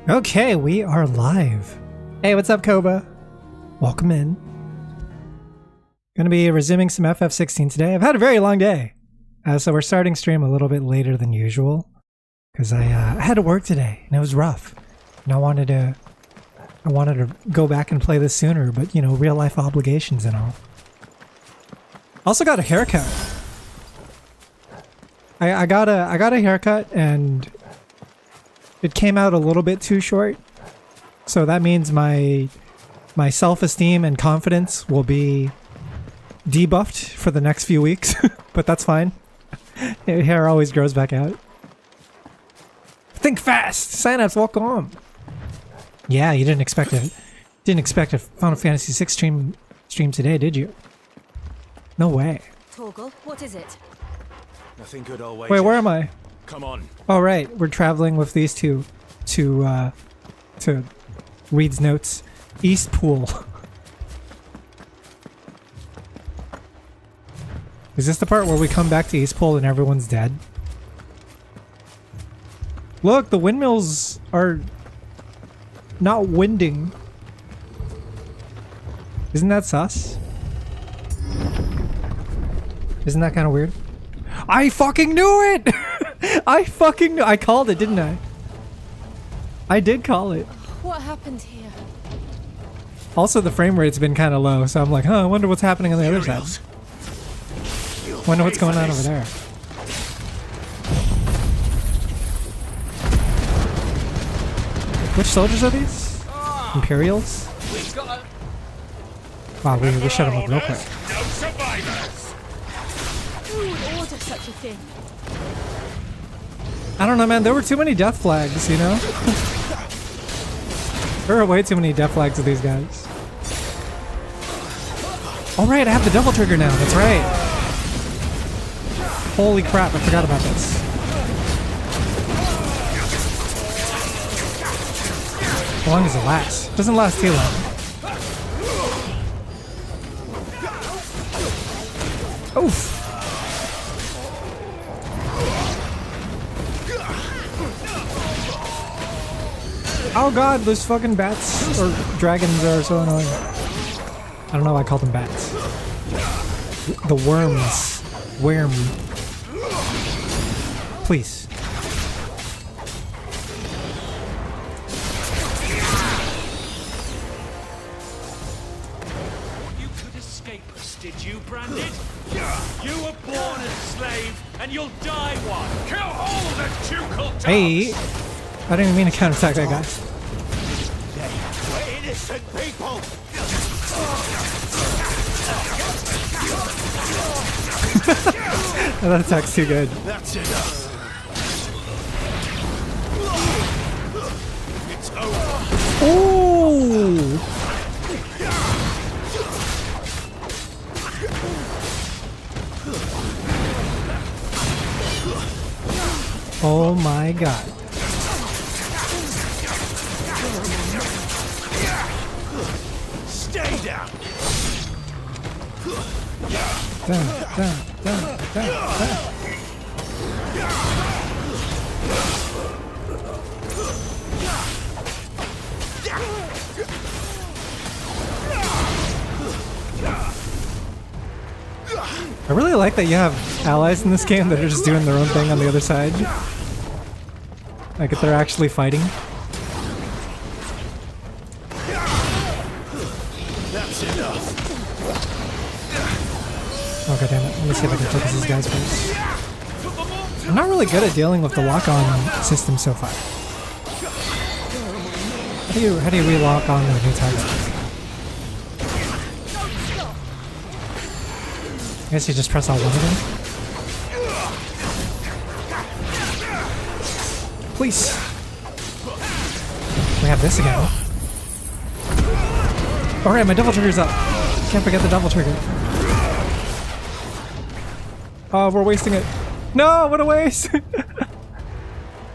Okay, we are live. Hey, what's up, Koba? Welcome in. Gonna be resuming some FF16 today. I've had a very long day. So we're starting stream a little bit later than usual. Because I had to work today, and it was rough. And I wanted to go back and play this sooner, but you know, real life obligations and all. Also got a haircut. I got a haircut, and it came out a little bit too short. So that means my self-esteem and confidence will be debuffed for the next few weeks, but that's fine. Hair always grows back out. Think fast! Synapse, welcome! Yeah, you didn't expect a Final Fantasy XVI stream today, did you? No way. Torgal, what is it? Nothing good always. Wait, where am I? Come on. Oh right, we're traveling with these two to Reed's notes. East Pool. Is this the part where we come back to East Pool and everyone's dead? Look, the windmills are not winding. Isn't that sus? Isn't that kind of weird? I fucking knew it! I called it, didn't I? I did call it. What happened here? Also, the frame rate's been kind of low, so I'm like, huh, I wonder what's happening on the other side. Wonder what's going on over there. Which soldiers are these? Imperials? Wow, we shut them up real quick. No survivors. Who would order such a thing? I don't know, man. There were too many death flags, you know? There are way too many death flags with these guys. All right, I have the double trigger now. That's right. Holy crap, I forgot about this. How long does it last? It doesn't last too long. Oof. Oh god, those fucking bats or dragons are so annoying. I don't know why I call them bats. The worms. Worm. Please. You could escape us, did you, Branded? You were born a slave, and you'll die one. Kill all the ducal dogs. Hey! I didn't even mean to counterattack that guy. We're innocent people. That attack's too good. That's enough. It's over. Ooh! Oh my god. Stay down. Down. I really like that you have allies in this game that are just doing their own thing on the other side. Like if they're actually fighting. That's enough. Oh god damn it. Let me see if I can focus these guys first. I'm not really good at dealing with the lock-on system so far. How do you re-lock on a new target? I guess you just press all one of them. Please. We have this again. Alright, my double trigger's up. Can't forget the double trigger. Oh, we're wasting it. No, what a waste!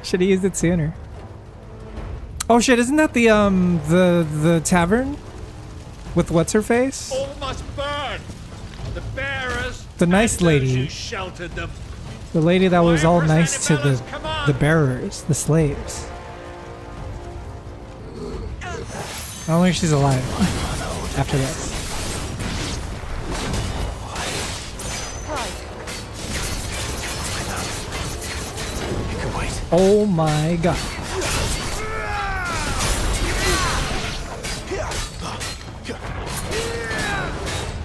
Should have used it sooner. Oh shit, isn't that the tavern? With what's her face? All must burn. The bearers. The nice and those lady. who sheltered them. The lady that was all nice to the bearers, the slaves. I don't think she's alive after this. You can wait. Oh my god.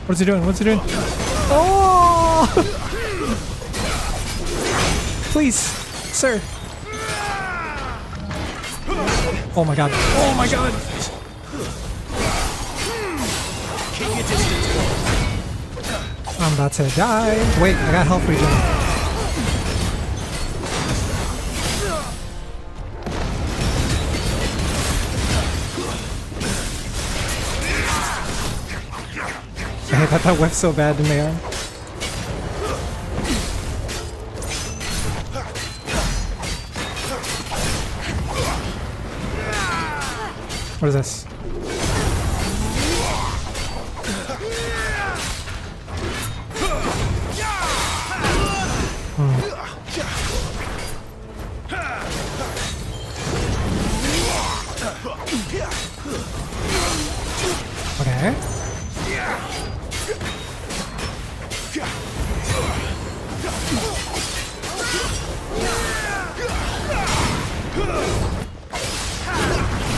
What's he doing? What's he doing? Oh! Please, sir. Oh my god. Oh my god. Keep your distance. I'm about to die. Wait, I got health regen. I thought that whiffed so bad in the air. What is this? Okay.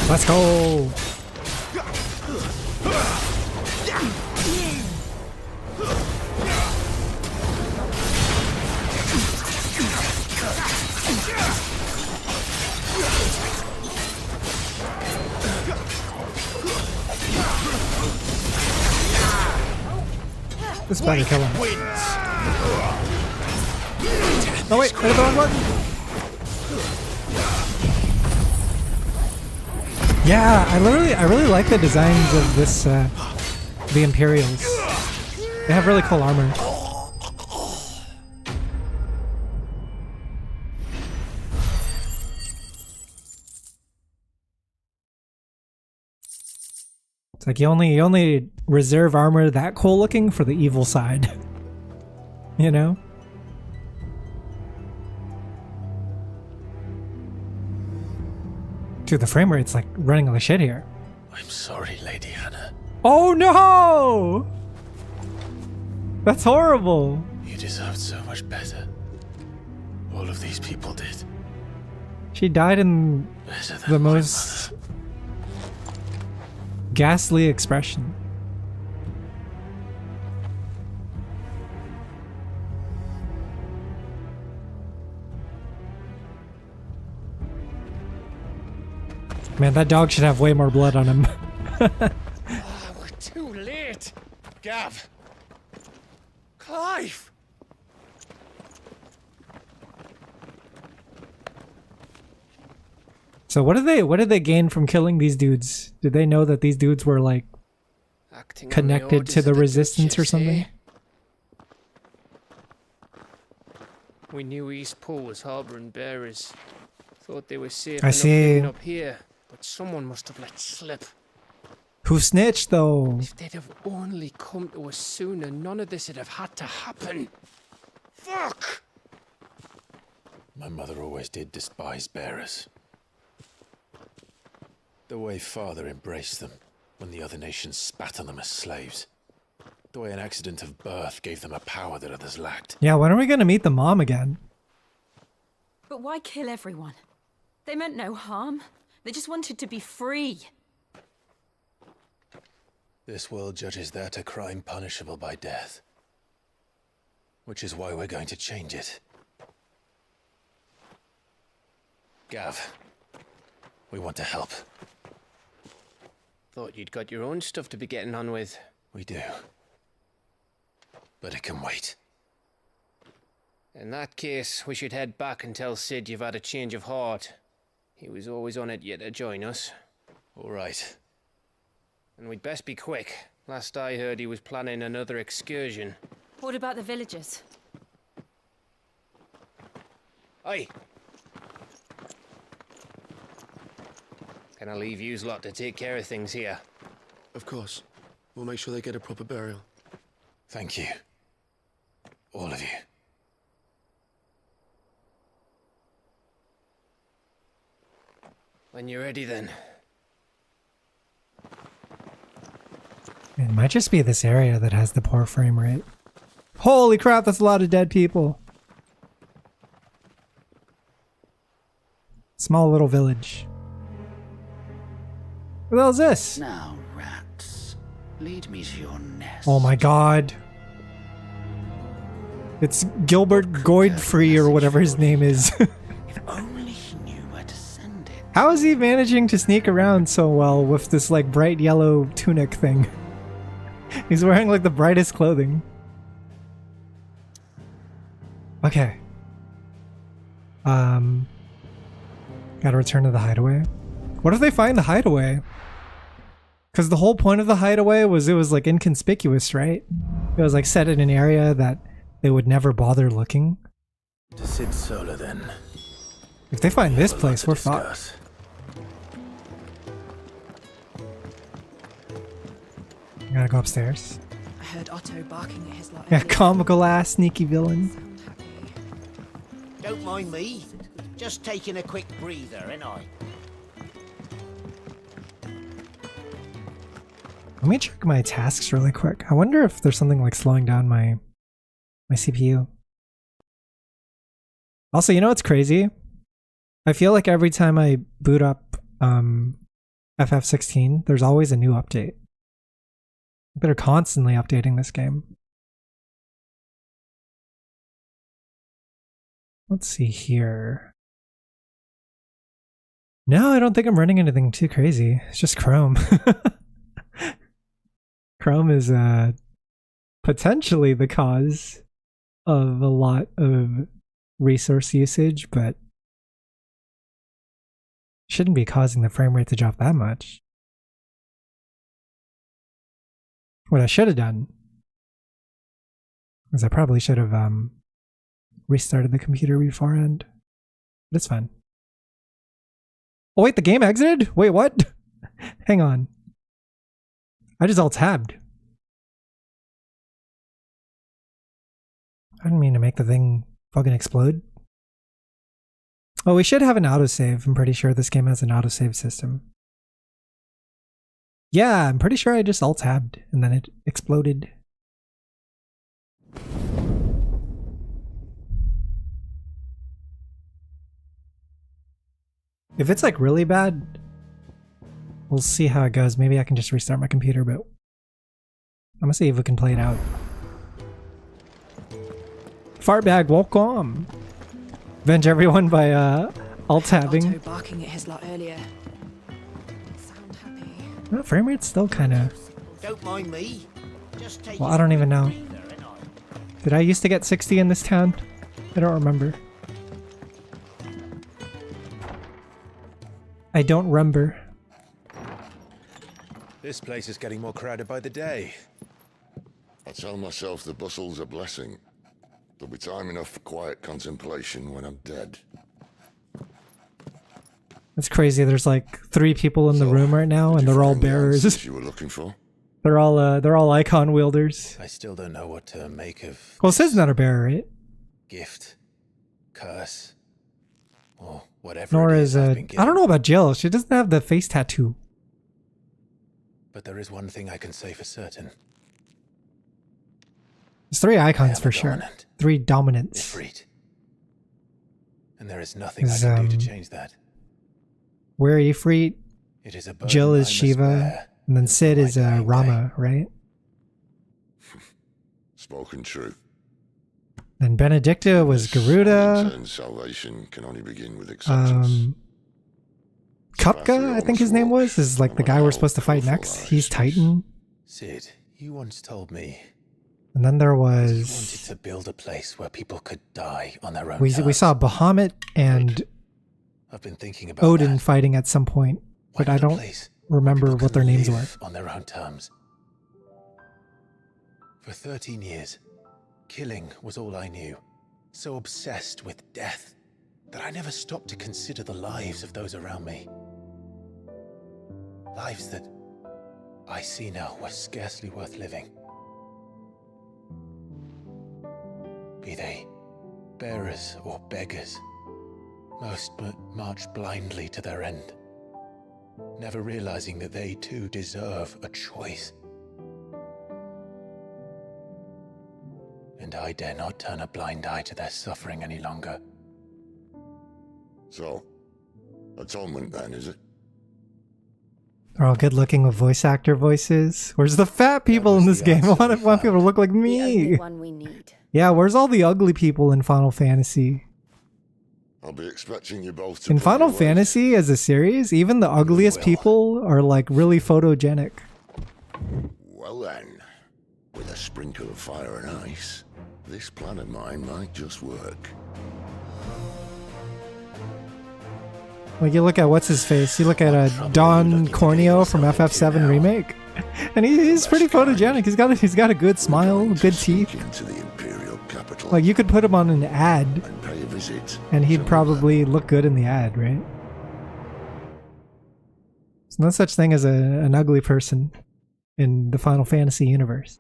Let's go. This better kill him. Wins. No wait, I hit the wrong button. Yeah, I really like the designs of this, the Imperials. They have really cool armor. It's like you only reserve armor that cool looking for the evil side. You know? Dude, the frame rate's like running like shit here. I'm sorry, Lady Hannah. Oh no! That's horrible. You deserved so much better. All of these people did. She died in Better than the my most ghastly expression. Man, that dog should have way more blood on him. Ah, we're too late. Gav. Clive. So what did they gain from killing these dudes? Did they know that these dudes were like Acting connected to the resistance or something? We knew Eastpool was harboring bearers. Thought they were safe I enough see. living up here, but someone must have let slip. Who snitched though? If they'd have only come to us sooner, none of this would have had to happen. Fuck! My mother always did despise bearers. The way father embraced them when the other nations spat on them as slaves. The way an accident of birth gave them a power that others lacked. Yeah, when are we gonna meet the mom again? But why kill everyone? They meant no harm. They just wanted to be free. This world judges that a crime punishable by death. Which is why we're going to change it. Gav, we want to help. Thought you'd got your own stuff to be getting on with. We do. But it can wait. In that case, we should head back and tell Sid you've had a change of heart. He was always on it yet to join us. All right. And we'd best be quick. Last I heard, he was planning another excursion. What about the villagers? Aye. Can I leave yous lot to take care of things here? Of course. We'll make sure they get a proper burial. Thank you. All of you. When you're ready then. It might just be this area that has the poor frame rate. Holy crap, that's a lot of dead people. Small little village. What the hell is this? Now, rats, lead me to your nest. Oh my god. It's Gilbert Goidfree or whatever his name is. If only he knew where to send it. How is he managing to sneak around so well with this like bright yellow tunic thing? He's wearing like the brightest clothing. Okay. Gotta return to the hideaway. What if they find the hideaway? Because the whole point of the hideaway was it was like inconspicuous, right? It was like set in an area that they would never bother looking. To Sid Solar, then. If they find this Have a lot place, to we're fucked. discuss. I gotta go upstairs. I heard Otto barking at his lot. Yeah, comical ass sneaky villain. Sound happy. Don't mind me. Just taking a quick breather, ain't I? Let me check my tasks really quick. I wonder if there's something like slowing down my CPU. Also, you know what's crazy? I feel like every time I boot up FF16, there's always a new update. They're constantly updating this game. Let's see here. No, I don't think I'm running anything too crazy. It's just Chrome. Chrome is potentially the cause of a lot of resource usage, but shouldn't be causing the frame rate to drop that much. What I should have done is I probably should have restarted the computer beforehand, but it's fine. Oh wait, the game exited? Wait, what? Hang on. I just alt-tabbed. I didn't mean to make the thing fucking explode. Oh, we should have an autosave. I'm pretty sure this game has an autosave system. Yeah, I'm pretty sure I just alt-tabbed and then it exploded. If it's like really bad, we'll see how it goes. Maybe I can just restart my computer, but I'm gonna see if we can play it out. Fartbag, welcome! Avenge everyone by alt-tabbing. Otto barking at his lot earlier. Sound happy. No, frame rate's still kinda... Don't mind me. Just taking Well, I don't a even quick know. breather, ain't I? Did I used to get 60 in this town? I don't remember. I don't remember. This place is getting more crowded by the day. I tell myself the bustle's a blessing. There'll be time enough for quiet contemplation when I'm dead. It's crazy. There's like 3 people in the room right now, and they're all bearers. You were looking for? They're all icon wielders. I still don't know what to make of Well, Sid's not a bearer, right? gift, curse, or whatever Nor it is I've been I don't given. know about Jill. She doesn't have the face tattoo. But there is one thing I can say for certain. There's 3 I icons am for a sure. dominant. 3 dominants. Ifrit. And there is nothing Is, I can do to change that. We're Ifrit, It is a burden Jill I is must Shiva, bear and then Sid until is my dying Rama, right? Spoken true. Then Benedicta was Garuda. Intern's salvation can only begin with acceptance. Kupka, I think his name was, is like the guy we're supposed to fight next. He's Titan. Sid, you once told me And then there you wanted was... to build a place where people could die on their own We terms. saw Bahamut and I've been thinking about Odin that. fighting at some point, Why but I not a don't place remember people what their can names were. live on their own terms. For 13 years, killing was all I knew. So obsessed with death that I never stopped to consider the lives of those around me. Lives that I see now were scarcely worth living. Be they bearers or beggars, most march blindly to their end, never realizing that they too deserve a choice. and I dare not turn a blind eye to their suffering any longer. So, atonement then, is it? They're all good looking with voice actor voices. Where's the fat people in this game? I want people to look like The only me. one we need. Yeah, where's all the ugly people in Final Fantasy? I'll be expecting you both to In pull Final your weight. Fantasy as a series, even the ugliest people are like really photogenic. Well then, with a sprinkle of fire and ice, this plan of mine might just work. Like you look at what's his face, you look at Don Corneo from FF7 remake, and he's pretty photogenic. He's got a good smile, good teeth. Into the imperial capital Like you could put him on an ad, and pay a visit. and he'd probably look good in the ad, right? There's no such thing as an ugly person in the Final Fantasy universe.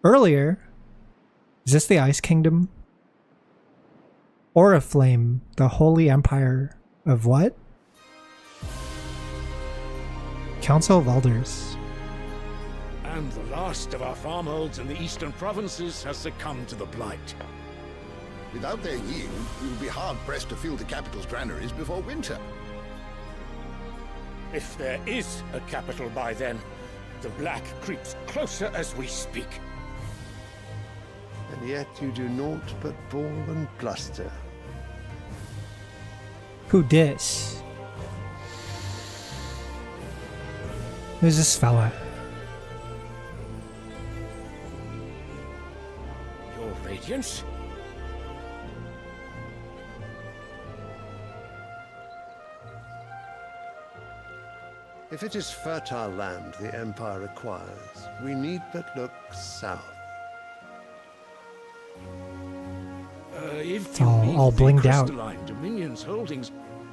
Earlier, is this the Ice Kingdom? Oriflame, the Holy Empire of what? Council of Elders. And the last of our farmholds in the eastern provinces has succumbed to the blight. Without their yield, we will be hard-pressed to fill the capital's granaries before winter. If there is a capital by then, the black creeps closer as we speak. And yet you do naught but bawl and bluster. Who dis? Who's this fella? Your Radiance? If it is fertile land the Empire requires, we need but look south. If It's all blinged out. crystalline Dominion's holdings,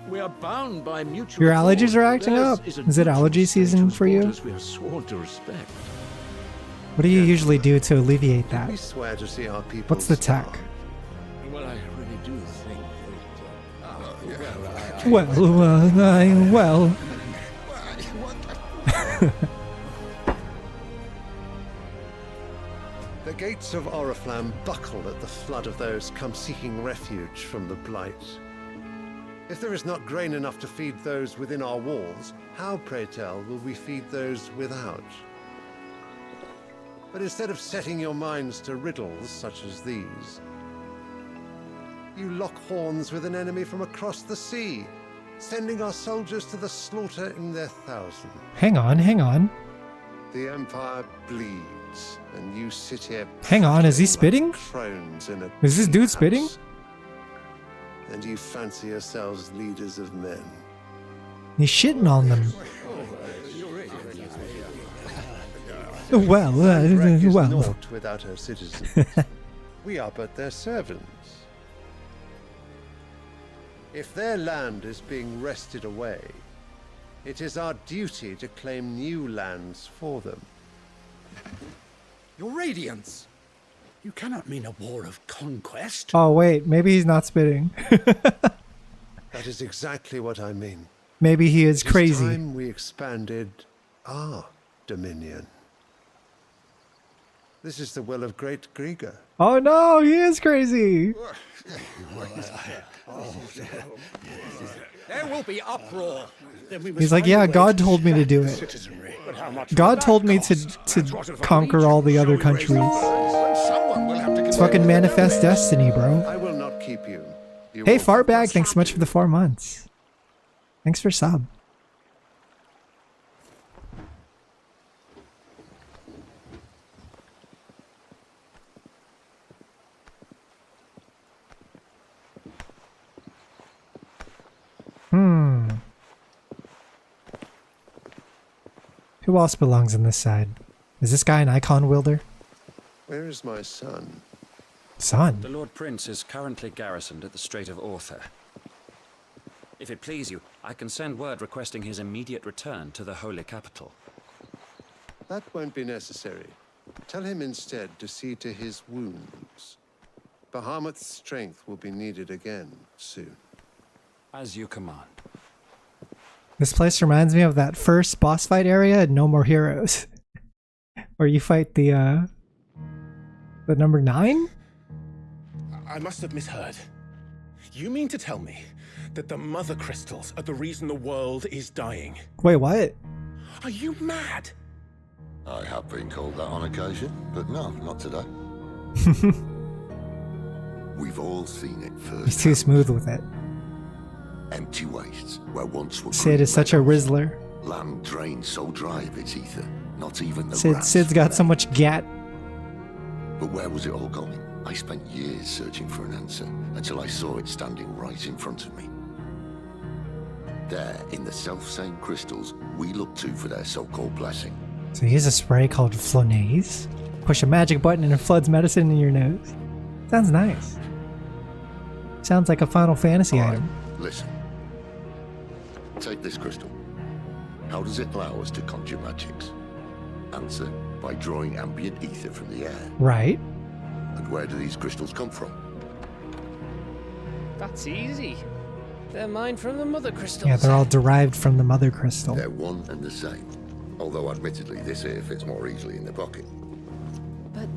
we are bound by mutual Your allergies accord. are acting Theirs up. a Is it neutral allergy state season whose for you? borders we are sworn to respect. What do you usually do to alleviate that? We swear to see our people. What's the tech? Well, I really do think that... Well. The gates of Oriflamme buckle at the flood of those come seeking refuge from the blight. If there is not grain enough to feed those within our walls, how, pray tell, will we feed those without? But instead of setting your minds to riddles such as these, you lock horns with an enemy from across the sea, sending our soldiers to the slaughter in their thousands. Hang on. The Empire bleeds, and you sit here. Hang on, is he like spitting? crones in a Is this dude house. spitting? And you fancy yourselves leaders of men. He's shitting on them. Well. Naught without her citizens. We are but their servants. If their land is being wrested away, it is our duty to claim new lands for them. Your Radiance! You cannot mean a war of conquest. Oh wait, maybe he's not spitting. That is exactly what I mean. Maybe he is It is crazy. time we expanded our dominion. This is the will of Great Grieger. Oh no, he is crazy. There will be uproar. He's like, yeah, God told me to do it. God told me to conquer all the other countries. Someone will have to It's fucking manifest destiny, bro. I will not keep you. You Hey, will- Fartbag, thanks so much for the 4 months. Thanks for sub. Who else belongs on this side? Is this guy an icon wielder? Where is my son? Son? The Lord Prince is currently garrisoned at the Strait of Orther. If it please you, I can send word requesting his immediate return to the Holy Capital. That won't be necessary. Tell him instead to see to his wounds. Bahamut's strength will be needed again soon. As you command. This place reminds me of that first boss fight area in No More Heroes. Where you fight the The number 9? I must have misheard. You mean to tell me that the mother crystals are the reason the world is dying? Wait, what? Are you mad? I have been called that on occasion, but no, not today. We've all seen it first. He's too smooth with it. Empty wastes where once were Sid is such a Rizzler. land drained so dry of its ether, not even the Sid's got so much gat. But where was it all going? I spent years searching for an answer until I saw it standing right in front of me. There, in the self-same crystals we look to for their so-called blessing. So here's a spray called Flonase. Push a magic button and it floods medicine in your nose. Sounds nice. Sounds like a Final Fantasy item. Listen. Take this crystal. How does it allow us to conjure magics? Answer, by drawing ambient ether from the air. Right. And where do these crystals come from? That's easy. They're mined from the mother crystals. Yeah, they're all derived from the mother crystal. They're one and the same. Although admittedly this here fits more easily in the pocket. But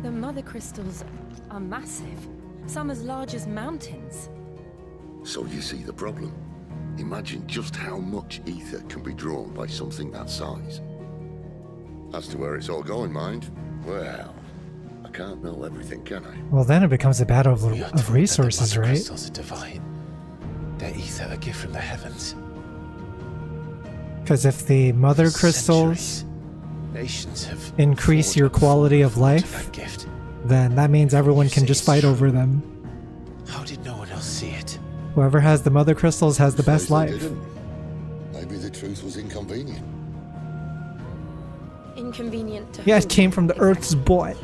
the mother crystals are massive. Some as large as mountains. So you see the problem. Imagine just how much ether can be drawn by something that size. As to where it's all going, mind, well, I can't know everything, can I? Well, then it becomes a battle of resources, right? Crystals are divine. Their ether a gift from the heavens. Because if the mother crystals Nations have increase your quality of life, then that means everyone can just fight over them. How did no one else see it? Whoever has the mother crystals has the best life. Maybe the truth was inconvenient. Inconvenient to Yeah, who? it came from the Earth's butt.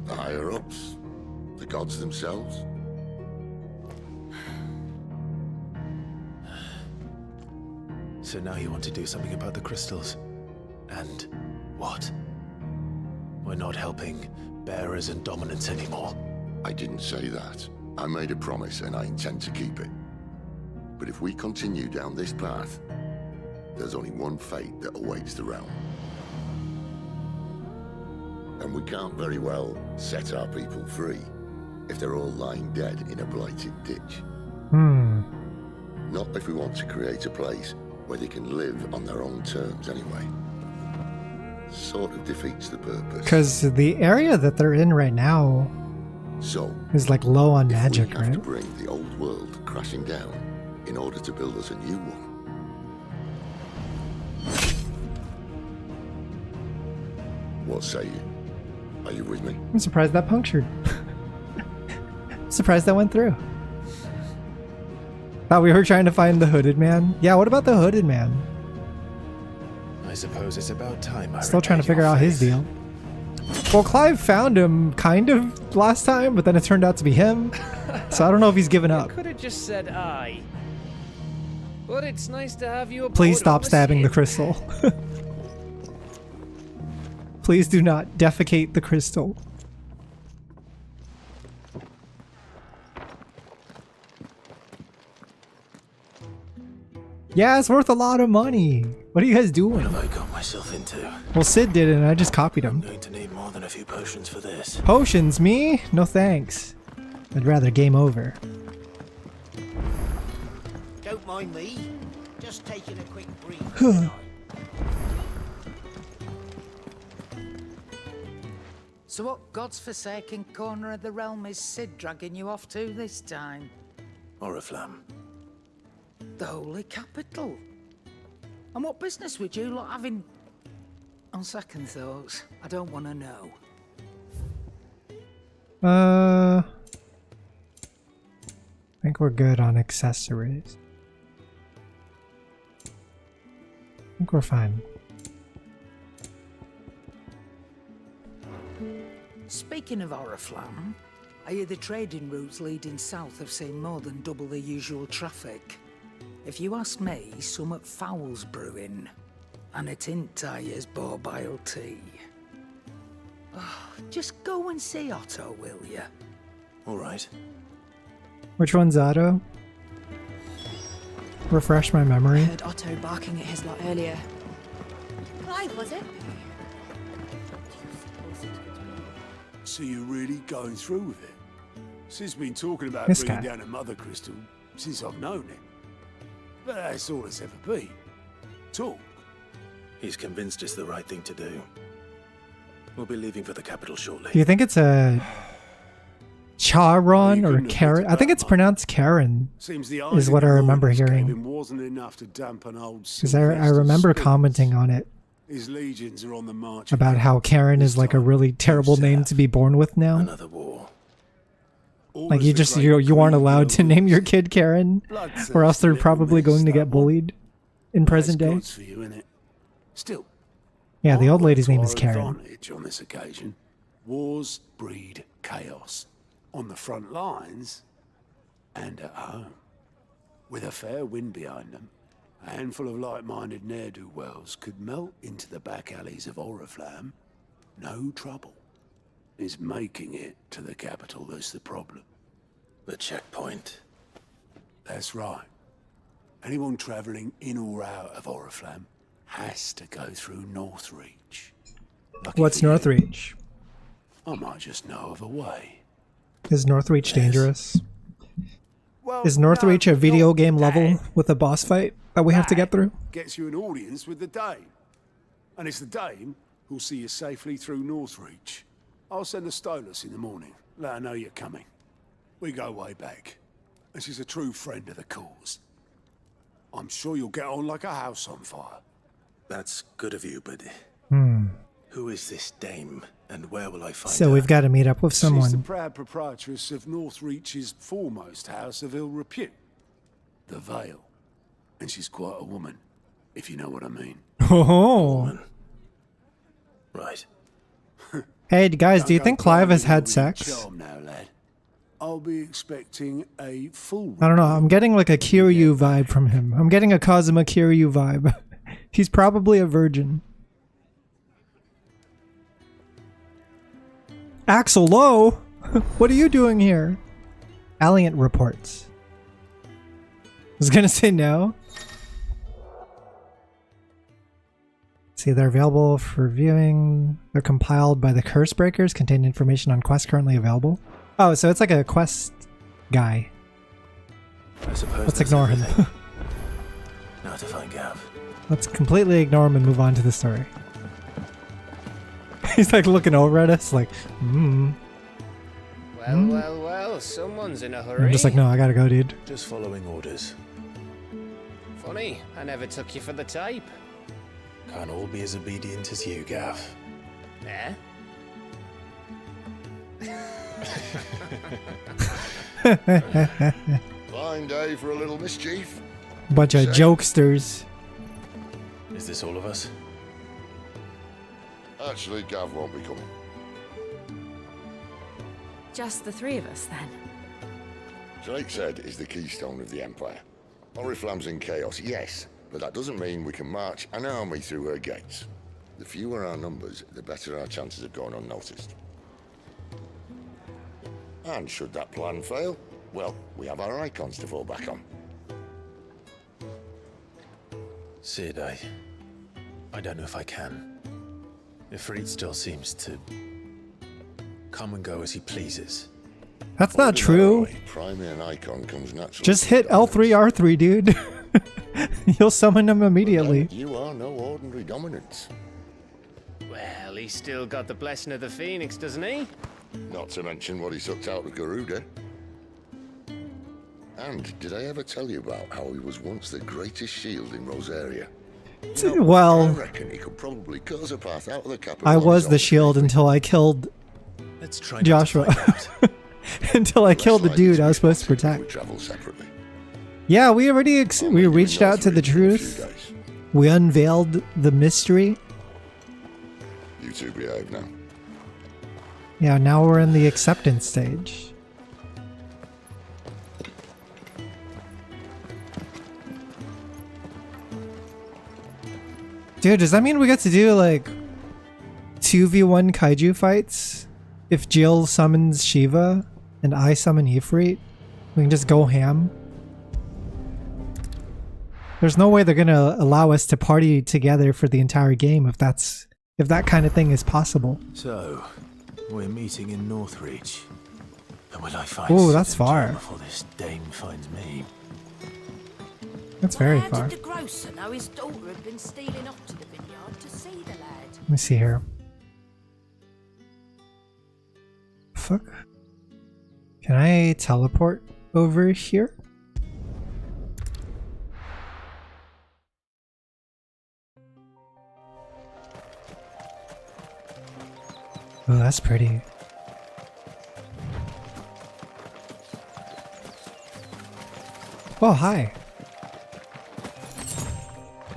The higher-ups? The gods themselves? So now you want to do something about the crystals. And what? We're not helping bearers and dominants anymore. I didn't say that. I made a promise and I intend to keep it. But if we continue down this path, there's only one fate that awaits the realm. And we can't very well set our people free if they're all lying dead in a blighted ditch. Not if we want to create a place where they can live on their own terms anyway. Sort of defeats the purpose. Because the area that they're in right now is like low on magic, we have right? to bring the old world crashing down in order to build us a new one. What say you? Are you with me? I'm surprised that punctured. I'm surprised that went through. Thought we were trying to find the hooded man. Yeah, what about the hooded man? I suppose it's about time I Still trying to repaid figure your out his faith. deal. Well, Clive found him kind of last time, but then it turned out to be him. So I don't know if he's given up. Could have just said aye. But it's nice to have you aboard. Please stop on the stabbing the ship. crystal. Please do not defecate the crystal. Yeah, it's worth a lot of money. What are you guys doing? What have I got myself into? Well, Sid did it and I just copied I'm him. going to need more than a few potions for this. Potions, me? No thanks. I'd rather game over. Don't mind me. Just taking a quick breathe. So what God's forsaken corner of the realm is Sid dragging you off to this time? Oriflamme. The Holy Capital. And what business would you lot having? On second thoughts, I don't want to know. I think we're good on accessories. I think we're fine. Speaking of Oriflamme, I hear the trading routes leading south have seen more than double the usual traffic. If you ask me, summat foul's brewing. And it ain't Tyre's borbile tea. Oh, just go and see Otto, will ya? All right. Which one's Otto? Refresh my I memory. heard Otto barking at his lot earlier. I bank, was it? So you're really going through with it? Sid's been talking about This bringing guy. down a mother crystal since I've known him. But that's all it's ever been. Talk. He's convinced it's the right thing to do. We'll be leaving for the capital shortly. Do you think it's a Charon or Karen? I think it's pronounced Karen. Seems the Is what I remember gave hearing. him wasn't enough to dampen old Because I remember Sylvester's commenting on it His legions are on the march. about how Karen is like a really terrible name to be born with now. Another war. Like you aren't allowed to name your kid Karen, or else they're probably going to get bullied in present day. For you, innit? Still, Yeah, the old lady's name is our Karen. advantage on this occasion. Wars breed chaos on the front lines and at home. With a fair wind behind them, a handful of like-minded ne'er-do-wells could melt into the back alleys of Oriflamme. No trouble. It's making it to the capital that's the problem. The checkpoint. That's right. Anyone travelling in or out of Oriflamme has to go through Northreach. Lucky What's for you, Northreach? I might just know of a way. Is Northreach dangerous? Is Northreach a video game level with a boss fight that we have to get through? Gets you an audience with the Dame. And it's the Dame who'll see you safely through Northreach. I'll send the Stolas in the morning. Let her know you're coming. We go way back. And she's a true friend of the cause. I'm sure you'll get on like a house on fire. That's good of you, but who is this dame, and where will I find So her? we've got to meet up with She's the someone. proud proprietress of Northreach's foremost house of ill repute, the Vale. And she's quite a woman, if you know what I mean. Oh. Right. Hey guys, do you think Clive has had sex? Charm now, lad. I'll be expecting a full. I don't know. I'm getting like a Kiryu vibe from him. I'm getting a Kazuma Kiryu vibe. He's probably a virgin. Axel Lowe? What are you doing here? Alliant reports. I was gonna say no. See, they're available for viewing. They're compiled by the Curse Breakers, contain information on quests currently available. Oh, so it's like a quest guy. I suppose Let's that's ignore him. everything. Now to find Gav. Let's completely ignore him and move on to the story. He's like looking over at us like, Well, someone's in a hurry. I'm just like, no, I gotta go, dude. Just following orders. Funny, I never took you for the type. Can't all be as obedient as you, Gav. Eh? Fine day for a little mischief. Bunch of jokesters. Is this all of us? Actually, Gav won't be coming. Just the three of us, then. Drake's Head is the keystone of the Empire. Oriflamme's in chaos, yes, but that doesn't mean we can march an army through her gates. The fewer our numbers, the better our chances of going unnoticed. And should that plan fail, well, we have our icons to fall back on. Sid, I don't know if I can. Ifrit still seems to come and go as he pleases. That's not true. Priming an icon comes naturally. Just hit L3 R3, dude. You'll summon him immediately. You are no ordinary dominance. Well, he's still got the blessing of the Phoenix, doesn't he? Not to mention what he sucked out of Garuda. And did I ever tell you about how he was once the greatest shield in Rosaria? Well, I reckon he could probably cause a path out of the capital. I was the shield until I killed Let's try Joshua. Until I killed the dude I was supposed to protect. We travel separately. Yeah, we already we reached out to the truth. We unveiled the mystery. You two behave now. Yeah, now we're in the acceptance stage. Dude, does that mean we get to do like 2v1 kaiju fights? If Jill summons Shiva and I summon Ifrit, we can just go ham. There's no way they're gonna allow us to party together for the entire game if that kind of thing is possible. So, we're meeting in Northreach. And will I find Ooh, that's Sid and far. John before this dame finds me? That's very How far. did the grocer know his daughter had been stealing off to the vineyard to see the lad? Let me see here. Fuck. Can I teleport over here? Oh, that's pretty. Oh, hi.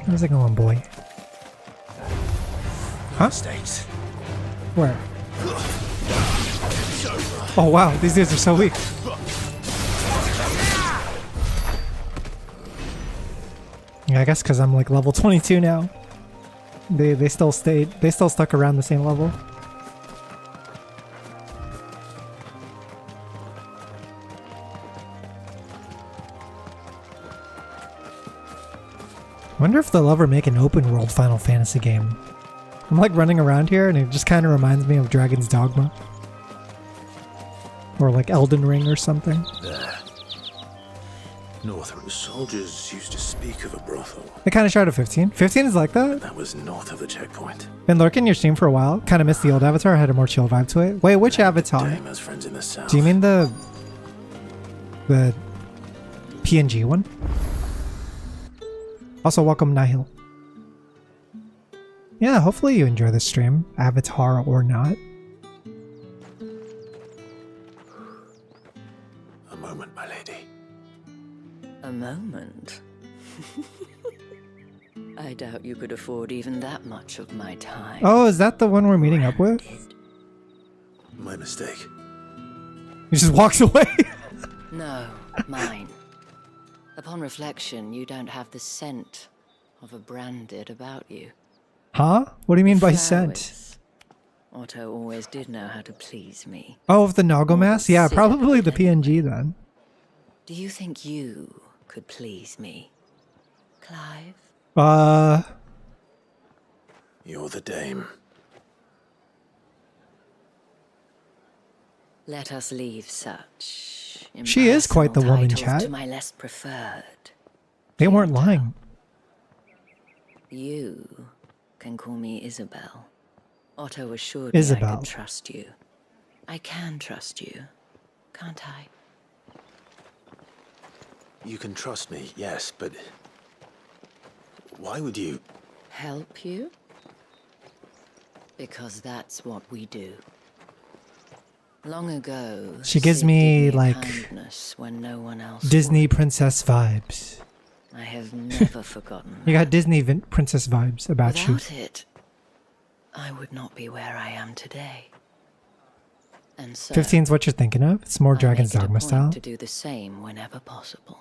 How's it going, boy? Huh? Mistakes. Where? Oh wow, these dudes are so weak. Yeah, I guess because I'm like level 22 now. They still stuck around the same level. Wonder if they'll ever make an open world Final Fantasy game. I'm like running around here and it just kind of reminds me of Dragon's Dogma. Or like Elden Ring or something. There. North soldiers used to speak of a brothel. They kind of tried at 15. 15 is like that? That was north of the checkpoint. Been lurking your stream for a while. Kind of missed the old Avatar. Had a more chill vibe to it. Wait, which Avatar? Dame has friends in the south. Do you mean the PNG one? Also, welcome Nihil. Yeah, hopefully you enjoy this stream, Avatar or not. A moment, my lady. A moment? I doubt you could afford even that much of my time. Oh, is that the one we're meeting up with? My mistake. He just walks away. No, mine. Upon reflection, you don't have the scent of a branded about you. Huh? What do you mean by scent? Otto always did know how to please me. Oh, of the Nagomas? Yeah, probably the PNG then. Do you think you could please me, Clive? You're the dame. Let us leave such. She is quite the woman, titles chat. to my less preferred. They weren't lying. You can call me Isabel. Otto assured me I Isabel. could trust you. I can trust you, can't I? You can trust me, yes, but why would you? Help you? Because that's what we do. Long ago, She gives Sid me did like kindness when no one else Disney princess vibes. would. I have never forgotten. You got Disney princess vibes about you. Without it, I would not be where I am today. And so 15's what you're thinking of? It's more Dragon's make it a Dogma point style. to do the same whenever possible.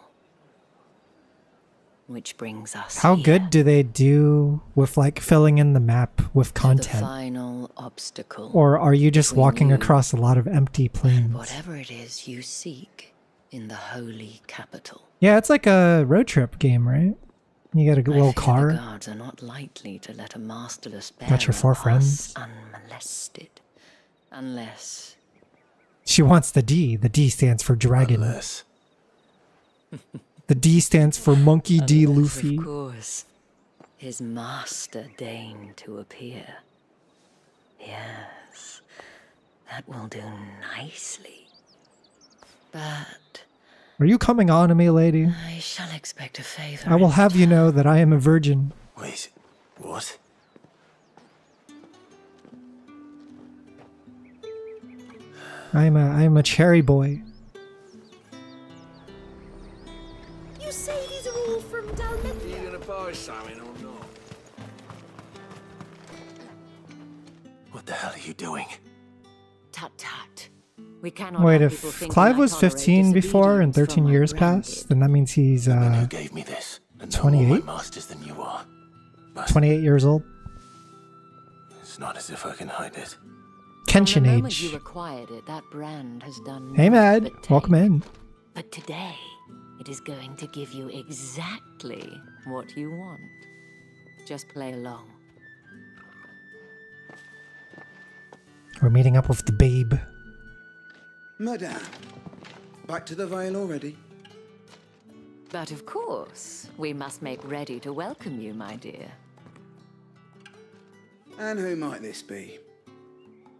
Which brings us How here good do they do with like filling in the map with to the content? final obstacle. Or are you just between walking you across a lot of empty plains? Whatever it is you seek in the holy capital. Yeah, it's like a road trip game, right? You got a I little fear car. The guards are not likely to let a masterless bear Got your 4 friends. unmolested. Unless She wants the D. The D stands for dragon. Unless. The D stands for Monkey D. Luffy. of course, his master deigned to appear. Yes, that will do nicely. But Are you coming on to me, lady? I shall expect a favor. I will have you know that I am a virgin. Wait, what? I am a cherry boy. You say these are all from Dalmenia? You gonna buy something or not? What the hell are you doing? Tut tut. We cannot Wait, have people if thinking Clive I was tolerate 15 before and disobedience 13 from years my branded. passed, then that means he's You gave me this, and no more 28? my masters than you are. But 28 years old. it's not as if I can hide it. Kenshin From the moment age. you acquired it, that brand has done Hey, nothing Mad. but take. Welcome in. But today, it is going to give you exactly what you want. Just play along. We're meeting up with the babe. Madame, back to the Vale already? But of course, we must make ready to welcome you, my dear. And who might this be?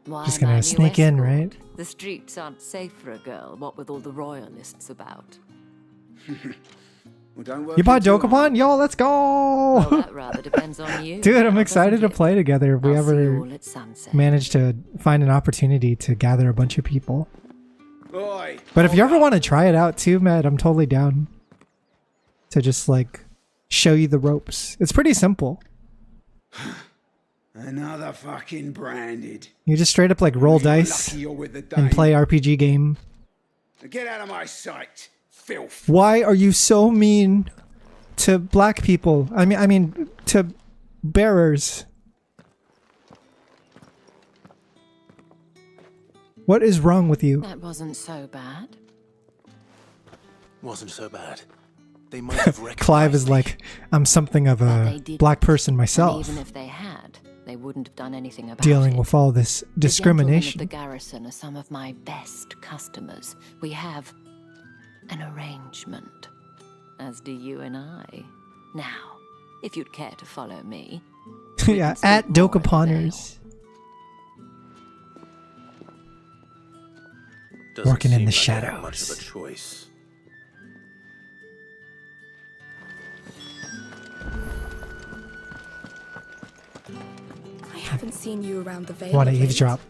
Why, Just gonna my new sneak in, escort. right? The streets aren't safe for a girl, what with all the royalists about. Well, don't work You bought too hard. Dokapon? Yo, let's go! Well, that rather depends on you. Dude, I'm now, excited to doesn't it? play together if we I'll see you ever all at sunset. manage to find an opportunity to gather a bunch of people. Oi, But if you ever want to try it out too, Matt, I'm totally down to just like show you the ropes. It's pretty simple. another fucking branded. You just straight up like roll You're dice lucky you're with the and dame. play RPG game. Get out of my sight, filth. Why are you so mean to black people? I mean to bearers. What is wrong with you? That wasn't so bad. Wasn't so bad. They might have recognized Clive is like, I'm something of a black person myself, And even if they had, they wouldn't have done anything about dealing it. with all this discrimination. The gentlemen of the garrison are some of my best customers. We have an arrangement, as do you and I. Now, if you'd care to follow me. Yeah, at Dokaponers. Doesn't Working in seem the like they have much of a shadows. choice. I haven't seen you around the Vale. Want to of late. eavesdrop?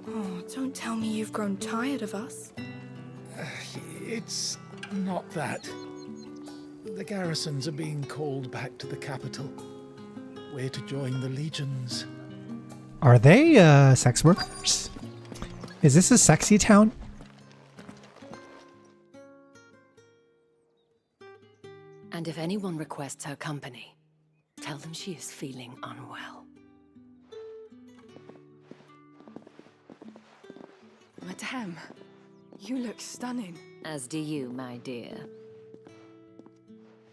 Oh, don't tell me you've grown tired of us. It's not that. The garrisons are being called back to the capital. We're to join the legions. Are they sex workers? Is this a sexy town? And if anyone requests her company, tell them she is feeling unwell. Madame, you look stunning. As do you, my dear.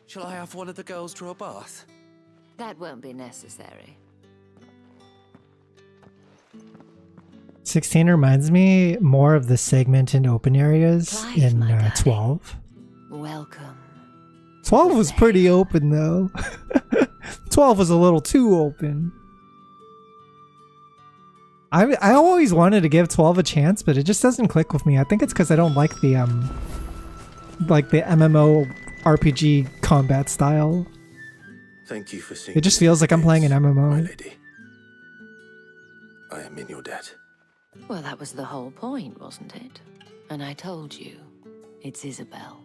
Shall I have one of the girls draw a bath? That won't be necessary. 16 reminds me more of the segment in open areas Clive, in my darling. 12. Welcome. 12 was pretty open though. 12 was a little too open. I always wanted to give 12 a chance, but it just doesn't click with me. I think it's because I don't like the MMO RPG combat style. Thank you for seeing. It just feels like I'm playing an MMO. Lady. I am in your debt. Well, that was the whole point, wasn't it? And I told you, it's Isabel.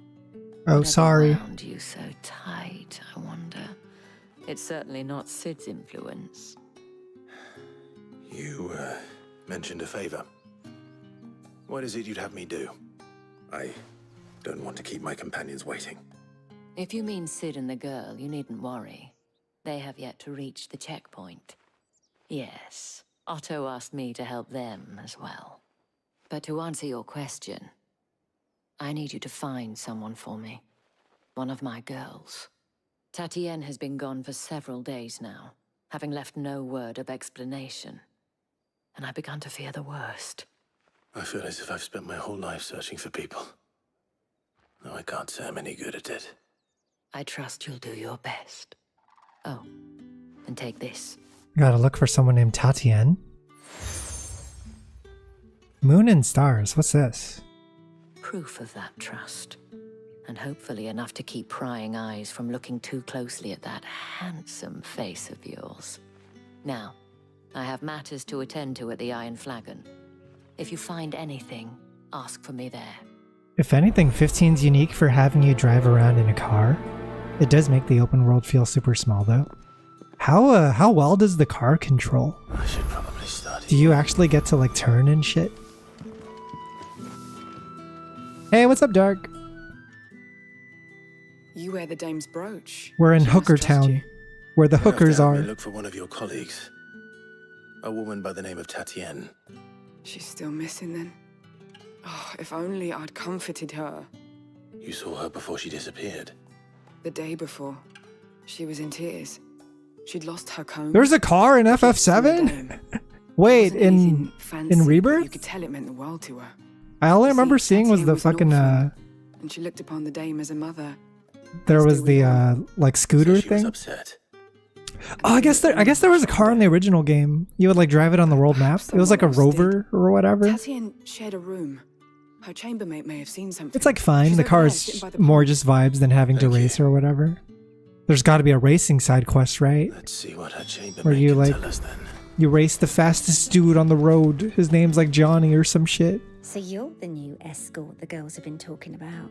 Oh, Whatever sorry. wound you so tight, I wonder. It's certainly not Sid's influence. You mentioned a favor. What is it you'd have me do? I don't want to keep my companions waiting. If you mean Sid and the girl, you needn't worry. They have yet to reach the checkpoint. Yes, Otto asked me to help them as well. But to answer your question, I need you to find someone for me. One of my girls. Tatienne has been gone for several days now, having left no word of explanation. And I began to fear the worst. I feel as if I've spent my whole life searching for people. Though I can't say I'm any good at it. I trust you'll do your best. Oh, and take this. Gotta look for someone named Tatienne. Moon and Stars, what's this? Proof of that trust. And hopefully enough to keep prying eyes from looking too closely at that handsome face of yours. Now, I have matters to attend to at the Iron Flagon. If you find anything, ask for me there. If anything, 15's unique for having you drive around in a car. It does make the open world feel super small though. How well does the car control? I should probably study. Do you actually get to like turn and shit? Hey, what's up, Dark? You wear the dame's brooch. We're in She must Hooker trust Town, you. where the You have to hookers help me are. look for one of your colleagues. A woman by the name of Tatienne. She's still missing then. Oh, if only I'd comforted her. You saw her before she disappeared. The day before. She was in tears. She'd lost her comb. There's a car in FF7? Wait, in Rebirth? You could tell it meant the world to her. All I remember seeing was the fucking And she looked upon the dame as a mother. there was the like scooter thing. Upset. Oh, I guess there was a car in the original game. You would like drive it on the world map. It was like a rover or whatever. Tatian shared a room. Her chambermaid may have seen something. It's like fine. She's The over car there, is sitting by the more just vibes than having to race or whatever. There's got to be a racing side quest, right? Let's see what her chambermaid Where you can like tell us then. you race the fastest dude on the road. His name's like Johnny or some shit. So you're the new escort the girls have been talking about.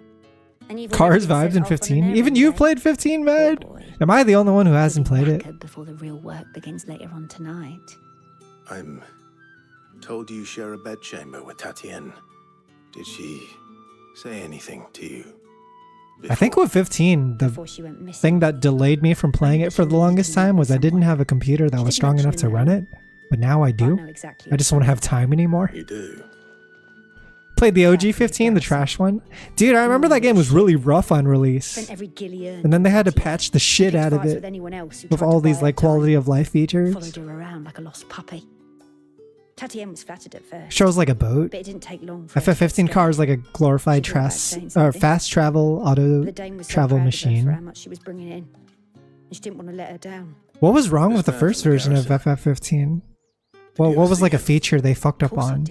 And you've Cars already vibes set in off on an 15. errand, Even you've eh? played 15, man. Am I the only one who hasn't played it? Knackered before the real work begins later on tonight. I'm told you share a bedchamber with Tatienne. Did she say anything to you? I think with 15, the Before she went missing. thing that delayed me from playing it for the longest time was I didn't have a computer that was strong enough to run it. But now I do. exactly I just don't have time anymore. You do. Played the OG 15, the trash one. Dude, I remember that game was really rough on release. Spent every guilly earned And then they had to patch the shit out of fights it with anyone else who with tried to all these buy like her time. quality of life features. Followed her around like a lost puppy. Tatienne was flattered at first. Shows like a boat. But it didn't take long for her to FF15 get car is like a glorified She brought back saying or something. fast travel auto The dame was so travel proud of her for how machine. much she was bringing in. And she didn't want to let her down. What was wrong with the first version of FF15? Well, what was like a feature they fucked up on?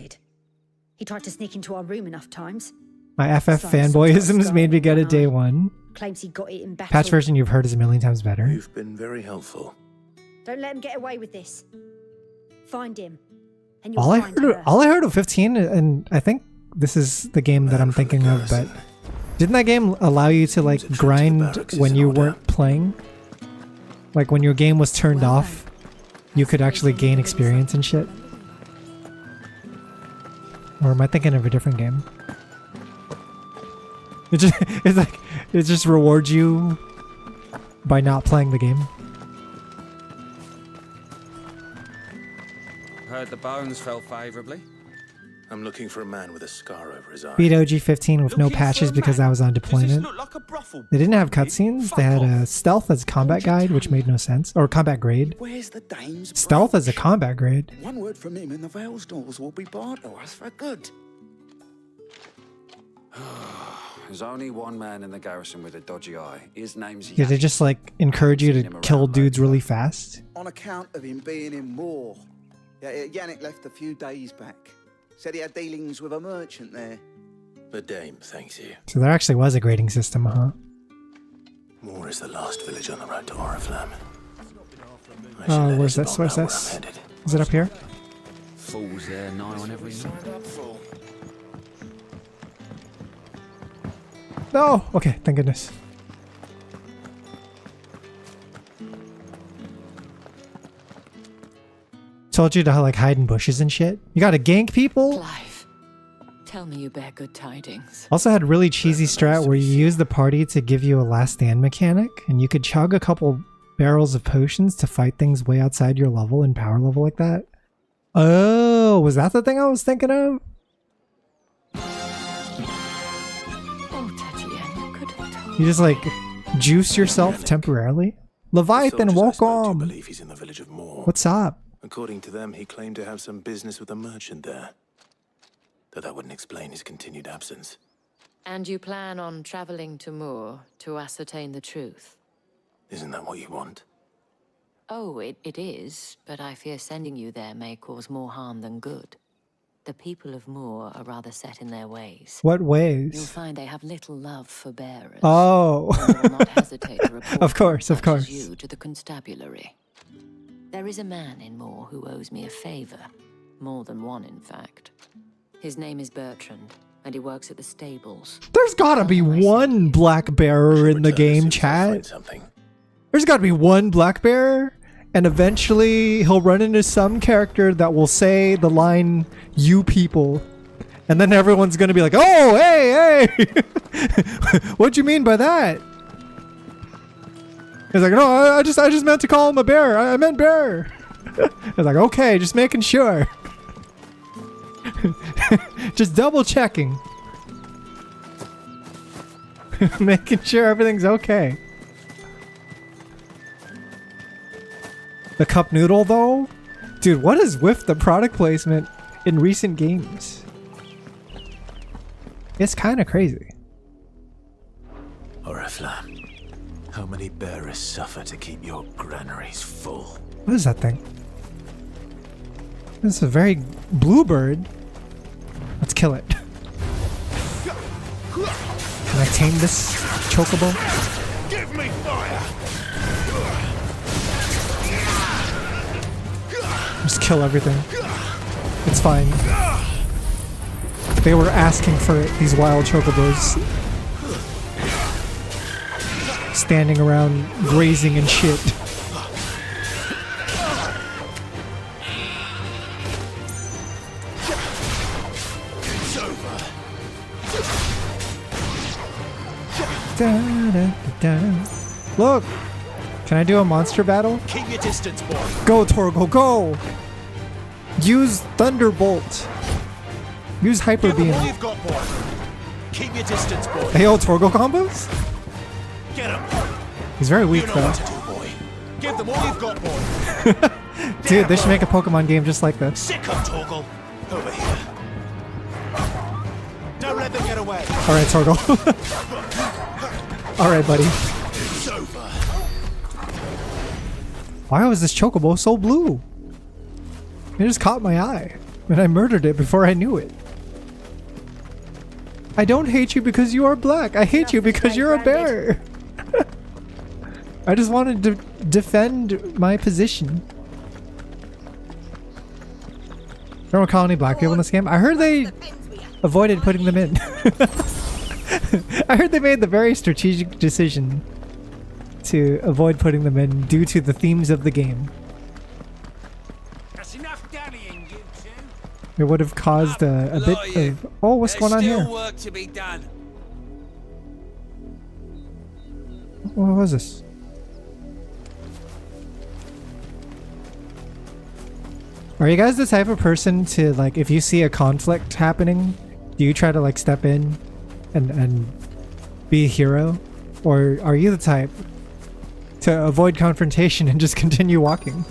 He tried to sneak into our room enough times. My FF fanboyisms made me get it day one. Claims he got it in battle. Patch version you've heard is a million times better. You've been very helpful. Don't let him get away with this. Find him. And you'll All I find her. heard, all I heard of 15, and I think this is the game that I'm thinking of, but didn't that game allow you to like grind when you weren't playing? Like when your game was turned off, you could actually gain experience and shit? Or am I thinking of a different game? It just rewards you by not playing the game. Heard the bones fell favourably. I'm looking for a man with a scar over his eye. Beat OG 15 with no patches because I was on deployment. They didn't have cutscenes. They had a stealth as combat guide, which made no sense. Or combat grade. Where's the dame's Stealth as a combat grade. One word from him and the Vale's doors will be barred to us for good. There's only one man in the garrison with a dodgy eye. His name's Did they just like encourage you to kill dudes really fast? On account of him being in war. Yannick left a few days back. Said he had dealings with a merchant there. The dame thanks you. So there actually was a grading system, huh? Moor is the last village on the road to Oriflamme. Where's this? Where's this? Is it up here? Fools there, nigh on every No! Okay, thank goodness. Told you to like hide in bushes and shit. You gotta gank people? Clive, tell me you bear good tidings. Also had really cheesy strat where you use the party to give you a last stand mechanic, and you could chug a couple barrels of potions to fight things way outside your level and power level like that. Oh, was that the thing I was thinking of? Oh, Tatienne, you could have told You just like juice yourself temporarily? Leviathan, welcome! believe he's in the village of Moor. What's up? According to them, he claimed to have some business with a merchant there. Though that wouldn't explain his continued absence. And you plan on traveling to Moor to ascertain the truth? Isn't that what you want? Oh, it is, but I fear sending you there may cause more harm than good. The people of Moor are rather set in their ways. What ways? You'll find they have little love for bearers. Oh. And will not hesitate to report Of course, of such as course. you to the constabulary. There is a man in Moor who owes me a favor. More than one, in fact. His name is Bertrand, and he works at the stables. There's gotta be one black bearer in the game, chat. There's gotta be one black bearer, and eventually he'll run into some character that will say the line, "You people." And then everyone's gonna be like, "Oh, hey, hey! What'd you mean by that?" He's like, "No, I just meant to call him a bear. I meant bear." I was like, "Okay, just making sure." Just double checking. Making sure everything's okay. The cup noodle, though? Dude, what is with the product placement in recent games? It's kind of crazy. Oriflamme, how many bearers suffer to keep your granaries full? What is that thing? This is a very bluebird. Let's kill it. Can I tame this chocobo? Give me fire! Just kill everything. It's fine. They were asking for it, these wild chocobos. Standing around grazing and shit. It's over. Da, da, da, da. Look! Can I do a monster battle? Keep your distance, boy. Go, Torgal, go! Use Thunderbolt. Use Hyper Give them Beam. all you've got, boy. Keep your distance, boy. Hey, yo, Torgal combos? Get him. He's very weak, You know though. what to do, boy. Give them all you've got, boy. Dude, they should make a Pokemon game just like this. Sick of Torgal. Over here. Don't let them get away. Alright, Torgal. Alright, buddy. It's over. Why was this chocobo so blue? It just caught my eye, and I murdered it before I knew it. I don't hate you because you are black. I hate you because you're a bear. I just wanted to defend my position. Don't recall any black people in this game. I heard they avoided putting them in. I heard they made the very strategic decision to avoid putting them in due to the themes of the game. That's enough dallying, you two. It would have caused a bit of... Oh, what's going on here? There's still work to be done. What was this? Are you guys the type of person to, like, if you see a conflict happening, do you try to, like, step in and be a hero? Or are you the type to avoid confrontation and just continue walking?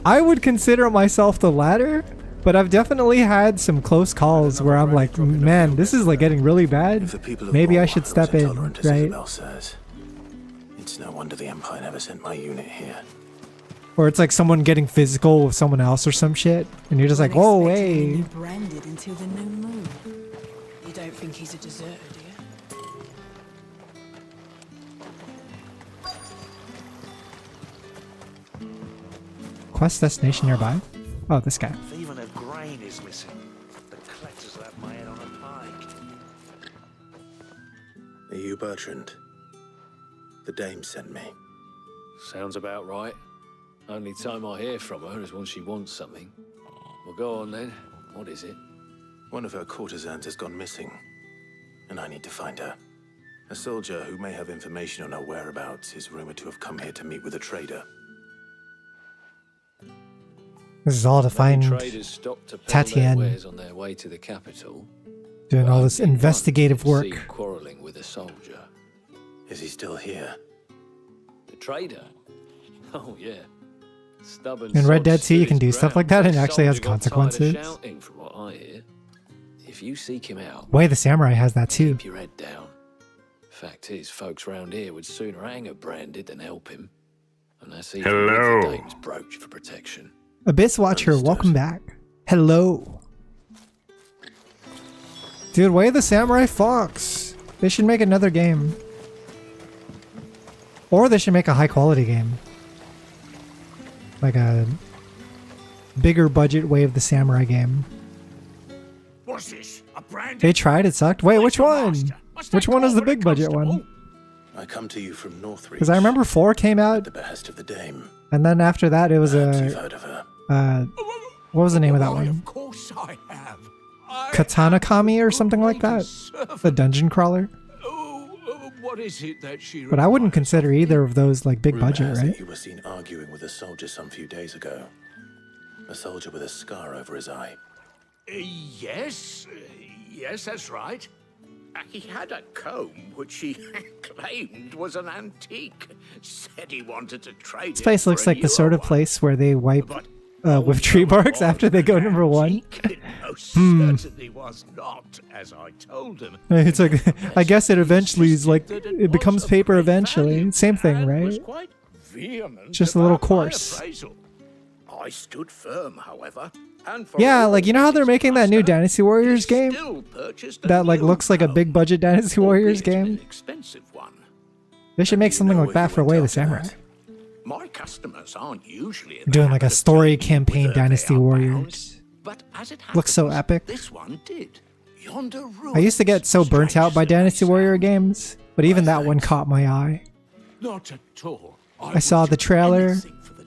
I would consider myself the latter, but I've definitely had some close calls where I'm like, man, this is like getting really bad. Maybe I should step in, right? Says, it's no wonder the Empire never sent my unit here. Or it's like someone getting physical with someone else or some shit, and you're just like, whoa, hey. Branded until the new moon. You don't think he's a deserter, do you? Quest destination nearby? Oh, this guy. Even a grain is missing. The collectors left my head on a pike. Are you Bertrand? The dame sent me. Sounds about right. Only time I hear from her is when she wants something. Well, go on then. What is it? One of her courtesans has gone missing, and I need to find her. A soldier who may have information on her whereabouts is rumored to have come here to meet with a trader. This is all to find Traders stopped to peddle their Tatienne wares on their way to the capital. doing all this investigative work. Seen quarreling with a soldier. Is he still here? The trader? Oh yeah. Stubborn In Red sod Dead 2, you stood can do his stuff like ground. that and it actually has Soldier got tired of consequences. shouting, from what I hear. If you seek him out, Way the Samurai has that too. keep your head down. Fact is, folks round here would sooner hang a branded than help him. And that's even with the dame's brooch for protection. Abyss Watcher, welcome back. Hello. Dude, Way of the Samurai Fox. They should make another game. Or they should make a high quality game. Like a bigger budget Way of the Samurai game. What's this? A brand? They tried, it sucked. Wait, which one? Which one is the big budget one? I come to you from Northreach. Because I remember 4 came out, at the behest of the dame. and then after that it was Perhaps you've heard of her. what was the name of that one? Of course I have. Katana Kami or something like that? The dungeon crawler? What is it that she... But I wouldn't consider either of those like big Rumor budget, has right? it you were seen arguing with a soldier some few days ago. A soldier with a scar over his eye. Yes, yes, that's right. He had a comb which he claimed was an antique. Said he wanted to trade This place it looks for a like the sort newer of place where they wipe with tree barks after they go number one. certainly was not, as I told him. It's like, I guess it eventually is like, it becomes paper eventually. Same thing, right? Quite vehement Just a little about my coarse. appraisal. I stood firm, however, and for Yeah, all like, you know how they're making that new Dynasty Warriors game? still purchased a That, like, new looks like a big budget Dynasty Warriors game? expensive one. They should make something like that for Way of the Samurai. My customers aren't usually Doing like a story campaign Dynasty Warriors. but as it Looks so epic. this one did. Yonder I used to get so burnt out by Dynasty Warrior games, but even that one caught my eye. Not at all. I saw the trailer,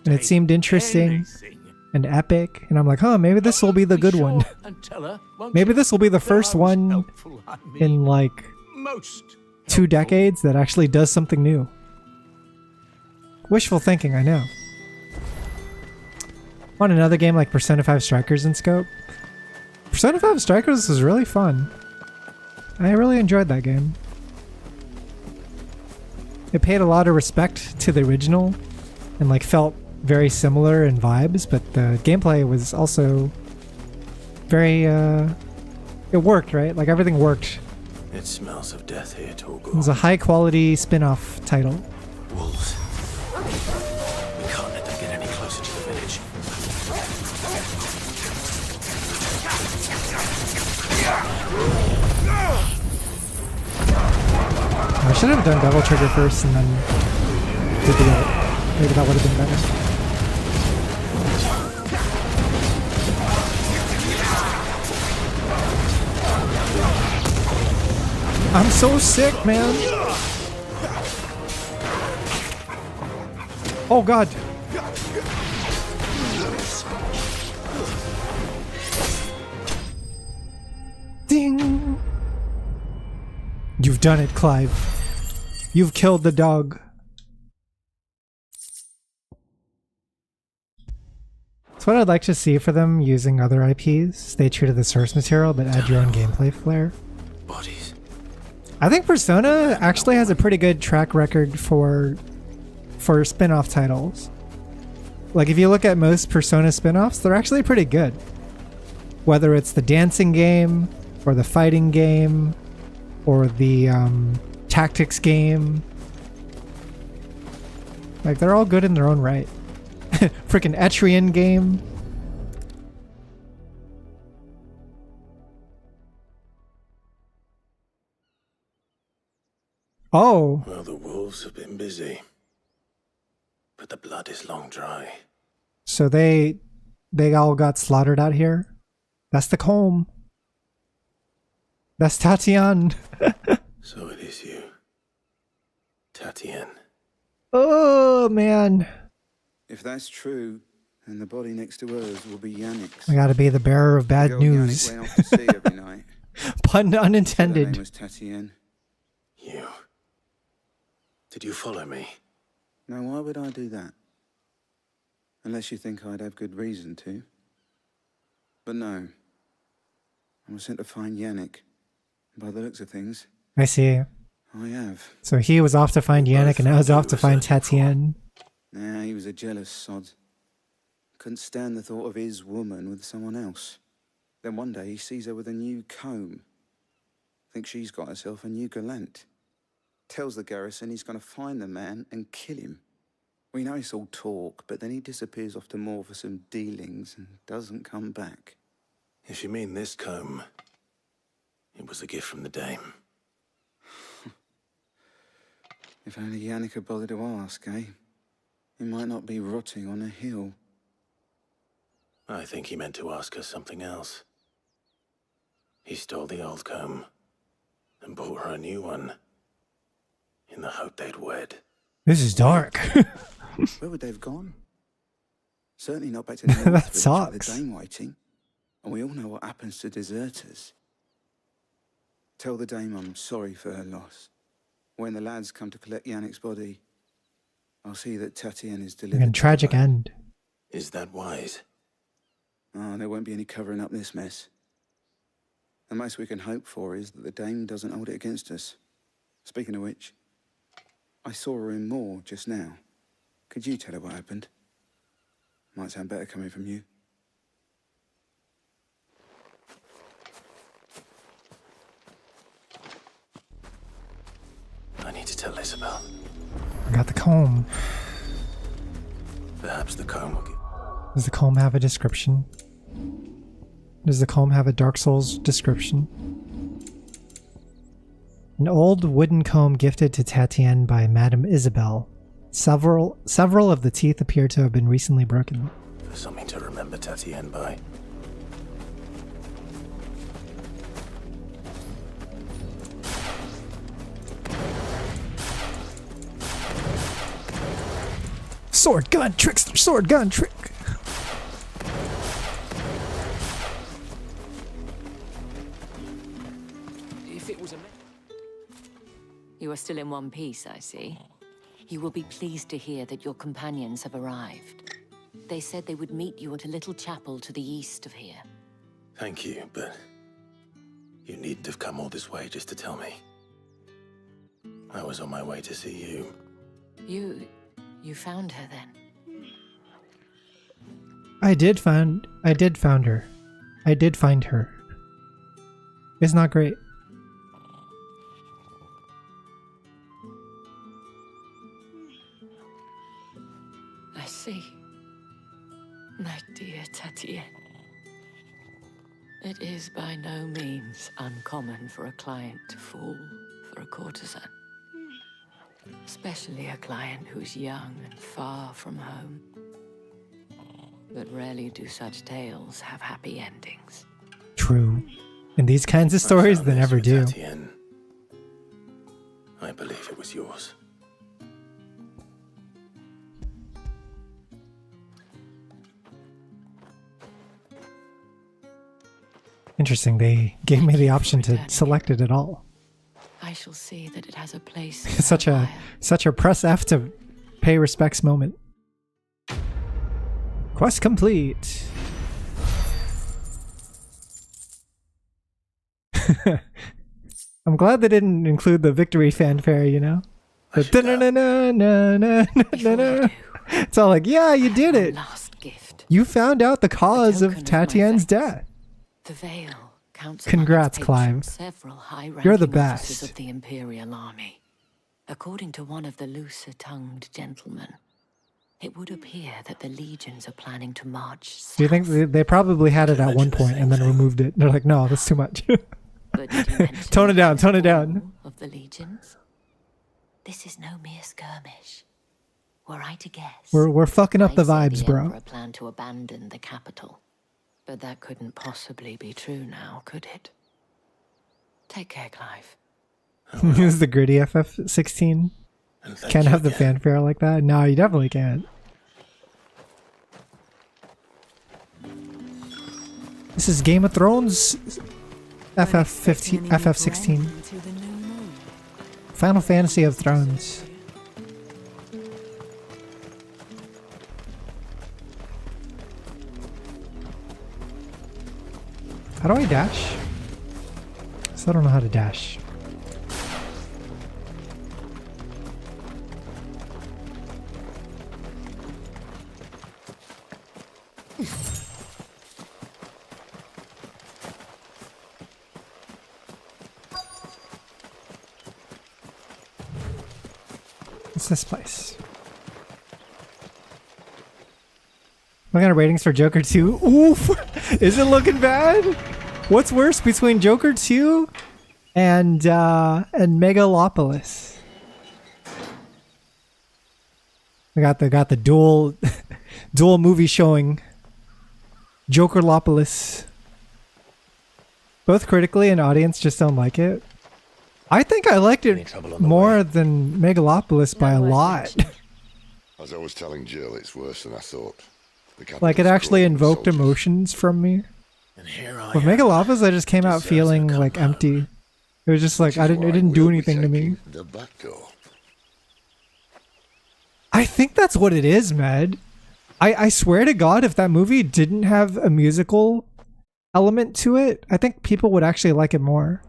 and it seemed interesting and epic, and I'm like, huh, maybe this will be the good one. Maybe this will be the first one in like 2 decades that actually does something new. Wishful thinking, I know. Want another game like Persona 5 Strikers in scope? Persona 5 Strikers was really fun. I really enjoyed that game. It paid a lot of respect to the original and like felt very similar in vibes, but the gameplay was also very it worked, right? Like everything worked. It smells of death here, Torgal. It was a high quality spin-off title. Wolves. We can't let them get any closer to the village. I should have done Devil Trigger first and then did the other. Maybe that would have been better. I'm so sick, man. Oh god. Ding. You've done it, Clive. You've killed the dog. That's what I'd like to see for them using other IPs. Stay true to the source material, but add your own gameplay flair. Bodies. I think Persona actually has a pretty good track record for spin-off titles. Like if you look at most Persona spin-offs, they're actually pretty good. Whether it's the dancing game, or the fighting game, or the tactics game. Like they're all good in their own right. Freaking Etrian game. Oh. Well, the wolves have been busy. But the blood is long dry. So they all got slaughtered out here? That's the comb. That's Tatian. So it is you. Tatian. Oh, man. If that's true, then the body next to hers will be Yannick's. I gotta be the bearer of bad The girl news. Yannick went off to sea every night. Pun Her unintended. name was Tatian. You. Did you follow me? Now, why would I do that? Unless you think I'd have good reason to. But no. I was sent to find Yannick. By the looks of things, I see. I have. So he was off to find Yannick and I was off to find Tatian. Nah, he was a jealous sod. Couldn't stand the thought of his woman with someone else. Then one day he sees her with a new comb. Thinks she's got herself a new gallant. Tells the garrison he's going to find the man and kill him. We know it's all talk, but then he disappears off to Moor for some dealings and doesn't come back. If you mean this comb, it was a gift from the dame. If only Yannick had bothered to ask, eh? He might not be rotting on a hill. I think he meant to ask her something else. He stole the old comb and bought her a new one in the hope they'd wed. This is dark. Where would they have gone? Certainly not back to the North That Village with sucks. the dame waiting. And we all know what happens to deserters. Tell the dame I'm sorry for her loss. When the lads come to collect Yannick's body, I'll see that Tatian is delivered. And tragic end. Is that wise? Oh, there won't be any covering up this mess. The most we can hope for is that the dame doesn't hold it against us. Speaking of which, I saw her in Moor just now. Could you tell her what happened? Might sound better coming from you. I need to tell Isabel. I got the comb. Perhaps the comb will get... Does the comb have a description? Does the comb have a Dark Souls description? An old wooden comb gifted to Tatienne by Madame Isabel. Several of the teeth appear to have been recently broken. For something to remember Tatienne by. Sword gun trickster, sword gun trick. If it was a You are still in one piece, I see. You will be pleased to hear that your companions have arrived. They said they would meet you at a little chapel to the east of here. Thank you, but you needn't have come all this way just to tell me. I was on my way to see you. You found her then? I did find her. I did find her. It's not great. I see. My dear Tatienne. It is by no means uncommon for a client to fall for a courtesan. Especially a client who's young and far from home. But rarely do such tales have happy endings. True. In these kinds of stories, they never do. Tatienne. I believe it was yours. Interesting, they gave me the option to select it at all. I shall see that it has a place. such a press F to pay respects moment. Quest complete. I'm glad they didn't include the victory fanfare, you know? It's all like, yeah, you did it. You found out the cause of Tatienne's death. The veil counts. Congrats, Clive. You're the best. Of the Imperial Army. According to one of the looser-tongued gentlemen, it would appear that the legions are planning to march south. Do you think they probably had it at one point and then removed it? They're like, no, that's too much. Tone it down, tone it down. Of the legions? This is no mere skirmish. Were I to guess, We're fucking up the vibes, bro. Emperor planned to abandon the capital. But that couldn't possibly be true now, could it? Take care, Clive. Use the gritty FF16. Can't have the fanfare like that. No, you definitely can't. This is Game of Thrones FF15, FF16. Final Fantasy of Thrones. How do I dash? So I don't know how to dash. What's this place? What kind of ratings for Joker 2? Oof! Is it looking bad? What's worse between Joker 2 and Megalopolis? We got the dual dual movie showing. Jokerlopolis. Both critically and audience just don't like it. I think I liked it more than Megalopolis by a lot. As I was telling Jill, it's worse than I thought. Like it actually invoked emotions from me. With Megalopolis, I just came out feeling like empty. It was just like it didn't do anything to me. The back door. I think that's what it is, Med. I swear to God, if that movie didn't have a musical element to it, I think people would actually like it more.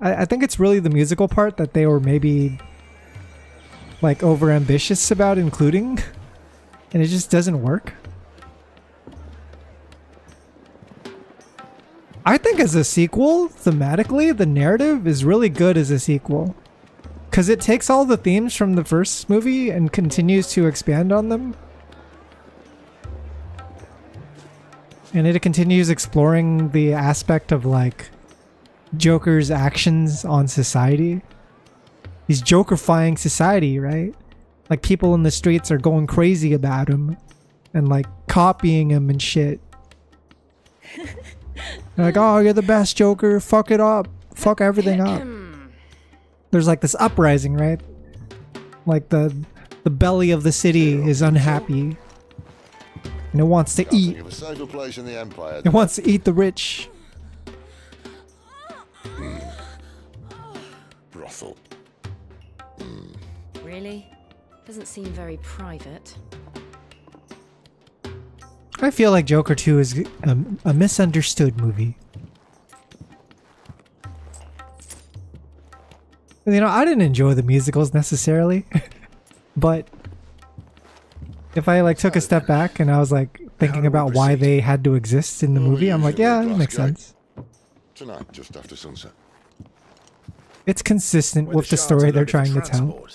I think it's really the musical part that they were maybe like over ambitious about including, and it just doesn't work. I think as a sequel, thematically, the narrative is really good as a sequel. Because it takes all the themes from the first movie and continues to expand on them. And it continues exploring the aspect of like Joker's actions on society. He's Jokerifying society, right? Like people in the streets are going crazy about him and like copying him and shit. They're like, oh, you're the best, Joker. Fuck it up. Fuck everything up. There's like this uprising, right? Like the belly of the city is unhappy. And it wants to eat. It wants to eat the rich. Brothel. Really? Doesn't seem very private. I feel like Joker 2 is a misunderstood movie. You know, I didn't enjoy the musicals necessarily, but if I like took a step back and I was like thinking about why they had to exist in the movie, I'm like, yeah, that makes sense. Tonight, just after sunset. It's consistent with the story they're trying to tell.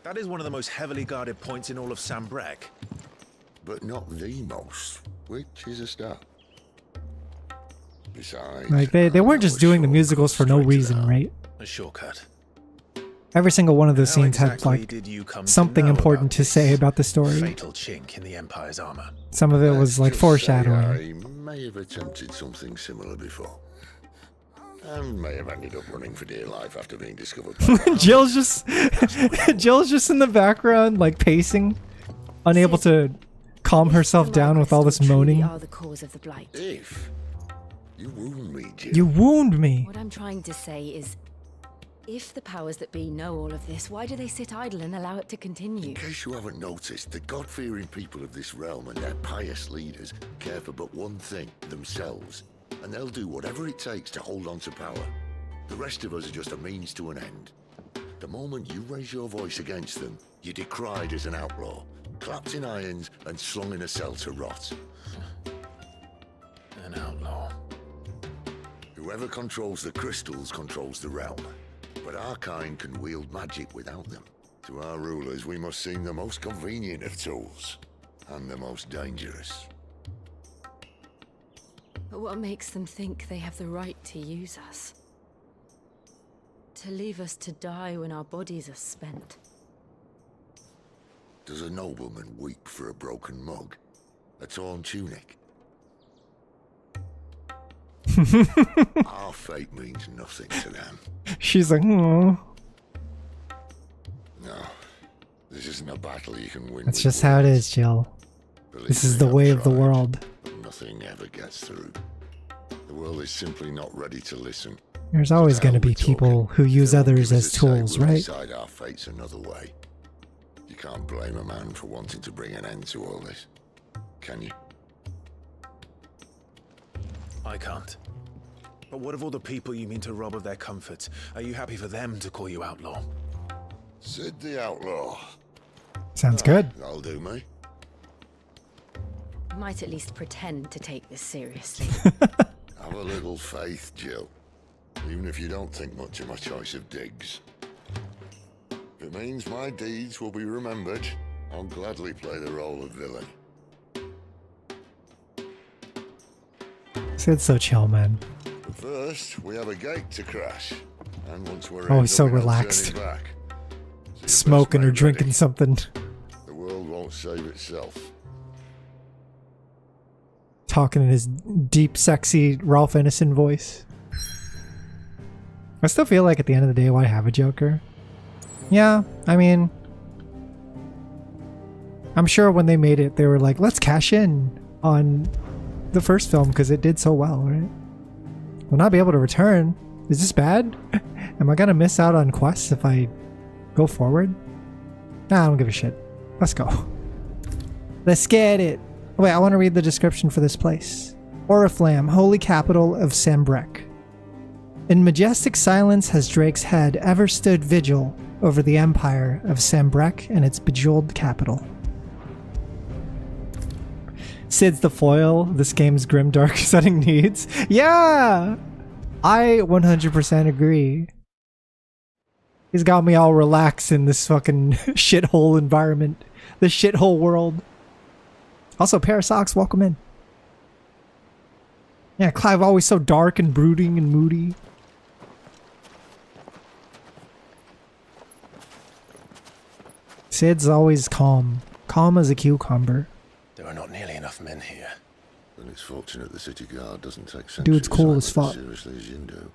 That is one of the most heavily guarded points in all of Sambrec. But not the most, which is a start. Besides, Like they weren't just doing the musicals for no reason, right? A shortcut. Every single one of those scenes had like did you come to something know important to say about the story. Fatal chink in the Empire's armor. Some of it was like foreshadowing. I may have attempted something similar before. And may have ended up running for dear life after being discovered. Jill's just in the background, like pacing, unable to calm herself down with all this moaning. Are the cause of the blight. If you wound me, Jill. You wound me. What I'm trying to say is, if the powers that be know all of this, why do they sit idle and allow it to continue? In case you haven't noticed, the God-fearing people of this realm and their pious leaders care for but one thing, themselves. And they'll do whatever it takes to hold on to power. The rest of us are just a means to an end. The moment you raise your voice against them, you're decried as an outlaw, clapped in irons and slung in a cell to rot. An outlaw. Whoever controls the crystals controls the realm. But our kind can wield magic without them. To our rulers, we must seem the most convenient of tools. And the most dangerous. But what makes them think they have the right to use us? To leave us to die when our bodies are spent? Does a nobleman weep for a broken mug? A torn tunic? Our fate means nothing to them. She's like, oh. No, this isn't a battle you can win. That's just how it is, Jill. This is the way of the world. Nothing ever gets through. The world is simply not ready to listen. There's always going to be people who use others as tools, We'll right? decide our fates another way. You can't blame a man for wanting to bring an end to all this, can you? I can't. But what of all the people you mean to rob of their comforts? Are you happy for them to call you outlaw? Sid the Outlaw. Sounds good. That'll do me. Might at least pretend to take this seriously. Have a little faith, Jill. Even if you don't think much of my choice of digs. If it means my deeds will be remembered, I'll gladly play the role of villain. Sid's so chill, man. But first, we have a gate to crash. And once we're Oh, he's so relaxed. back, Smoking or drinking something. the world won't save itself. Talking in his deep, sexy Ralph Ineson voice. I still feel like at the end of the day, why have a Joker? Yeah, I mean, I'm sure when they made it, they were like, let's cash in on the first film because it did so well, right? We'll not be able to return. Is this bad? Am I gonna miss out on quests if I go forward? Nah, I don't give a shit. Let's go. Let's get it. Wait, I want to read the description for this place. Oriflamme, holy capital of Sambrek. In majestic silence has Drake's head ever stood vigil over the empire of Sambrek and its bejeweled capital. Sid's the foil this game's grimdark setting needs. Yeah! I 100% agree. He's got me all relaxed in this fucking shithole environment. This shithole world. Also, pair of socks, welcome in. Yeah, Clive always so dark and brooding and moody. Sid's always calm. Calm as a cucumber. There are not nearly enough men here. Then it's fortunate the city guard doesn't take sentries Dude's cool as like fuck. seriously as you do.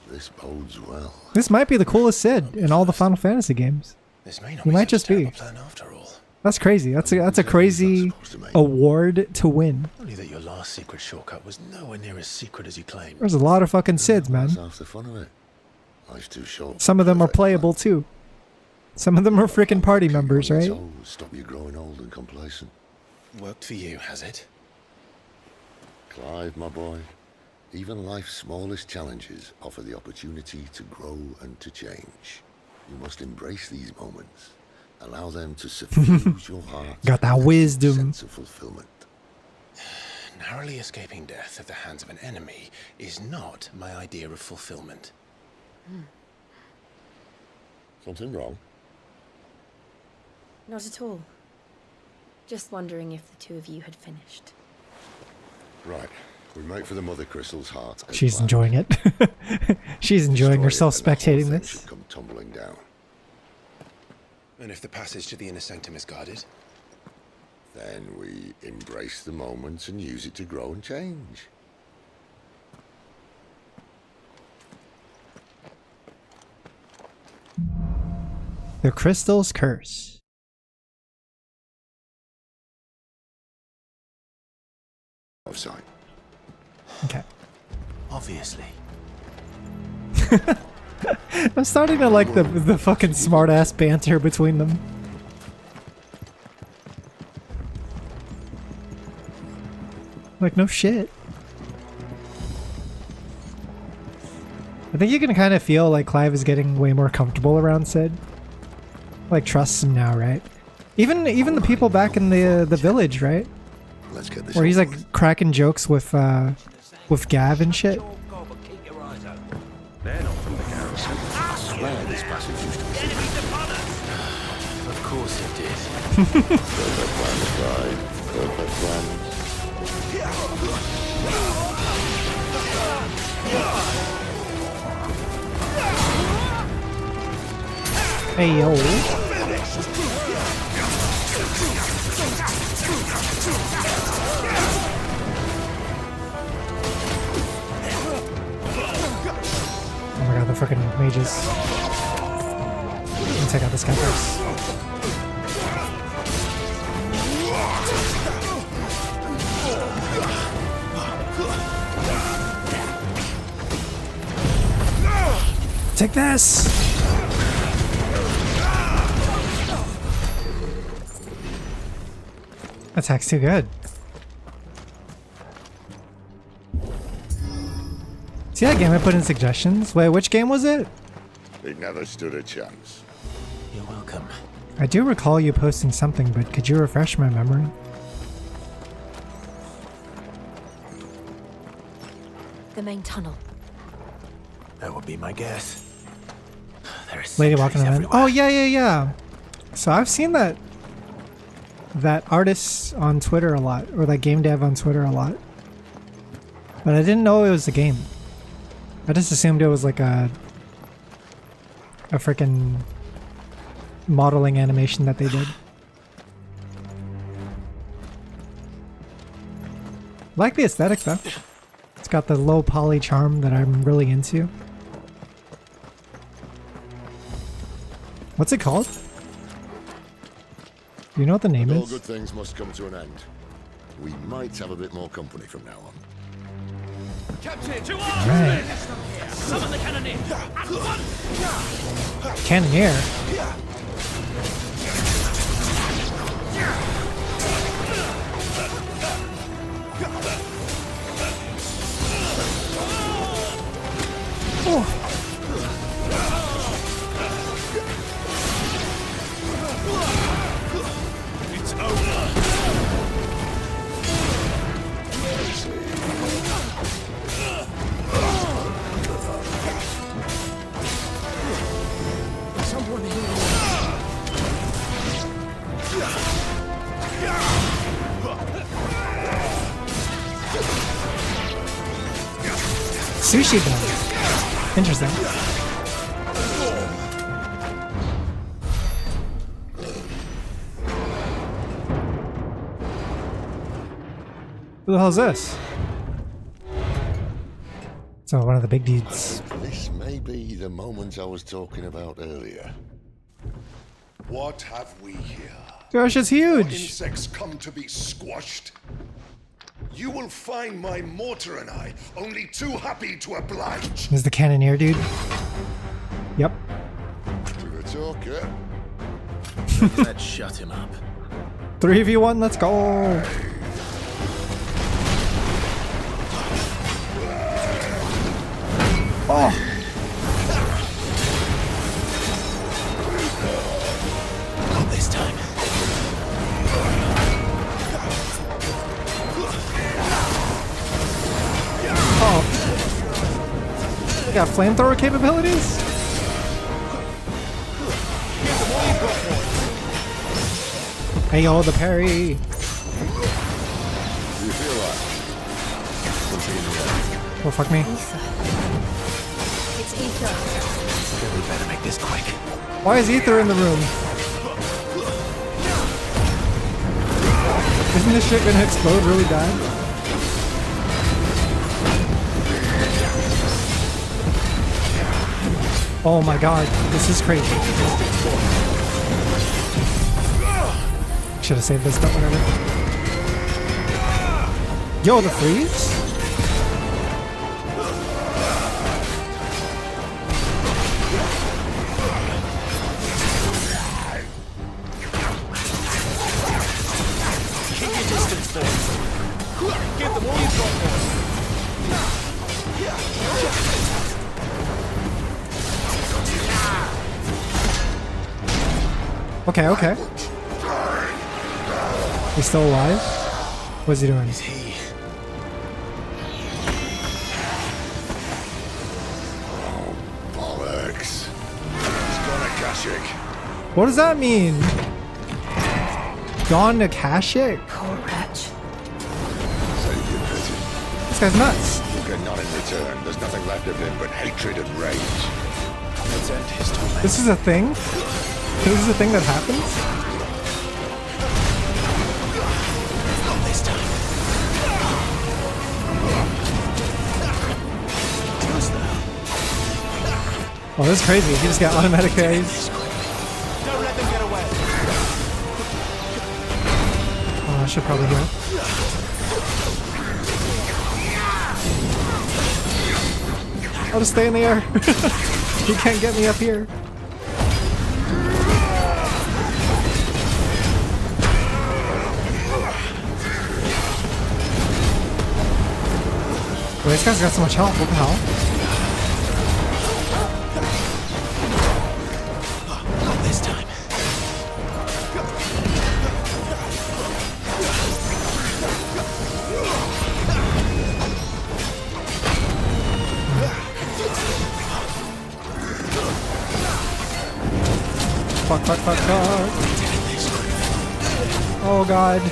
This bodes well. This might be the coolest Sid in all the Final Fantasy games. This may not He be might such a just be. terrible plan after all. That's crazy. That's a crazy award to win. Only that your last secret shortcut was nowhere near as secret as you claimed. There's a lot of fucking Sids, man. That's half the fun of it. Life's too short. Some of them are playable too. Some of them are freaking party members, right? Stop you growing old and complacent. Worked for you, has it? Clive, my boy, even life's smallest challenges offer the opportunity to grow and to change. You must embrace these moments. Allow them to suffuse your heart. Got that wisdom. Sense of fulfillment. Narrowly escaping death at the hands of an enemy is not my idea of fulfillment. Something wrong? Not at all. Just wondering if the two of you had finished. Right. We make for the Mother Crystal's heart. as She's planned. enjoying it. She's enjoying Destroy it herself and the whole spectating thing this. should come tumbling down. And if the passage to the inner sanctum is guarded? Then we embrace the moment and use it to grow and change. The Crystal's Curse. Offside. Okay. Obviously. I'm starting to like the fucking smart ass banter between them. Like, no shit. I think you can kind of feel like Clive is getting way more comfortable around Sid. Like, trusts him now, right? Even the people back in the village, right? Let's get this Where he's over like cracking jokes with Gav and shit. They're not from the garrison. I swear this passage used to be. Of course it did. Perfect plans, Clive. Perfect plans. Hey yo. Oh my god, the frickin' mages. Let me take out this guy first. Take this! Attack's too good. See that game I put in suggestions? Wait, which game was it? It never stood a chance. You're welcome. I do recall you posting something, but could you refresh my memory? The main tunnel. That would be my guess. There is Lady walking sentries around. Oh yeah. So I've seen that artist on Twitter a lot, or that game dev on Twitter a lot. But I didn't know it was a game. I just assumed it was like a freaking modeling animation that they did. Like the aesthetic though. It's got the low poly charm that I'm really into. What's it called? Do you know what the name All is? good things must come to an end. We might have a bit more company from now on. Captain, to Alright. Summon the cannoneer. At once. Cannoneer. It's over. Someone here. Sushi bone. Interesting. Who the hell is this? So one of the big dudes. This may be the moment I was talking about earlier. What have we here? Gosh, it's Are huge. insects come to be squashed? You will find my mortar and I only too happy to oblige. Is the cannoneer dude? Yep. To the talker. Let's shut him up. 3v1, let's go. Oh. Not this time. Oh. They got flamethrower capabilities? Hey yo, the parry. Do you feel that? Oh, fuck me. It's Ether. We better make this quick. Why is Ether in the room? Isn't this shit gonna explode really bad? Oh my god, this is crazy. Should have saved this, but whatever. Yo, the freeze? Keep your distance, boys. Give them all you've got, boys. Okay, okay. He's still alive? What's he doing? Bollocks. He's gone Akashic. What does that mean? Gone Akashic? Poor wretch. Save your pity. This guy's nuts. You get none in return. There's nothing left of him but hatred and rage. Let's end his torment. This is a thing? This is a thing that happens? Not this time. Oh, this is crazy. He just got automatic parries. Don't let them get away. Oh, I should probably heal. I'll just stay in the air. He can't get me up here. Wait, this guy's got so much health. What the hell? Not this time. Fuck, fuck, fuck, fuck. Oh god.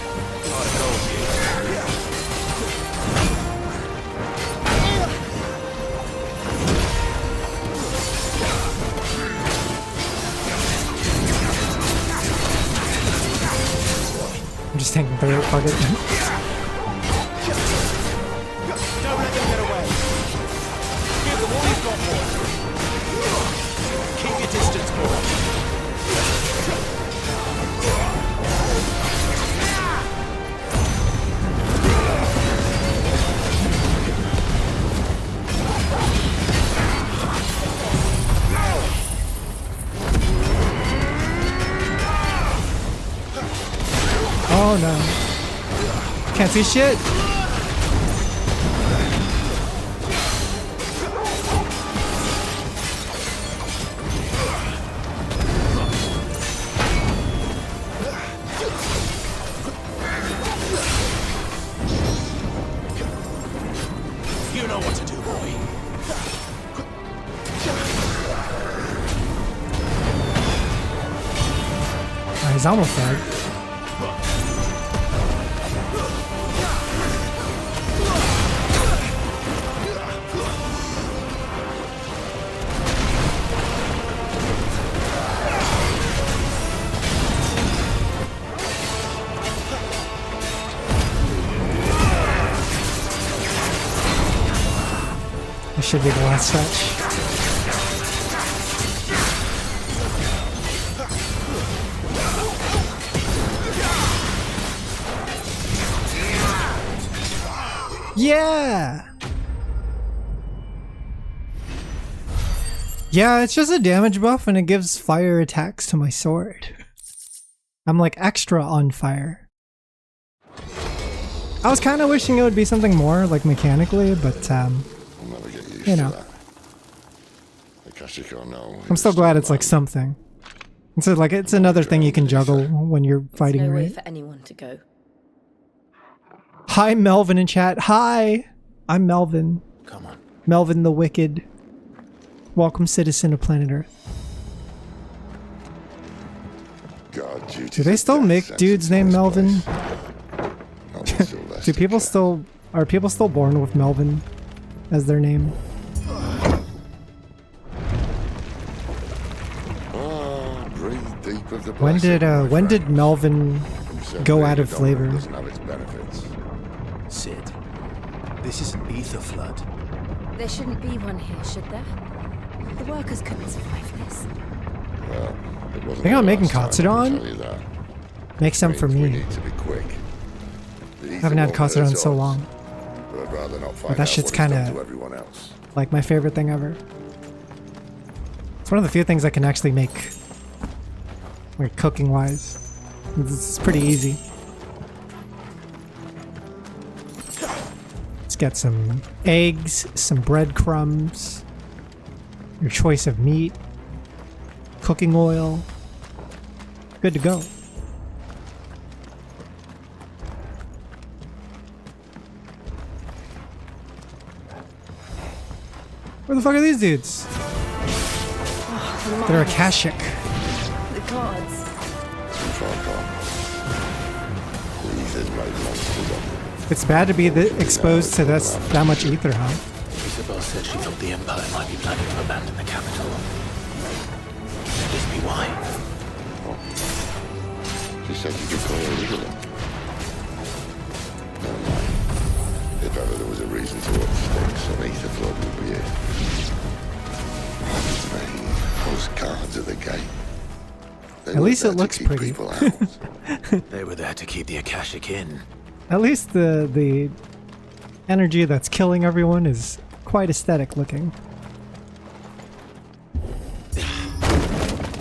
I'm just taking through it, fuck it. Don't let them get away. Give them all you've got, boys. Keep your distance, boys. Oh no. Can't see shit. You know what to do, boy. He's almost dead. This should be the last stretch. Yeah! Yeah, it's just a damage buff and it gives fire attacks to my sword. I'm like extra on fire. I was kind of wishing it would be something more, like mechanically, but you know. I'm still glad it's like something. It's like it's another thing you can juggle when you're fighting, no way right? for anyone to go. Hi, Melvin in chat. Hi, I'm Melvin. Come on. Melvin the Wicked. Welcome, citizen of planet Earth. Do they still make dudes named Melvin? Are people still born with Melvin as their name? When did Melvin go out of flavor? Sid, this is an ether flood. There shouldn't be one here, should there? The workers couldn't survive this. Think I'm making Katsudon? Make some for me. I haven't had Katsudon in so long. But that shit's kind of like my favorite thing ever. It's one of the few things I can actually make, like cooking wise. It's pretty easy. Let's get some eggs, some breadcrumbs, your choice of meat, cooking oil. Good to go. Where the fuck are these dudes? They're Akashic. The gods. It's bad to be exposed to that much ether, huh? Isabel said she thought the Empire might be planning to abandon the capital. Could this be why? She said you could call her Isabel. Never mind. If ever there was a reason to up stakes, an ether flood would be it. Those guards at the gate. At least it looks pretty. They were there to keep the Akashic in. At least the energy that's killing everyone is quite aesthetic looking.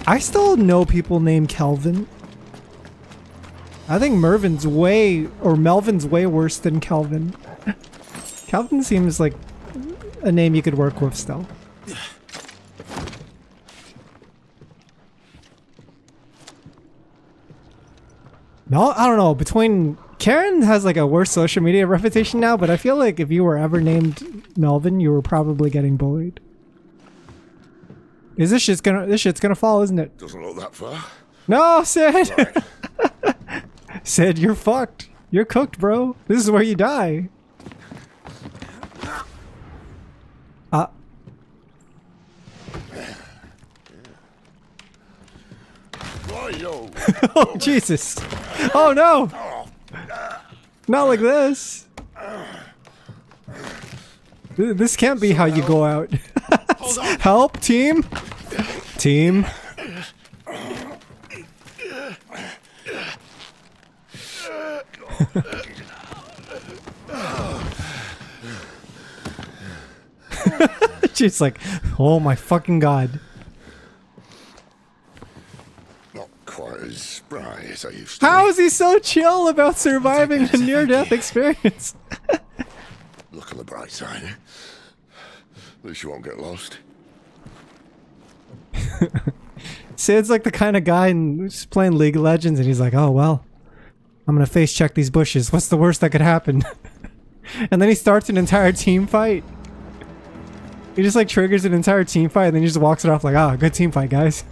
I still know people named Kelvin. I think Melvin's way worse than Kelvin. Kelvin seems like a name you could work with still. No, I don't know. Between Karen has like a worse social media reputation now, but I feel like if you were ever named Melvin, you were probably getting bullied. This shit's gonna fall, isn't it? Doesn't look that far. No, Sid. Right. Sid, you're fucked. You're cooked, bro. This is where you die. Oh, Jesus. Oh, no. Not like this. This can't be how you go out. Help, team. Team. She's like, oh my fucking god. Not quite as spry as I used to. How is he so chill about surviving a near-death experience? Look on the bright side. At least you won't get lost. Sid's like the kind of guy who's playing League of Legends and he's like, oh well, I'm gonna face check these bushes. What's the worst that could happen? And then he starts an entire team fight. He just like triggers an entire team fight and then he just walks it off like, ah, good team fight, guys.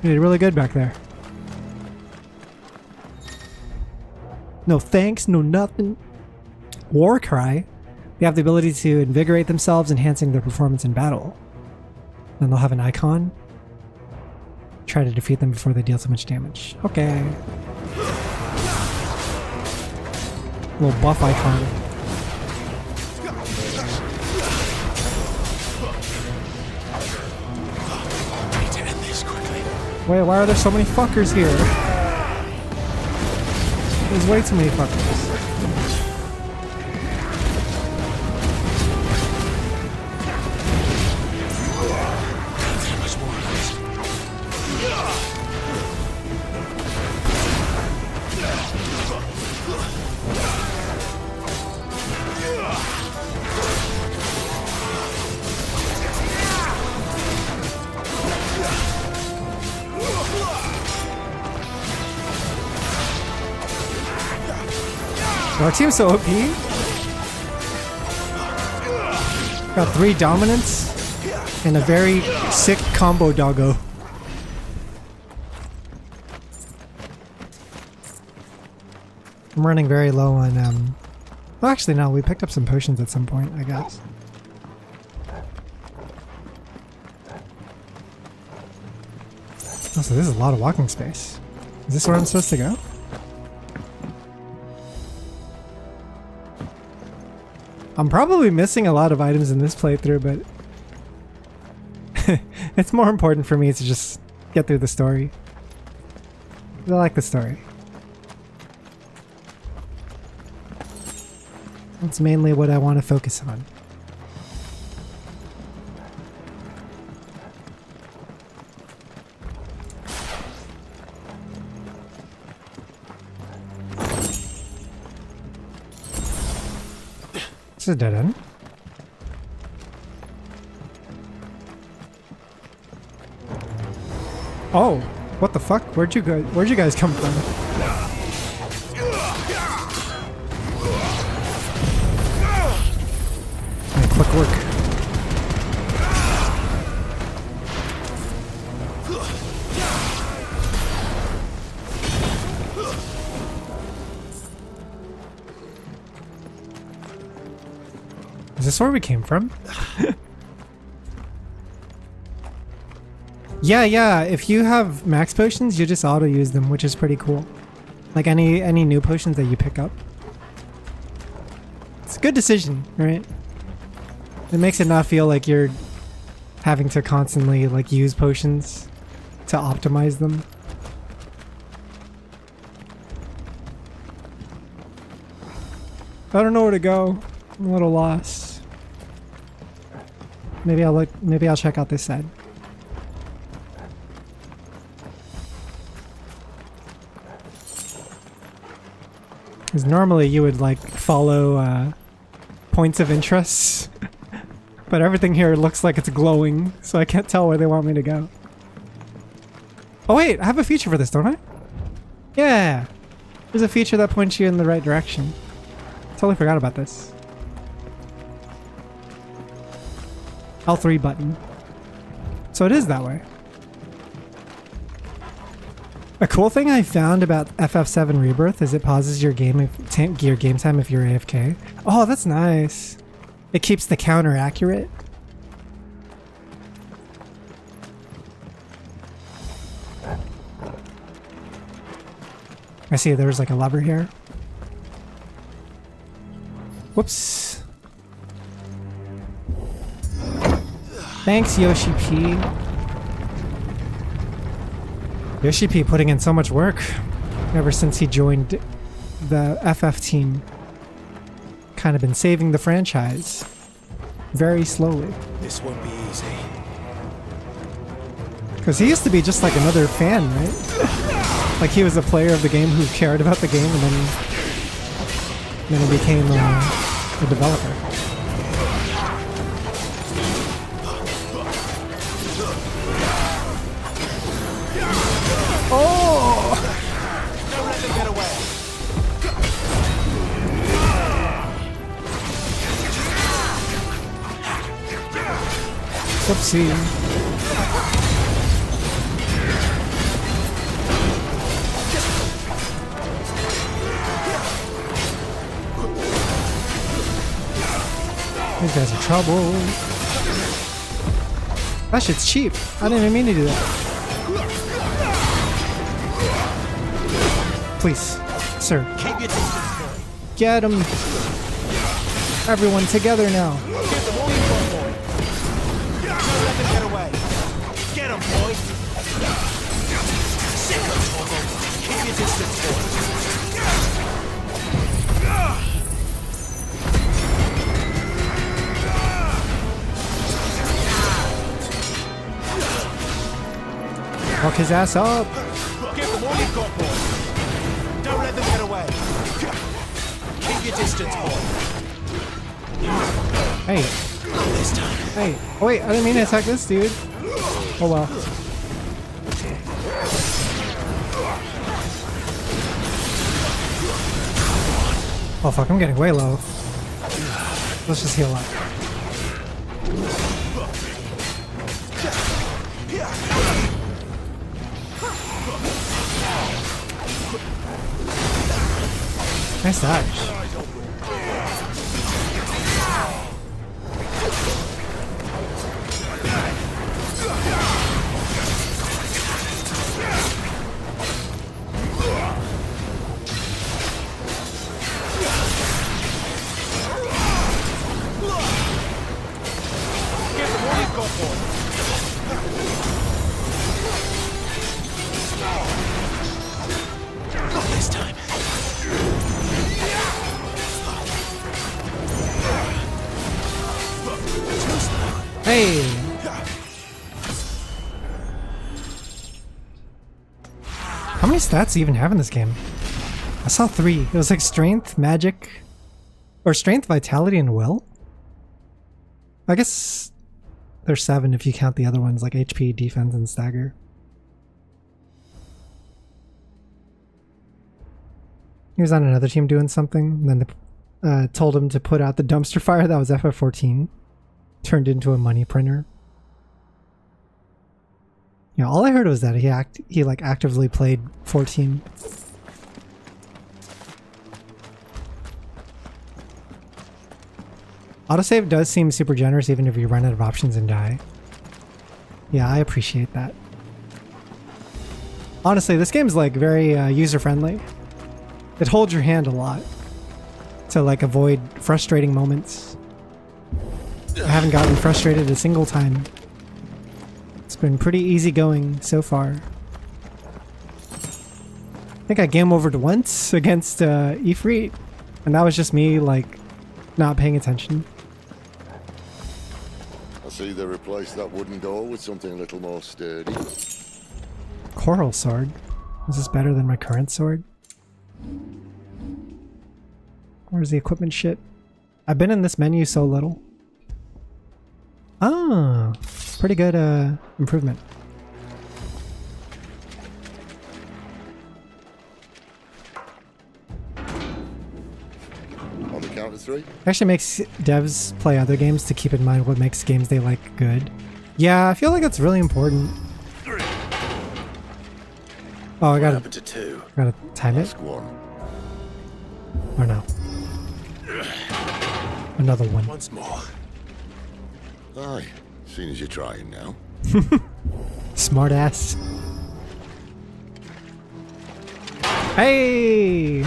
You did really good back there. No thanks, no nothing. War Cry. They have the ability to invigorate themselves, enhancing their performance in battle. Then they'll have an icon. Try to defeat them before they deal so much damage. Okay. Little buff icon. Need to end this quickly. Wait, why are there so many fuckers here? There's way too many fuckers. Our team's so OP. Got 3 dominance and a very sick combo doggo. I'm running very low on well, actually no, we picked up some potions at some point, I guess. Oh, so this is a lot of walking space. Is this where I'm supposed to go? I'm probably missing a lot of items in this playthrough, but it's more important for me to just get through the story. I like the story. That's mainly what I want to focus on. This is a dead end. Oh, what the fuck? Where'd you guys come from? Hey, quick work. Is this where we came from? Yeah, if you have max potions, you just auto use them, which is pretty cool. Like any new potions that you pick up. It's a good decision, right? It makes it not feel like you're having to constantly like use potions to optimize them. I don't know where to go. I'm a little lost. Maybe I'll check out this side. Because normally you would like follow points of interest, but everything here looks like it's glowing, so I can't tell where they want me to go. Oh wait, I have a feature for this, don't I? Yeah, there's a feature that points you in the right direction. Totally forgot about this. L3 button. So it is that way. A cool thing I found about FF7 Rebirth is it pauses your game time if you're AFK. Oh, that's nice. It keeps the counter accurate. I see there's like a lever here. Whoops. Thanks, Yoshi P. Yoshi P putting in so much work ever since he joined the FF team. Kind of been saving the franchise very slowly. This won't be easy. Because he used to be just like another fan, right? Like he was a player of the game who cared about the game, and then he became a developer. Don't let them get away. Whoopsie. These guys are trouble. That shit's cheap. I didn't even mean to do that. Please, sir. Keep your distance, boy. Get him. Everyone together now. Get them all you got, boy. Don't let them get away. Get them, boy. Sick of trouble. Keep your distance, boy. Fuck his ass up. Give them all you've got, boy. Don't let them get away. Keep your distance, boy. Hey. This time. Hey. Oh, wait, I didn't mean to attack this dude. Oh well. Oh fuck, I'm getting way low. Let's just heal up. Nice dodge. Not this time. Hey! How many stats do you even have in this game? I saw 3. It was like strength, magic, or strength, vitality, and will? I guess there's 7 if you count the other ones like HP, defense, and stagger. He was on another team doing something, and then they told him to put out the dumpster fire that was FF14. Turned into a money printer. Yeah, all I heard was that he like actively played 14. Autosave does seem super generous even if you run out of options and die. Yeah, I appreciate that. Honestly, this game's like very user-friendly. It holds your hand a lot to like avoid frustrating moments. I haven't gotten frustrated a single time. It's been pretty easy going so far. I think I game overed once against Ifrit, and that was just me like not paying attention. I see they replaced that wooden door with something a little more sturdy. Coral sword. Is this better than my current sword? Where's the equipment shit? I've been in this menu so little. Ah, pretty good improvement. On the count of 3? Actually makes devs play other games to keep in mind what makes games they like good. Yeah, I feel like that's really important. Oh, I gotta time it. Or no. Another one. Once more. Aye, seeing as you're trying now. Smart ass. Hey!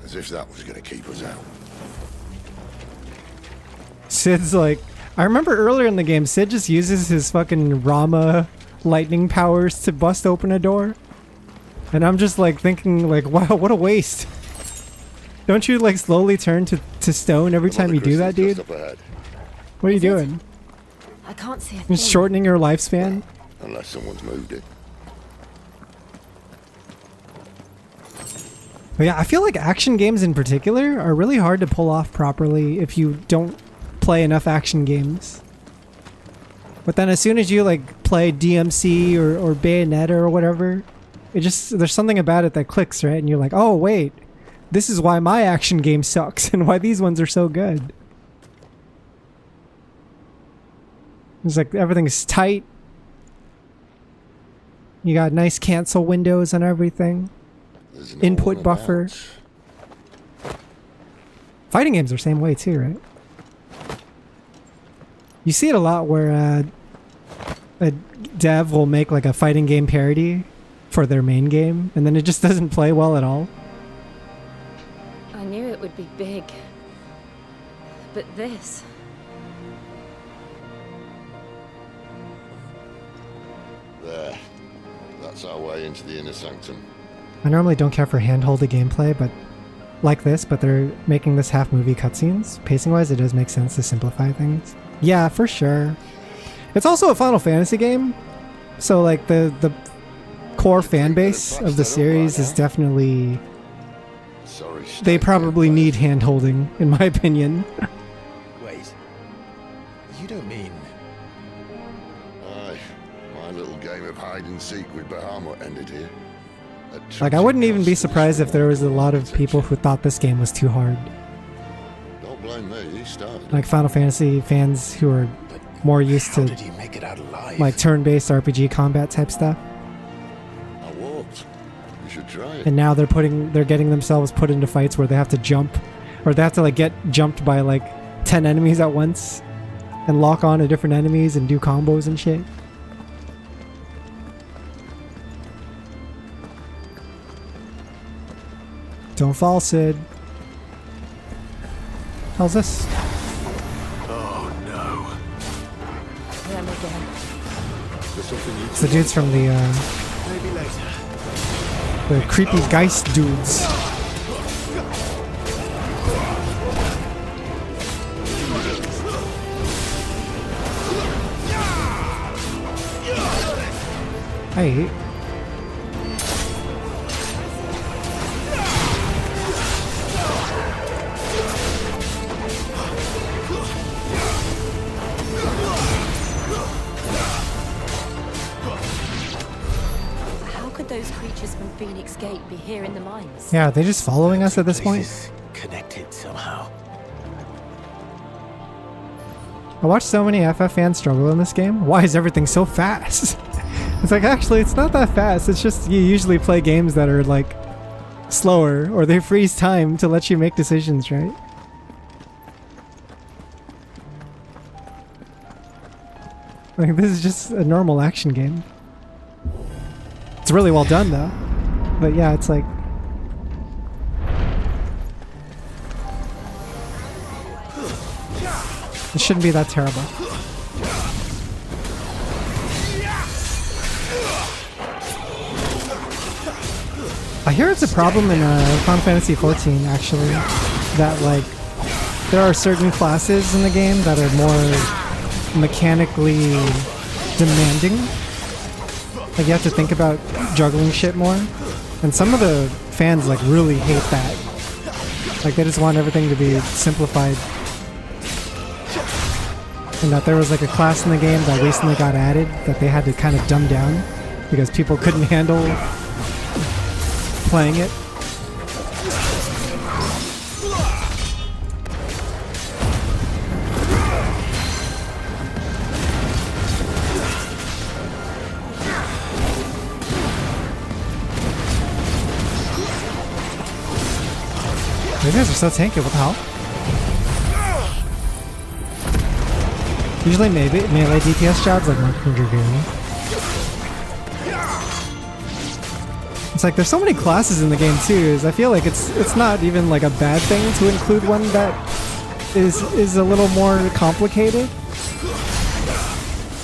As if that was going to keep us out. Sid's like, I remember earlier in the game, Sid just uses his fucking Rama lightning powers to bust open a door. And I'm just like thinking like, wow, what a waste. Don't you like slowly turn to stone every time you do that, dude? What are you doing? I can't see a thing. Just shortening your lifespan? Unless someone's moved it. But yeah, I feel like action games in particular are really hard to pull off properly if you don't play enough action games. But then as soon as you like play DMC or Bayonetta or whatever, it just, there's something about it that clicks, right? And you're like, oh wait, this is why my action game sucks and why these ones are so good. It's like everything's tight. You got nice cancel windows and everything. Input buffer. Fighting games are the same way too, right? You see it a lot where a dev will make like a fighting game parody for their main game, and then it just doesn't play well at all. I knew it would be big. But this... There. That's our way into the inner sanctum. I normally don't care for hand-holded gameplay, but like this, but they're making this half-movie cutscenes. Pacing-wise, it does make sense to simplify things. Yeah, for sure. It's also a Final Fantasy game, so like the core fan base of the series is definitely... They probably need hand-holding, in my opinion. Wait. You don't mean... Aye. My little game of hide-and-seek with Bahamut ended here. Like, I wouldn't even be surprised if there was a lot of people who thought this game was too hard. Don't blame me, he started. Like Final Fantasy fans who are more used to like turn-based RPG combat type stuff. I walked. You should try it. And now they're getting themselves put into fights where they have to jump, or they have to like get jumped by like 10 enemies at once and lock on to different enemies and do combos and shit. Don't fall, Sid. How's this? Oh no. Them again. It's the dudes from the creepy Geist dudes. Hey. Those creatures from Phoenix Gate be here in the mines? Yeah, are they just following us at this point? Connected somehow. I watched so many FF fans struggle in this game. Why is everything so fast? It's like, actually, it's not that fast. It's just you usually play games that are like slower, or they freeze time to let you make decisions, right? Like, this is just a normal action game. It's really well done though. But yeah, it's like... It shouldn't be that terrible. I hear it's a problem in Final Fantasy XIV actually, that like there are certain classes in the game that are more mechanically demanding. Like, you have to think about juggling shit more. And some of the fans, like, really hate that. Like, they just want everything to be simplified. And that there was, like, a class in the game that recently got added that they had to kind of dumb down because people couldn't handle playing it. These guys are so tanky, what the hell? Usually melee DPS jobs like Mark Gregorian. It's like there's so many classes in the game too, is I feel like it's not even like a bad thing to include one that is a little more complicated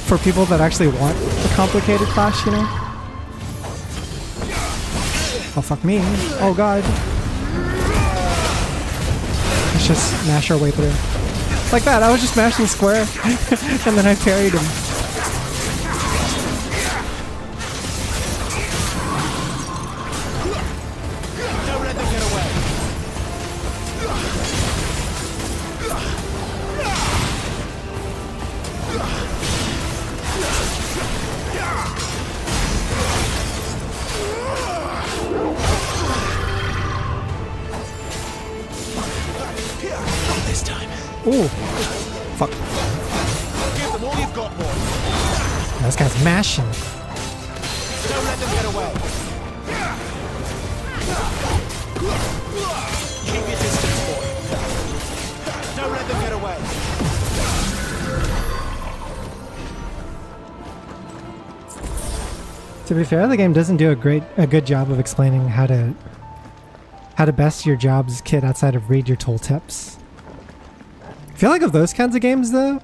for people that actually want a complicated class, you know? Oh fuck me. Oh god. Let's just mash our way through. Like that, I was just mashing square, and then I parried him. Don't let them get away. This time. Ooh. Fuck. Give them all you've got, boy. this guy's mashing. Don't let them get away. Keep your distance, boy. Don't let them get away. To be fair, the game doesn't do a good job of explaining how to best your job's kit outside of read your tooltips. I feel like of those kinds of games though,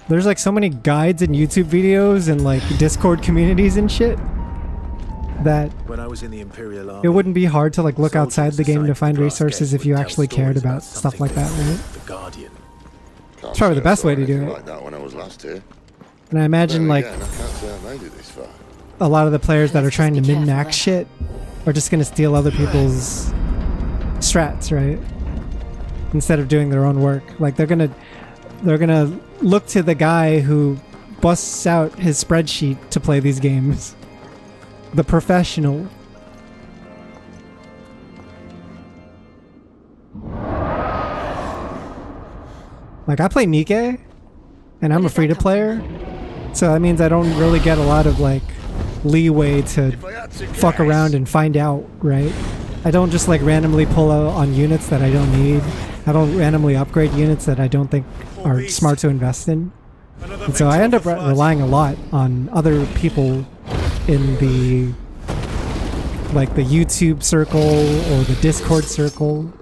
there's like so many guides and YouTube videos and like Discord communities and shit that When I was in the Imperial Army, it wouldn't be hard to like look outside the game to find resources if you actually cared about stuff like that, right? the Guardian. It's probably the best way to do it. Like that when I was last here. And I imagine Then like again, I can't say I made it this far. a lot of the players that are trying to min-max shit are just gonna steal other people's strats, right? Instead of doing their own work. Like they're gonna look to the guy who busts out his spreadsheet to play these games. The professional. Like I play Nikke and I'm a free-to-player, so that means I don't really get a lot of like leeway to fuck around and find out, right? I don't just like randomly pull out on units that I don't need. I don't randomly upgrade units that I don't think are smart to invest in. And so I end up relying a lot on other people in the like the YouTube circle or the Discord circle,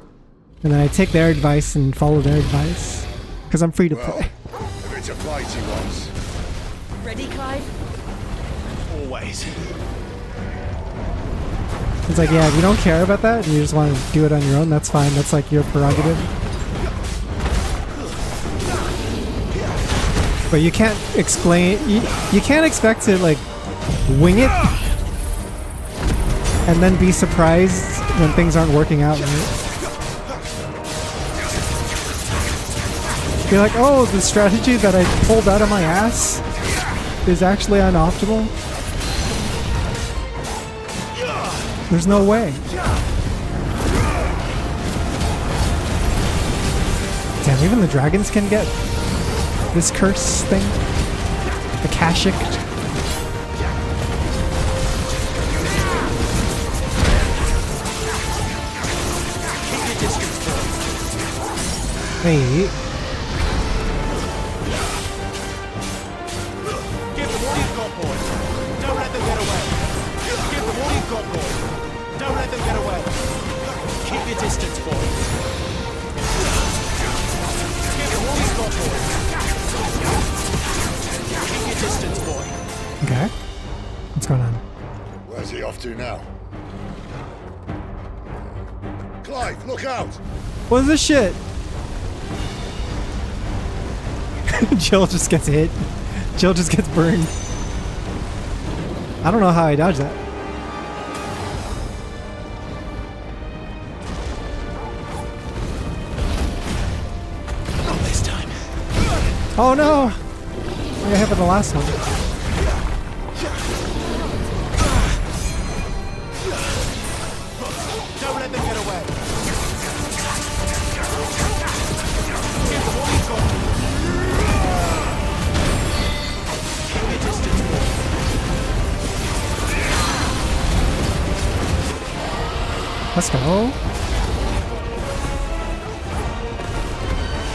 and then I take their advice and follow their advice because I'm free to play. If it's a fight he wants. Ready, Clive? Always. It's like, yeah, if you don't care about that and you just want to do it on your own, that's fine. That's like your prerogative. But you can't explain, you can't expect to like wing it and then be surprised when things aren't working out, right? Be like, oh, the strategy that I pulled out of my ass is actually unoptimal. There's no way. Damn, even the dragons can get this curse thing. The Kashik. Hey. Give them all you've got, boy. Don't let them get away. Give them all you've got, boy. Don't let them get away. Keep your distance, boy. Give them all you've got, boy. Keep your distance, boy. Okay. What's going on? Where's he off to now? Clive, look out! What is this shit? Jill just gets hit. Jill just gets burned. I don't know how I dodged that. Not this time. Oh no! What happened the last one? Don't let them get away. Give them all you've got. Keep your distance, boy. Let's go.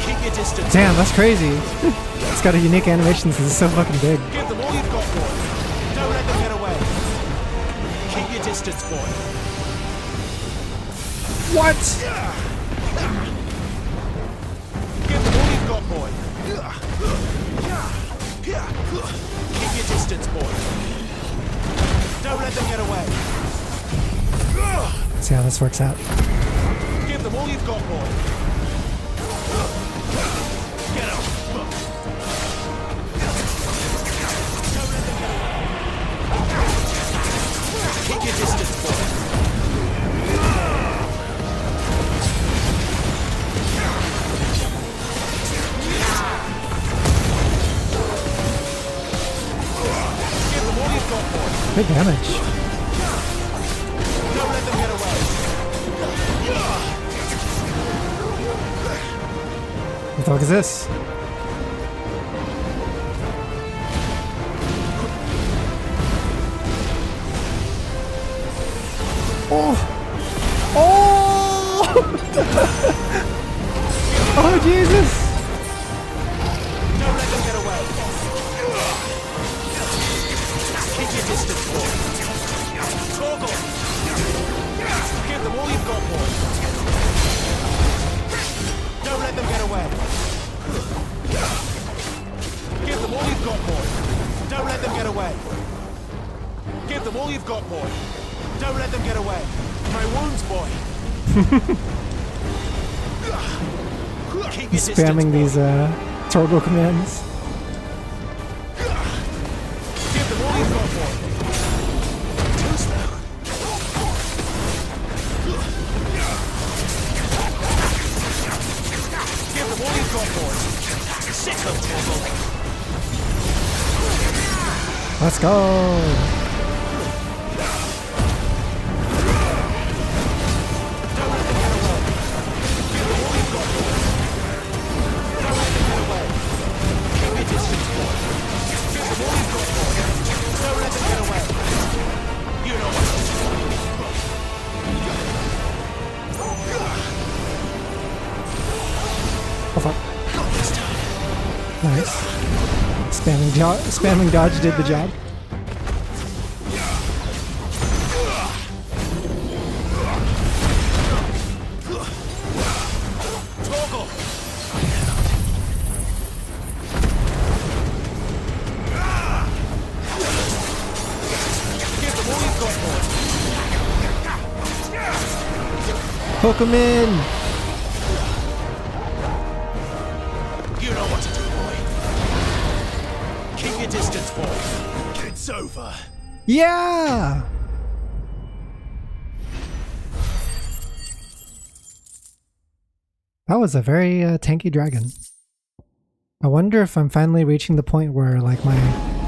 Keep your distance. Damn, that's crazy. It's got a unique animation since it's so fucking big. Give them all you've got, boy. Don't let them get away. Keep your distance, boy. What? Give them all you've got, boy. Keep your distance, boy. Don't let them get away. Let's see how this works out. Give them all you've got, boy. Get up. Keep your distance, boy. Give them all you've got, boy. Good damage. Don't let them get away. What the fuck is this? Oh! Oh! Oh, Jesus! Don't let them get away. Keep your distance, boy. Torgal! Give them all you've got, boy. Don't let them get away. Give them all you've got, boy. Don't let them get away. Give them all you've got, boy. Don't let them get away. My wounds, boy. Keep He's your spamming distance, these Torgal commands. Give them all you've got, boy. Too slow. Give them all you've got, boy. Sick of Torgal. Let's go! Oh fuck. Nice. Spamming dodge did the job. Hook him in! You know what to do, boy. Keep your distance, boy. It's over. Yeah! That was a very tanky dragon. I wonder if I'm finally reaching the point where like my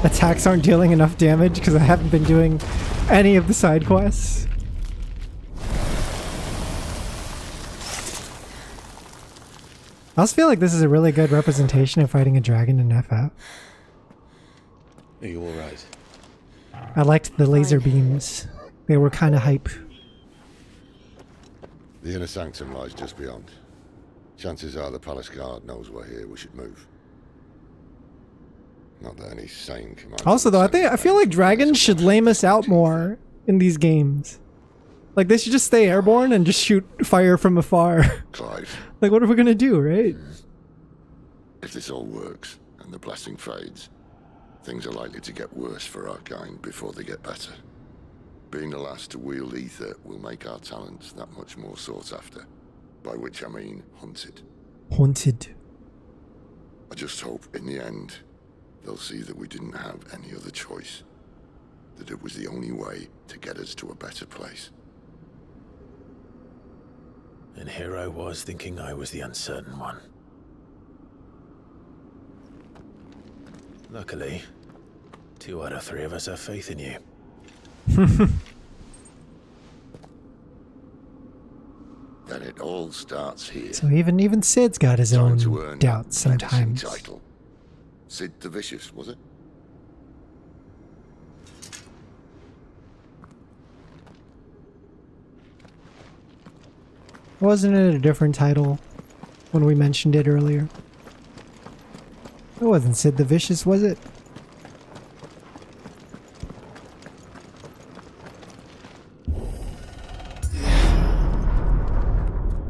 attacks aren't dealing enough damage because I haven't been doing any of the side quests. I also feel like this is a really good representation of fighting a dragon in FF. Are you alright? I liked the laser beams. They were kind of hype. The inner sanctum lies just beyond. Chances are the palace guard knows we're here. We should move. Not that any sane commander. Also though, I feel like dragons should lame us out more in these games. Like they should just stay airborne and just shoot fire from afar. Clive. Like what are we gonna do, right? If this all works and the blessing fades, things are likely to get worse for our kind before they get better. Being the last to wield ether will make our talents that much more sought after. By which I mean hunted. Haunted. I just hope in the end they'll see that we didn't have any other choice. That it was the only way to get us to a better place. And here I was thinking I was the uncertain one. Luckily, 2 out of 3 of us have faith in you. Then it all starts here. So even Sid's got his Time own to earn doubts that menacing sometimes. title. Sid the Vicious, was it? Wasn't it a different title when we mentioned it earlier? It wasn't Sid the Vicious, was it?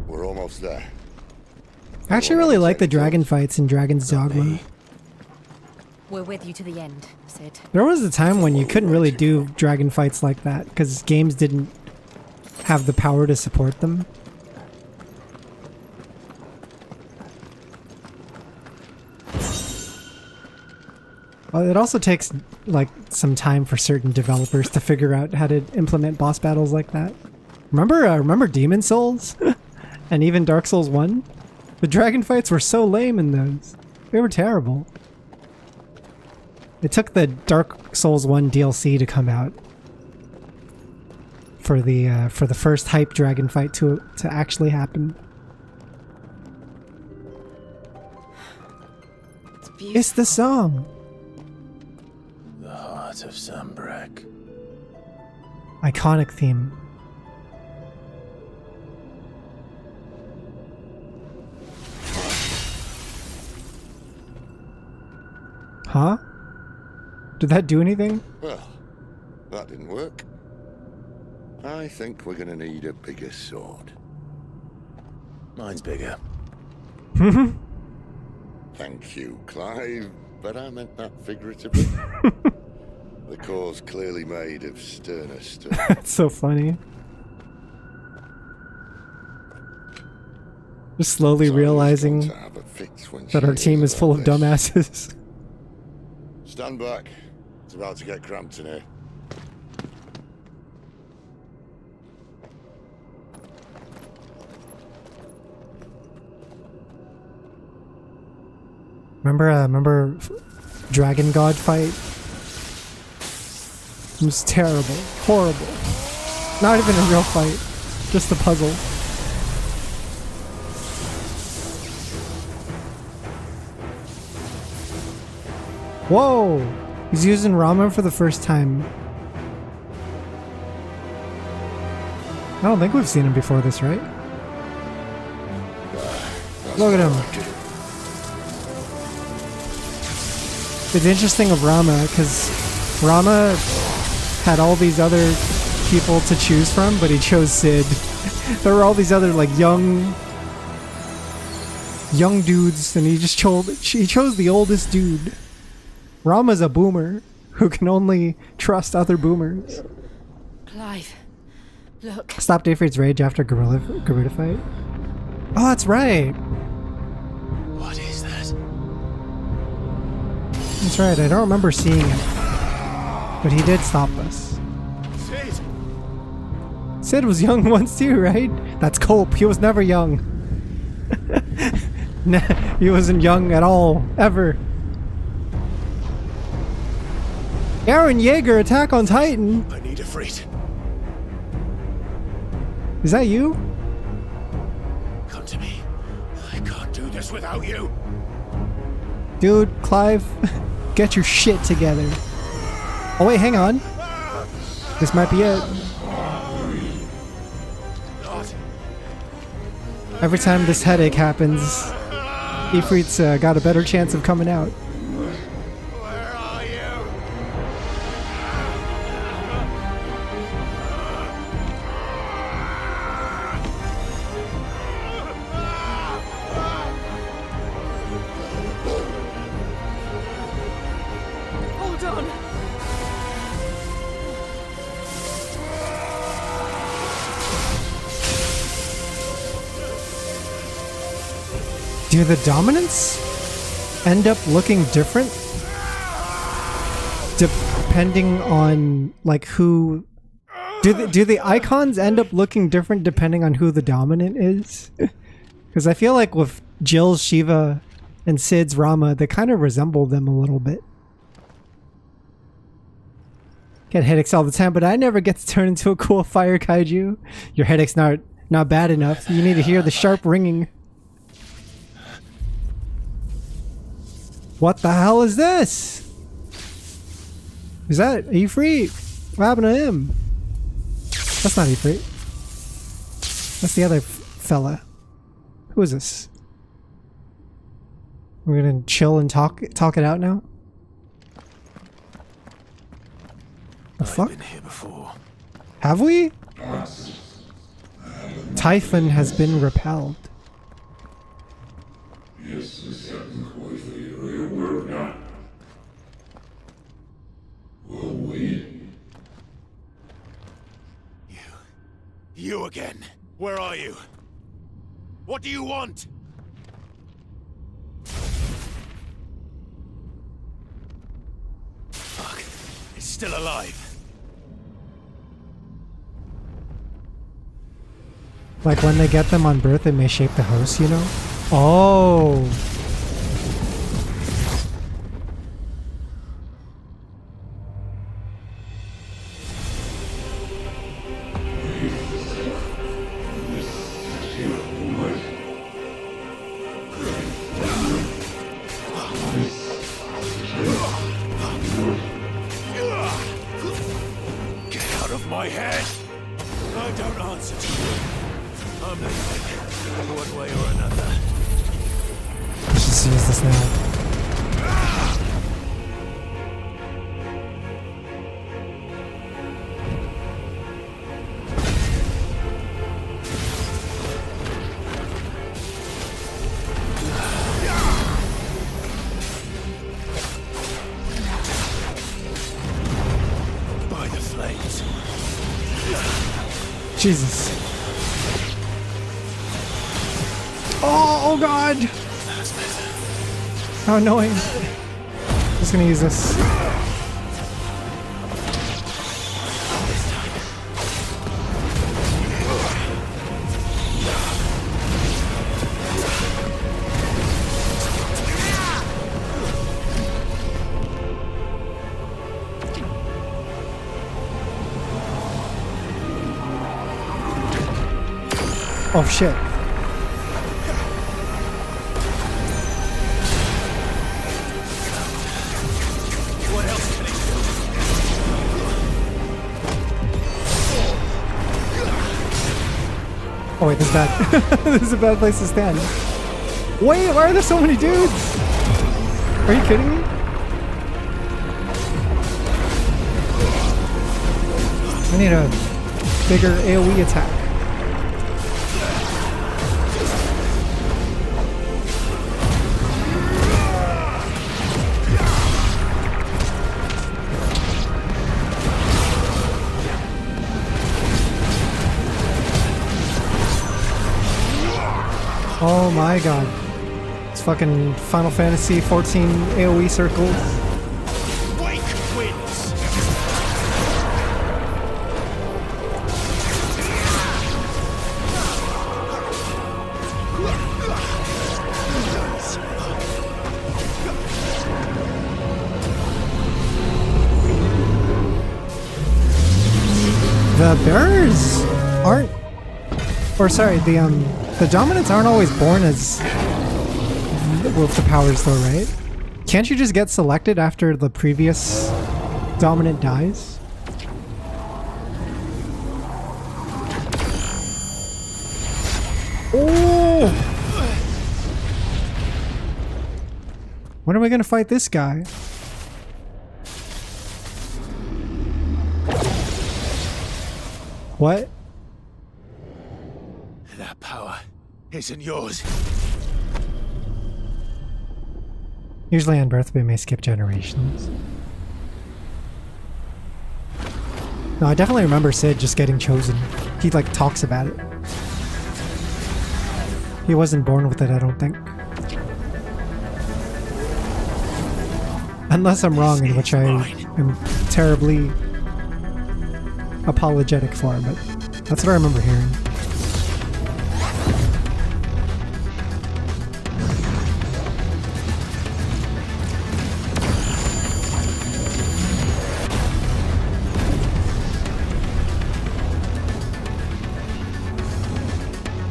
We're almost there. I actually really like the dragon fights in Dragon's Dogma. We're with you to the end, Sid. There was a time when you couldn't really do dragon fights like that because games didn't have the power to support them. Well, it also takes like some time for certain developers to figure out how to implement boss battles like that. Remember Demon Souls? And even Dark Souls 1? The dragon fights were so lame in those. They were terrible. It took the Dark Souls 1 DLC to come out for the first hype dragon fight to actually happen. It's the song. The heart of Sunbreak. Iconic theme. Huh? Did that do anything? Well, that didn't work. I think we're gonna need a bigger sword. Mine's bigger. Thank you, Clive, but I meant that figuratively. The core's clearly made of sterner stuff. That's so funny. Just slowly realizing that our team is full of dumbasses. Stand back. It's about to get cramped in here. Remember Dragon God fight? It was terrible. Horrible. Not even a real fight. Just a puzzle. Whoa! He's using Rama for the first time. I don't think we've seen him before this, right? Look at him. It's interesting of Rama, because Rama had all these other people to choose from, but he chose Sid. There were all these other, like, young dudes, and he chose the oldest dude. Rama's a boomer who can only trust other boomers. Clive, look. Stopped Ifrit's rage after Garuda fight. Oh, that's right. What is that? That's right, I don't remember seeing him. But he did stop us. Sid! Sid was young once too, right? That's Cope, he was never young. Nah, he wasn't young at all, ever. Aaron Yeager, Attack on Titan! I need a freight. Is that you? Come to me. I can't do this without you. Dude, Clive, get your shit together. Oh wait, hang on. This might be it. Every time this headache happens, Ifrit's got a better chance of coming out. Hold on. Do the dominants end up looking different? Depending on, like, who... Do the icons end up looking different depending on who the dominant is? Because I feel like with Jill's Shiva and Sid's Rama, they kind of resemble them a little bit. Get headaches all the time, but I never get to turn into a cool fire kaiju. Your headache's not bad enough. You need to hear the sharp ringing. What the hell is this? Is that Ifrit? What happened to him? That's not Ifrit. That's the other fella. Who is this? We're gonna chill and talk it out now? The fuck? I've been here before. Have we? Typhon has been repelled. You again. Where are you? What do you want? Fuck. It's still alive. Like when they get them on birth, it may shape the host, you know? Oh! Get out of my head! I don't answer to you. I'm leaving. One way or another. Let's just use this now. Jesus. Oh god! How annoying. Just gonna use this. Oh shit. What else can Oh wait, this is bad. This is a bad place to stand. Wait, why are there so many dudes? Are you kidding me? I need a bigger AoE attack. Oh my god. It's fucking Final Fantasy 14 AoE circles. Wake wins. The bearers aren't, or sorry, the dominants aren't always born as with the powers though, right? Can't you just get selected after the previous dominant dies? Oh! When are we gonna fight this guy? What? That power isn't yours. Usually on birth we may skip generations. No, I definitely remember Sid just getting chosen. He like talks about it. He wasn't born with it, I don't think. Unless I'm wrong, in which I am terribly apologetic for, but that's what I remember hearing.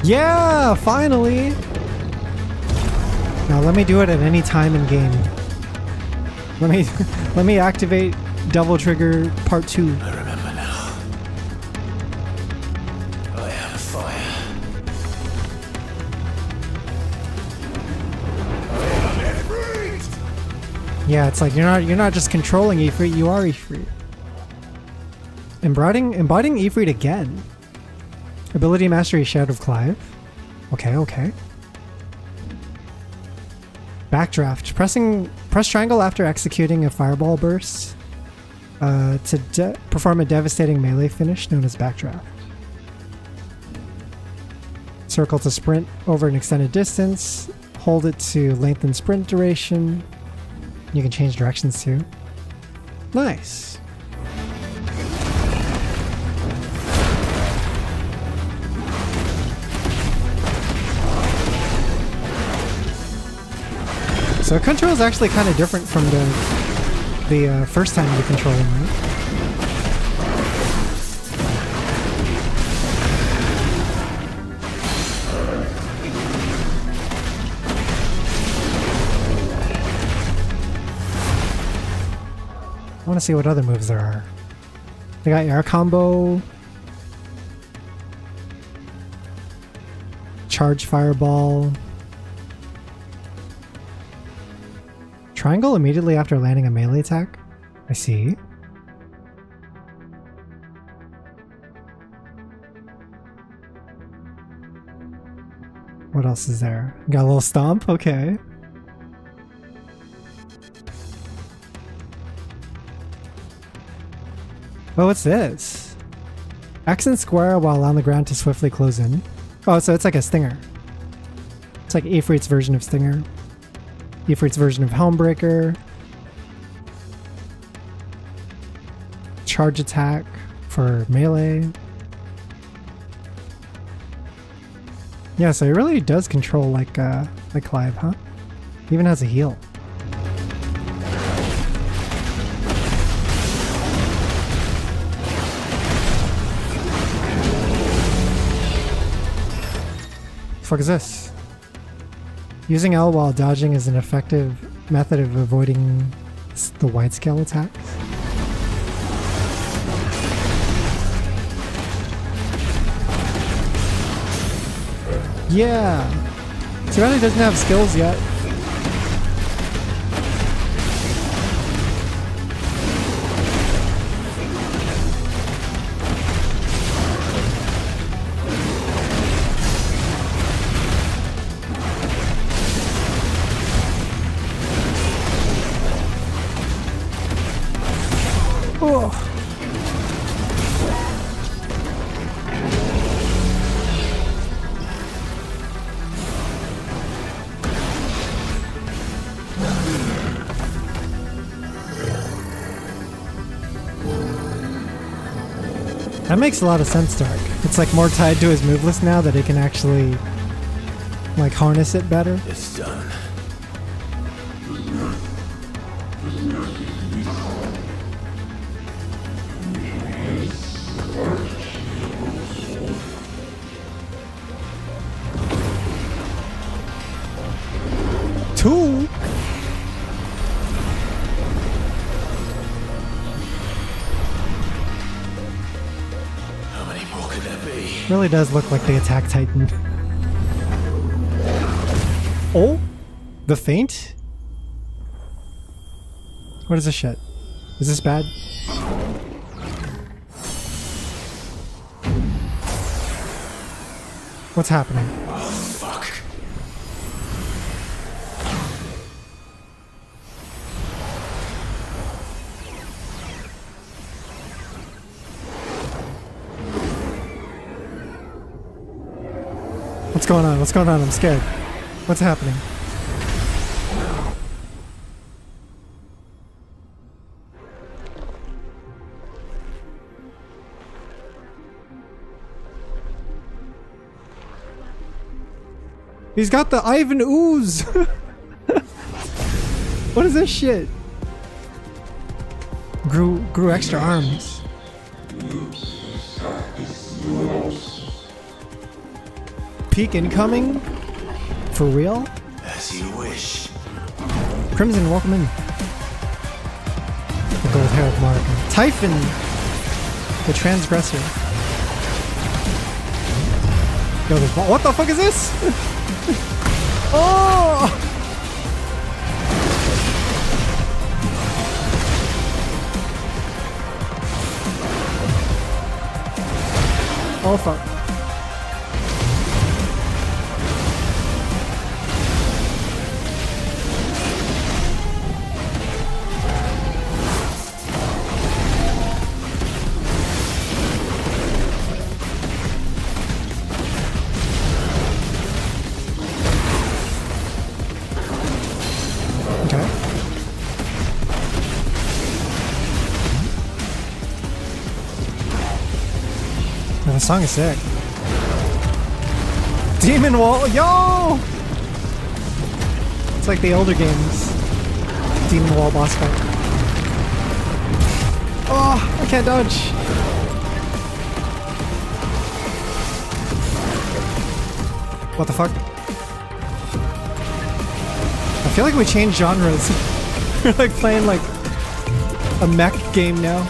Yeah, finally! Now let me do it at any time in game. Let me activate Devil Trigger Part 2. I remember now. I am fire. I am Ifrit! Yeah, it's like you're not just controlling Ifrit, you are Ifrit. Embodying Ifrit again. Ability Mastery Shadow of Clive. Okay, okay. Backdraft. Press triangle after executing a fireball burst to perform a devastating melee finish known as backdraft. Circle to sprint over an extended distance. Hold it to lengthen sprint duration. You can change directions too. Nice. So control is actually kind of different from the first time you control him, right? I want to see what other moves there are. They got air combo, charge fireball. Triangle immediately after landing a melee attack? I see. What else is there? Got a little stomp? Okay. Oh, what's this? X and square while on the ground to swiftly close in. Oh, so it's like a stinger. It's like Ifrit's version of stinger. Ifrit's version of Helmbreaker. Charge attack for melee. Yeah, so he really does control like Clive, huh? He even has a heal. Fuck is this? Using L while dodging is an effective method of avoiding the wide scale attacks. Yeah. Too bad he doesn't have skills yet. Oh. That makes a lot of sense, Dark. It's like more tied to his move list now that he can actually like harness it better. It's done. Two. How many more could there be? Really does look like the Attack Titan. Oh, the feint. What is this shit? Is this bad? What's happening? Oh, fuck. What's going on? What's going on? I'm scared. What's happening? He's got the Ivan ooze. What is this shit? Grew extra arms. Peak incoming? For real? As you wish. Crimson, welcome in. The gold-haired mark. Typhon, the transgressor. Yo, what the fuck is this? Oh! Oh fuck. The song is sick. Demon Wall, yo! It's like the older games. Demon Wall boss fight. Oh, I can't dodge. What the fuck? I feel like we changed genres. We're like playing like a mech game now.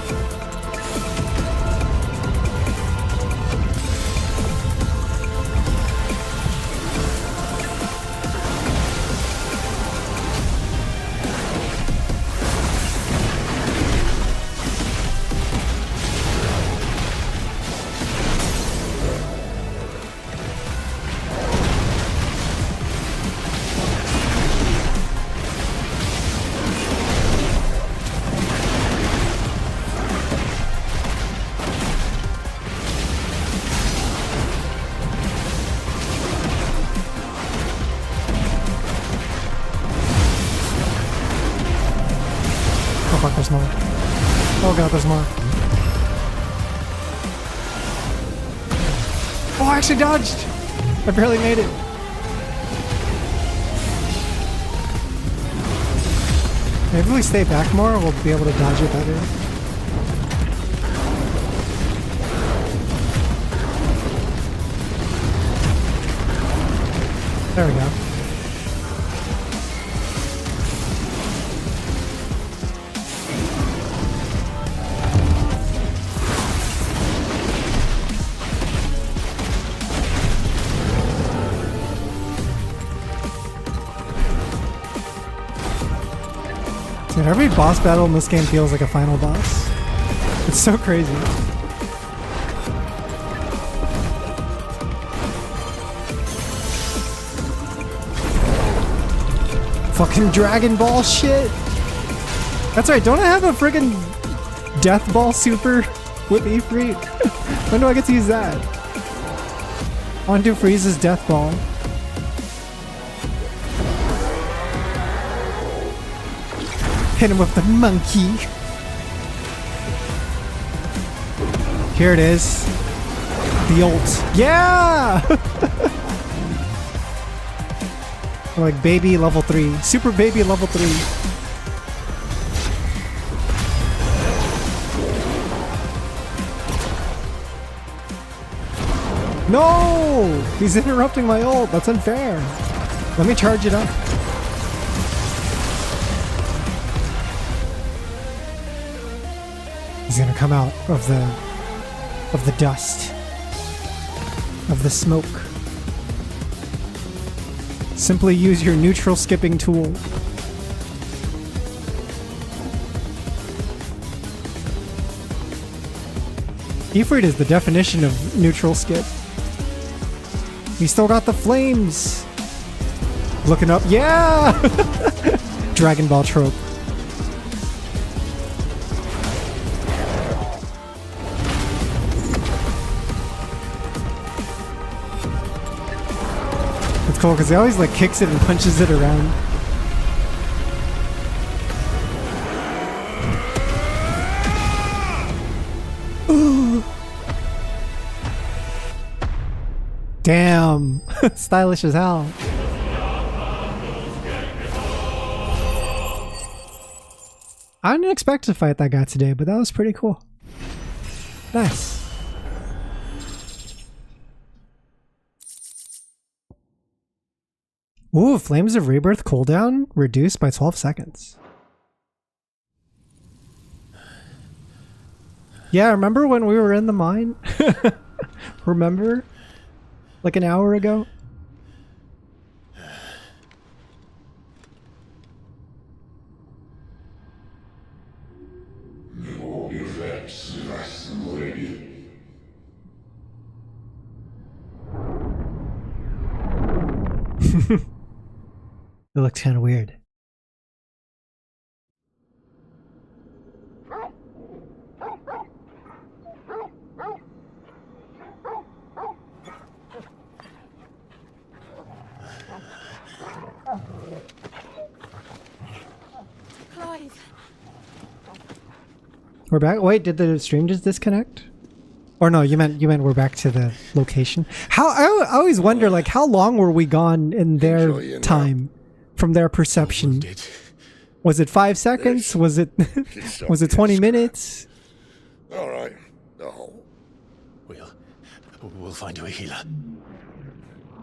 there's more. Oh god, there's more. Oh, I actually dodged! I barely made it. Maybe if we stay back more, we'll be able to dodge it better. There we go. Dude, every boss battle in this game feels like a final boss. It's so crazy. Fucking Dragon Ball shit! That's right, don't I have a friggin' Death Ball super with Ifrit? When do I get to use that? I want to do Frieza's Death Ball. Hit him with the monkey. Here it is. The ult. Yeah! Like baby level 3. Super baby level 3. No! He's interrupting my ult. That's unfair. Let me charge it up. He's gonna come out of the dust, of the smoke. Simply use your neutral skipping tool. Ifrit is the definition of neutral skip. He still got the flames. Looking up, yeah! Dragon Ball trope. Cool, because he always like kicks it and punches it around. Ooh. Damn, stylish as hell. I didn't expect to fight that guy today, but that was pretty cool. Nice. Ooh, Flames of Rebirth cooldown reduced by 12 seconds. Yeah, remember when we were in the mine? Remember? Like an hour ago? It looks kind of weird. Clive. We're back. Wait, did the stream just disconnect? Or no, you meant we're back to the location. How I always wonder, like, how long were we gone in their time? From their perception. Was it 5 seconds? Was it 20 minutes? All right. No. We'll find you a healer.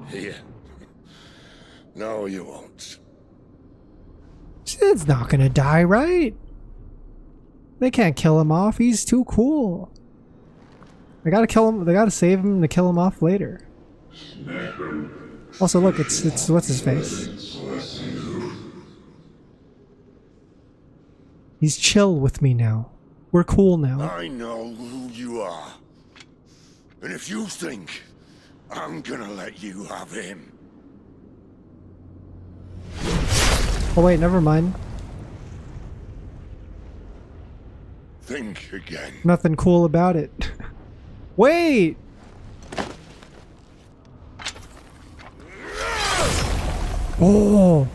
Here. No, you won't. Sid's not gonna die, right? They can't kill him off. He's too cool. They gotta kill him. They gotta save him to kill him off later. Also, look, it's what's his face. He's chill with me now. We're cool now. I know who you are. And if you think I'm gonna let you have him. Oh wait, never mind. Think again. Nothing cool about it. Wait! Oh!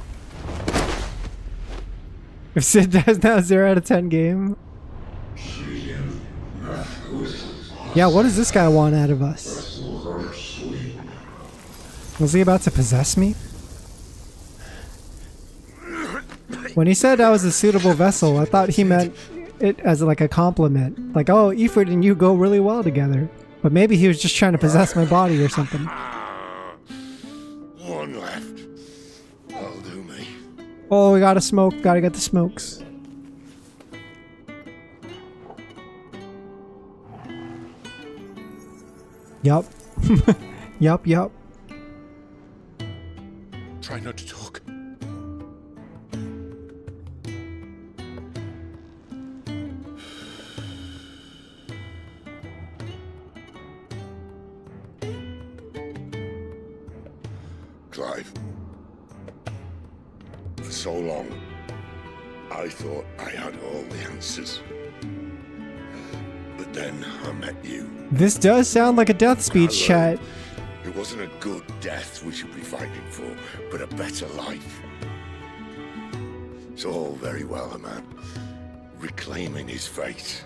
If Sid dies now, 0 out of 10 game. Yeah, what does this guy want out of us? Was he about to possess me? When he said I was a suitable vessel, I thought he meant it as like a compliment. Like, oh, Ifrit and you go really well together. But maybe he was just trying to possess my body or something. One left. That'll do me. Oh, we gotta smoke. Gotta get the smokes. Yup. Yup. Try not to talk. Clive. For so long, I thought I had all the answers. But then I met you. This does sound like a death speech, chat. It wasn't a good death we should be fighting for, but a better life. It's all very well, a man reclaiming his fate.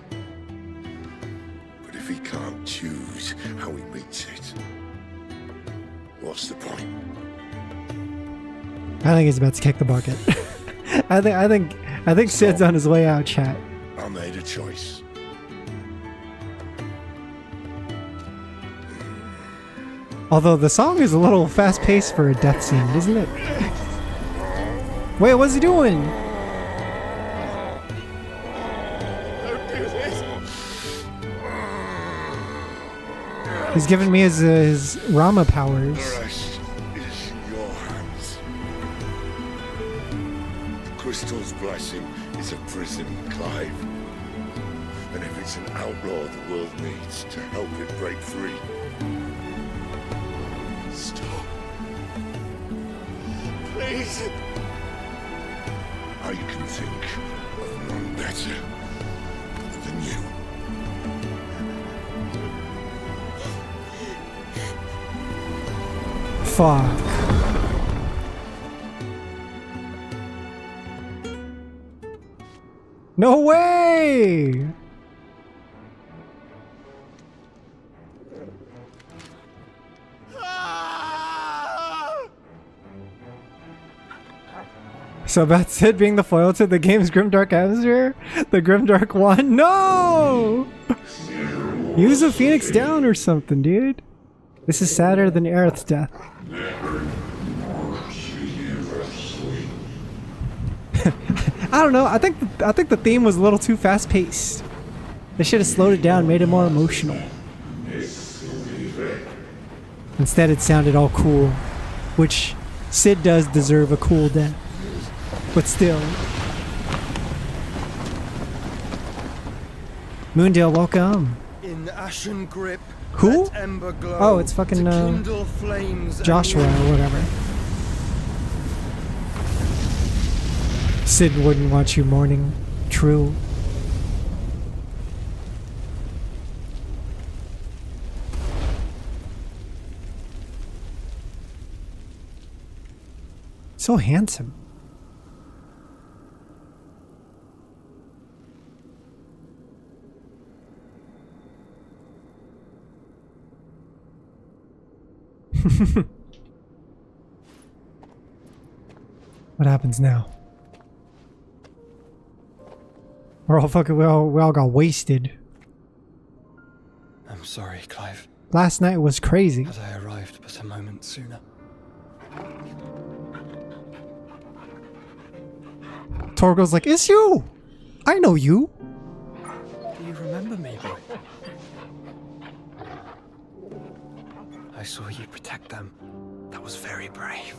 But if he can't choose how he meets it, what's the point? I think he's about to kick the bucket. I think Sid's on his way out, chat. I made a choice. Although the song is a little fast-paced for a death scene, isn't it? Wait, what's he doing? Don't do this. He's giving me his Rama powers. The rest is in your hands. The crystal's blessing is a prison, Clive. And if it's an outlaw the world needs to help it break free, stop. Please. I can think of none better than you. Fuck. No way! So about Sid being the foil to the game's grimdark atmosphere? The grimdark one? No! Use a phoenix down or something, dude. This is sadder than Aerith's death. I don't know. I think the theme was a little too fast-paced. They should have slowed it down, made it more emotional. Instead, it sounded all cool, which Sid does deserve a cool death. But still. Moondale, welcome. In ashen grip, Who? let ember glow, Oh, it's fucking to kindle flames Joshua or whatever. Sid wouldn't want you mourning. True. So handsome. What happens now? We're all fucking, we all got wasted. I'm sorry, Clive. Last night was crazy. Had I arrived but a moment sooner. Torgo's like, it's you! I know you! Do you remember me, boy? I saw you protect them. That was very brave.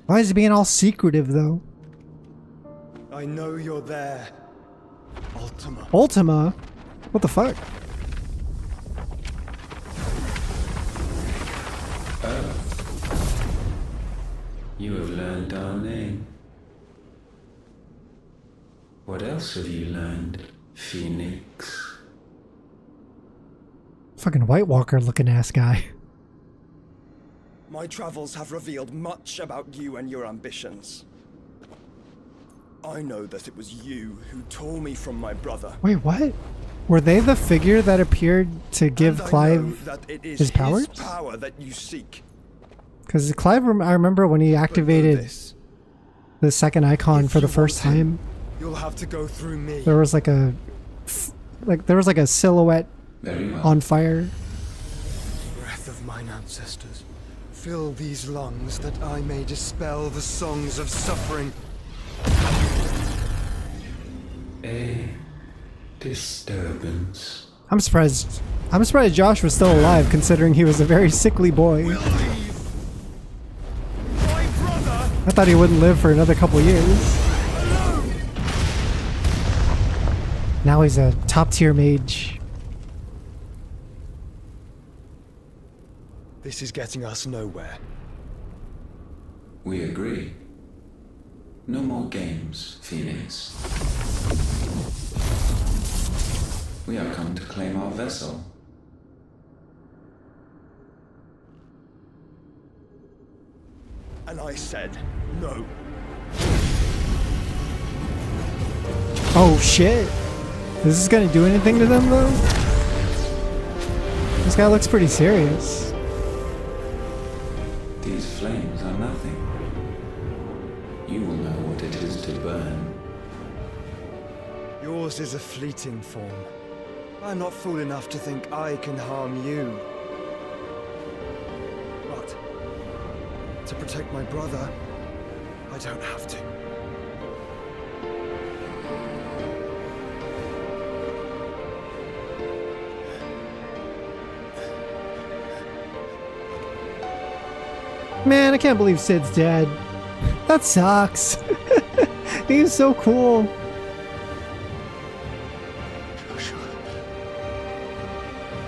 Why is he being all secretive, though? I know you're there. Ultima. Ultima? What the fuck? You have learned our name. What else have you learned, Phoenix? Fucking White Walker looking ass guy. My travels have revealed much about you and your ambitions. I know that it was you who tore me from my brother. Wait, what? Were they the figure that appeared to give Clive That it is his powers? power that you seek. Because Clive, I remember when he activated the second icon for the first time, You'll have to go through me. there was like a silhouette Very well. on fire. Breath of mine ancestors, fill these lungs that I may dispel the songs of suffering. A disturbance. I'm surprised Josh was still alive, considering he was a very sickly boy. I thought he wouldn't live for another couple years. Now he's a top-tier mage. This is getting us nowhere. We agree. No more games, Phoenix. We have come to claim our vessel. And I said no. Oh shit! Is this gonna do anything to them though? This guy looks pretty serious. These flames are nothing. You will know what it is to burn. Yours is a fleeting form. I'm not fool enough to think I can harm you. But to protect my brother, I don't have to. Man, I can't believe Sid's dead. That sucks. He was so cool.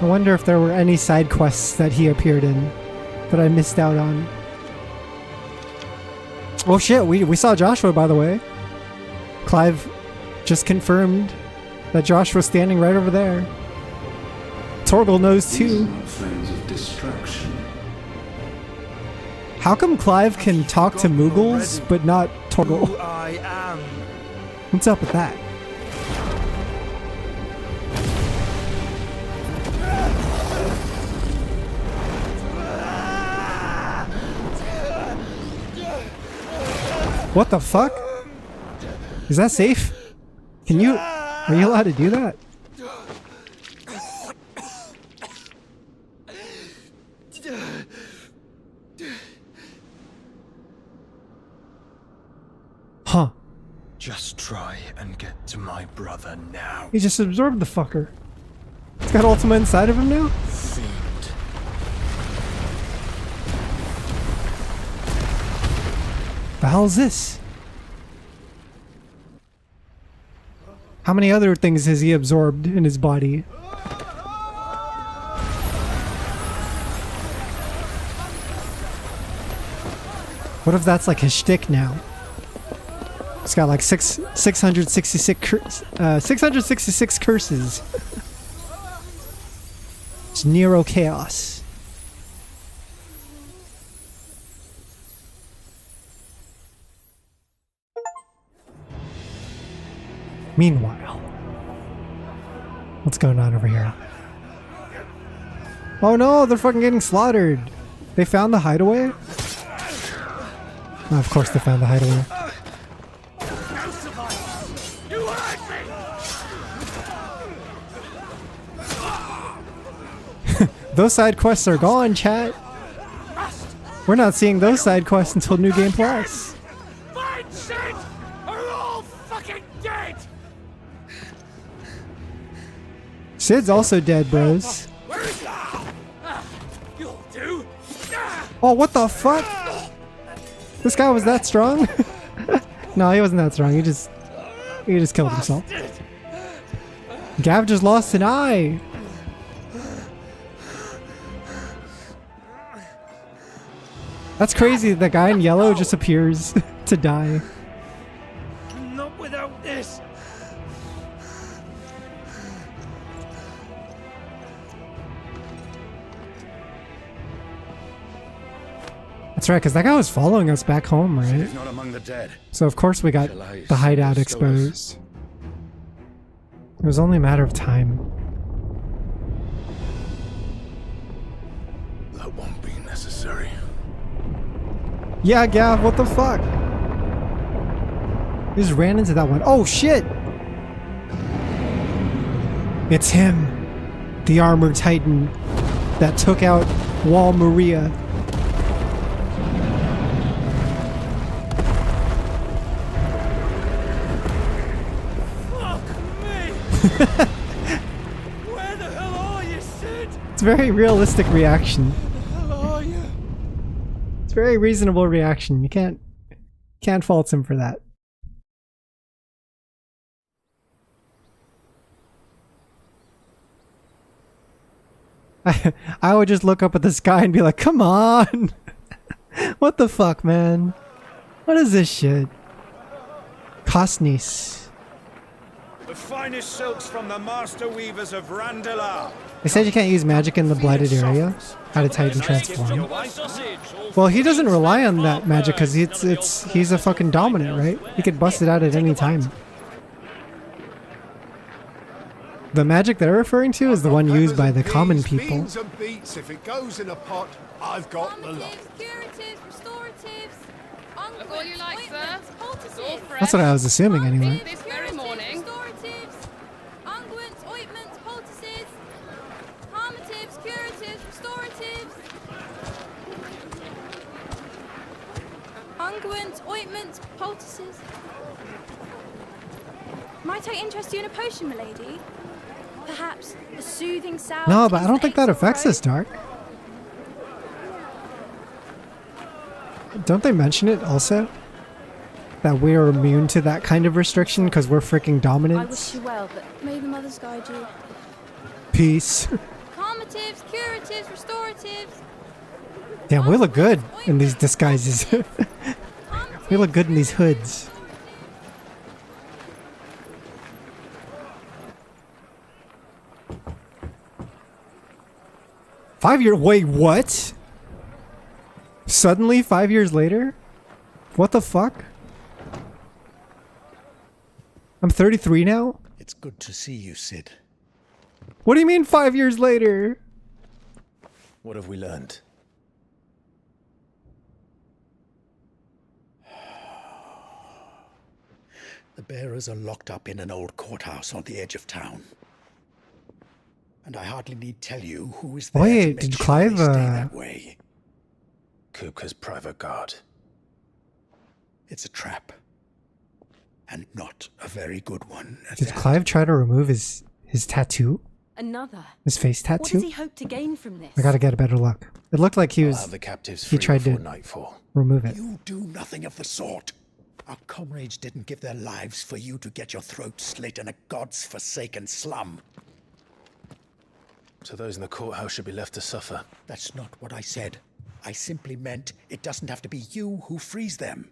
I wonder if there were any side quests that he appeared in that I missed out on. Oh shit, we saw Joshua, by the way. Clive just confirmed that Josh was standing right over there. Torgal knows too. These are flames of destruction. How come Clive can talk to Moogles, but not Torgal? I am. What's up with that? What the fuck? Is that safe? Are you allowed to do that? Huh. Just try and get to my brother now. He just absorbed the fucker. He's got Ultima inside of him now? Fiend. The hell is this? How many other things has he absorbed in his body? What if that's like his shtick now? It's got like 666 curses. It's Nero Chaos. Meanwhile, what's going on over here? Oh no, they're fucking getting slaughtered. They found the hideaway? Oh, of course they found the hideaway. Those side quests are gone, chat. We're not seeing those side quests until New Game Plus. Find Sid! Are all fucking dead! Sid's also dead, bros. Where is he? You'll do. Oh, what the fuck? This guy was that strong? No, he wasn't that strong. He just killed himself. Gav just lost an eye. That's crazy. The guy in yellow just appears to die. Not without this. That's right, because that guy was following us back home, right? He's not among the dead. So of course we got the hideout exposed. It was only a matter of time. That won't be necessary. Yeah, Gav, what the fuck? He just ran into that one. Oh shit! It's him. The armored titan that took out Wall Maria. Where the hell are you, Sid? It's a very realistic reaction. Where the hell are you? It's a very reasonable reaction. You can't fault him for that. I would just look up at the sky and be like, come on! What the fuck, man? What is this shit? Cosnis. The finest silks from the master weavers of Randalar. They said you can't use magic in the blighted area. How to Titan transform. Well, he doesn't rely on that magic because he's a fucking dominant, right? He could bust it out at any time. The magic they're referring to is the one used by the common people. Beans and beets, if it goes in a pot, I've got the lot. Look all you like, sir. It's all fresh. That's what I was assuming anyway. This very morning. Unguents, ointments, poultices, harmatives, curatives, restoratives. Unguents, ointments, poultices. Might I interest you in a potion, milady? Perhaps a soothing sour. No, but I don't think that affects us, Dark. Don't they mention it also? That we're immune to that kind of restriction because we're freaking dominant? I wish you well, but may the mothers guide you. Peace. Calmatives, curatives, restoratives. Damn, we look good in these disguises. We look good in these hoods. Wait, what? Suddenly, 5 years later? What the fuck? I'm 33 now? It's good to see you, Sid. What do you mean 5 years later? What have we learned? The bearers are locked up in an old courthouse on the edge of town. And I hardly need tell you who is there to Wait, make did sure Clive, they stay that way. Kupka's private guard. It's a trap. And not a very good one. Did Clive try to remove his tattoo? Another. His face What tattoo? does he hope to gain from this? I gotta get a better look. It looked like he was. Have the captives He free tried to before nightfall. remove it. You do nothing of the sort. Our comrades didn't give their lives for you to get your throat slit in a god's forsaken slum. So those in the courthouse should be left to suffer. That's not what I said. I simply meant it doesn't have to be you who frees them.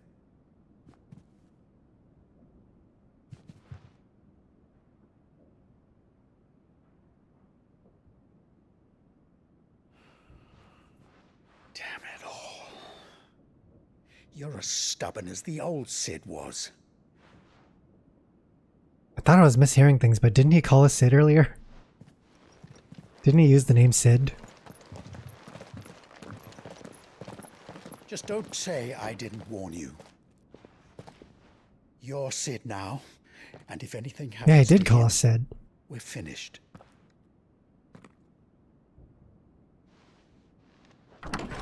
Damn it all. You're as stubborn as the old Sid was. I thought I was mishearing things, but didn't he call us Sid earlier? Didn't he use the name Sid? Just don't say I didn't warn you. You're Sid now, and if anything happens Yeah, he did to call him, us Sid. we're finished.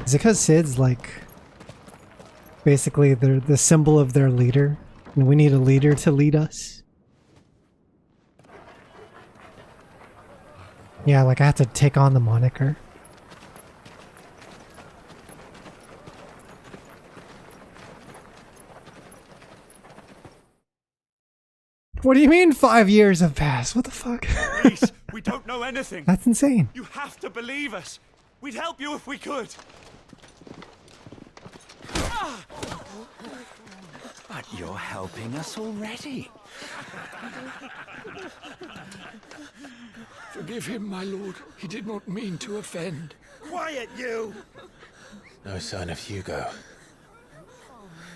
Is it because Sid's like basically they're the symbol of their leader, and we need a leader to lead us? Yeah, like I have to take on the moniker. What do you mean 5 years have passed? What the fuck? Please, we don't know anything. That's insane. You have to believe us. We'd help you if we could. But you're helping us already. Forgive him, my lord. He did not mean to offend. Quiet, you! No sign of Hugo.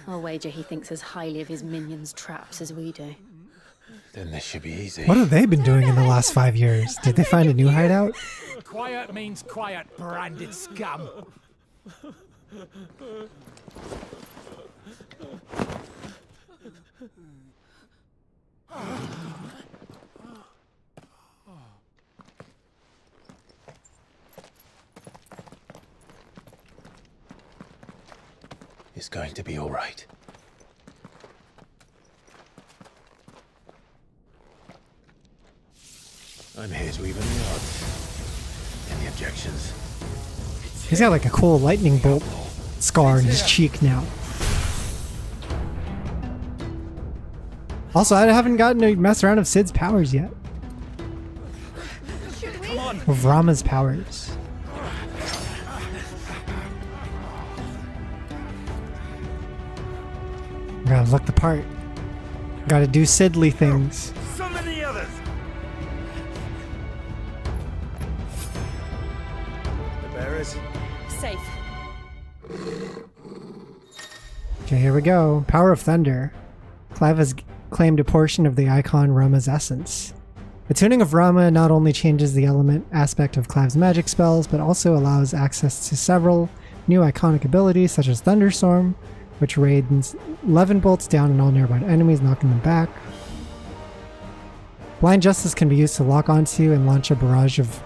I'll wager he thinks as highly of his minions' traps as we do. Then this should be easy. What have they been doing in the last 5 years? Did they find a new hideout? Quiet means quiet, branded scum. It's going to be all right. I'm here to even the odds. Any objections? He's got like a cool lightning bolt scar in his cheek now. Also, I haven't gotten to mess around with Sid's powers yet. With Rama's powers. Gotta look the part. Gotta do Sidly things. So many others. The bearers. Safe. Okay, here we go. Power of Thunder. Clive has claimed a portion of the icon Rama's essence. The tuning of Rama not only changes the element aspect of Clive's magic spells, but also allows access to several new iconic abilities such as Thunderstorm, which rains 11 bolts down on all nearby enemies, knocking them back. Blind Justice can be used to lock onto and launch a barrage of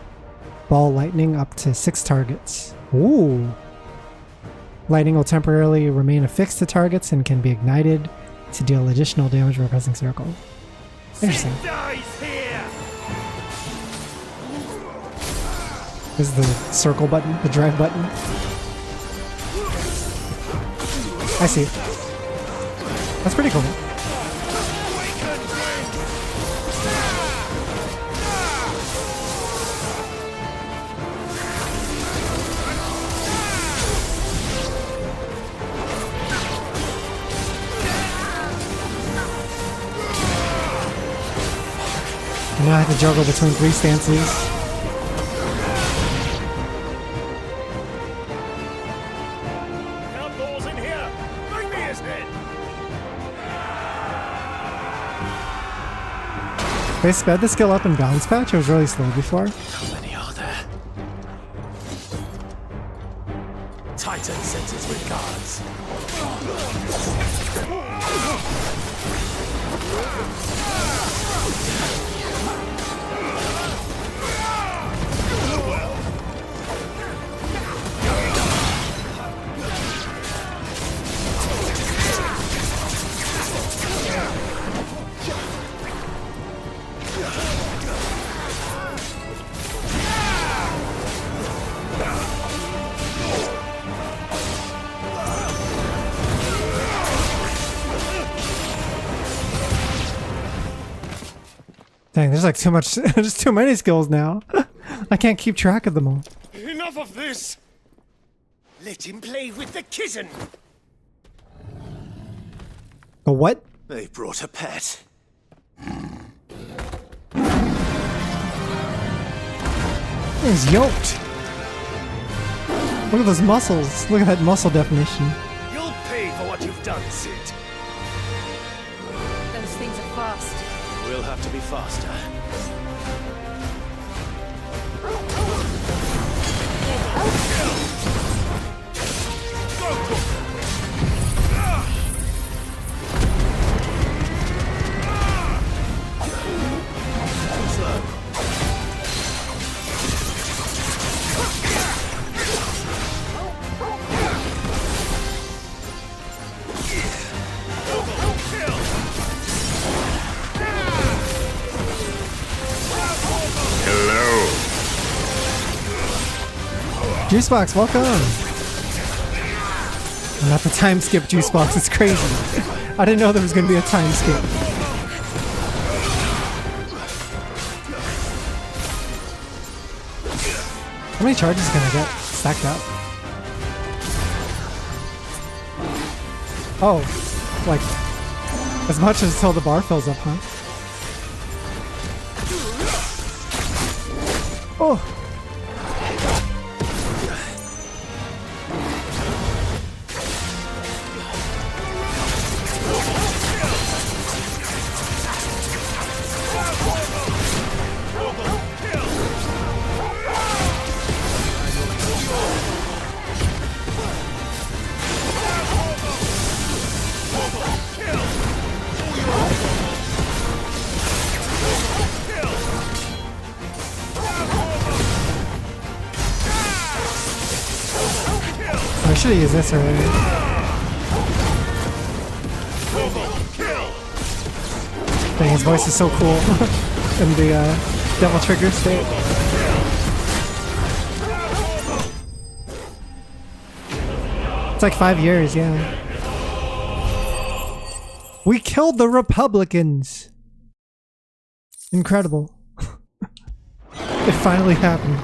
ball lightning up to 6 targets. Ooh! Lightning will temporarily remain affixed to targets and can be ignited to deal additional damage by pressing circle. Interesting. This is the circle button, the drive button. I see. That's pretty cool. And now I have to juggle between 3 stances. They sped the skill up in Balance Patch. It was really slow before. How many are there? Titan sends his regards. Dang, there's like too much. There's too many skills now. I can't keep track of them all. Enough of this! Let him play with the kitten! The what? They brought a pet. He's yoked. Look at those muscles. Look at that muscle definition. You'll pay for what you've done, Sid. Those things are fast. We'll have to be faster. Juicebox, welcome! I'm not the time skip Juicebox, it's crazy. I didn't know there was going to be a time skip. How many charges can I get stacked up? Oh, like as much as until the bar fills up, huh? Oh! I should have used this already. Dang, his voice is so cool. In the Devil Trigger state. It's like 5 years, yeah. We killed the Republicans! Incredible. It finally happened.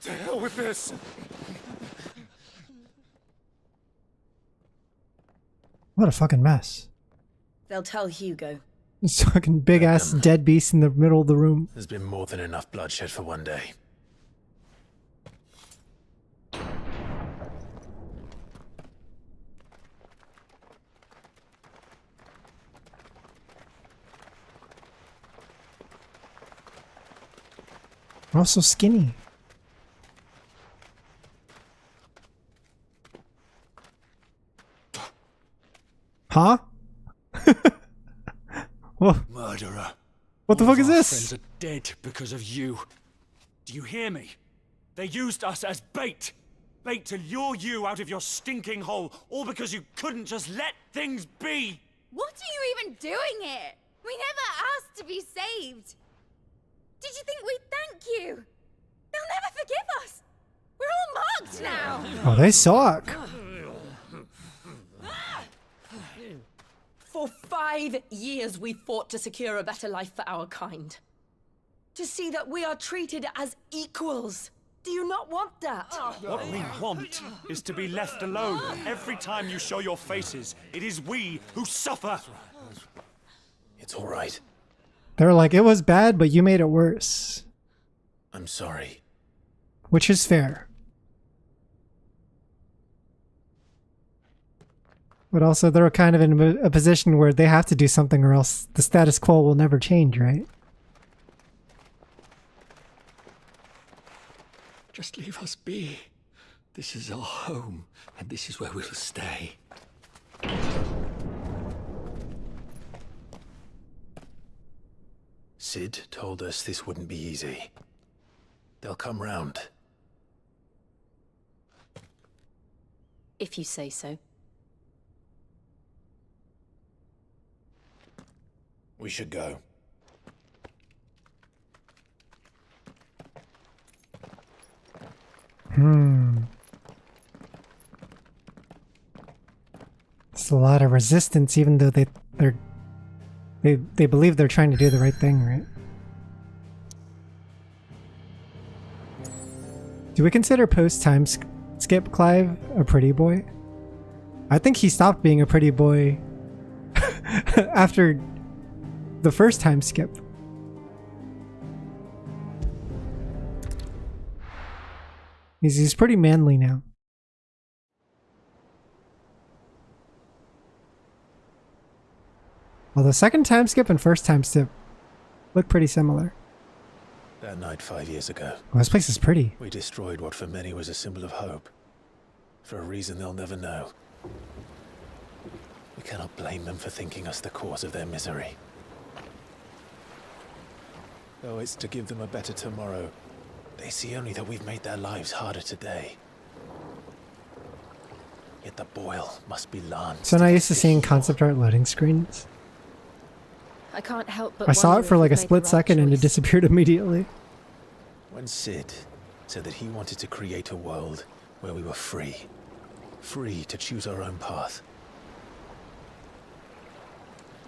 To hell with this! What a fucking mess. They'll tell Hugo. This fucking big ass dead beast in the middle of the room. There's been more than enough bloodshed for one day. We're all so skinny. Huh? Whoa. Murderer. What the All fuck is of our this? Friends are dead because of you. Do you hear me? They used us as bait. Bait to lure you out of your stinking hole, all because you couldn't just let things be. What are you even doing here? We never asked to be saved. Did you think we'd thank you? They'll never forgive us. We're all marked now. Oh, they suck. For 5 years we fought to secure a better life for our kind. To see that we are treated as equals. Do you not want that? What we want is to be left alone. Every time you show your faces, it is we who suffer. It's all right. They're like, it was bad, but you made it worse. I'm sorry. Which is fair. But also, they're kind of in a position where they have to do something or else the status quo will never change, right? Just leave us be. This is our home, and this is where we'll stay. Sid told us this wouldn't be easy. They'll come round. If you say so. We should go. It's a lot of resistance, even though they believe they're trying to do the right thing, right? Do we consider post-time skip Clive a pretty boy? I think he stopped being a pretty boy after the first time skip. He's pretty manly now. Well, the second time skip and first time skip look pretty similar. That night 5 years ago. Well, this place is pretty. We destroyed what for many was a symbol of hope. For a reason they'll never know. We cannot blame them for thinking us the cause of their misery. Though it's to give them a better tomorrow, they see only that we've made their lives harder today. Yet the boil must be lanced. So not used to seeing concept art loading screens. I can't help but I saw it wonder for if like a we made split the right second and it choice. disappeared immediately. When Sid said that he wanted to create a world where we were free. Free to choose our own path.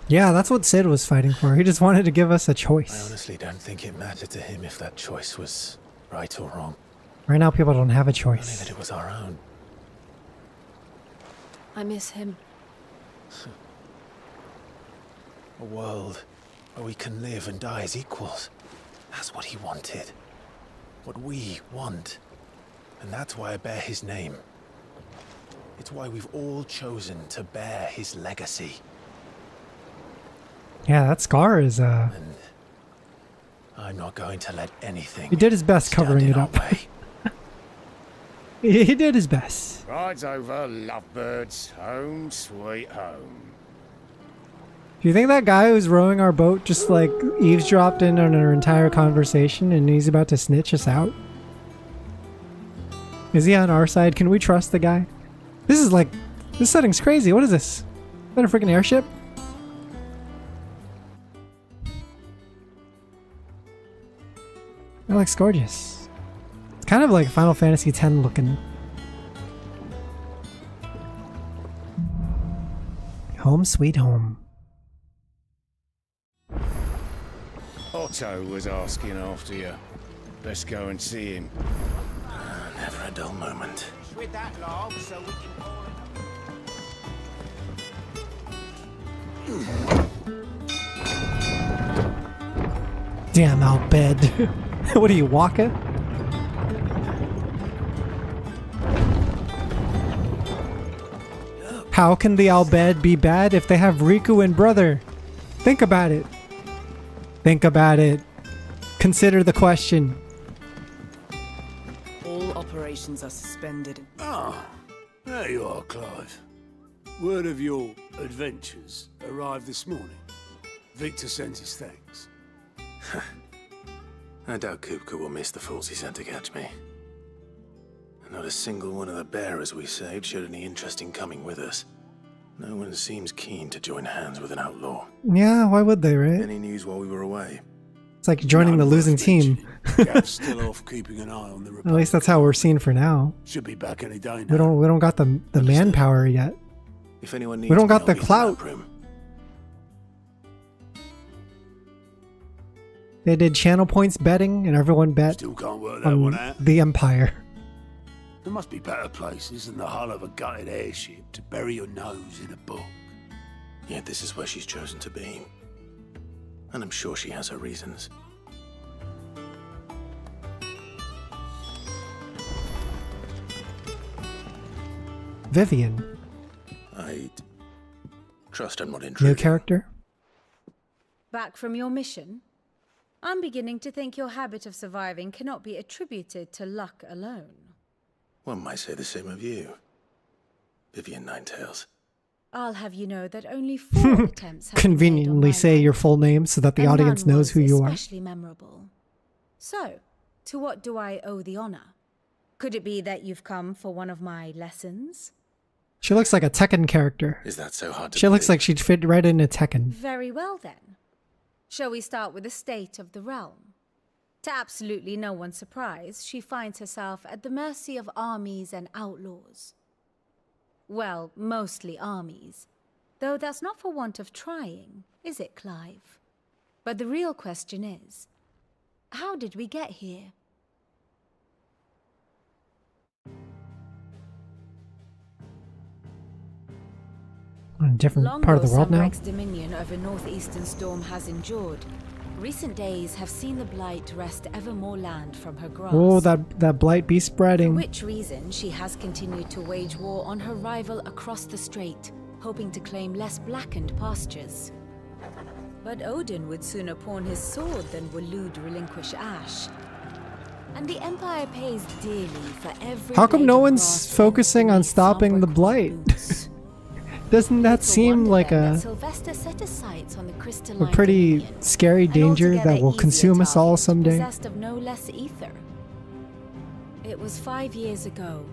Yeah, that's what Sid was fighting for. He just wanted to give us a I choice. honestly don't think it mattered to him if that choice was right or wrong. Right now people don't have a Only choice. that it was our own. I miss him. A world where we can live and die as equals. That's what he wanted. What we want. And that's why I bear his name. It's why we've all chosen to bear his legacy. Yeah, that scar is And I'm not going to let anything. he did his best stand covering in it our up. way. He did his best. Rides over, lovebirds, home sweet home. Do you think that guy who's rowing our boat just like eavesdropped in on our entire conversation and he's about to snitch us out? Is he on our side? Can we trust the guy? This setting's crazy. What is this? Is that a freaking airship? That looks gorgeous. It's kind of like Final Fantasy X looking. Home sweet home. Otto was asking after you. Let's go and see him. Never a dull moment. With that log so we can call it. Damn, Al Bhed. What are you, Waka? How can the Al Bhed be bad if they have Riku and brother? Think about it. Think about it. Consider the question. All operations are suspended. Ah, there you are, Clive. Word of your adventures arrived this morning. Victor sends his thanks. I doubt Kupka will miss the fools he sent to catch me. Not a single one of the bearers we saved showed any interest in coming with us. No one seems keen to join hands with an outlaw. Yeah, why would they, right? Any news while we were away? It's like joining the losing team. Gav's still off keeping an eye on the Republic. At least that's how we're seen for now. Should be back any day now. We don't got the manpower yet. If anyone needs we don't me, got I'll the be in clout. that room. They did channel points betting, and everyone bet Still can't work that one out. the Empire. There must be better places than the hull of a gutted airship to bury your nose in a book. Yet this is where she's chosen to be. And I'm sure she has her reasons. Vivian. I'd trust I'm not intruding. New character? Back from your mission? I'm beginning to think your habit of surviving cannot be attributed to luck alone. One might say the same of you, Vivian Ninetails. I'll have you know that only 4 attempts have Conveniently say your full name so that the audience knows who you are. Especially memorable. So, to what do I owe the honor? Could it be that you've come for one of my lessons? She looks like a Tekken character. Is that so hard to She looks believe? like she'd fit right into Tekken. Very well then. Shall we start with the state of the realm? To absolutely no one's surprise, she finds herself at the mercy of armies and outlaws. Well, mostly armies. Though that's not for want of trying, is it, Clive? But the real question is, how did we get here? In a different part of the world now. Sunbreak's dominion over northeastern storm has endured. Recent days have seen the blight wrest ever more land from her grasp. Oh, that blight be spreading. For which reason she has continued to wage war on her rival across the strait, hoping to claim less blackened pastures. But Odin would sooner pawn his sword than Waloed relinquish Ash. And the Empire pays dearly for every How come blade no of one's grass focusing on stopping the blight? Doesn't that seem like a Sylvester set his sights on the crystalline pretty dominion, scary an danger that altogether will easier consume us all target, someday? Possessed of no less ether. It was 5 years ago,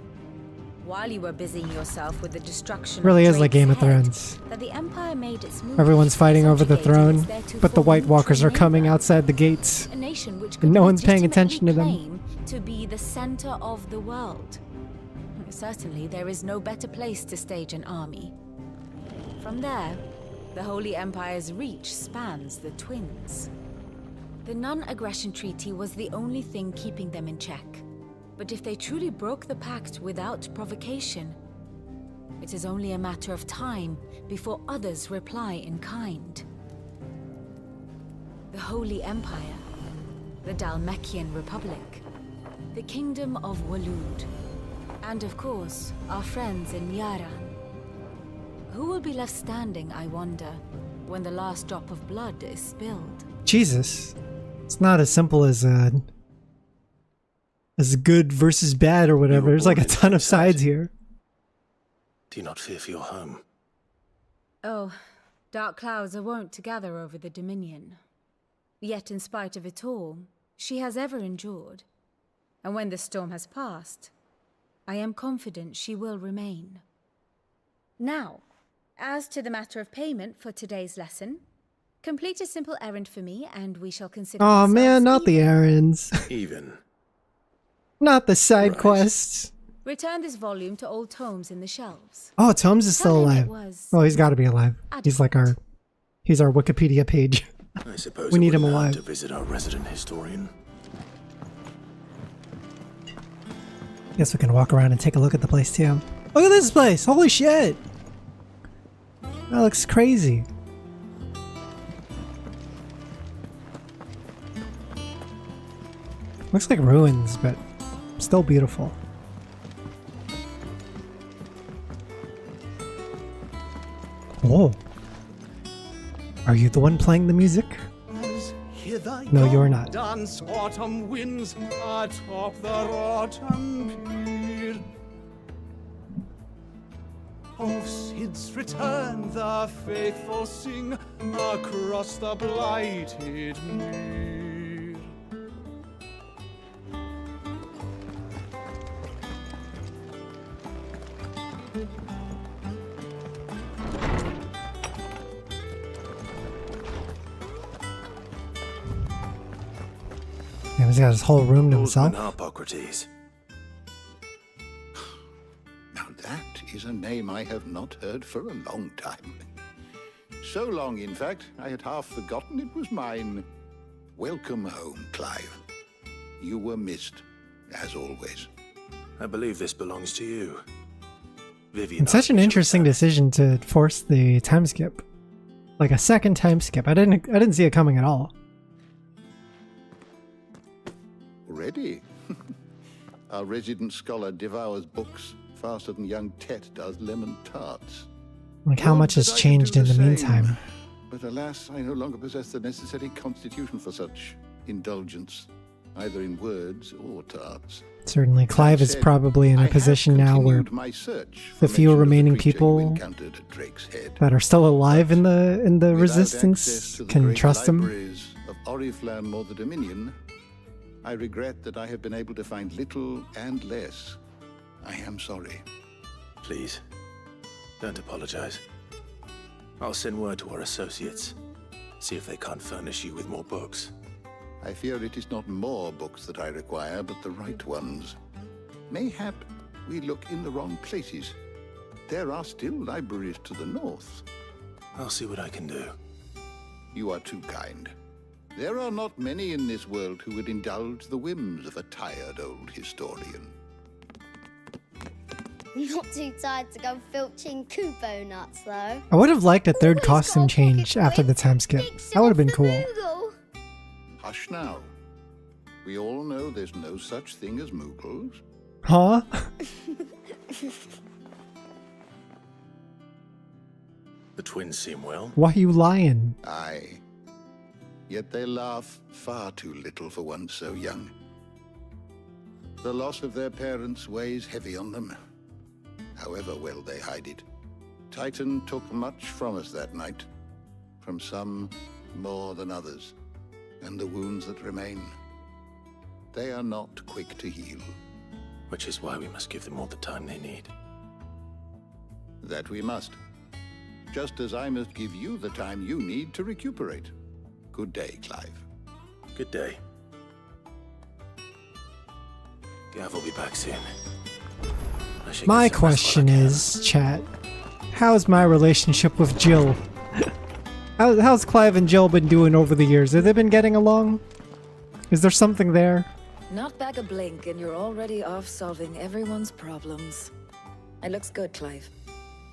while you were busying yourself with the destruction Really of is like Drake's Game of Head, Thrones. that the Empire made its move, Everyone's fighting over the subjugating throne, its theretofore but the White Walkers are neutral coming neighbor, outside the gates, a nation which and could no one's paying attention to them. legitimately claim to be the center of the world. Certainly, there is no better place to stage an army. From there, the Holy Empire's reach spans the Twins. The non-aggression treaty was the only thing keeping them in check. But if they truly broke the pact without provocation, it is only a matter of time before others reply in kind. The Holy Empire, the Dhalmekian Republic, the Kingdom of Waloed, and of course, our friends in Yaran. Who will be left standing, I wonder, when the last drop of blood is spilled? Jesus, it's not as simple as good versus bad or whatever. There's like a ton of sides here. Do you not fear for your home? Oh, Dark clouds are wont to gather over the Dominion. Yet in spite of it all, she has ever endured. And when the storm has passed, I am confident she will remain. Now, as to the matter of payment for today's lesson, complete a simple errand for me and we shall consider Oh man, ourselves not the even. errands. Even. Not the side quests. Return this volume to old tomes in the shelves. Oh, Tomes is still Tell him it alive. was Oh, he's got to be alive. He's like he's our Wikipedia page. I suppose We need it him wouldn't hurt alive. to visit our resident historian. Guess we can walk around and take a look at the place too. Look at this place! Holy shit! That looks crazy. Looks like ruins, but still beautiful. Oh. Are you the one playing the music? No, you're not. Dance autumn winds atop the rotten pier. Of Sid's return the faithful sing across the blighted mere. Yeah, he's got his whole room to himself. Harpocrates. Now that is a name I have not heard for a long time. So long, in fact, I had half forgotten it was mine. Welcome home, Clive. You were missed, as always. I believe this belongs to you. Vivian. It's such an interesting decision to force the time skip. Like a second time skip. I didn't see it coming at all. Ready? Our resident scholar devours books faster than young Tet does lemon tarts. Like how much has changed in the meantime. But alas, I no longer possess the necessary constitution for such indulgence, either in words or tarts. Certainly, Clive is probably in a position now where the few remaining people that are still alive in the Resistance can trust him. Of Oriflamme or the Dominion, I regret that I have been able to find little and less. I am sorry. Please, don't apologize. I'll send word to our associates. See if they can't furnish you with more books. I fear it is not more books that I require, but the right ones. Mayhap we look in the wrong places. There are still libraries to the north. I'll see what I can do. You are too kind. There are not many in this world who would indulge the whims of a tired old historian. Not too tired to go filching Kubo nuts, though. I would have liked a third costume change after the time skip. That would have been cool. Hush now. We all know there's no such thing as Moogles. Huh? The twins seem well. Why are you lying? Aye. Yet they laugh far too little for one so young. The loss of their parents weighs heavy on them, however well they hide it. Titan took much from us that night, from some more than others, and the wounds that remain, they are not quick to heal. Which is why we must give them all the time they need. That we must. Just as I must give you the time you need to recuperate. Good day, Clive. Good day. Gav will be back soon. My question is, chat, how's my relationship with Jill? How's Clive and Jill been doing over the years? Have they been getting along? Is there something there? Not back a blink and you're already off solving everyone's problems. It looks good, Clive.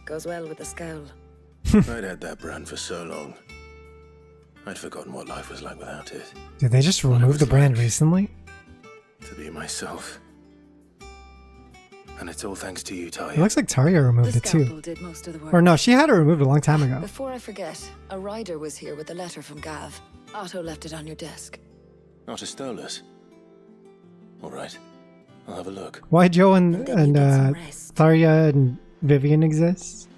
Goes well with the scowl. I'd had that brand for so long. I'd forgotten what life was like without it. Did they just remove the brand recently? To be myself. And it's all thanks to you, Talia. It looks like Taria removed The it too. scalpel did most of the work. Or no, she had it removed a long time ago. Before I forget, a rider was here with a letter from Gav. Otto left it on your desk. Not a Stolas. All right. I'll have a look. Why Joe and Taria and Vivian exist?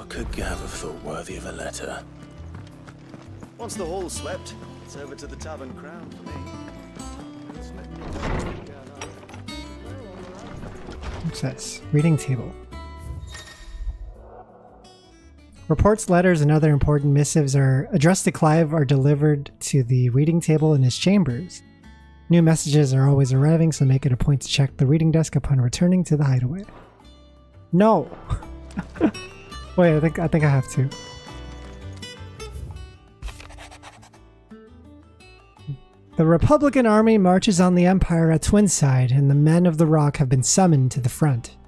What could Gav have thought worthy of a letter? Once the hall's swept, it's over to the Tavern Crown for me. What's this? Reading table. Reports, letters, and other important missives are addressed to Clive are delivered to the reading table in his chambers. New messages are always arriving, so make it a point to check the reading desk upon returning to the hideaway. No! Wait, I think I have to. The Republican army marches on the Empire at Twinside, and the men of the Rock have been summoned to the front.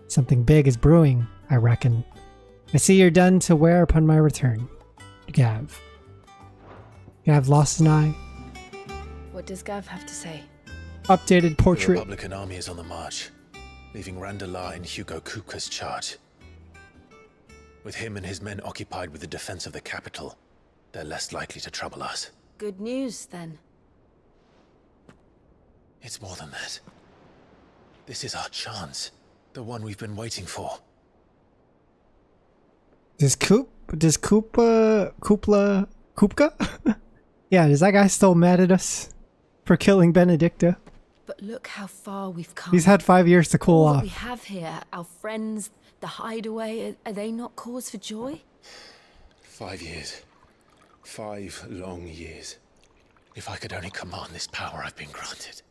Something big is brewing, I reckon. I see you're done to wear upon my return. Gav. Gav lost an eye. What does Gav have to say? Updated portrait. The Republican army is on the march, leaving Randalar in Hugo Kupka's charge. With him and his men occupied with the defense of the capital, they're less likely to trouble us. Good news, then. It's more than that. This is our chance. The one we've been waiting for. Does Kupka? Yeah, is that guy still mad at us for killing Benedicta? But look how far we've come. He's had 5 years to cool All that off. we have here, our friends, the hideaway, are they not cause for joy? 5 years. 5 long years. If I could only command this power I've been granted,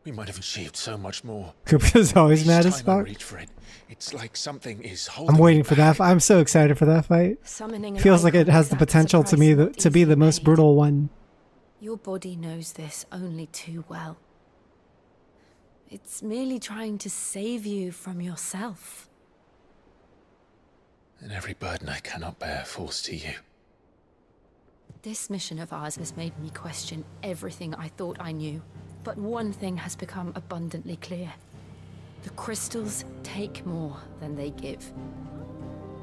we might have achieved so much more. Kupka's always mad as Each time I fuck. reach for it, it's like something is holding I'm waiting me for back. that. I'm so excited for that fight. Summoning an Feels like it icon has the without potential to sacrifice be the most brutal one. Your body knows this only too well. It's merely trying to save you from yourself. And every burden I cannot bear falls to you. This mission of ours has made me question everything I thought I knew. But one thing has become abundantly clear. The crystals take more than they give.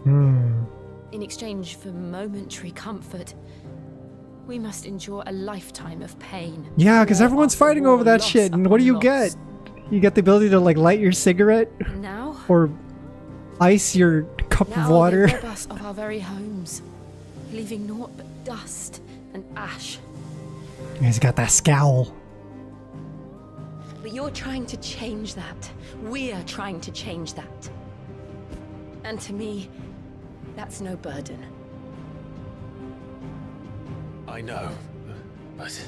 In exchange for momentary comfort, we must endure a lifetime of pain. Yeah, because everyone's fighting over that shit, and what do you get? You get the ability to like light your cigarette, Now? or ice your cup of water. They rob us of our very homes, leaving naught but dust and ash. He's got that scowl. But you're trying to change that. We're trying to change that. And to me, that's no burden. I know, but...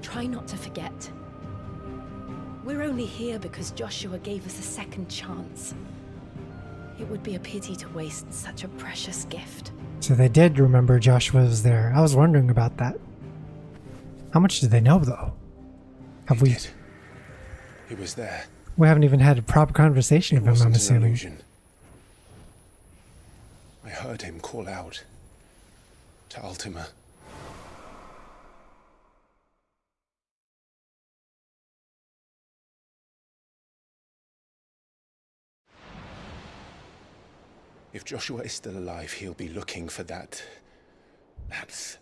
Try not to forget. We're only here because Joshua gave us a second chance. It would be a pity to waste such a precious gift. So they did remember Joshua was there. I was wondering about that. How much did they know, though? Have we? He was there. We haven't even had a proper conversation with him, I'm Wasn't an assuming. illusion. I heard him call out to Ultima. If Joshua is still alive, he'll be looking for that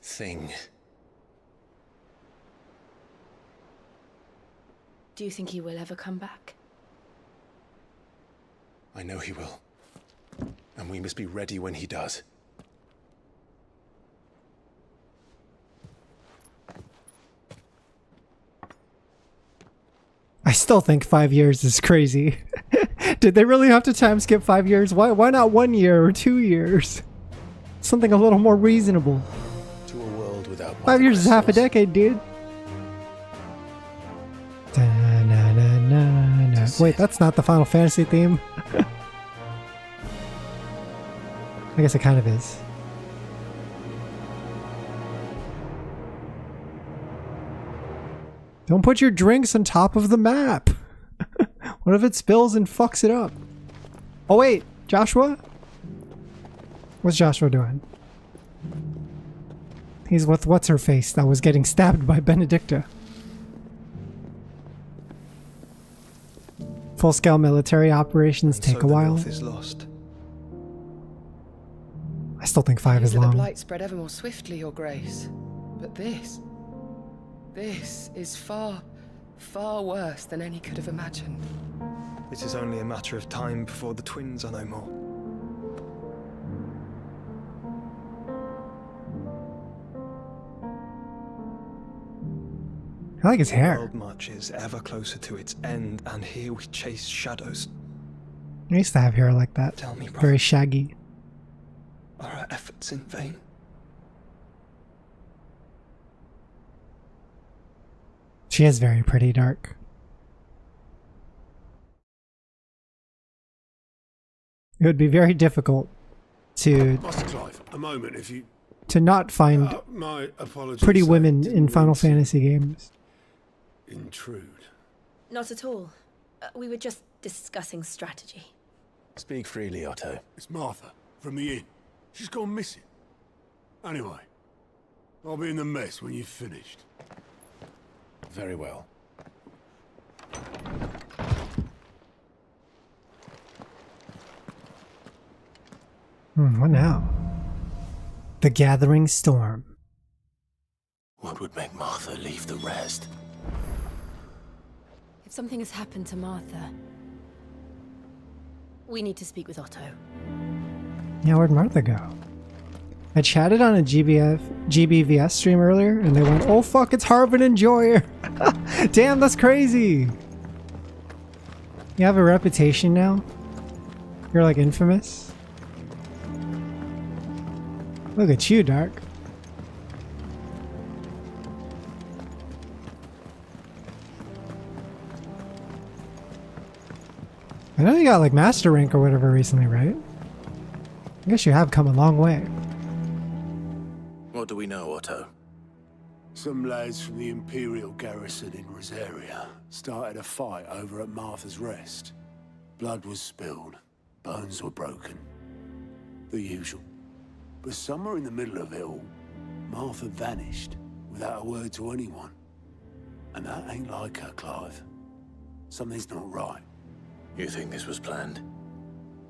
thing. Do you think he will ever come back? I know he will. And we must be ready when he does. I still think 5 years is crazy. Did they really have to time skip 5 years? Why not 1 year or 2 years? Something a little more reasonable. To a world without 5 years is half a decade, dude. Da-na-na-na-na. Wait, that's not the Final Fantasy theme. I guess it kind of is. Don't put your drinks on top of the map. What if it spills and fucks it up? Oh wait, Joshua? What's Joshua doing? He's with what's-her-face that was getting stabbed by Benedicta. Full-scale military operations take a while. North is lost. I still think 5 is The long. blight spread ever more swiftly, Your Grace. But this is far, far worse than any could have imagined. It is only a matter of time before the twins are no more. I like his The hair. world marches ever closer to its end, and here we chase shadows. I used to have hair like that. Tell me, brother. Very shaggy. Are our efforts in vain? She is very pretty, Dark. It would be very difficult to Master Clive, a moment if you... not find my apologies. pretty I women didn't in mean Final to Fantasy games. Intrude. Not at all. We were just discussing strategy. Speak freely, Otto. It's Martha, from the inn. She's gone missing. Anyway, I'll be in the mess when you've finished. Very well. What now? The Gathering Storm. What would make Martha leave the rest? If something has happened to Martha, we need to speak with Otto. Yeah, where'd Martha go? I chatted on a GBVS stream earlier, and they went, "Oh fuck, it's Harvin and Joyer." Damn, that's crazy. You have a reputation now? You're like infamous? Look at you, Dark. I know you got like master rank or whatever recently, right? I guess you have come a long way. What do we know, Otto? Some lads from the Imperial garrison in Rosaria started a fight over at Martha's Rest. Blood was spilled, bones were broken. The usual. But somewhere in the middle of it all, Martha vanished without a word to anyone. And that ain't like her, Clive. Something's not right. You think this was planned?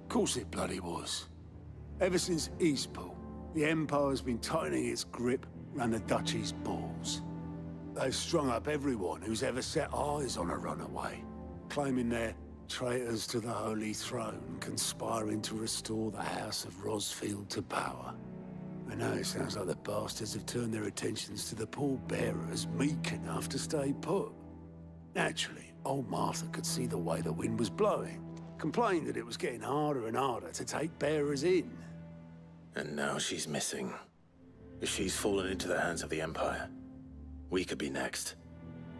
Of course it bloody was. Ever since Eastpool, the Empire's been tightening its grip round the Duchy's balls. They've strung up everyone who's ever set eyes on a runaway, claiming they're traitors to the Holy Throne, conspiring to restore the House of Rosfield to power. I know it sounds like the bastards have turned their attentions to the pallbearers meek enough to stay put. Naturally, old Martha could see the way the wind was blowing, complained that it was getting harder and harder to take bearers in. And now she's missing. If she's fallen into the hands of the Empire, we could be next.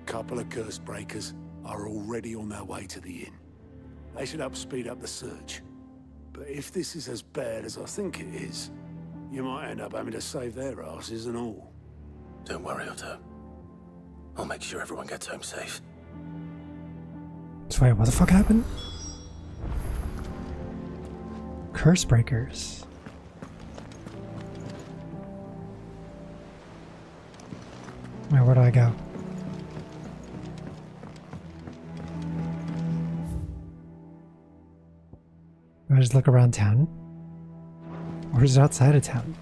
Couple of curse breakers are already on their way to the inn. They should speed up the search. But if this is as bad as I think it is, you might end up having to save their asses and all. Don't worry, Otto. I'll make sure everyone gets home safe. So wait, what the fuck happened? Curse breakers. Wait, where do I go? Do I just look around town? Or is it outside of town?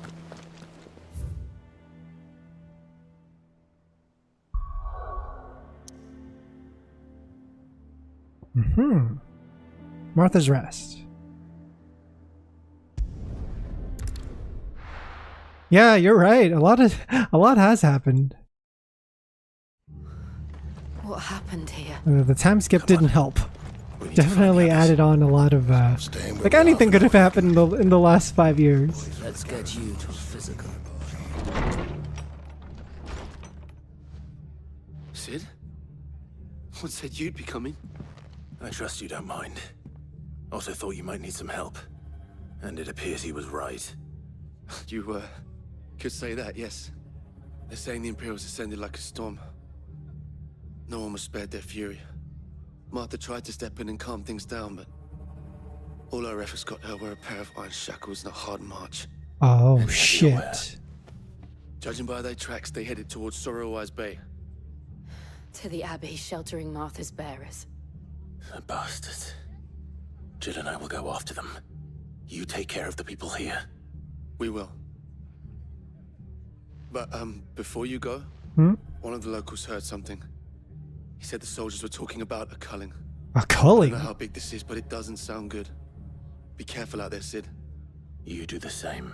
Martha's Rest. Yeah, you're right. A lot has happened. What happened here? The time skip didn't help. Definitely added on a lot of like anything could have happened in the last 5 years. Let's get you to physical. Sid? What said you'd be coming? I trust you don't mind. Also thought you might need some help. And it appears he was right. You, could say that, yes. They're saying the Imperials ascended like a storm. No one was spared their fury. Martha tried to step in and calm things down, but all our efforts got her were a pair of iron shackles and a hard march. Oh, shit. Judging by their tracks, they headed towards Sorrowwise Bay. To the Abbey sheltering Martha's bearers. The bastards. Jill and I will go after them. You take care of the people here. We will. But, before you go, one of the locals heard something. He said the soldiers were talking about a culling. A culling? I don't know how big this is, but it doesn't sound good. Be careful out there, Sid. You do the same.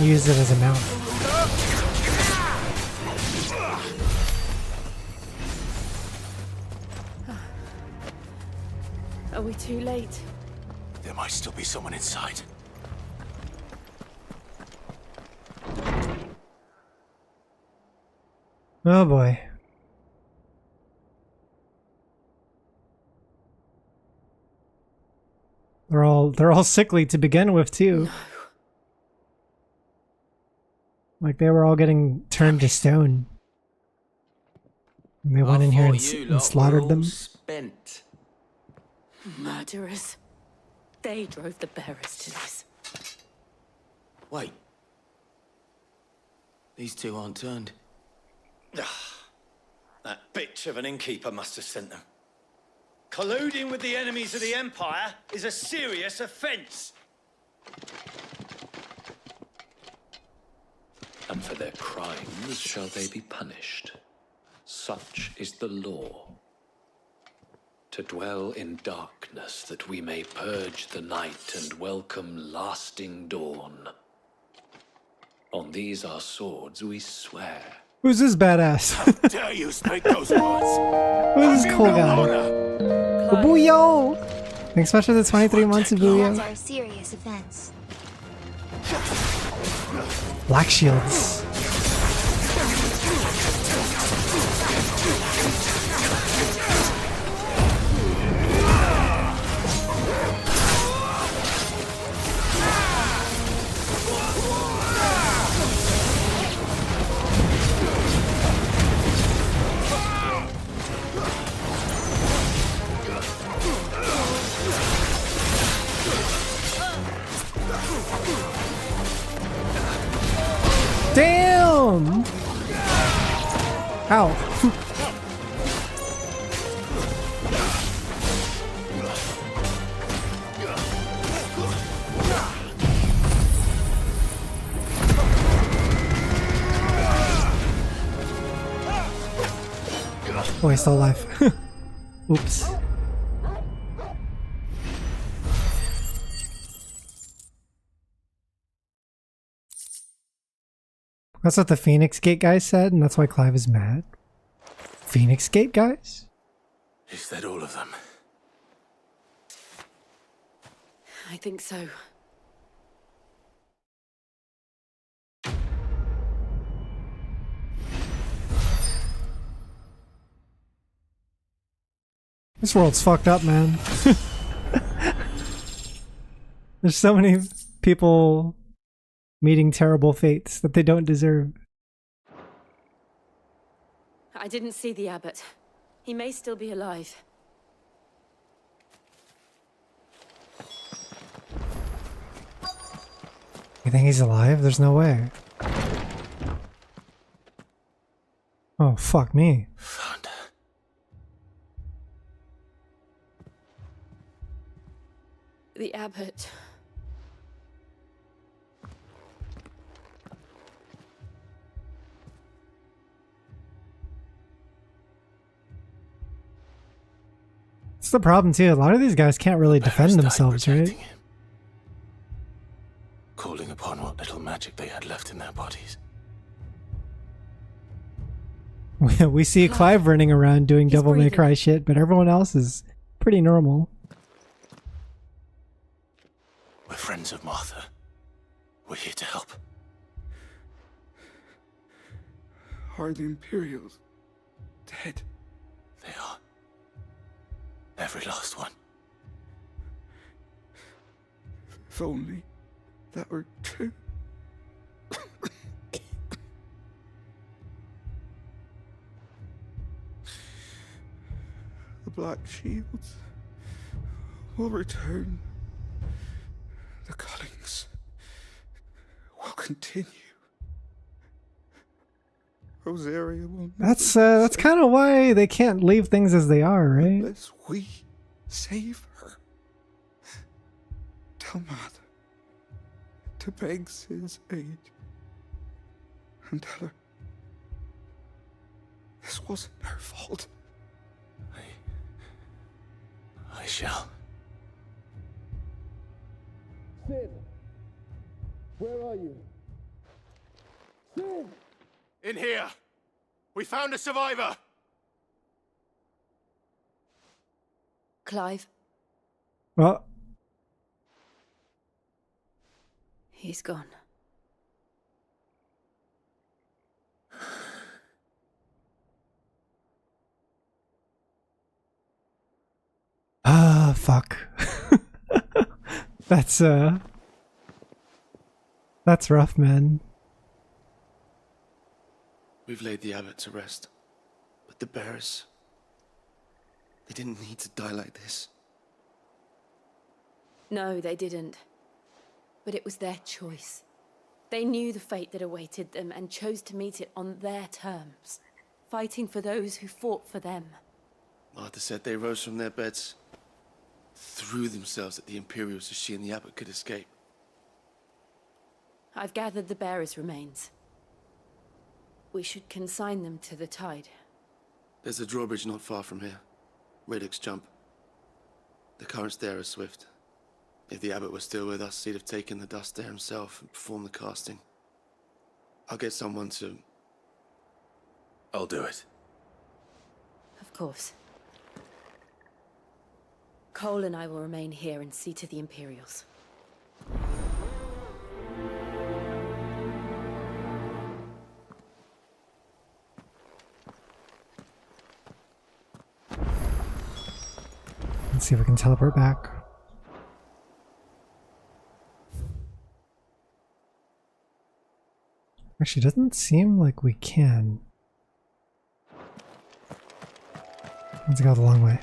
Use it as a mount. Are we too late? There might still be someone inside. Oh boy. They're all sickly to begin with too. No. Like they were all getting turned to stone. And they went in here and slaughtered them. Spent. Murderers. They drove the bearers to this. Wait. These two aren't turned. That bitch of an innkeeper must have sent them. Colluding with the enemies of the Empire is a serious offense. And for their crimes shall they be punished. Such is the law. To dwell in darkness that we may purge the night and welcome lasting dawn. On these our swords we swear. Who's this badass? How dare you speak those words? Who's this cool guy? Booyo! Thanks so much for the 23 months of Booyo. Are a serious offense. Black shields. Damn! Ow. Oh, he's still alive. Oops. That's what the Phoenix Gate guys said, and that's why Clive is mad. Phoenix Gate guys? Is that all of them? I think so. This world's fucked up, man. There's so many people meeting terrible fates that they don't deserve. I didn't see the abbot. He may still be alive. You think he's alive? There's no way. Oh, fuck me. The abbot. It's the problem too. A lot of these guys can't really defend themselves, right? Calling upon what little magic they had left in their bodies. We see Clive running around doing Devil May Cry shit, but everyone else is pretty normal. We're friends of Martha. We're here to help. Are the Imperials dead? They are. Every last one. If only that were true. The Black Shields will return. The cuttings will continue. Rosaria will. That's kind of why they can't leave things as they are, right? Unless we save her. Tell Mother to beg Sid's aid. And tell her this wasn't her fault. I shall. Sid, where are you? In here! We found a survivor! Clive, Well, he's gone. ah, fuck. That's rough, man. We've laid the abbot to rest. But the bearers... they didn't need to die like this. No, they didn't. But it was their choice. They knew the fate that awaited them and chose to meet it on their terms, fighting for those who fought for them. Martha said they rose from their beds, threw themselves at the Imperials so she and the abbot could escape. I've gathered the bearers' remains. We should consign them to the tide. There's a drawbridge not far from here. Radix Jump. The currents there are swift. If the abbot was still with us, he'd have taken the dust there himself and performed the casting. I'll get someone to... I'll do it. Of course. Cole and I will remain here and see to the Imperials. Let's see if we can teleport back. Actually, doesn't seem like we can. Let's go the long way.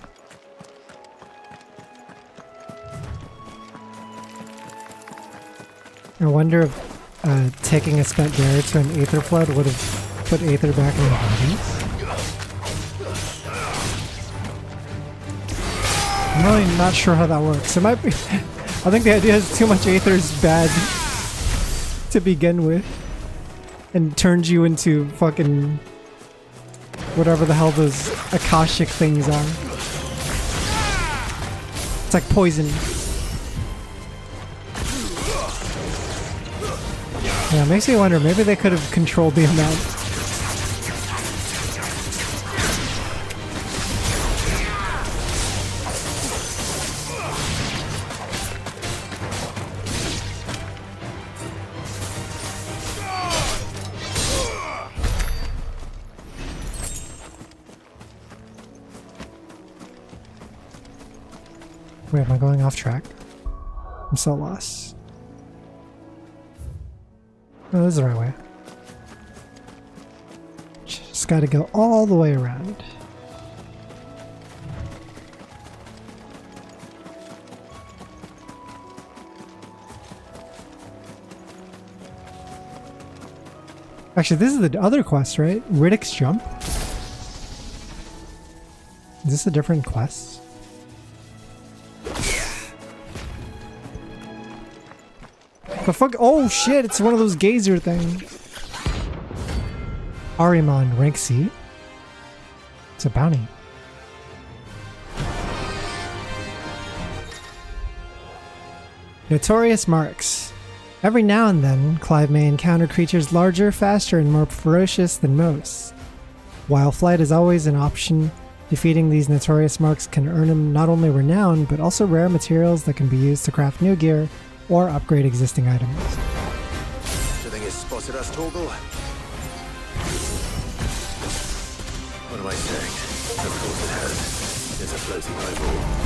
I wonder if taking a spent bear to an Aether Flood would have put Aether back in the bodies. I'm really not sure how that works. It might be. I think the idea is too much Aether is bad to begin with, and turns you into fucking whatever the hell those Akashic things are. It's like poison. Yeah, it makes me wonder, maybe they could have controlled the amount. Wait, am I going off track? I'm so lost. Oh, this is the right way. Just gotta go all the way around. Actually, this is the other quest, right? Riddick's Jump? Is this a different quest? The fuck? Oh shit, it's one of those gazer things. Arimon, rank C. It's a bounty. Notorious marks. Every now and then, Clive may encounter creatures larger, faster, and more ferocious than most. While flight is always an option, defeating these notorious marks can earn him not only renown, but also rare materials that can be used to craft new gear or upgrade existing items. Do you think it's spotted us, Torgal? What am I saying? Of course it has. It's a floating eyeball.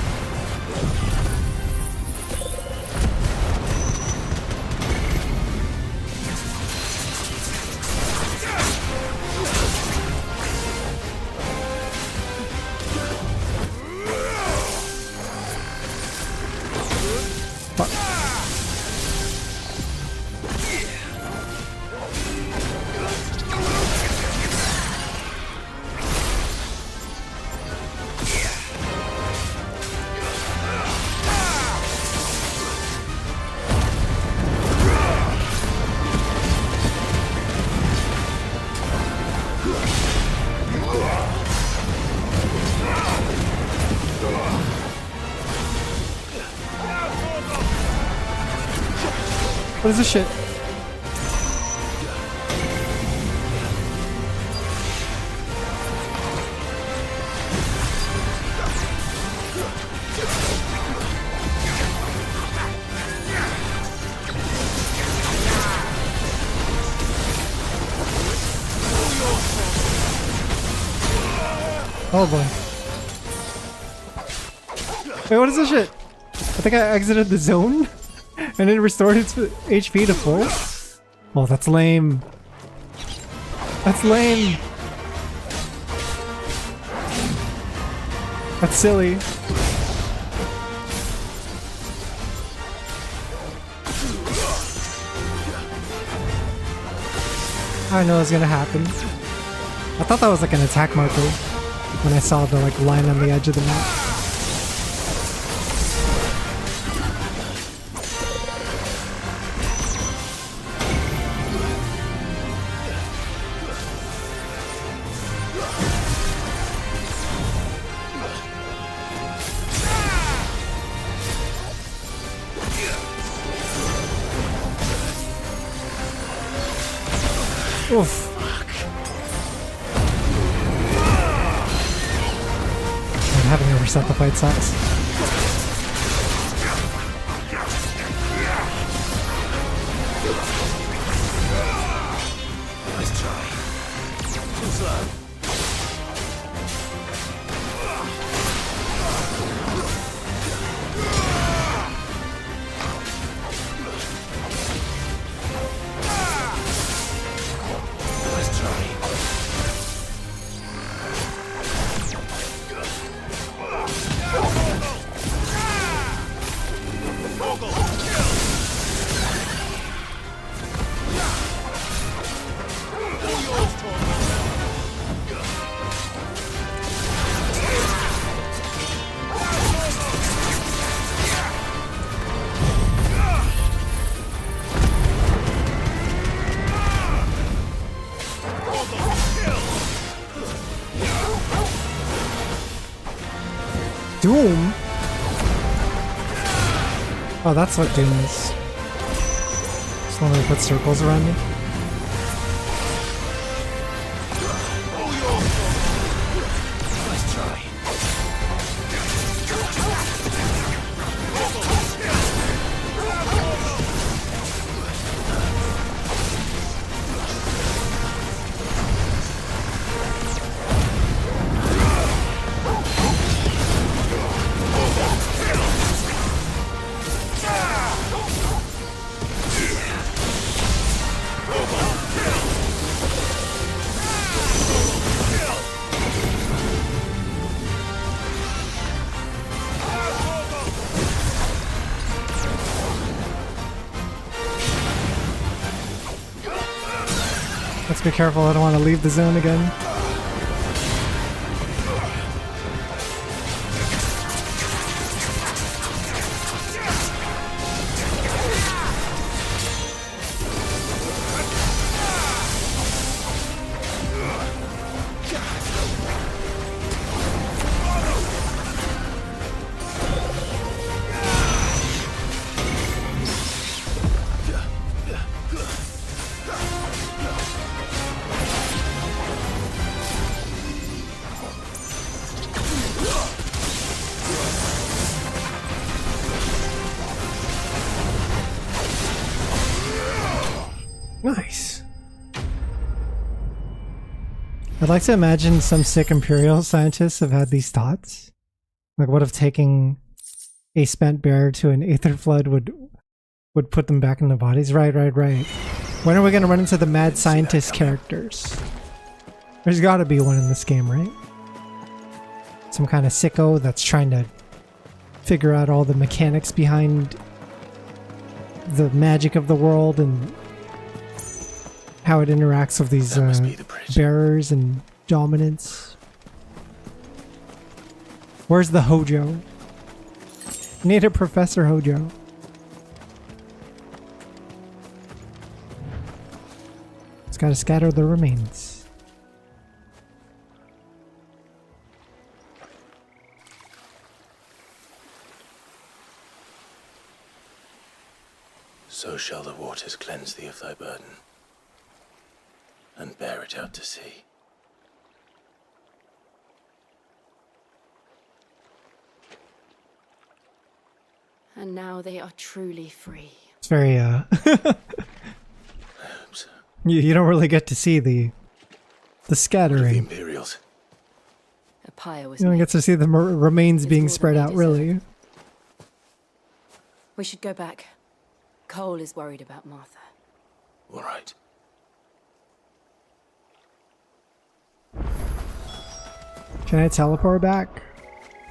What is this shit? Oh boy. Wait, what is this shit? I think I exited the zone and it restored its HP to full. Oh, that's lame. That's lame. That's silly. I know it's gonna happen. I thought that was like an attack marker when I saw the like line on the edge of the map. Oof. And having to reset the fight sucks. Nice try. Too slow. Doom? Oh, that's what Doom is. Just want to put circles around me. Nice try. Let's be careful, I don't want to leave the zone again. Nice. I'd like to imagine some sick Imperial scientists have had these thoughts. Like, what if taking a spent bear to an aether flood would put them back in their bodies? Right. When are we going to run into the mad scientist characters? There's got to be one in this game, right? Some kind of sicko that's trying to figure out all the mechanics behind the magic of the world and how it interacts with these bearers and dominants. Where's the Hojo? Need a Professor Hojo. It's got to scatter the remains. So shall the waters cleanse thee of thy burden, and bear it out to sea. And now they are truly free. It's very, you don't really get to see the scattering. The Imperials. A pyre was You don't made. get to see the remains being more than spread they out, really. We should go back. Cole is worried about Martha. All right. Can I teleport back?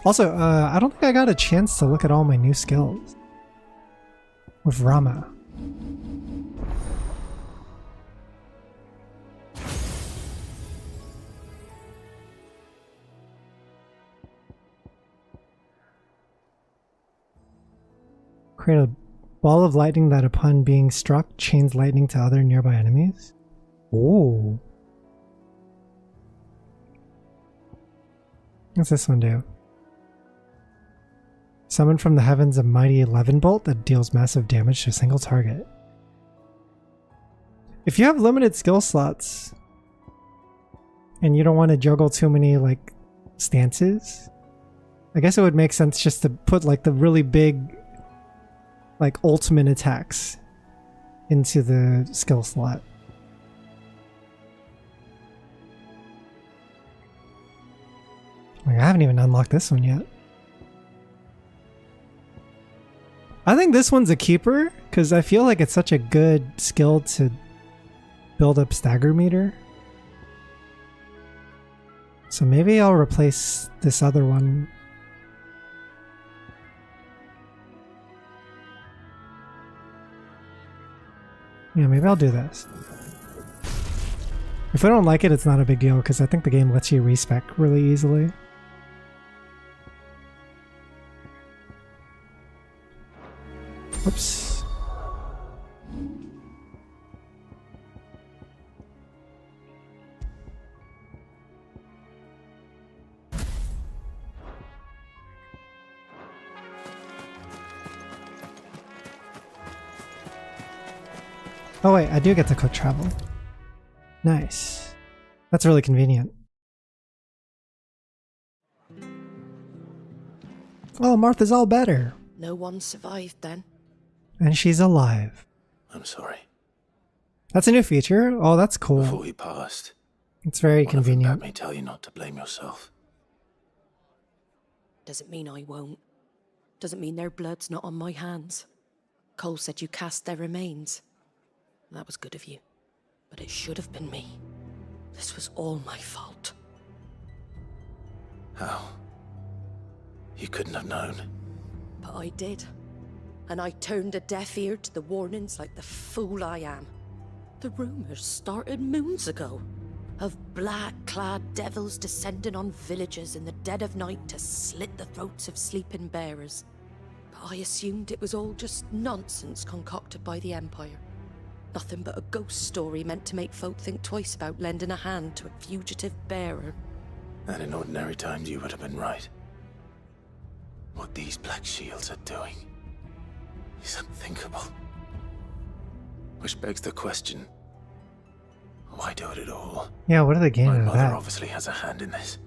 Also, I don't think I got a chance to look at all my new skills. With Rama. Create a ball of lightning that upon being struck chains lightning to other nearby enemies. Ooh. What's this one do? Summon from the heavens a mighty 11 bolt that deals massive damage to a single target. If you have limited skill slots and you don't want to juggle too many like stances, I guess it would make sense just to put like the really big like ultimate attacks into the skill slot. Like, I haven't even unlocked this one yet. I think this one's a keeper because I feel like it's such a good skill to build up stagger meter. So maybe I'll replace this other one. Yeah, maybe I'll do this. If I don't like it, it's not a big deal because I think the game lets you respec really easily. Whoops. Oh wait, I do get to quick travel. Nice. That's really convenient. Oh, Martha's all better. No one survived then. And she's alive. I'm sorry. That's a new feature. Oh, that's cool. Before he passed, It's very one of them convenient. had me tell you not to blame yourself. Doesn't mean I won't. Doesn't mean their blood's not on my hands. Cole said you cast their remains. That was good of you. But it should have been me. This was all my fault. How? You couldn't have known. But I did. And I turned a deaf ear to the warnings like the fool I am. The rumors started moons ago. Of black-clad devils descending on villages in the dead of night to slit the throats of sleeping bearers. But I assumed it was all just nonsense concocted by the Empire. Nothing but a ghost story meant to make folk think twice about lending a hand to a fugitive bearer. And in ordinary times you would have been right. What these Black Shields are doing is unthinkable. Which begs the question, why do it at all? Yeah, what are they gaining My out of mother that? obviously has a hand in this.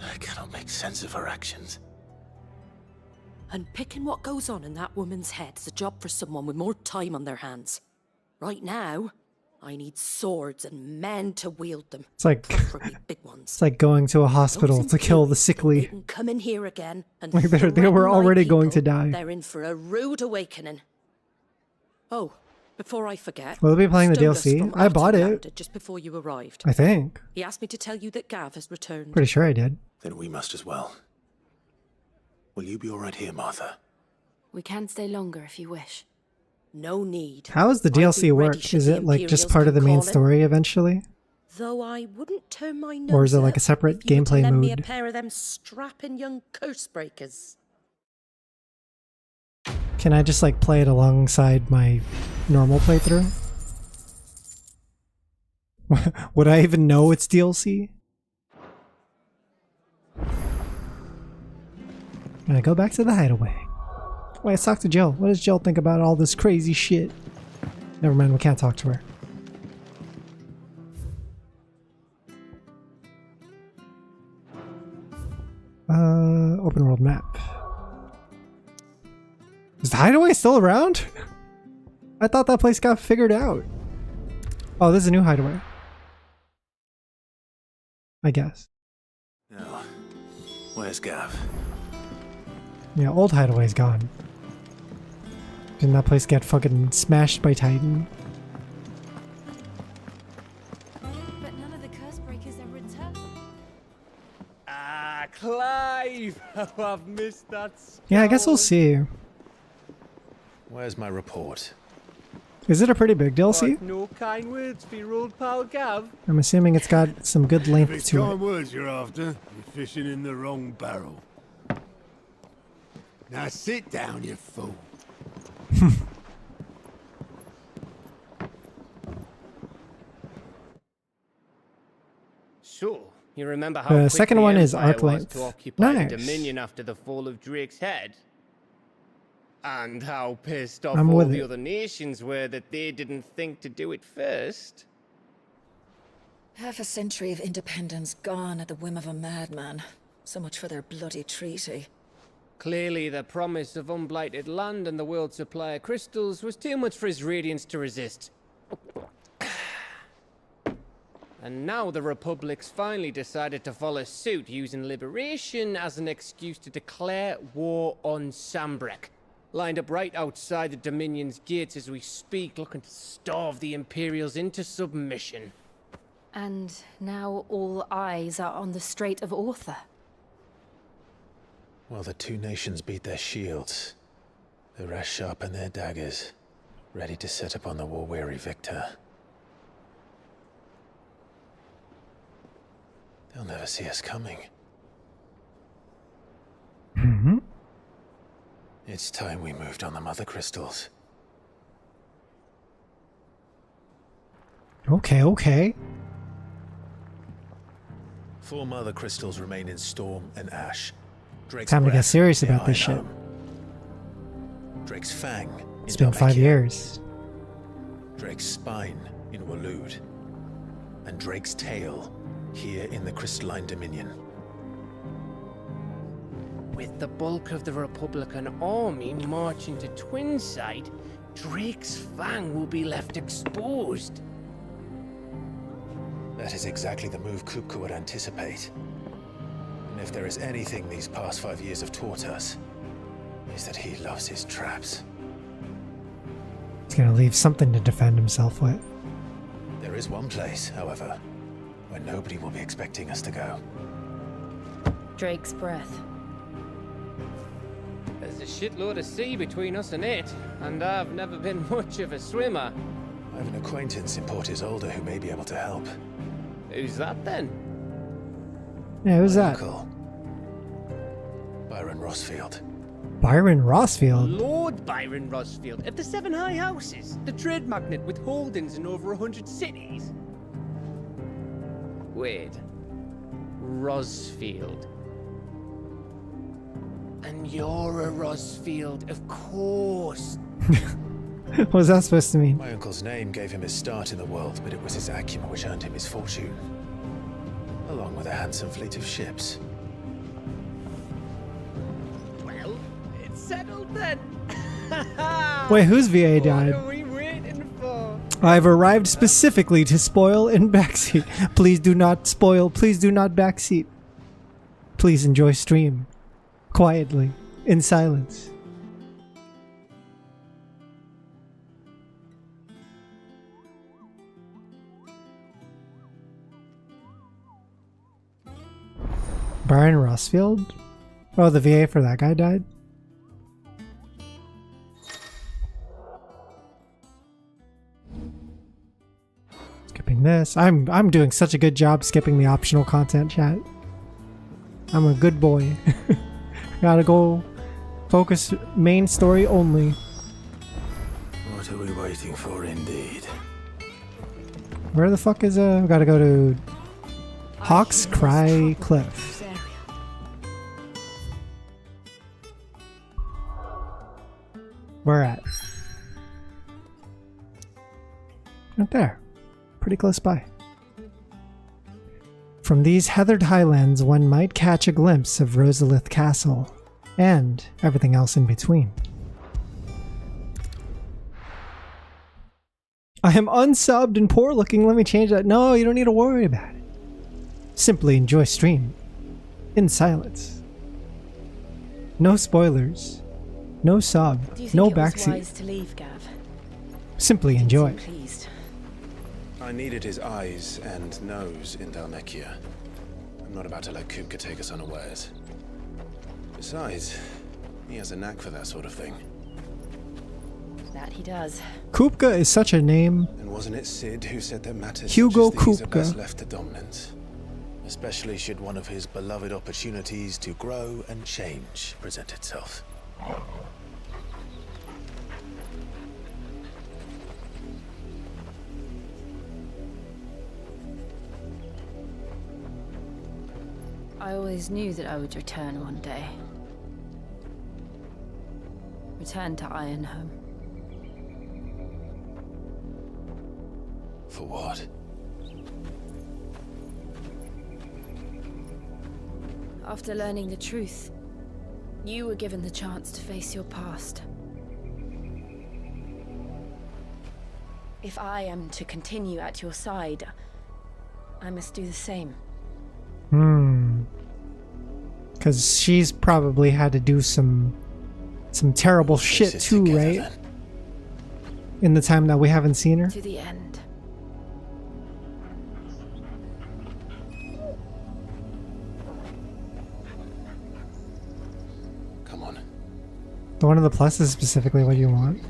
I cannot make sense of her actions. And picking what goes on in that woman's head is a job for someone with more time on their hands. Right now, I need swords and men to wield them. It's like Preferably big ones. it's like going to a hospital to kill the sickly. And come in here again and Like they were threaten my already going to people, die. They're in for a rude awakening. Oh, before I forget. Will they be playing the Stolas DLC? from I bought Arthur it. landed just before you arrived. I think. He asked me to tell you that Gav has returned. Pretty sure I did. Then we must as well. Will you be all right here, Martha? We can stay longer if you wish. No need. How does the DLC work? Is it like just part of the main story eventually? Though I wouldn't turn my nose Or is it like a up separate if you were to gameplay lend me a mode? pair of them strapping young curse breakers. Can I just like play it alongside my normal playthrough? Would I even know it's DLC? I'm gonna go back to the hideaway. Wait, let's talk to Jill. What does Jill think about all this crazy shit? Never mind, we can't talk to her. Open world map. Is the hideaway still around? I thought that place got figured out. Oh, this is a new hideaway. I guess. Now, where's Gav? Yeah, old Hideaway's gone. Didn't that place get fucking smashed by Titan? But none of the curse breakers ever returned. Ah, Clive! Oh, I've missed that. Yeah, I guess we'll see. Where's my report? Is it a pretty big DLC? What, no kind words for your old pal Gav? I'm assuming it's got some good If length it's to kind it. words you're after, you're fishing in the wrong barrel. Now sit down, you fool. So, you remember how The quick second the one is Empire arc was length. to occupy Nice. the Dominion after the fall of Drake's head? And how pissed off I'm all with the it. other nations were that they didn't think to do it first? Half a century of independence gone at the whim of a madman. So much for their bloody treaty. Clearly, the promise of unblighted land and the world's supply of crystals was too much for his radiance to resist. And now the Republic's finally decided to follow suit, using liberation as an excuse to declare war on Sambrek. Lined up right outside the Dominion's gates as we speak, looking to starve the Imperials into submission. And now all eyes are on the Strait of Author. While the two nations beat their shields, the rest sharpen their daggers, ready to set upon the war-weary victor. They'll never see us coming. Mm-hmm. It's time we moved on the mother crystals. Okay. 4 mother crystals remain in Storm and Ash. Drake's Time to get breath serious in about this shit. Einham. Drake's fang It's in been 5 Dharmakia. years. Drake's spine in Waloed. And Drake's tail here in the Crystalline Dominion. With the bulk of the Republican army marching to Twinside, Drake's fang will be left exposed. That is exactly the move Kupka would anticipate. And if there is anything these past 5 years have taught us, is that he loves his traps. He's gonna leave something to defend himself with. There is one place, however, where nobody will be expecting us to go. Drake's breath. There's a shitload of sea between us and it, and I've never been much of a swimmer. I have an acquaintance in Port Isolde who may be able to help. Who's that then? Yeah, who's My that? uncle, Byron Rossfield. Byron Rossfield. Lord Byron Rossfield of the Seven High Houses, the trade magnate with holdings in over 100 cities. Wait, Rossfield. And you're a Rossfield, of course. What was that supposed to mean? My uncle's name gave him his start in the world, but it was his acumen which earned him his fortune, along with a handsome fleet of ships. Well, it's settled then. Wait, whose VA What died? are we waiting for? I've arrived specifically to spoil in backseat. Please do not spoil. Please do not backseat. Please enjoy stream. Quietly. In silence. Byron Rossfield? Oh, the VA for that guy died? Skipping this. I'm doing such a good job skipping the optional content, chat. I'm a good boy. Gotta go focus main story only. What are we waiting for, indeed? Where the fuck is gotta go to Hawk's Cry Cliff. Where at? Right there. Pretty close by. From these heathered highlands, one might catch a glimpse of Rosalith Castle, and everything else in between. I am unsubbed and poor looking, let me change that. No, you don't need to worry about it. Simply enjoy stream. In silence. No spoilers. No sob. Do you think No it was wise backseat. to leave, Gav? Simply enjoy. Pleased. I needed his eyes and nose in Dalmekia. I'm not about to let Kupka take us unawares. Besides, he has a knack for that sort of thing. That he does. Kupka is such a name. And wasn't it Sid who said that matters Hugo such as these are Kupka. best left to dominance? Especially should one of his beloved opportunities to grow and change present itself. I always knew that I would return one day. Return to Ironhome. For what? After learning the truth, you were given the chance to face your past. If I am to continue at your side, I must do the same. Because she's probably had to do some terrible shit too, right? Then. In the time that we haven't seen her. To the end. Come on. The one of the pluses specifically what you want.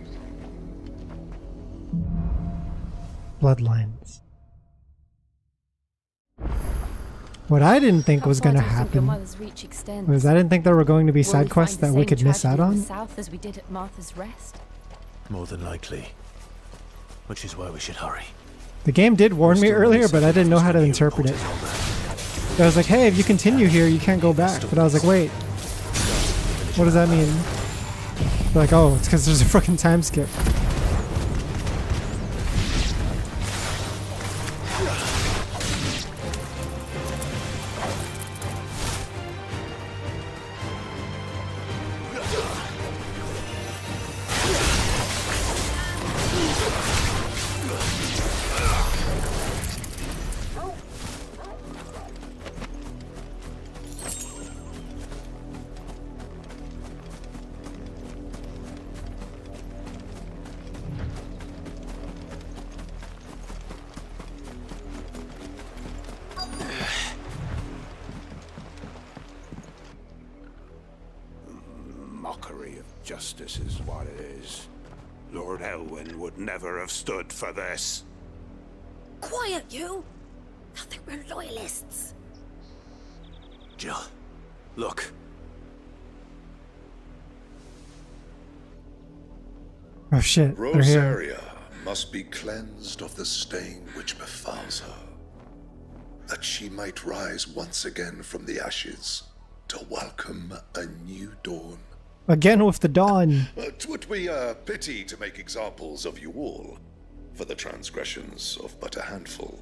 Bloodlines. What I didn't think was going to happen was I didn't think there were going to be side quests that we could miss out on. South as we did at Martha's Rest. More than likely. Which is why we should hurry. The game did warn me earlier, but I didn't know how to interpret it. I was like, hey, if you continue here, you can't go back. But I was like, wait, what does that mean? They're like, oh, it's because there's a fucking time skip. Mockery of justice is what it is. Lord Elwyn would never have stood for this. Quiet, you! Nothing, we're loyalists. Jill, look. Oh shit, they're here. Rosaria must be cleansed of the stain which befalls her, that she might rise once again from the ashes to welcome a new dawn. Again with the dawn. It would be a pity to make examples of you all for the transgressions of but a handful.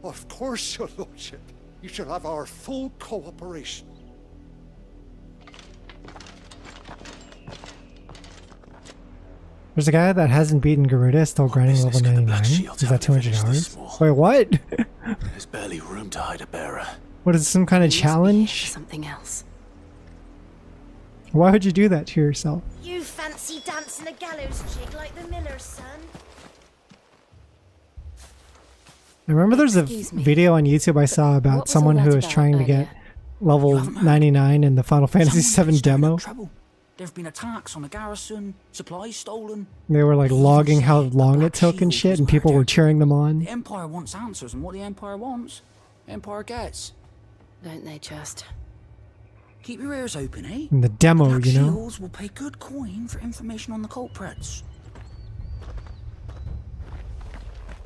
Of course, your lordship. You shall have our full cooperation. There's a guy that hasn't beaten Garuda still grinding level 99. Is that 200 hours? Wait, what? There's barely room to hide a bearer. What is this, some kind of challenge? Something else. Why would you do that to yourself? You fancy dancing a gallows jig like the miller's son? I remember there's a video on YouTube I saw about someone who was trying to get level 99 in the Final Fantasy VII demo. There have been attacks on the garrison, supplies stolen. They were like logging how long it took and shit, and people were cheering them on. The Empire wants answers, and what the Empire wants, Empire gets. Don't they just? Keep your ears open, eh? In the demo, Black you know? Shields will pay good coin for information on the culprits.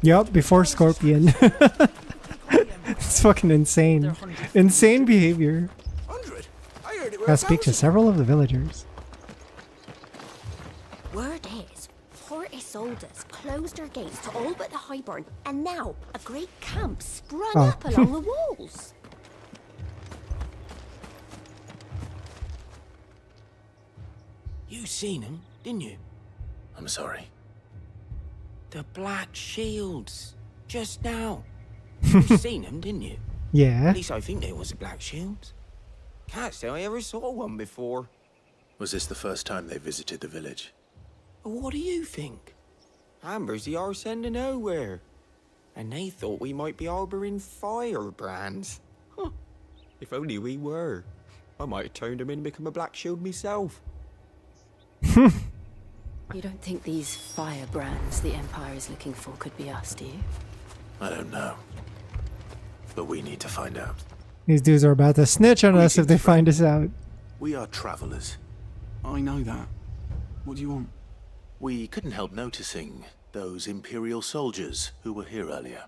Yup, before Scorpion. It's fucking insane. Insane behavior. I speak to several of the villagers. Word is, 40 soldiers closed their gates to all but the Highborn, and now a great camp sprung up along the walls. You seen him, didn't you? I'm sorry. The Black Shields. Just now. You seen him, didn't you? Yeah. At least I think there was a black shield. Can't say I ever saw one before. Was this the first time they visited the village? What do you think? Amber's the arse end of nowhere. And they thought we might be harboring firebrands. Huh. If only we were. I might have turned them in and become a black shield myself. You don't think these firebrands the Empire is looking for could be us, do you? I don't know. But we need to find out. These dudes are about to snitch on us if they find us out. We are travelers. I know that. What do you want? We couldn't help noticing those Imperial soldiers who were here earlier.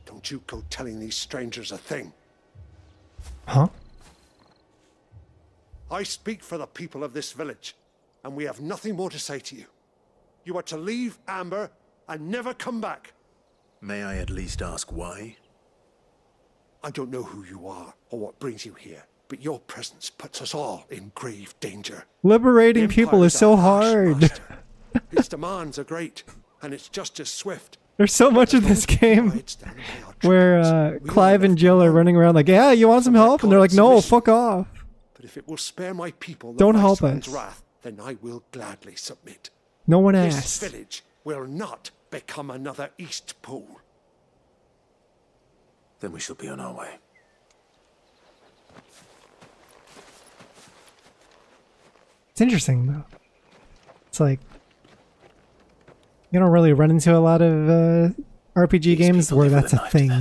Don't you go telling these strangers a thing. Huh? I speak for the people of this village, and we have nothing more to say to you. You are to leave Amber and never come back. May I at least ask why? I don't know who you are or what brings you here, but your presence puts us all in grave danger. Liberating people is so hard. Its demands are great, and it's just as swift. There's so much of this game where Clive and Jill are running around like, yeah, you want some help? And they're like, no, fuck off. But if it will spare my people the Don't help Viceland's us. wrath, then I will gladly submit. No one This asked. village will not become another East Pool. Then we shall be on our way. It's interesting, though. It's like, you don't really run into a lot of RPG games where that's a thing.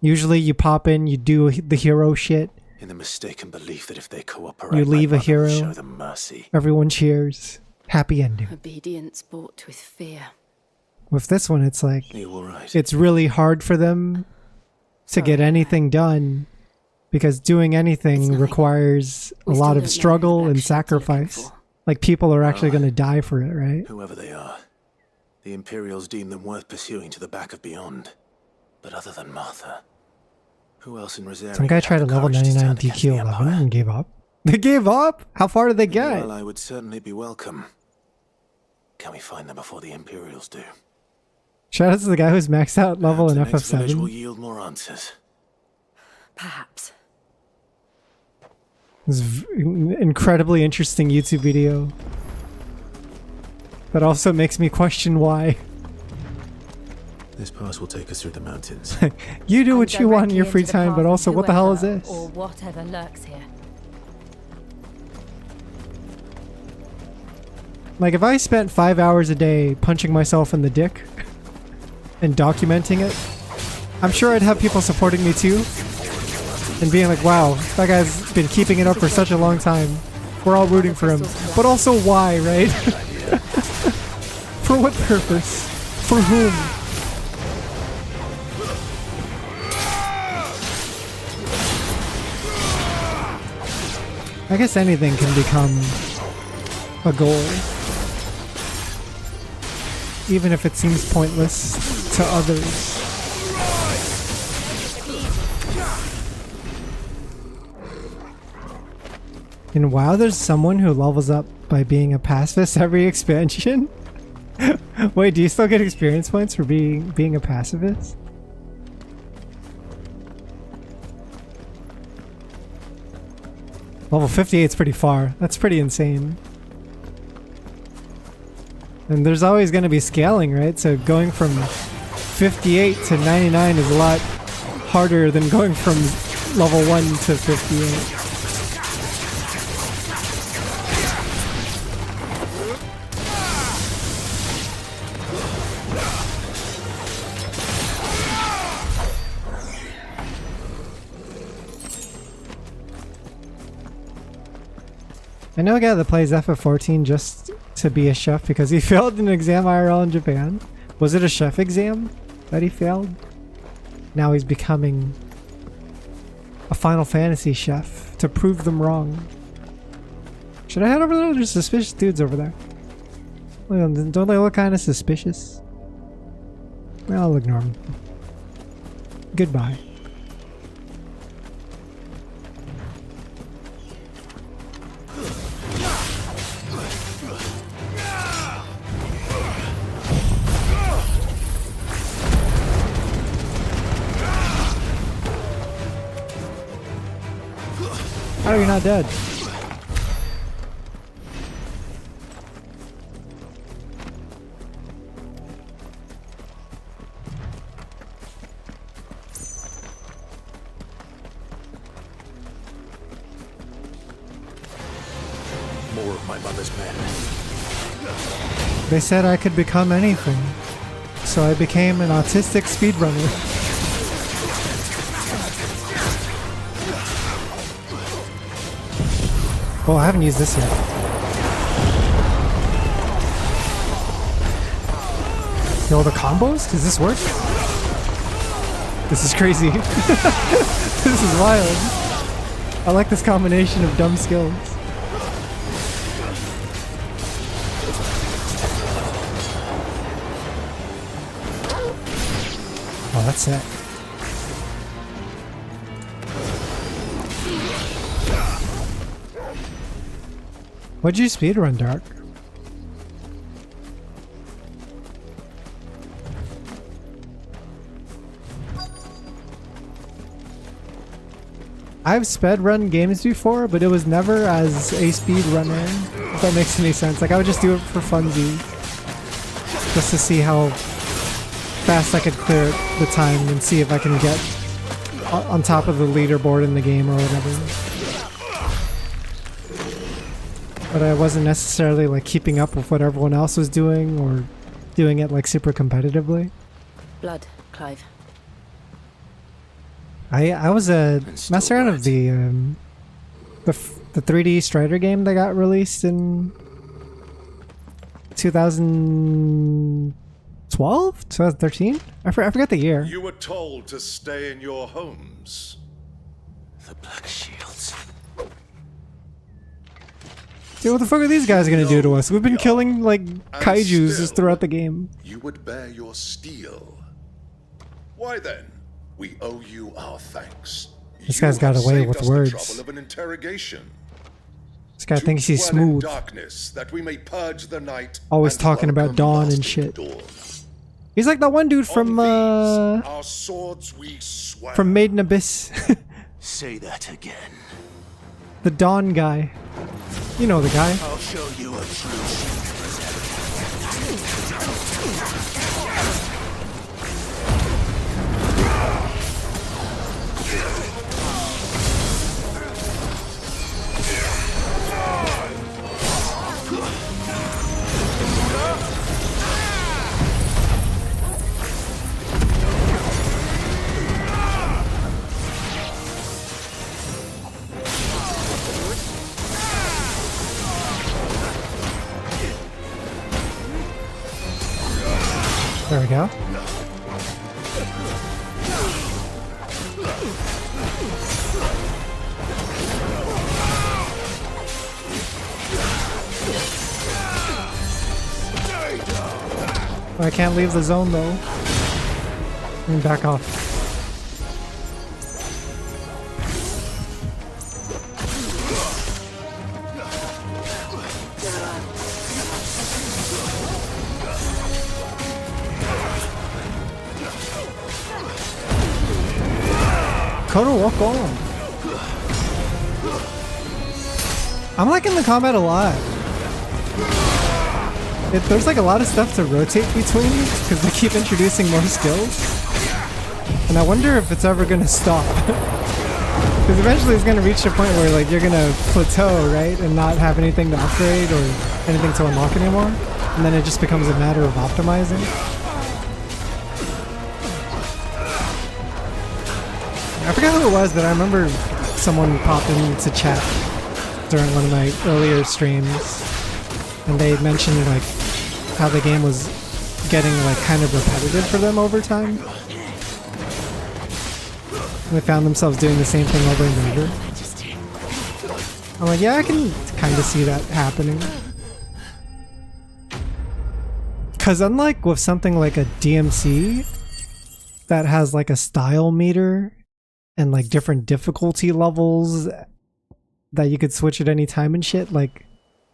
Usually you pop in, you do the hero shit, In the mistaken belief that if they cooperate, you leave my a brother will hero, show them mercy. everyone cheers, happy ending. Obedience bought with fear. With this one, it's like, You all right? it's really hard for them to get anything done because doing anything requires a lot of struggle and sacrifice. Like, people are actually going to die for it, right? Whoever they are, the Imperials deem them worth pursuing to the back of beyond. But other than Martha, who else in Rosaria? Some guy tried to level 99 DQ 11 and gave up. They gave up? How far did they get? Well, I would certainly be welcome. Can we find them before the Imperials do? Shout out to the guy who's maxed out level in The next village will FF7. yield more answers. Perhaps. This incredibly interesting YouTube video that also makes me question why. This pass will take us through the mountains. You do what you want in your free Directly into the time, but path also of what the hell is whoever this? Or whatever lurks here. Like, if I spent 5 hours a day punching myself in the dick and documenting it, I'm sure I'd have people supporting me too and being like, wow, that guy's been keeping it up for such a long time. We're all rooting for him. But also why, right? For what purpose? For whom? I guess anything can become a goal, even if it seems pointless to others. In WoW, there's someone who levels up by being a pacifist every expansion? Wait, do you still get experience points for being a pacifist? Level 58 is pretty far. That's pretty insane. And there's always going to be scaling, right? So going from 58 to 99 is a lot harder than going from level 1 to 58. I know a guy that plays FF14 just to be a chef because he failed an exam IRL in Japan. Was it a chef exam that he failed? Now he's becoming a Final Fantasy chef to prove them wrong. Should I head over there? There's suspicious dudes over there. Don't they look kind of suspicious? Well, I'll ignore them. Goodbye. Oh, you're not dead. More of my mother's men. They said I could become anything, so I became an autistic speedrunner. Oh, I haven't used this yet. Yo, the combos? Does this work? This is crazy. This is wild. I like this combination of dumb skills. Oh, that's it. What'd you speedrun, Dark? I've speedrun games before, but it was never as a speedrunner, if that makes any sense. Like, I would just do it for funsies. Just to see how fast I could clear the time and see if I can get on top of the leaderboard in the game or whatever. But I wasn't necessarily like keeping up with what everyone else was doing or doing it like super competitively. Blood, Clive. I was a master around of the 3D Strider game that got released in 2012, 2013. I forgot the year. You were told to stay in your homes. The Black Shields. Dude, what the fuck are these guys gonna do to us? We've been killing like kaijus just throughout the game. You would bear your steel. Why then? We owe you our thanks. This guy's got away with words. Trouble of an interrogation. This guy thinks he's smooth. Darkness, that we may purge the night. Always talking about dawn and shit. He's like that one dude from our swords we swear. from Maiden Abyss. Say that again. The Dawn guy. You know the guy. I'll show you a true There we go. I can't leave the zone though. Back off. Kodo, walk on. I'm liking the combat a lot. There's like a lot of stuff to rotate between because they keep introducing more skills. And I wonder if it's ever gonna stop. Because eventually it's gonna reach a point where like you're gonna plateau, right? And not have anything to upgrade or anything to unlock anymore. And then it just becomes a matter of optimizing. I forget who it was, but I remember someone popped into chat during one of my earlier streams, and they mentioned like how the game was getting like kind of repetitive for them over time. And they found themselves doing the same thing over and over. I'm like, yeah, I can kind of see that happening. Because unlike with something like a DMC that has like a style meter and like different difficulty levels that you could switch at any time and shit, like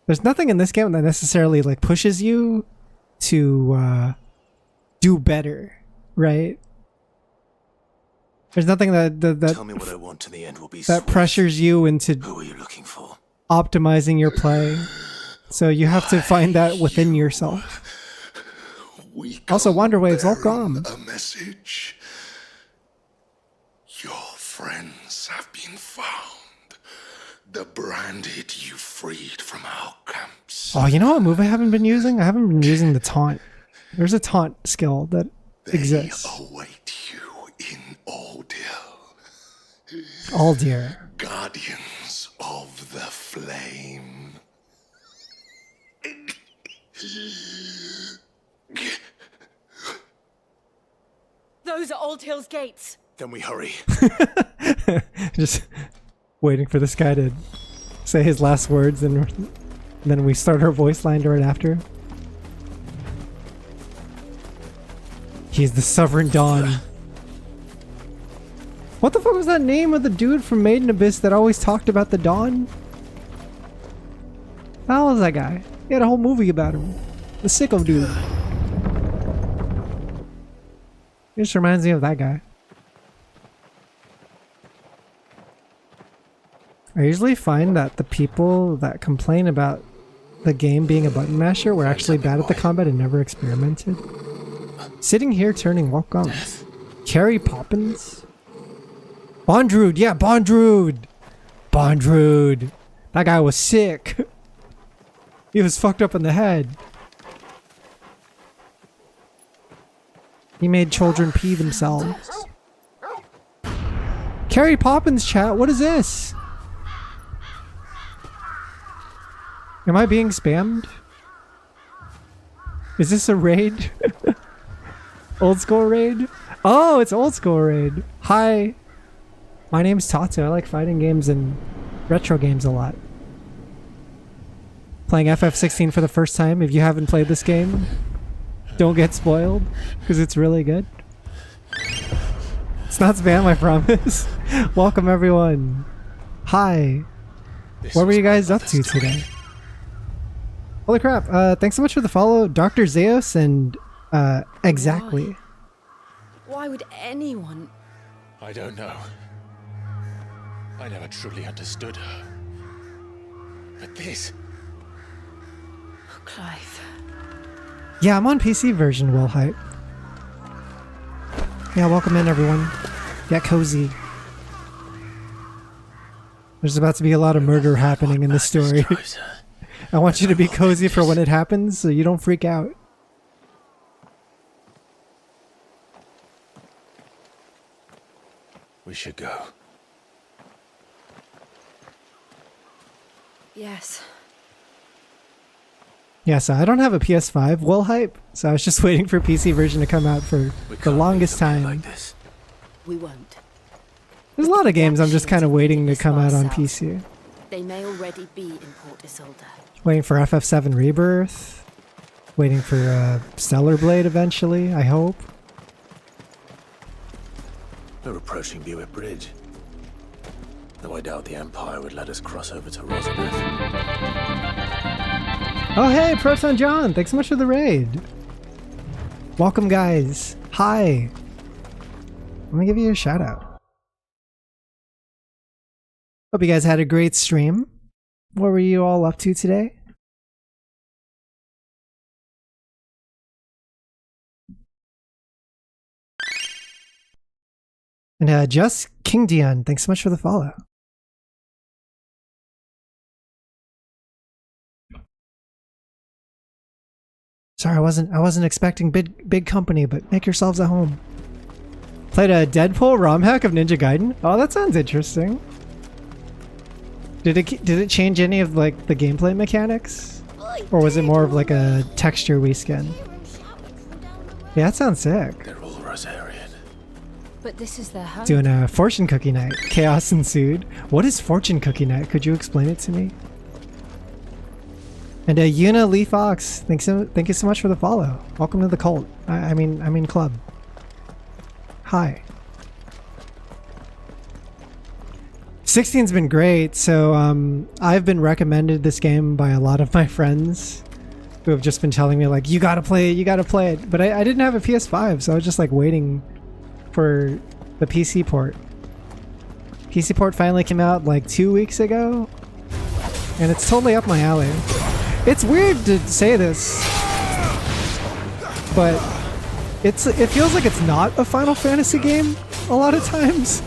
there's nothing in this game that necessarily like pushes you to do better, right? There's nothing that Tell me what I want and the end will be that swift. pressures you into Who are you looking for? optimizing your play. So you have to find that within yourself. Also, Wander Waves, welcome. A message. Your friends have been found. The branded you freed from our camps. Oh, you know what move I haven't been using? I haven't been using the taunt. There's a taunt skill that exists. Await you in Aldil. Aldir. Guardians of the Flame. Those are Old Hill's gates. Then we hurry. Just waiting for this guy to say his last words, and then we start our voice line right after. He's the Sovereign Dawn. What the fuck was that name of the dude from Made in Abyss that always talked about the Dawn? How was that guy? He had a whole movie about him. The sicko dude. It just reminds me of that guy. I usually find that the people that complain about the game being a button masher were actually bad at the combat and never experimented. Sitting here turning welcome. Carrie Poppins? Bondrude, yeah, Bondrude! Bondrude! That guy was sick. He was fucked up in the head. He made children pee themselves. Carrie Poppins chat, what is this? Am I being spammed? Is this a raid? Old school raid? Oh, it's old school raid. Hi. My name's Tato. I like fighting games and retro games a lot. Playing FF16 for the first time. If you haven't played this game, don't get spoiled, because it's really good. It's not spam, I promise. Welcome, everyone. Hi. What were you guys up to today? Holy crap. Thanks so much for the follow, Dr. Zeus and Exactly. Why would anyone... I don't know. I never truly understood her. But this... Clive. Yeah, I'm on PC version, Will Hype. Yeah, welcome in, everyone. Get cozy. There's about to be a lot of murder happening in this story. I want you to be cozy for when it happens, so you don't freak out. We should go. Yes. Yeah, so I don't have a PS5, Will Hype, so I was just waiting for PC version to come out for the longest time. Like this. We won't. There's a lot of games I'm just kind of waiting to come out on PC. They may already be in Port Isolde. Waiting for FF7 Rebirth. Waiting for Stellar Blade eventually, I hope. We're approaching Buick Bridge. Though I doubt the Empire would let us cross over to Rosabeth. Oh hey, Proton John! Thanks so much for the raid! Welcome, guys! Hi! Let me give you a shout out. Hope you guys had a great stream. What were you all up to today? And just King Dion, thanks so much for the follow. Sorry, I wasn't expecting big company, but make yourselves at home. Played a Deadpool ROM hack of Ninja Gaiden. Oh, that sounds interesting. Did it change any of like the gameplay mechanics, or was it more of like a texture reskin? Yeah, that sounds sick. They're all Rosarian. But this is their home. Doing a fortune cookie night. Chaos ensued. What is fortune cookie night? Could you explain it to me? And Yuna Lee Fox, thank you so much for the follow. Welcome to the cult. I mean club. Hi. 16's been great. So I've been recommended this game by a lot of my friends who have just been telling me like, you gotta play it, you gotta play it. But I didn't have a PS5, so I was just like waiting for the PC port. PC port finally came out like 2 weeks ago, and it's totally up my alley. It's weird to say this, but it feels like it's not a Final Fantasy game a lot of times.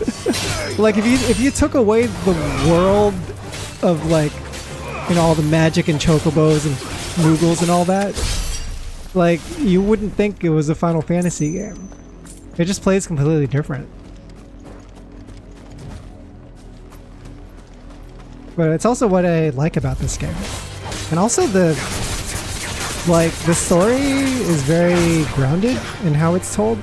Like if you took away the world of like, you know, all the magic and chocobos and Moogles and all that, like you wouldn't think it was a Final Fantasy game. It just plays completely different. But it's also what I like about this game. And also the story is very grounded in how it's told.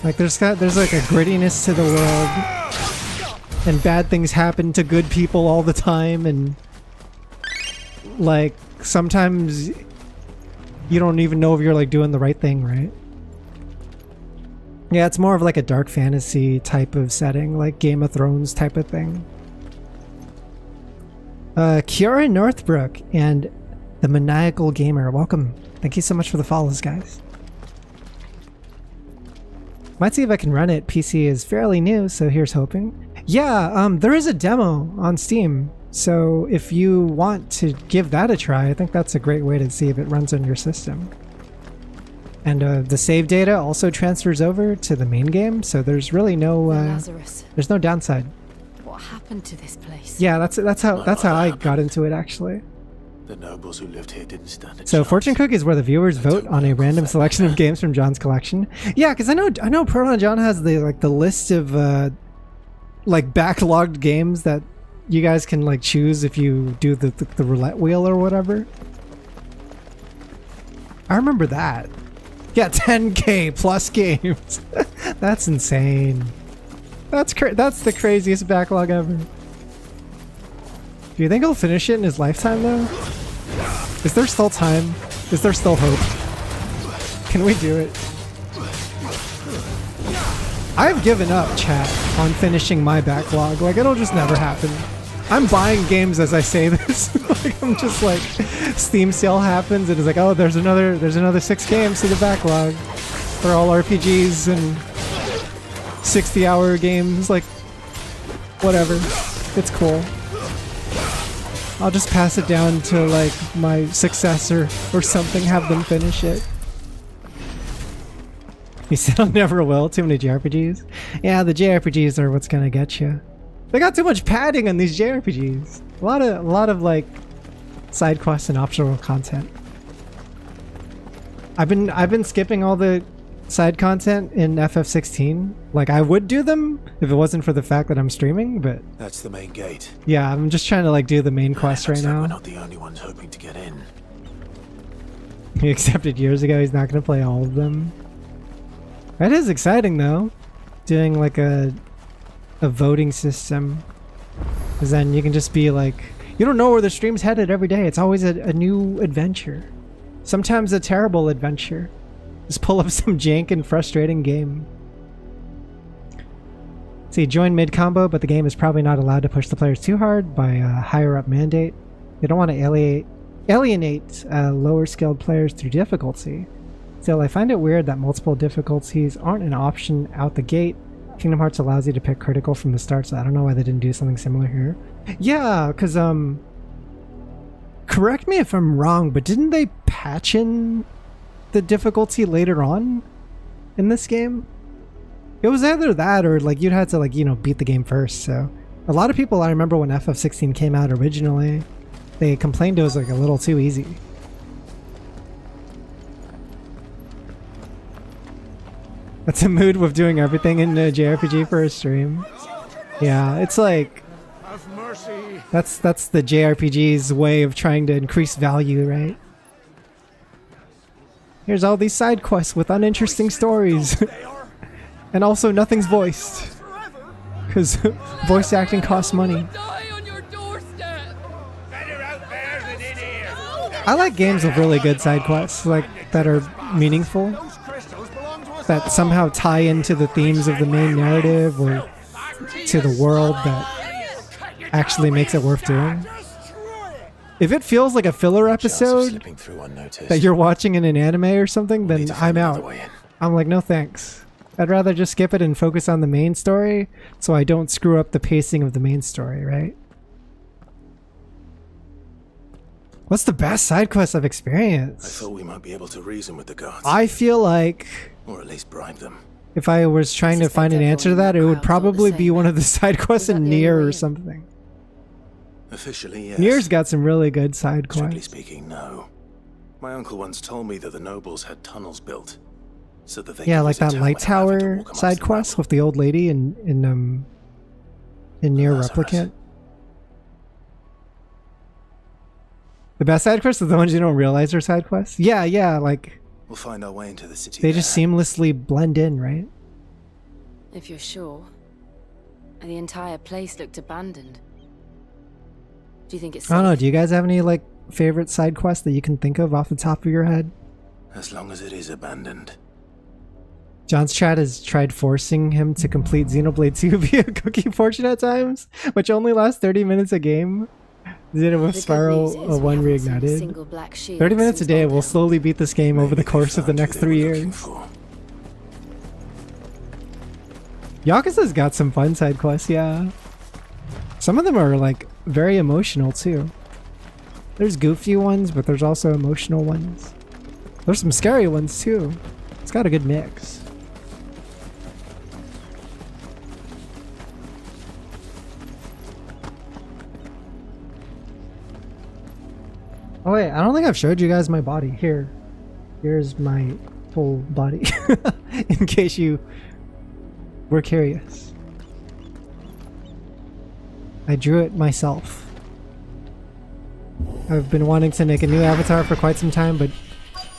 Like there's like a grittiness to the world, and bad things happen to good people all the time, and like sometimes you don't even know if you're like doing the right thing, right? Yeah, it's more of like a dark fantasy type of setting, like Game of Thrones type of thing. Kiara Northbrook and the Maniacal Gamer, welcome. Thank you so much for the follows, guys. Might see if I can run it. PC is fairly new, so here's hoping. Yeah, there is a demo on Steam, so if you want to give that a try, I think that's a great way to see if it runs on your system. And the save data also transfers over to the main game, so there's really no there's no downside. What happened to this place? Yeah, that's how I got into it actually. The nobles who lived here didn't stand a So chance. Fortune Cookie is where the viewers vote on a random selection of games from John's collection. Yeah, because I know Proton John has the list of like backlogged games that you guys can like choose if you do the roulette wheel or whatever. I remember that. Yeah, 10K plus games. That's insane. That's the craziest backlog ever. Do you think he'll finish it in his lifetime though? Is there still time? Is there still hope? Can we do it? I've given up, chat, on finishing my backlog. Like, it'll just never happen. I'm buying games as I say this. Like, I'm just like, Steam sale happens and it's like, oh, there's another 6 games to the backlog. They're all RPGs and 60-hour games. Like, whatever. It's cool. I'll just pass it down to like my successor or something, have them finish it. You said I never will. Too many JRPGs. Yeah, the JRPGs are what's gonna get you. They got too much padding on these JRPGs. A lot of like side quests and optional content. I've been skipping all the side content in FF16. Like I would do them if it wasn't for the fact that I'm streaming, but That's the main gate. yeah, I'm just trying to like do the main quest right now. We're not the only ones hoping to get in. He accepted years ago he's not going to play all of them. That is exciting though, doing like a voting system, because then you can just be like, you don't know where the stream's headed every day. It's always a new adventure, sometimes a terrible adventure. Just pull up some jank and frustrating game. See, join mid combo, but the game is probably not allowed to push the players too hard by a higher up mandate. They don't want to alienate lower skilled players through difficulty. Still, I find it weird that multiple difficulties aren't an option out the gate. Kingdom Hearts allows you to pick critical from the start, so I don't know why they didn't do something similar here. Yeah, because correct me if I'm wrong, but didn't they patch in the difficulty later on in this game? It was either that or like you'd have to like, you know, beat the game first. So a lot of people, I remember when FF16 came out originally, they complained it was like a little too easy. That's a mood with doing everything in a JRPG for a stream. Yeah, it's like that's the JRPG's way of trying to increase value, right? Here's all these side quests with uninteresting stories. And also nothing's voiced. Because voice acting costs money. I like games with really good side quests, like that are meaningful, that somehow tie into the themes of the main narrative or to the world that actually makes it worth doing. If it feels like a filler Chance of episode slipping through unnoticed. that you're watching in an anime or something, We'll then need to find I'm another out. way in. I'm like, no thanks. I'd rather just skip it and focus on the main story so I don't screw up the pacing of the main story, right? What's the best side quest I've I experienced? thought we might be able to reason with the guards. I feel like Or at least bribe them. if I was trying to find an answer to that, it would probably be one of the side quests in Nier or something. Officially, yes. Nier's got some really good side Strictly quests. speaking, no. My uncle once told me that the nobles had tunnels built, so that they Yeah, could like use a that town light without having to tower walk amongst side the quest with the old lady in Nier Replicant. The best side quests are the ones you don't realize are side quests. Yeah, like We'll find our way into the city. they just seamlessly blend in, right? If you're sure. The entire place looked abandoned. Do you think it's I don't know. safe? Do you guys have any like favorite side quests that you can think of off the top of your head? As long as it is abandoned. John's chat has tried forcing him to complete Xenoblade 2 via Cookie Fortune at times, which only lasts 30 minutes a game. Did it with The good Spiral news is 1 we haven't seen a Reignited. single black sheep 30 minutes a since day, Old we'll Town. slowly beat this game over the course of the next 3 years. Yakuza's got some fun side quests, yeah. Some of them are like very emotional too. There's goofy ones, but there's also emotional ones. There's some scary ones too. It's got a good mix. Oh wait, I don't think I've showed you guys my body. Here's my full body. In case you were curious. I drew it myself. I've been wanting to make a new avatar for quite some time, but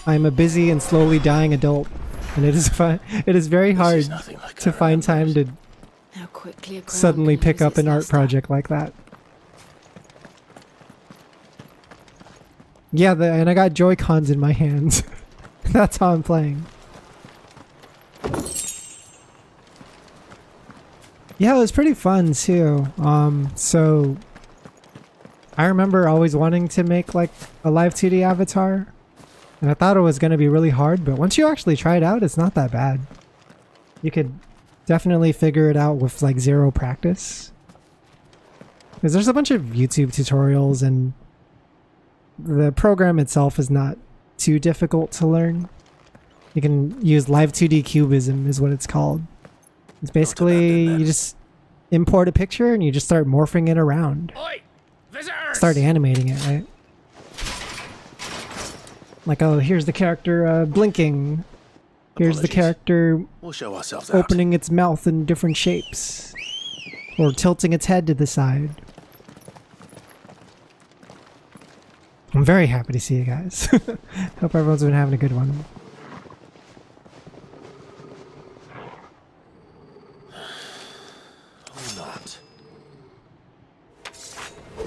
I'm a busy and slowly dying adult, and it is very hard to find time to How quickly a crown suddenly can pick lose up its an art luster. project like that. Yeah, and I got Joy-Cons in my hands. That's how I'm playing. Yeah, it was pretty fun too. So I remember always wanting to make like a live 2D avatar, and I thought it was going to be really hard, but once you actually try it out, it's not that bad. You could definitely figure it out with like zero practice. Because there's a bunch of YouTube tutorials, and the program itself is not too difficult to learn. You can use Live 2D Cubism is what it's called. It's basically you just import a picture and you just start morphing it around. Start animating it, right? Like, oh, here's the character blinking. Here's the character We'll show ourselves out. opening its mouth in different shapes. Or tilting its head to the side. I'm very happy to see you guys. Hope everyone's been having a good one. Not.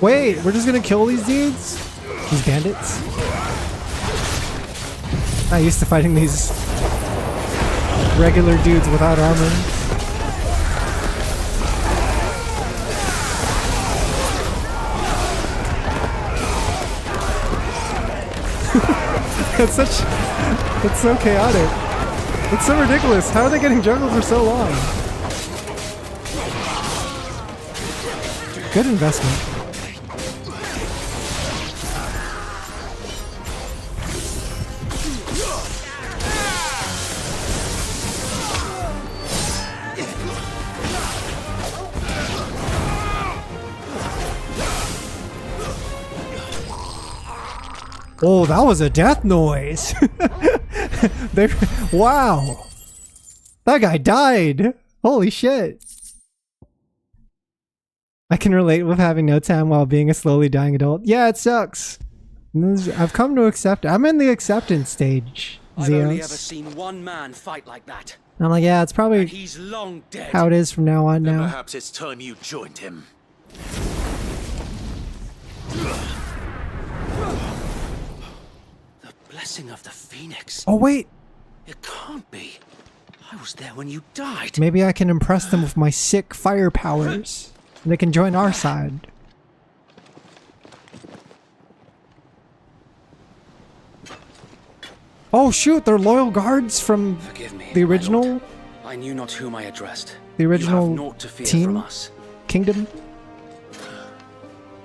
Wait, we're just gonna kill these dudes? These bandits? Not used to fighting these regular dudes without armor. It's so chaotic. It's so ridiculous. How are they getting juggled for so long? Good investment. Oh, that was a death noise. Wow. That guy died. Holy shit. I can relate with having no time while being a slowly dying adult. Yeah, it sucks. I've come to accept it. I'm in the acceptance stage, I've only ever Zeos. seen one man fight like that. I'm like, yeah, it's probably He's long dead. how it is from now on now. Perhaps it's time you joined him. The blessing of the Phoenix. Oh, wait. It can't be. I was there when you died. Maybe I can impress them with my sick fire powers. And they can join our side. Oh shoot, they're loyal guards from Forgive me, the my original. lord. I knew not whom I addressed. The You have original naught to fear team from us. kingdom.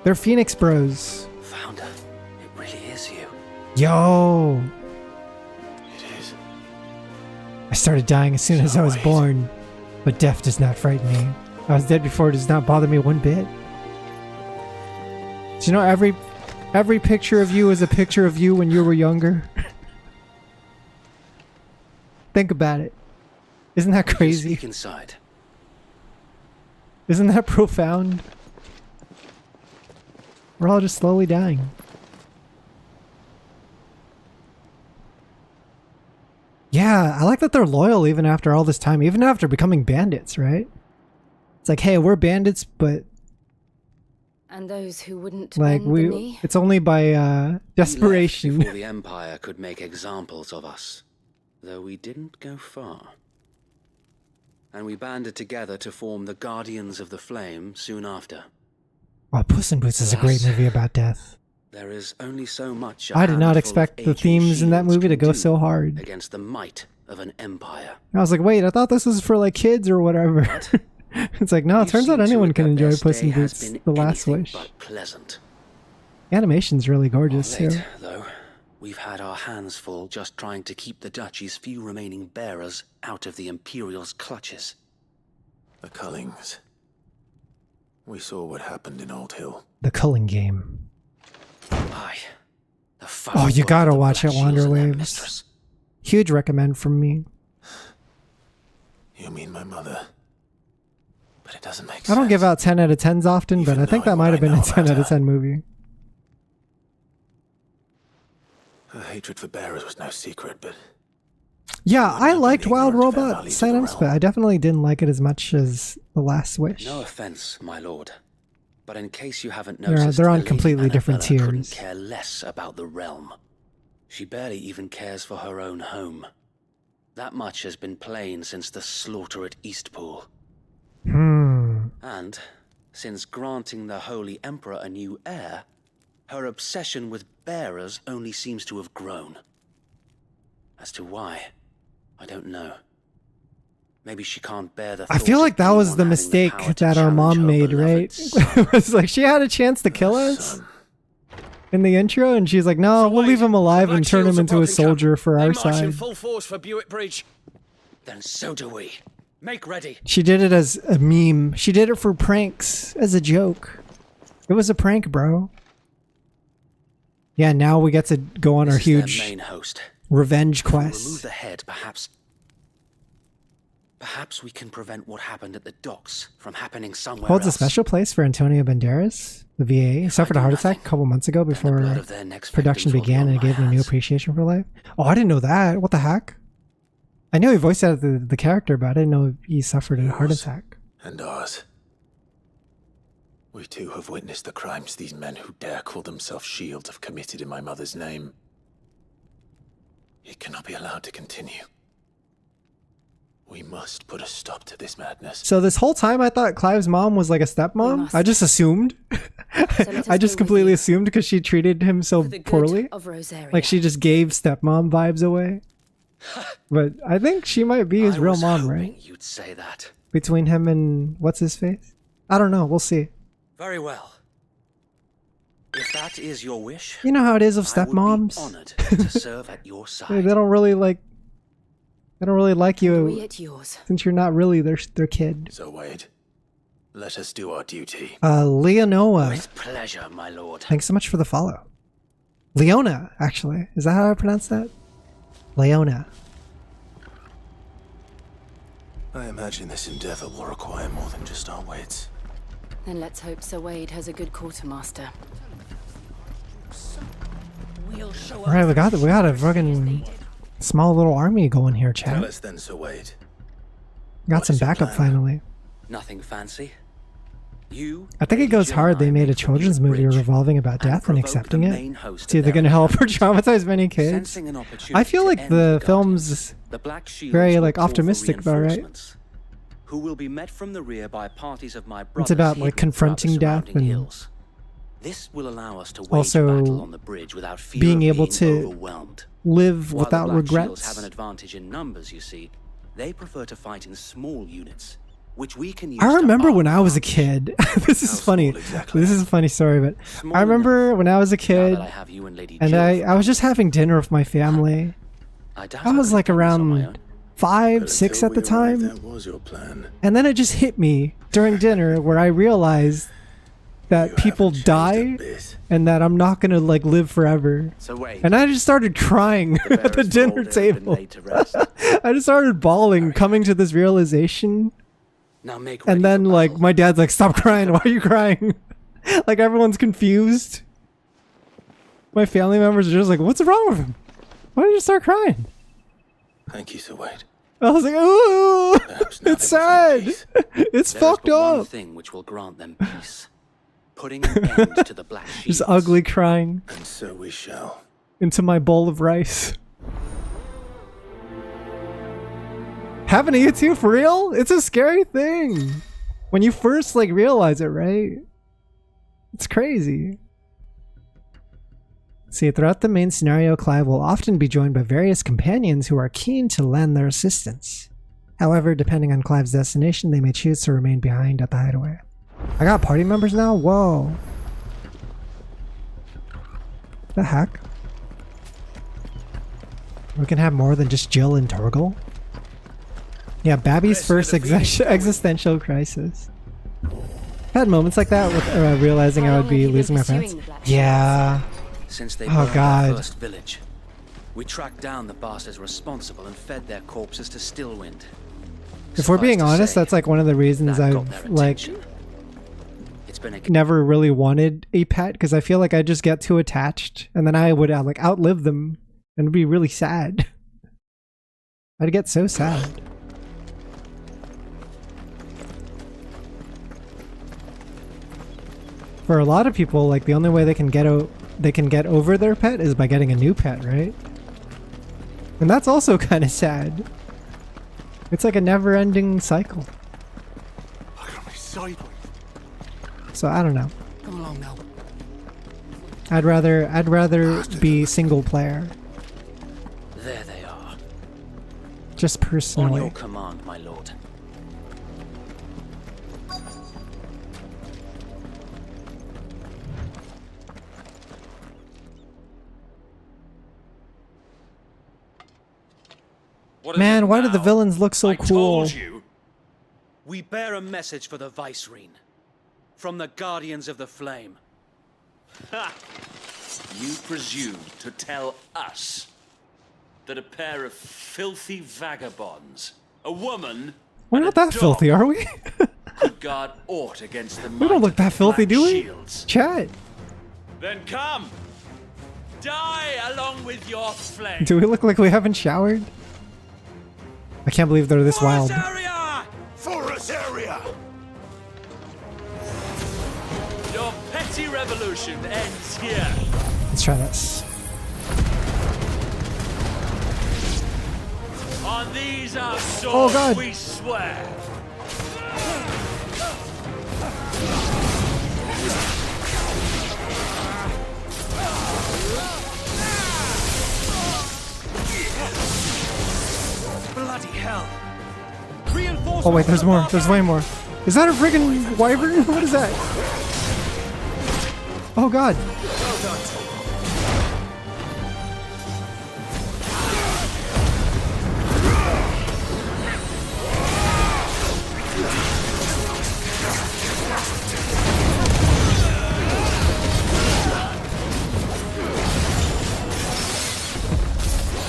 They're Phoenix Bros. Founder, it really is you. Yo. It is. I started dying as soon as I was born, but death does not frighten me. I was dead before, it does not bother me one bit. Do you know every picture of you is a picture of you when you were younger? Think about it. Isn't that crazy? Speak inside. Isn't that profound? We're all just slowly dying. Yeah, I like that they're loyal even after all this time, even after becoming bandits, right? It's like, hey, we're bandits, but And those who wouldn't like bend the knee. it's only by desperation. Before the Empire could make examples of us, though we didn't go far. And we banded together to form the Guardians of the Flame soon after. Oh, Puss in Boots is a great movie about death. There is only so much a I did not handful expect of the aging themes in that shields movie to can go do so hard. against the might of an empire. I was like, wait, I thought this was for like kids or whatever. It's like, no, it turns out anyone can enjoy Puss in Boots, The Last Wish. But pleasant. Animation's really gorgeous Late, too. though. We've had our hands full just trying to keep the Duchy's few remaining bearers out of the Imperial's clutches. The Cullings. We saw what happened in Old Hill. The Culling Game. Aye. The foul Oh, you work gotta of the watch it, Black Shields and their Wanderwaves. mistress. Huge recommend from me. You mean my mother? But it doesn't make sense. I don't give out 10 out of 10s often, but I think that might have been a 10 out of 10 movie. Her hatred for bearers was no secret, but Yeah, I liked Wild Robot Silence, but I definitely didn't like it as much as The Last Wish. No offense, my lord. But in case you haven't They're- noticed, they're on the Lady completely different Annabella tiers. couldn't care less about the realm. She barely even cares for her own home. That much has been plain since the slaughter at Eastpool. And, since granting the Holy Emperor a new heir, her obsession with bearers only seems to have grown. As to why, I don't know. Maybe she can't bear the I thought feel of like that was anyone the having mistake power to that our challenge mom her made, beloved right? son. It was like she had a chance to kill us in the intro, and she's like, no, we'll leave him alive and turn him into a soldier for our side. full force for Buick Bridge. Then so do we. Make ready. She did it as a meme. She did it for pranks, as a joke. It was a prank, bro. Yeah, now we get to go on our This is their huge main host. revenge If we quest. remove the head, perhaps we can prevent what happened at the docks from happening somewhere Holds a else. special place for Antonio Banderas, the VA. He suffered a heart attack a couple months ago before of their next production victims will be began, on and it my gave me a new appreciation for life. Oh, I didn't know that. What the heck? I knew he voiced out the character, but I didn't know he suffered a heart attack. and ours. We too have witnessed the crimes these men who dare call themselves shields have committed in my mother's name. It cannot be allowed to continue. We must put a stop to this madness. So this whole time I thought Clive's mom was like a stepmom. I just assumed. I just completely assumed because she treated him so poorly. Of Rosaria. Like she just gave stepmom vibes away. But I think she might be his real mom, right? You'd say that. Between him and what's his face? I don't know. We'll see. Very well. If that is your wish, You know how it is of I would be stepmoms. honored to serve at your side. They don't really like. They don't really like We you at yours. since you're not really their kid. So Wade, let us do our duty. Leonoa. With pleasure, my lord. Thanks so much for the follow. Leona, actually. Is that how I pronounce that? Leona. I imagine this endeavor will require more than just our wits. Then let's hope Sir Wade has a good quartermaster. Alright, we got a fucking small little army going here, Tell chat. us then, Sir Wade. Got some backup finally. Nothing fancy. You. I think it goes hard they made a children's movie revolving about death and accepting it. It's either going to help or traumatize many kids. Sensing an opportunity I feel to like end the the film's The Black Shields very will like call for optimistic about, right? reinforcements, who will be met from the rear by parties of my brothers It's about hidden like throughout the confronting death surrounding and hills. This will allow us to wage Also, battle on the bridge without fear being of able being to overwhelmed. live While without the Black Shields regrets. have an advantage in numbers, you see, they prefer to fight in small units, which we can use I to remember arm when I was a kid. This is funny. This is a funny story, but I remember when I was a kid, I have you and Lady and Jill I was just having dinner with my family. I was like around 5, 6 at the time. That was your plan. And then it just hit me during dinner where I realized that people die and that I'm not gonna like live forever. And I just started crying at the dinner table. I just started bawling, coming to this realization. Now make And then like my dad's like, "Stop crying! Why are you crying?" Like everyone's confused. My family members are just like, "What's wrong with him? Why did you start crying?" Thank you, Sir Wade. I was like, "Oh, it's sad. It's fucked One up." thing which will grant them peace. Putting an end to the Black Shields. Just ugly crying And so we shall. into my bowl of rice. Having to eat too, for real? It's a scary thing. When you first like realize it, right? It's crazy. See, throughout the main scenario, Clive will often be joined by various companions who are keen to lend their assistance. However, depending on Clive's destination, they may choose to remain behind at the hideaway. I got party members now? Whoa. The heck? We can have more than just Jill and Torgal? Yeah, Babby's first existential crisis. I've had moments like that with realizing I would be losing my friends. Yeah. Since they Oh burned god. our first village, we tracked down the bastards responsible and fed their corpses to Stillwind. If we're being honest, that's like one of the reasons I've like never really wanted a pet, because I feel like I just get too attached and then I would like outlive them and it'd be really sad. I'd get so sad. For a lot of people, like the only way they can get over their pet is by getting a new pet, right? And that's also kind of sad. It's like a never-ending cycle. Look at me sideways. So I don't know. Come along now. I'd rather be single player. There they are. Just On personally. your command, my lord. Man, why do the villains look so cool? We bear a message for the Vicereine. From the Guardians of the Flame. Ha! You presume to tell us that a pair of filthy vagabonds, a woman, We're not that filthy, are we? could guard aught against the We don't look that filthy, do we? Chat. Then come! Die along with your flame! Do we look like we haven't showered? I can't believe they're this wild. Forest area! Your petty revolution ends here. Let's try this. On these our swords Oh, God. we swear. Bloody hell! Oh wait, there's more. There's way more. Is that a friggin' wyvern? What is that? Oh god.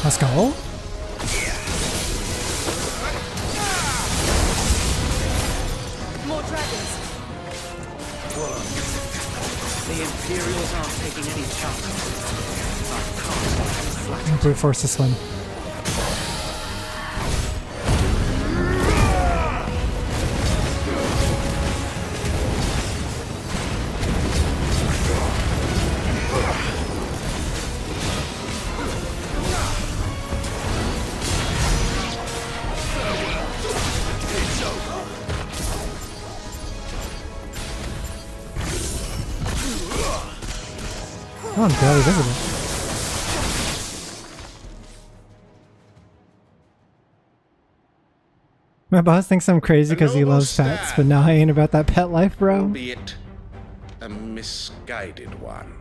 Let's go. More dragons. The Imperials aren't taking any chances. Brute force this one. Oh, I'm barely visible. My boss thinks I'm crazy because he loves pets, but now I ain't about that pet life, bro. Albeit a misguided one.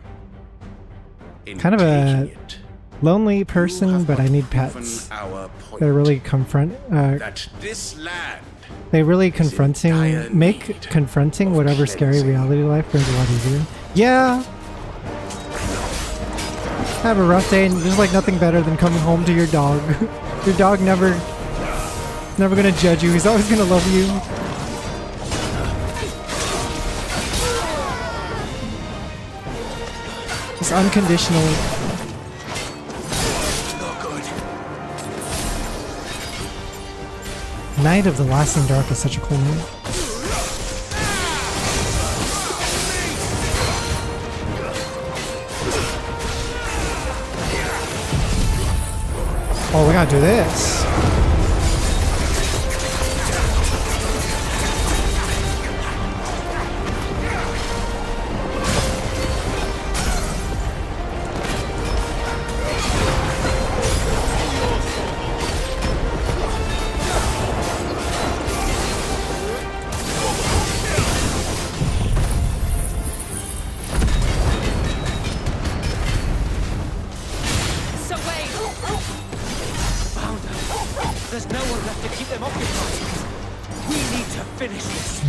In Kind of a taking it, lonely person, but I need pets. our point They're really that this land they really confronting whatever scary reality life brings a lot easier. Yeah. Have a rough day, and there's like nothing better than coming home to your dog. Your dog never gonna judge you. He's always gonna love you. Just unconditionally. Night of the Lasting Dark is such a cool name. Oh, we gotta do this.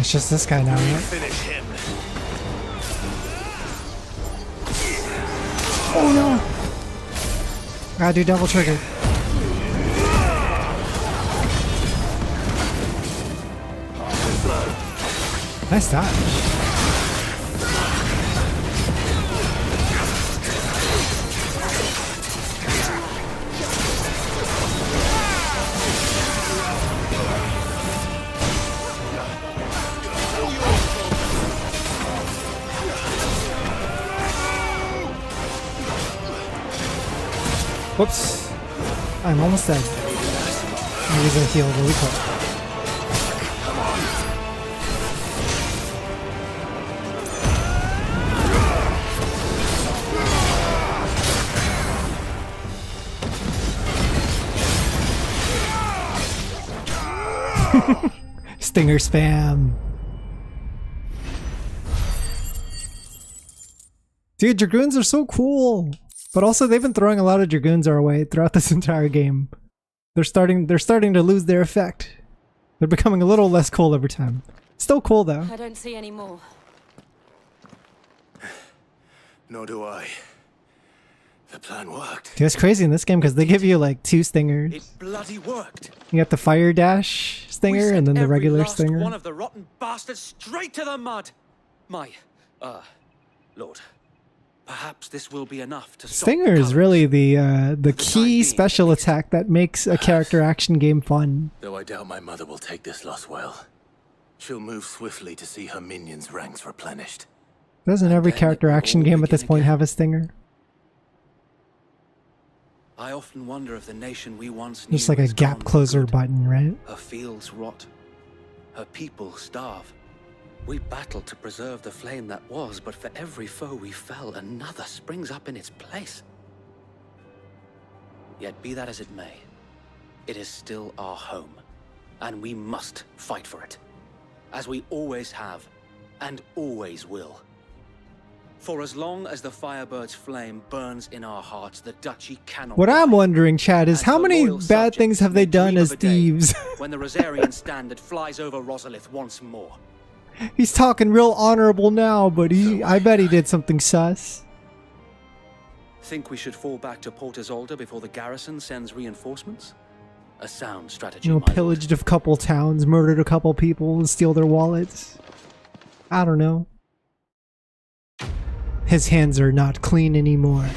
It's just this guy now, right? Finish him. Oh no! Gotta do double trigger. Nice dodge. Whoops. I'm almost dead. I'm using heal really quick. Stinger spam. Dude, Dragoons are so cool. But also, they've been throwing a lot of Dragoons our way throughout this entire game. They're starting to lose their effect. They're becoming a little less cool over time. Still cool though. I don't see any more. Nor do I. The plan worked. Dude, it's crazy in this game because they give you like 2 stingers. It bloody worked. You got the fire dash stinger and then the regular stinger. One of the rotten bastards straight to the mud. My, Lord. Perhaps this will be enough to stop Stinger is really the key special attack that makes a character action game fun. Though I doubt my mother will take this loss well. She'll move swiftly to see her minions' ranks replenished. Doesn't every character action game at this point have a stinger? I often wonder if the nation we once knew Just like a is gap gone. closer button, right? Her fields rot. Her people starve. We battled to preserve the flame that was, but for every foe we fell, another springs up in its place. Yet be that as it may, it is still our home, and we must fight for it, as we always have, and always will. For as long as the Firebird's flame burns in our hearts, the duchy cannot. What I'm wondering, Chad, is how many bad things have they done as thieves? When the Rosarian standard flies over Rosalith once more. He's talking real honorable now, but I bet he did something sus. Think we should fall back to Port Isolde before the garrison sends reinforcements? A sound strategy. You know, pillaged a couple towns, murdered a couple people, and steal their wallets. I don't know. His hands are not clean anymore.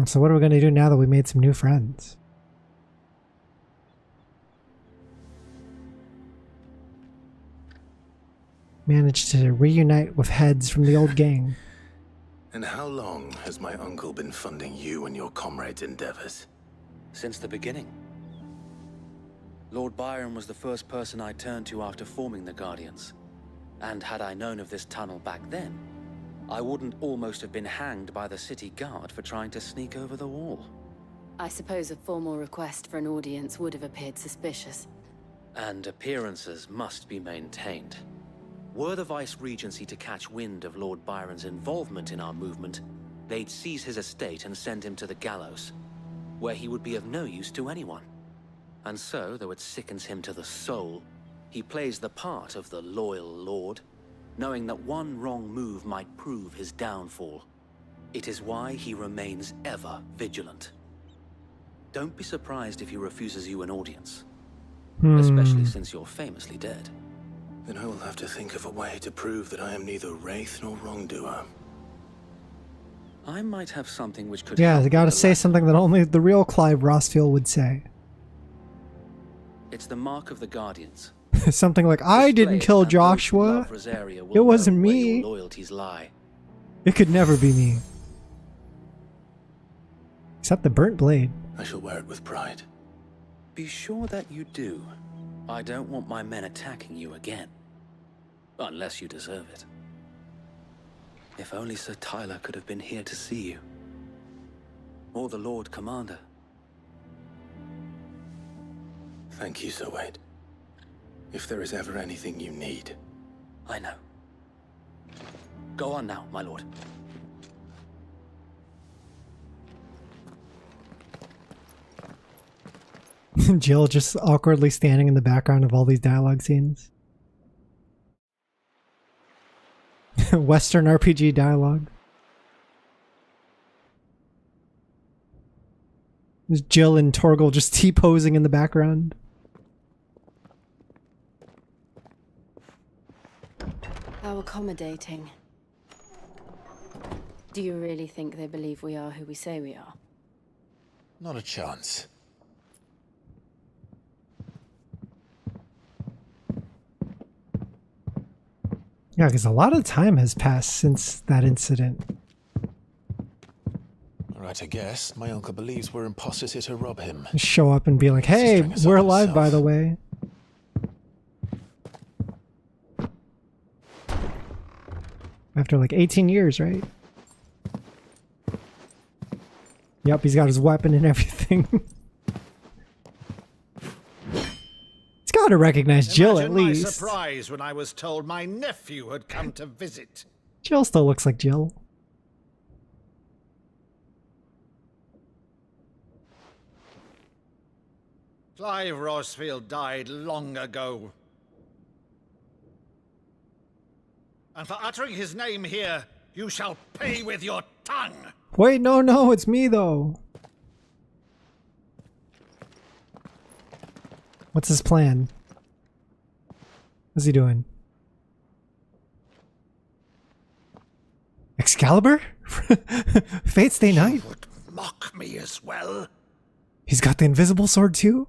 So what are we going to do now that we made some new friends? Managed to reunite with heads from the old gang. And how long has my uncle been funding you and your comrades' endeavors? Since the beginning. Lord Byron was the first person I turned to after forming the Guardians. And had I known of this tunnel back then, I wouldn't almost have been hanged by the city guard for trying to sneak over the wall. I suppose a formal request for an audience would have appeared suspicious. And appearances must be maintained. Were the Vice-Regency to catch wind of Lord Byron's involvement in our movement, they'd seize his estate and send him to the gallows, where he would be of no use to anyone. And so, though it sickens him to the soul, he plays the part of the loyal lord, knowing that one wrong move might prove his downfall. It is why he remains ever vigilant. Don't be surprised if he refuses you an audience, especially since you're famously dead. Then I will have to think of a way to prove that I am neither wraith nor wrongdoer. I might have something which could Yeah, help they gotta with the say latter. something that only the real Clive Rossfield would say. It's the mark of the Guardians. Something like, I didn't kill Joshua. It wasn't me. Loyalties lie. It could never be me. Except the burnt blade. I shall wear it with pride. Be sure that you do. I don't want my men attacking you again. Unless you deserve it. If only Sir Tyler could have been here to see you. Or the Lord Commander. Thank you, Sir Wade. If there is ever anything you need. I know. Go on now, my lord. Jill just awkwardly standing in the background of all these dialogue scenes. Western RPG dialogue. There's Jill and Torgal just T-posing in the background. How accommodating. Do you really think they believe we are who we say we are? Not a chance. Yeah, because a lot of time has passed since that incident. Right, I guess. My uncle believes we're imposters here to rob him. Show up and be like, hey, we're alive, by the way. After like 18 years, right? Yep, he's got his weapon and everything. He's got to recognize Jill at least. My surprise when I was told my nephew had come to visit. Jill still looks like Jill. Clive Rossfield died long ago. And for uttering his name here, you shall pay with your tongue. Wait, no, it's me though. What's his plan? What's he doing? Excalibur? Fate Stay Night? Would mock me as well. He's got the invisible sword too?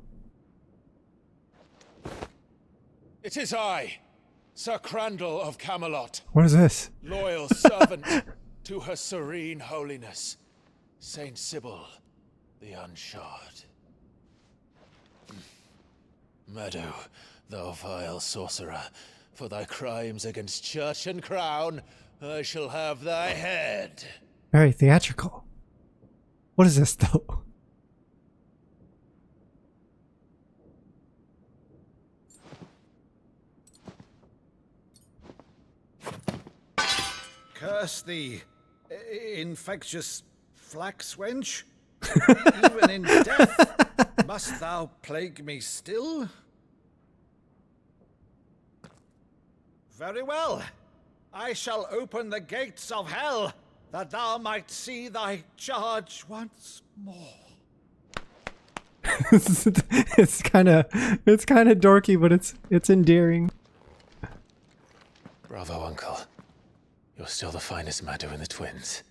It is I, Sir Crandall of Camelot. What is this? Loyal servant to her serene holiness, Saint Sybil the Unshod. Meadow, thou vile sorcerer, for thy crimes against church and crown, I shall have thy head. Very theatrical. What is this though? Curse thee, infectious flax wench. Even in death, must thou plague me still? Very well. I shall open the gates of hell, that thou might see thy charge once more. it's kind of dorky, but it's endearing. Bravo, Uncle. You're still the finest Meadow in the twins.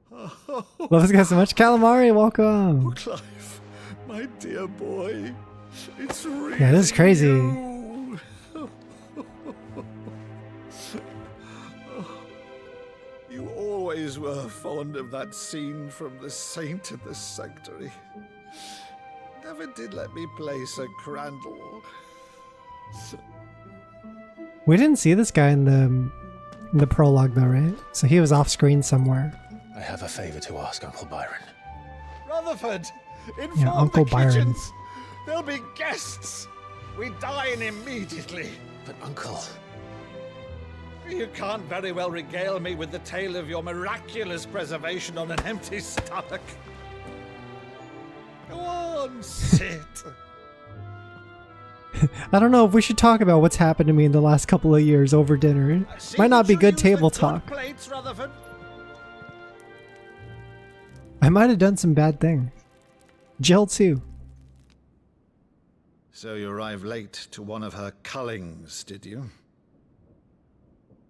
Love this guy so much. Calamari, welcome. Clive, my dear boy, it's really Yeah, this is crazy. you. You always were fond of that scene from The Saint in the Sanctuary. never did let me play Sir Crandall. We didn't see this guy in the prologue though, right? So he was off screen somewhere. I have a favor to ask, Uncle Byron. Rutherford, inform Uncle the Byron. kitchens. There'll be guests. We dine immediately. But Uncle... You can't very well regale me with the tale of your miraculous preservation on an empty stomach. Go on, sit. I don't know if we should talk about what's happened to me in the last couple of years over dinner. Might not be good table talk. Plates, Rutherford. I might have done some bad things. Jill too. So you arrived late to one of her cullings, did you?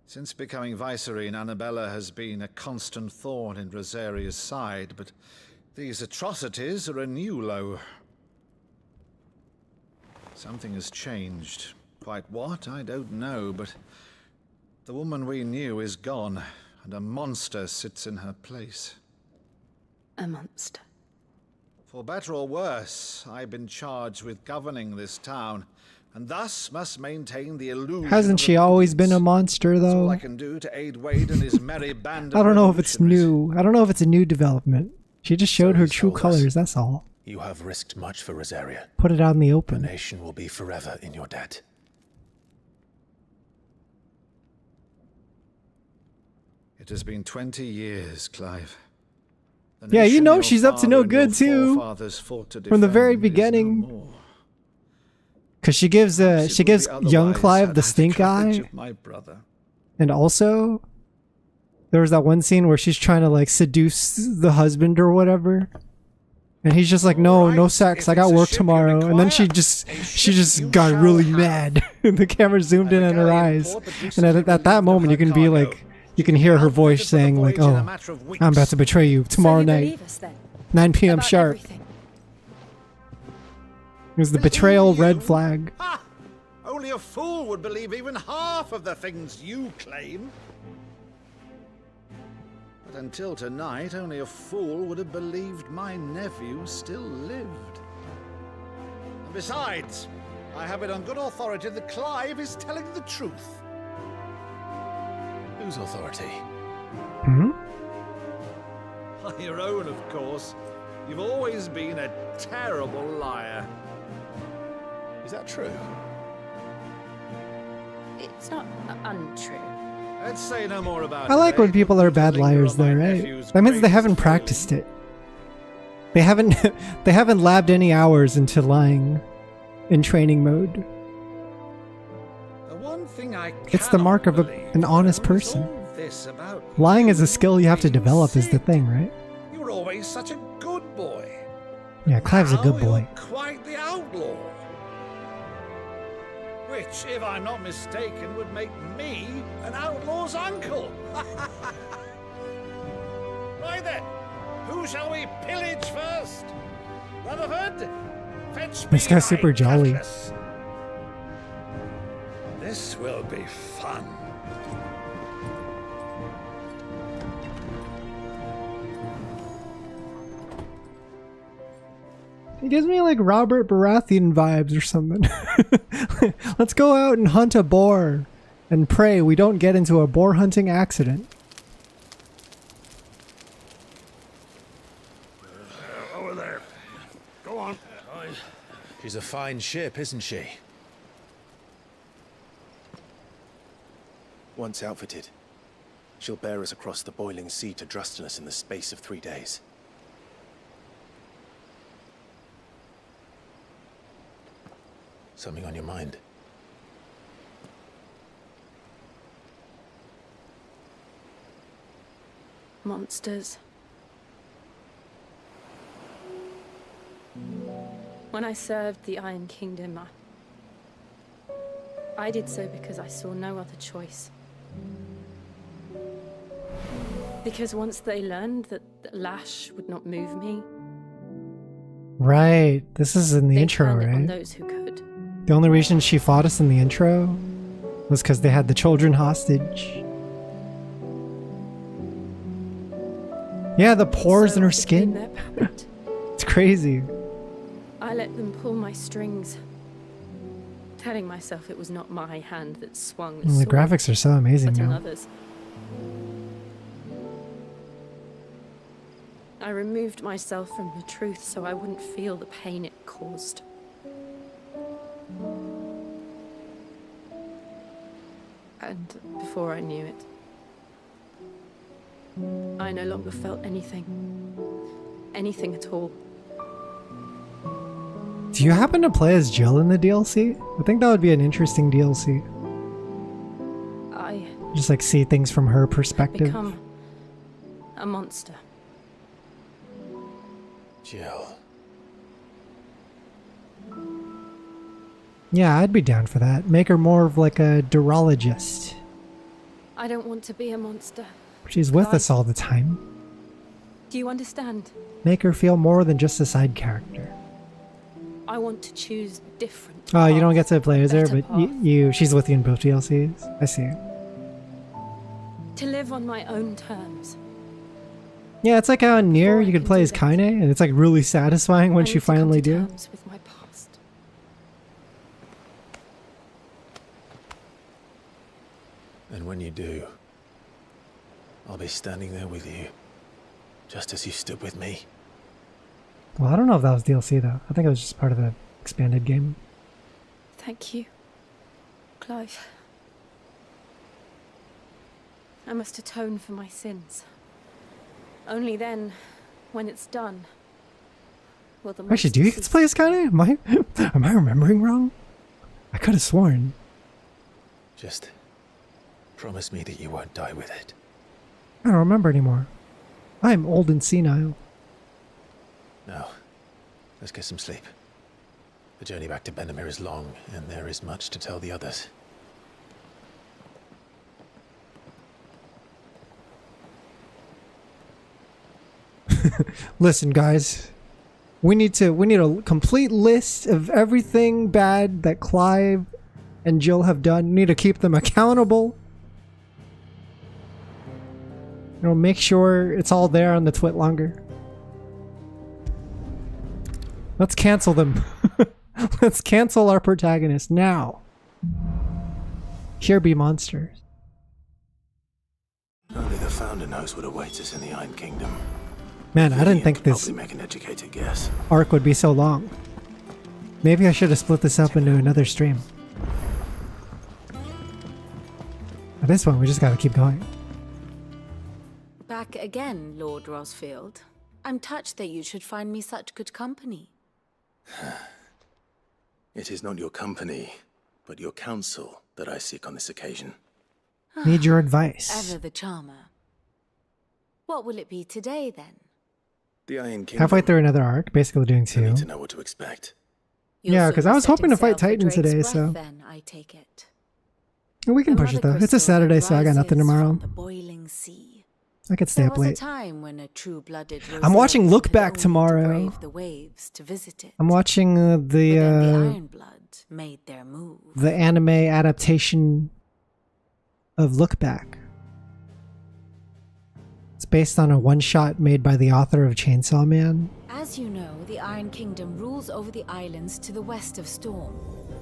Since becoming Vicereine, Annabella has been a constant thorn in Rosaria's side, but these atrocities are a new low. Something has changed. Quite what, I don't know, but the woman we knew is gone, and a monster sits in her place. A monster. For better or worse, I've been charged with governing this town, and thus must maintain the illusion. Hasn't she always been a monster That's all though? I can do to aid Wade and his merry band of I don't know if it's revolutionaries. new. I don't know if it's a new development. She just showed her true colors, that's all. You have risked much for Rosaria. Put it out in the The open. nation will be forever in your debt. It has been 20 years, Clive. The Yeah, you nation know your she's up to no father and your good too. forefathers fought to From the very defend is no beginning. more. Cause she gives young otherwise Clive had the I stink courage eye. of my brother. And also, there was that one scene where she's trying to like seduce the husband or whatever. And he's just like, no sex, I got work tomorrow. And then she just got really mad. And the camera zoomed in on her eyes. And at that moment you can be like, you can hear her voice saying like, oh, I'm about to betray you tomorrow night. 9 p.m. sharp. It was the betrayal red flag. Ha! Only a fool would believe even half of the things you claim. But until tonight, only a fool would have believed my nephew still lived. And besides, I have it on good authority that Clive is telling the truth. Whose authority? Hmm? Your own, of course. You've always been a terrible liar. Is that true? It's not untrue. Let's say no more about it. I like when people are bad liars though, right? That means they haven't practiced it. They haven't they haven't labbed any hours into lying in training mode. The one thing I It's the mark of an honest person. this about Lying is a skill you have to develop is the thing, right? you were always such a good boy. Yeah, Clive's a good boy. Quite the outlaw. Which, if I'm not mistaken, would make me an outlaw's uncle. Right then, who shall we pillage first? Rutherford, fetch me This guy's my super jolly. cutlass. This will be fun. He gives me like Robert Baratheon vibes or something. Let's go out and hunt a boar and pray we don't get into a boar hunting accident. Over there. Go on. She's a fine ship, isn't she? Once outfitted, she'll bear us across the boiling sea to Drustinus in the space of 3 days. Something on your mind? Monsters. When I served the Iron Kingdom, I did so because I saw no other choice. Because once they learned that Lash would not move me, Right. This is in the they intro, turned it on right? those who could. The only reason she fought us in the intro was because they had the children hostage. Yeah, the pores in her became skin. their puppet. It's crazy. I let them pull my strings, telling myself it was not my hand that swung the The sword, graphics are so amazing but now. another's. I removed myself from the truth so I wouldn't feel the pain it caused. And before I knew it, I no longer felt anything. Anything at all. Do you happen to play as Jill in the DLC? I think that would be an interesting DLC. I Just like see things from her perspective. become a monster. Jill. Yeah, I'd be down for that. Make her more of like a durologist. I don't want to be a monster. She's with Clive, us all the time. Do you understand? Make her feel more than just a side character. I want to choose different. Oh, you don't get to play as her, better but she's with you in both DLCs. I see. To live on my own terms. Yeah, it's like how in Nier you could play as Kaine, and it's like really satisfying once you finally do. Terms with my past. And when you do, I'll be standing there with you, just as you stood with me. Well, I don't know if that was DLC though. I think it was just part of the expanded game. Thank you, Clive. I must atone for my sins. Only then, when it's done, will the Actually, do you get to play as Kaine? Am I remembering wrong? I could have sworn. Just promise me that you won't die with it. I don't remember anymore. I'm old and senile. Now, let's get some sleep. The journey back to Benamir is long, and there is much to tell the others. Listen, guys. We need a complete list of everything bad that Clive and Jill have done. We need to keep them accountable. You know, make sure it's all there on the twit longer. Let's cancel them. Let's cancel our protagonist now. Here be monsters. Only the Founder knows what awaits us in the Iron Kingdom. Man, I didn't think this Probably make an educated guess. arc would be so long. Maybe I should have split this up into another stream. At this one, we just gotta keep going. Back again, Lord Rosfield. I'm touched that you should find me such good company. It is not your company, but your counsel that I seek on this occasion. Need your advice. Ever the charmer. What will it be today, then? The Iron Kingdom. Halfway through another arc, basically doing I two. need to know what to expect. Yeah, because I was hoping to fight Titan today, so Then, I take it. we can push it though. It's a Saturday, so I got nothing tomorrow. Boiling sea. I could stay There up was a late. time when a true-blooded I'm watching Roseate Look had Back only to tomorrow. brave the waves to visit it. I'm watching The Ironblood made their move. the anime adaptation of Look Back. It's based on a one-shot made by the author of Chainsaw Man. As you know, the Iron Kingdom rules over the islands to the west of Storm.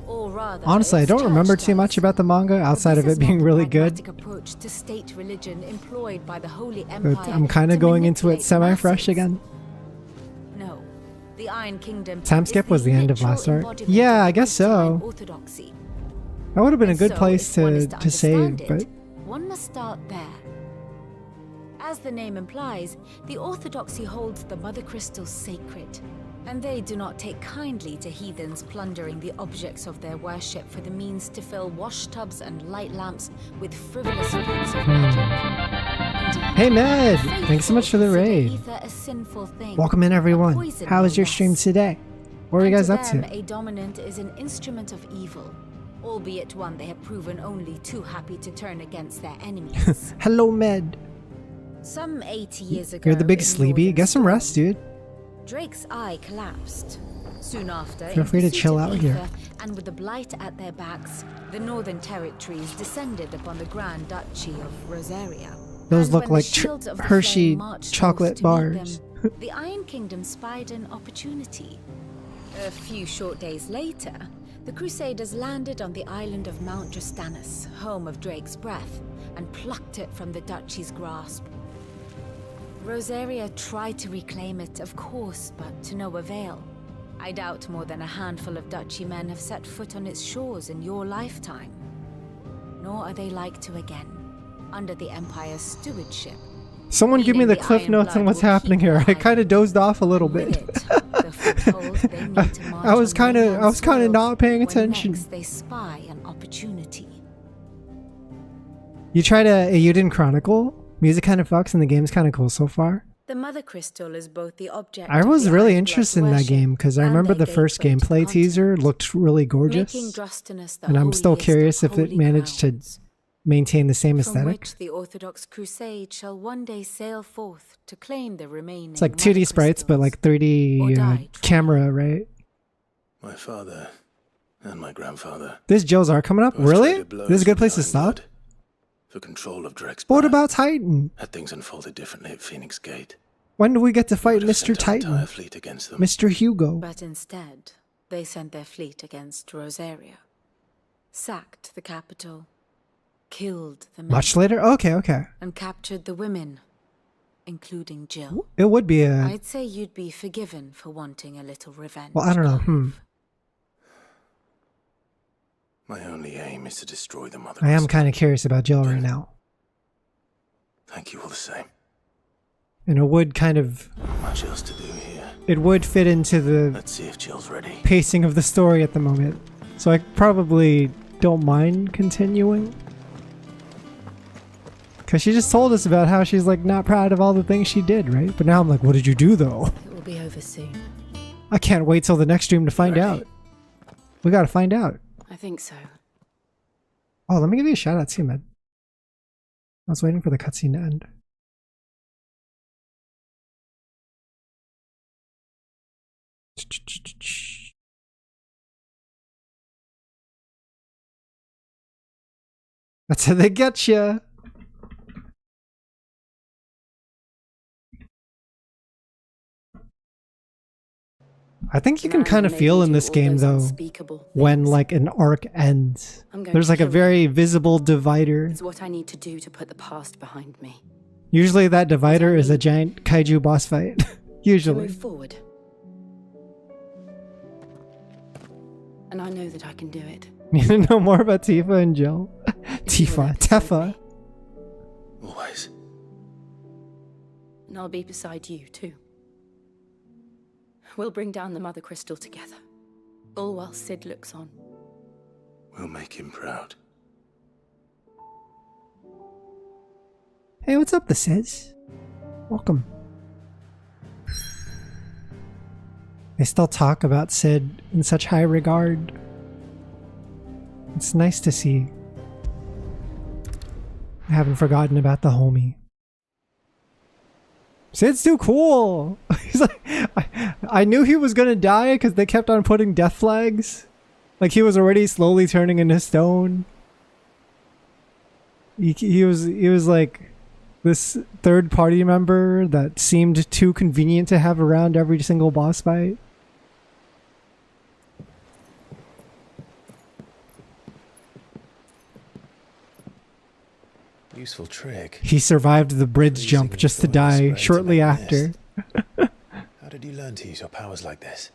Or rather, Honestly, I its don't church remember too does. much about the manga outside of it being really good. Pragmatic approach to state religion employed by the Holy But Empire. I'm kind of to going into it manipulate semi-fresh masses. again. No, the Iron Kingdom. Time skip was the end of last arc. Yeah, I guess so. Orthodoxy. That would have been a And good so, place if one is to save, understand but it, one must start there. As the name implies, the Orthodoxy holds the Mother Crystals sacred, and they do not take kindly to heathens plundering the objects of their worship for the means to fill washtubs and light lamps with frivolous feats of magic. Hey Med, thanks so much for the raid. Ether a sinful thing, Welcome in everyone. poison How was no your less. stream today? What were you guys And up them, to? a dominant is an instrument of evil, albeit one they have proven only too happy to turn against their enemies. Hello Med. Some 80 years ago, You're the big in sleepy. northern Get some rest, dude. Drake's eye collapsed. Soon after, Feel in free to pursuit chill of out here. ether, and with the blight at their backs, the northern territories descended upon the Grand Duchy of Rosaria. Those And look when the like shields of the Hershey flame marched chocolate forth to meet bars. them, the Iron Kingdom spied an opportunity. A few short days later, the Crusaders landed on the island of Mount Justanus, home of Drake's Breath, and plucked it from the Duchy's grasp. Rosaria tried to reclaim it, of course, but to no avail. I doubt more than a handful of Duchy men have set foot on its shores in your lifetime. Nor are they like to again, under the Empire's stewardship. Someone give me the cliff notes on what's happening here. I kind of dozed off a little bit. I was kind of not paying attention. They spy an opportunity. You didn't chronicle? Music kind of fucks and the game's kind of cool so far. The Mother Crystal is both the object I was really interested in that game because I remember the first gameplay teaser looked really gorgeous. And I'm still curious if it managed to maintain the same aesthetic. From which the Orthodox Crusade shall one day sail forth to claim the remaining. It's like 2D sprites, but like 3D camera, right? My father and my grandfather. This Jill's art coming up? Really? This is a good place to stop? For control of Drake's What about Titan? Had things unfolded differently at Phoenix Gate. When do we get to fight Mr. Titan? Fleet against them. Mr. Hugo. But instead, they sent their fleet against Rosaria, sacked the capital, killed the men. Much later? Okay. And captured the women, including Jill. It would be a... I'd say you'd be forgiven for wanting a little revenge. Well, I don't know. My only aim is to destroy the Mother. I am kind of curious about Jill right now. Thank you all the same. And it would kind of... Not much else to do here. It would fit into the... Let's see if Jill's ready. Pacing of the story at the moment. So I probably don't mind continuing. Because she just told us about how she's like not proud of all the things she did, right? But now I'm like, what did you do though? It will be over soon. I can't wait till the next stream to find out. We gotta find out. I think so. Oh, let me give you a shout out too, man. I was waiting for the cutscene to end. That's how they get you. I think you can kind of feel in this game though when like an arc ends. There's like a very visible divider. It's what I need to do to put the past behind me. Usually that divider is a giant kaiju boss fight. Usually. Move forward. And I know that I can do it. You need to know more about Tifa and Jill. Tifa. Always. And I'll be beside you too. We'll bring down the Mother Crystal together. All while Sid looks on. We'll make him proud. Hey, what's up, the Sis? Welcome. They still talk about Sid in such high regard. It's nice to see. I haven't forgotten about the homie. Sid's too cool. He's like, I knew he was gonna die because they kept on putting death flags. Like he was already slowly turning into stone. He was like this third party member that seemed too convenient to have around every single boss fight. Useful trick. He survived the bridge jump just to die shortly after. How did you learn to use your powers like this?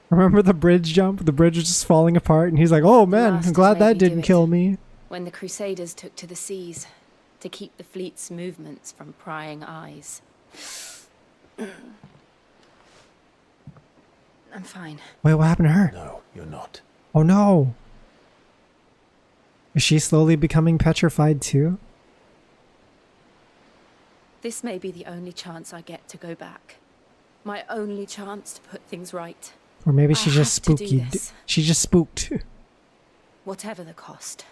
Remember the bridge jump? The bridge was just falling apart and he's like, oh man, I'm glad that didn't kill me. When the Crusaders took to the seas to keep the fleet's movements from prying eyes. I'm fine. Wait, what happened to her? No, you're not. Oh no. Is she slowly becoming petrified too? This may be the only chance I get to go back. My only chance to put things right. Or maybe she just spooky. She just spooked. Whatever the cost.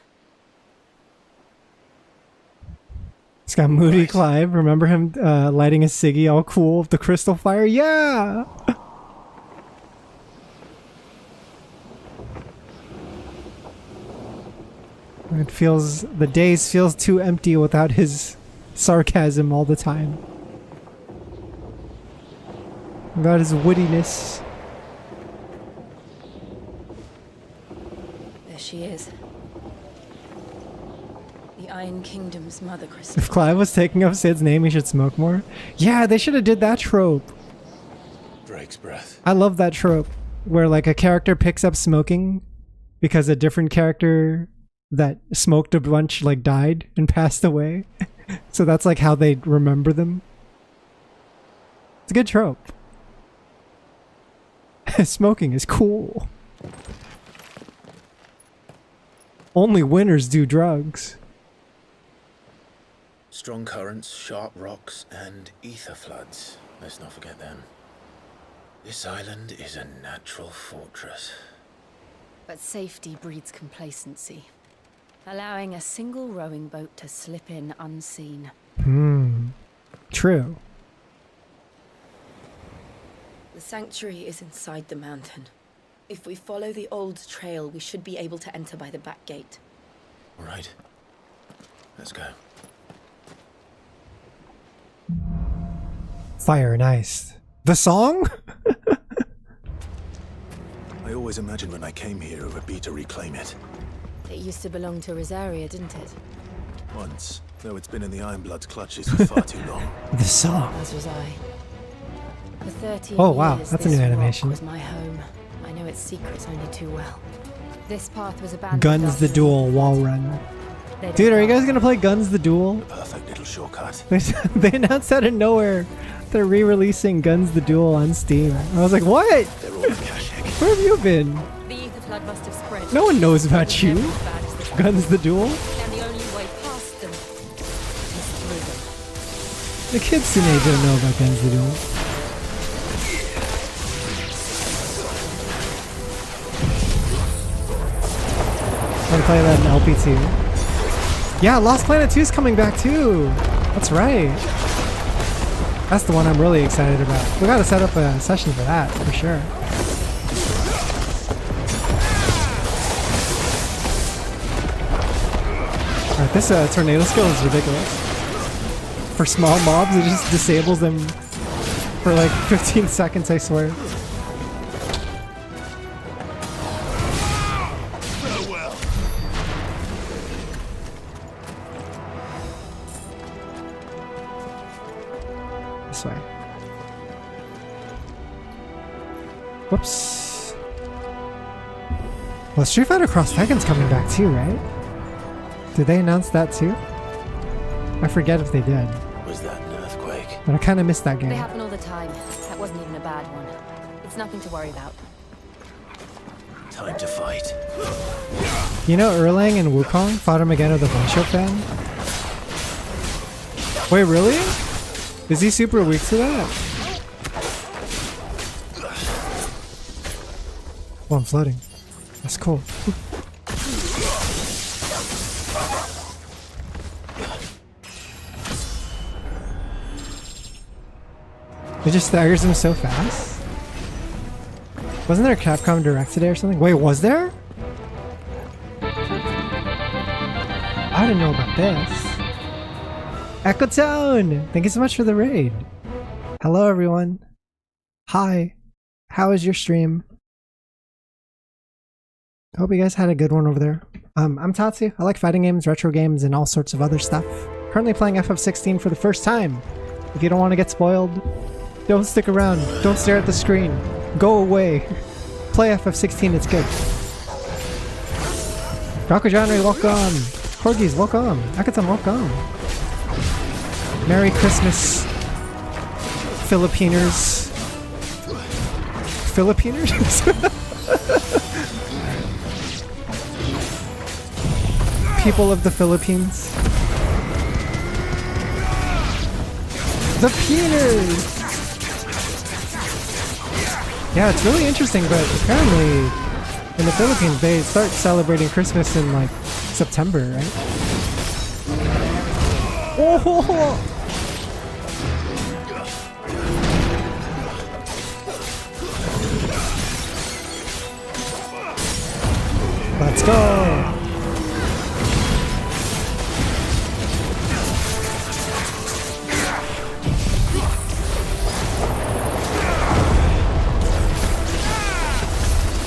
It's got Moody Clive. Remember him lighting a ciggy all cool with the crystal fire? Yeah! It feels... The days feels too empty without his sarcasm all the time. Without his wittiness. she is. The Iron Kingdom's mother crystal. If Clive was taking up Sid's name, he should smoke more. Yeah, they should have did that trope. Drake's breath. I love that trope where like a character picks up smoking because a different character that smoked a bunch like died and passed away. So that's like how they remember them. It's a good trope. Smoking is cool. Only winners do drugs. Strong currents, sharp rocks, and ether floods. Let's not forget them. This island is a natural fortress. But safety breeds complacency, allowing a single rowing boat to slip in unseen. True. The sanctuary is inside the mountain. If we follow the old trail, we should be able to enter by the back gate. All right. Let's go. Fire and Ice. The song? I always imagined when I came here it would be to reclaim it. It used to belong to Rosaria, didn't it? Once, though it's been in the Ironblood's clutches for far too long. The song. As was I. For 13 Oh wow, years, that's a this new rock animation. was my home. I know its secrets only too well. This path was abandoned. Guns the Duel wall run. Dude, are you guys gonna play Guns the Duel? Perfect little shortcut. They announced out of nowhere they're re-releasing Guns the Duel on Steam. I was like, what? Where have you been? The ether flood must have spread. No one knows about you. Guns the Duel? And the only way past them is through them. The kids today don't know about Guns the Duel. I'm gonna play that in LP2. Yeah, Lost Planet 2 is coming back too. That's right. That's the one I'm really excited about. We gotta set up a session for that, for sure. Alright, this tornado skill is ridiculous. For small mobs, it just disables them for like 15 seconds, I swear. This way. Whoops. Well, Street Fighter Cross Tekken's coming back too, right? Did they announce that too? I forget if they did. Was that an earthquake? But I kind of missed that They game. happen all the time. That wasn't even a bad one. It's nothing to worry about. Time to fight. You know Erlang and Wukong fought Armageddon with a Bioshock fan? Wait, really? Is he super weak to that? Oh, I'm floating. That's cool. It just staggers him so fast. Wasn't there a Capcom Direct today or something? Wait, was there? I didn't know about this. Echo Town! Thank you so much for the raid. Hello, everyone. Hi. How was your stream? I hope you guys had a good one over there. I'm Tatsu. I like fighting games, retro games, and all sorts of other stuff. Currently playing FF16 for the first time. If you don't want to get spoiled, don't stick around. Don't stare at the screen. Go away. Play FF16, it's good. Rakujanri, welcome. Corgis, welcome. Akatan, welcome. Merry Christmas, Filipiners. Filipiners? People of the Philippines. The Peeners! Yeah, it's really interesting, but apparently in the Philippines they start celebrating Christmas in like September, right? Oh! Let's go!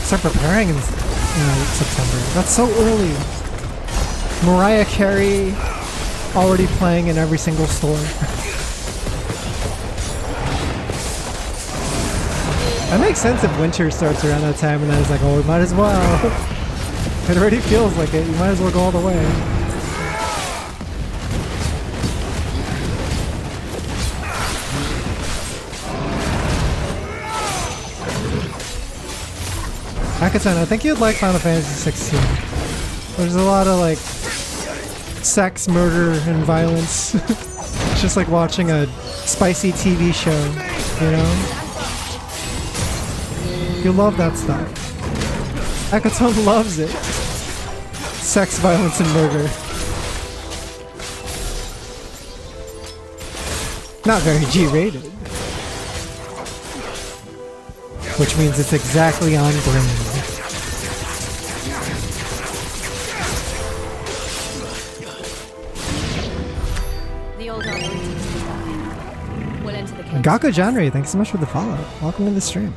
Start preparing and September. That's so early. Mariah Carey already playing in every single store. That makes sense if winter starts around that time, and I was like, oh, we might as well. It already feels like it. You might as well go all the way. Akatan, I think you'd like Final Fantasy XVI. There's a lot of like sex, murder, and violence. It's just like watching a spicy TV show, you know? You love that stuff. Akatan loves it. Sex, violence, and murder. Not very G-rated. Which means it's exactly on brand. The old we'll enter the cave. Gakko Janri, thanks so much for the follow. Welcome to the stream.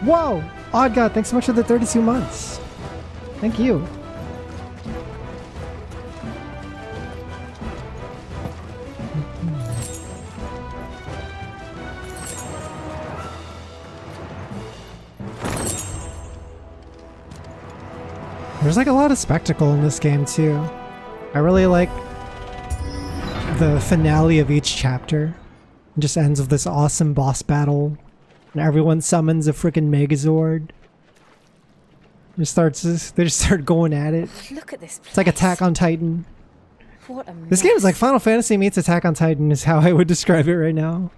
Whoa! Odd God, thanks so much for the 32 months. Thank you. There's like a lot of spectacle in this game too. I really like the finale of each chapter. It just ends with this awesome boss battle. And everyone summons a freaking Megazord. They just start going at it. Look at this place. It's like Attack on Titan. What a This game is like Final Fantasy meets Attack on Titan is how I would describe it right now.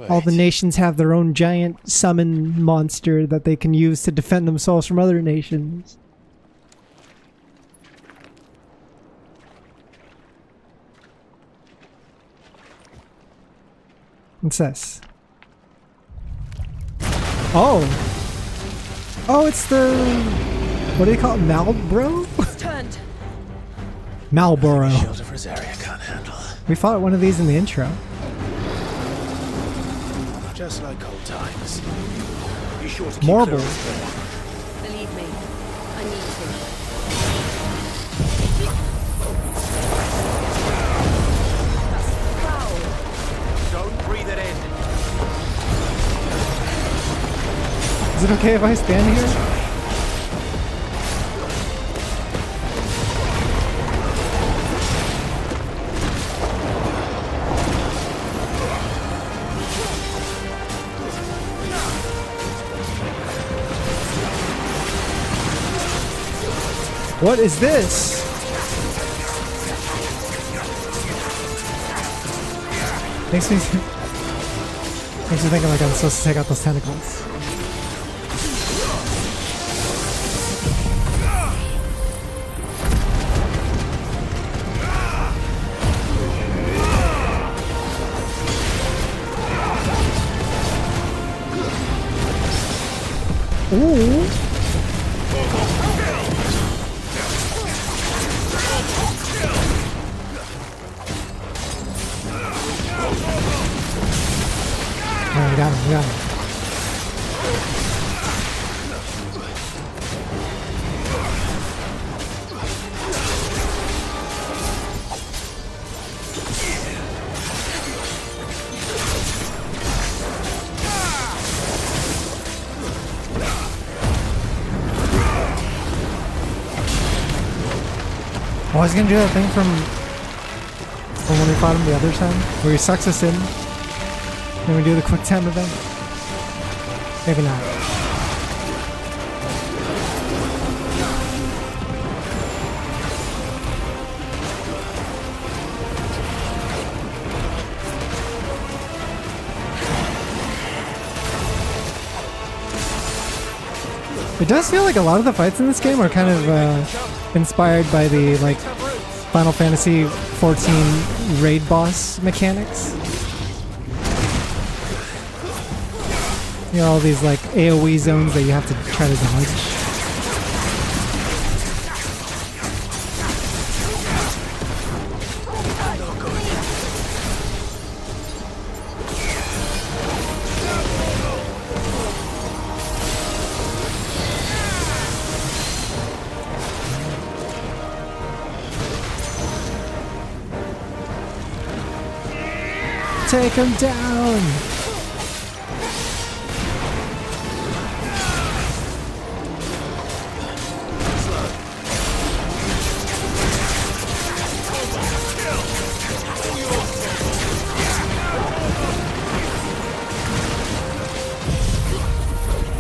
All the nations have their own giant summon monster that they can use to defend themselves from other nations. What's this? Oh! Oh, it's the... What do they call it? Malbro? It's turned. Malboro. Shield of Rosaria can't handle. We fought one of these in the intro. Just like old times. Be sure to keep Marble. Believe me, I need to. Don't breathe it in. Is it okay if I stand here? What is this? Makes me think like I'm supposed to take out those tentacles. Ooh. We got him, we got him. Oh, I was gonna do that thing from when we fought him the other time, where he sucks us in. Then we do the quick time event. Maybe not. It does feel like a lot of the fights in this game are kind of inspired by the like Final Fantasy XIV raid boss mechanics. You know, all these like AoE zones that you have to try to dodge. Take him down!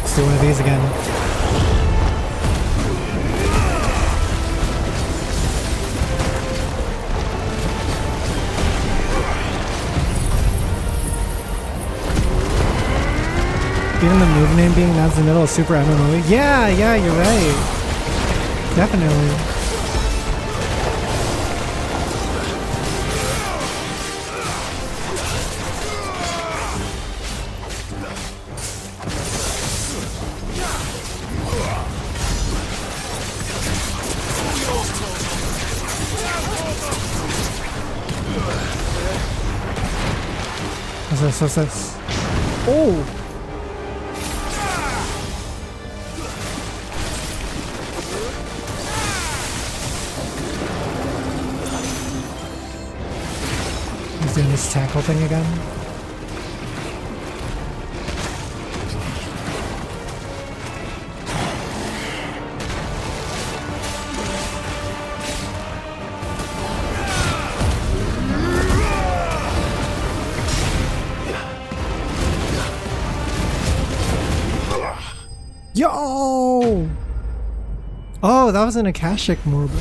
Let's do one of these again. Even the move name being announced in the middle of Super MMO. Yeah, you're right. Definitely. What's this? Oh! He's doing this tackle thing again. Yo! Oh, that was an Akashic Marble.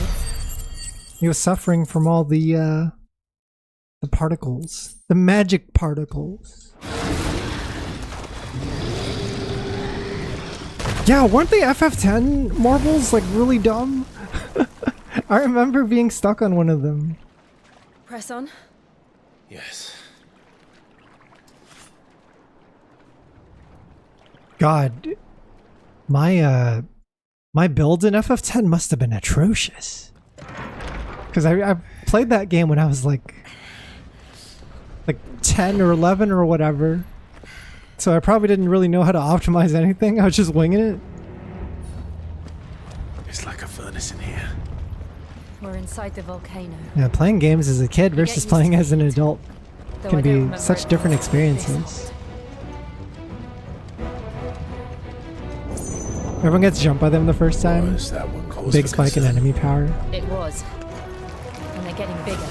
He was suffering from all the particles. The magic particles. Yeah, weren't the FF10 marbles like really dumb? I remember being stuck on one of them. Press on. Yes. God, my builds in FF10 must have been atrocious. Because I played that game when I was like 10 or 11 or whatever. So I probably didn't really know how to optimize anything. I was just winging it. It's like a furnace in here. We're inside the volcano. Yeah, playing games as a kid versus playing as an adult Though can I don't be remember such it different well. experiences. Everyone gets jumped by them the first time. Was that what caused Big the spike in concern? enemy power. It was. And they're getting bigger.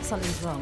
Something's wrong.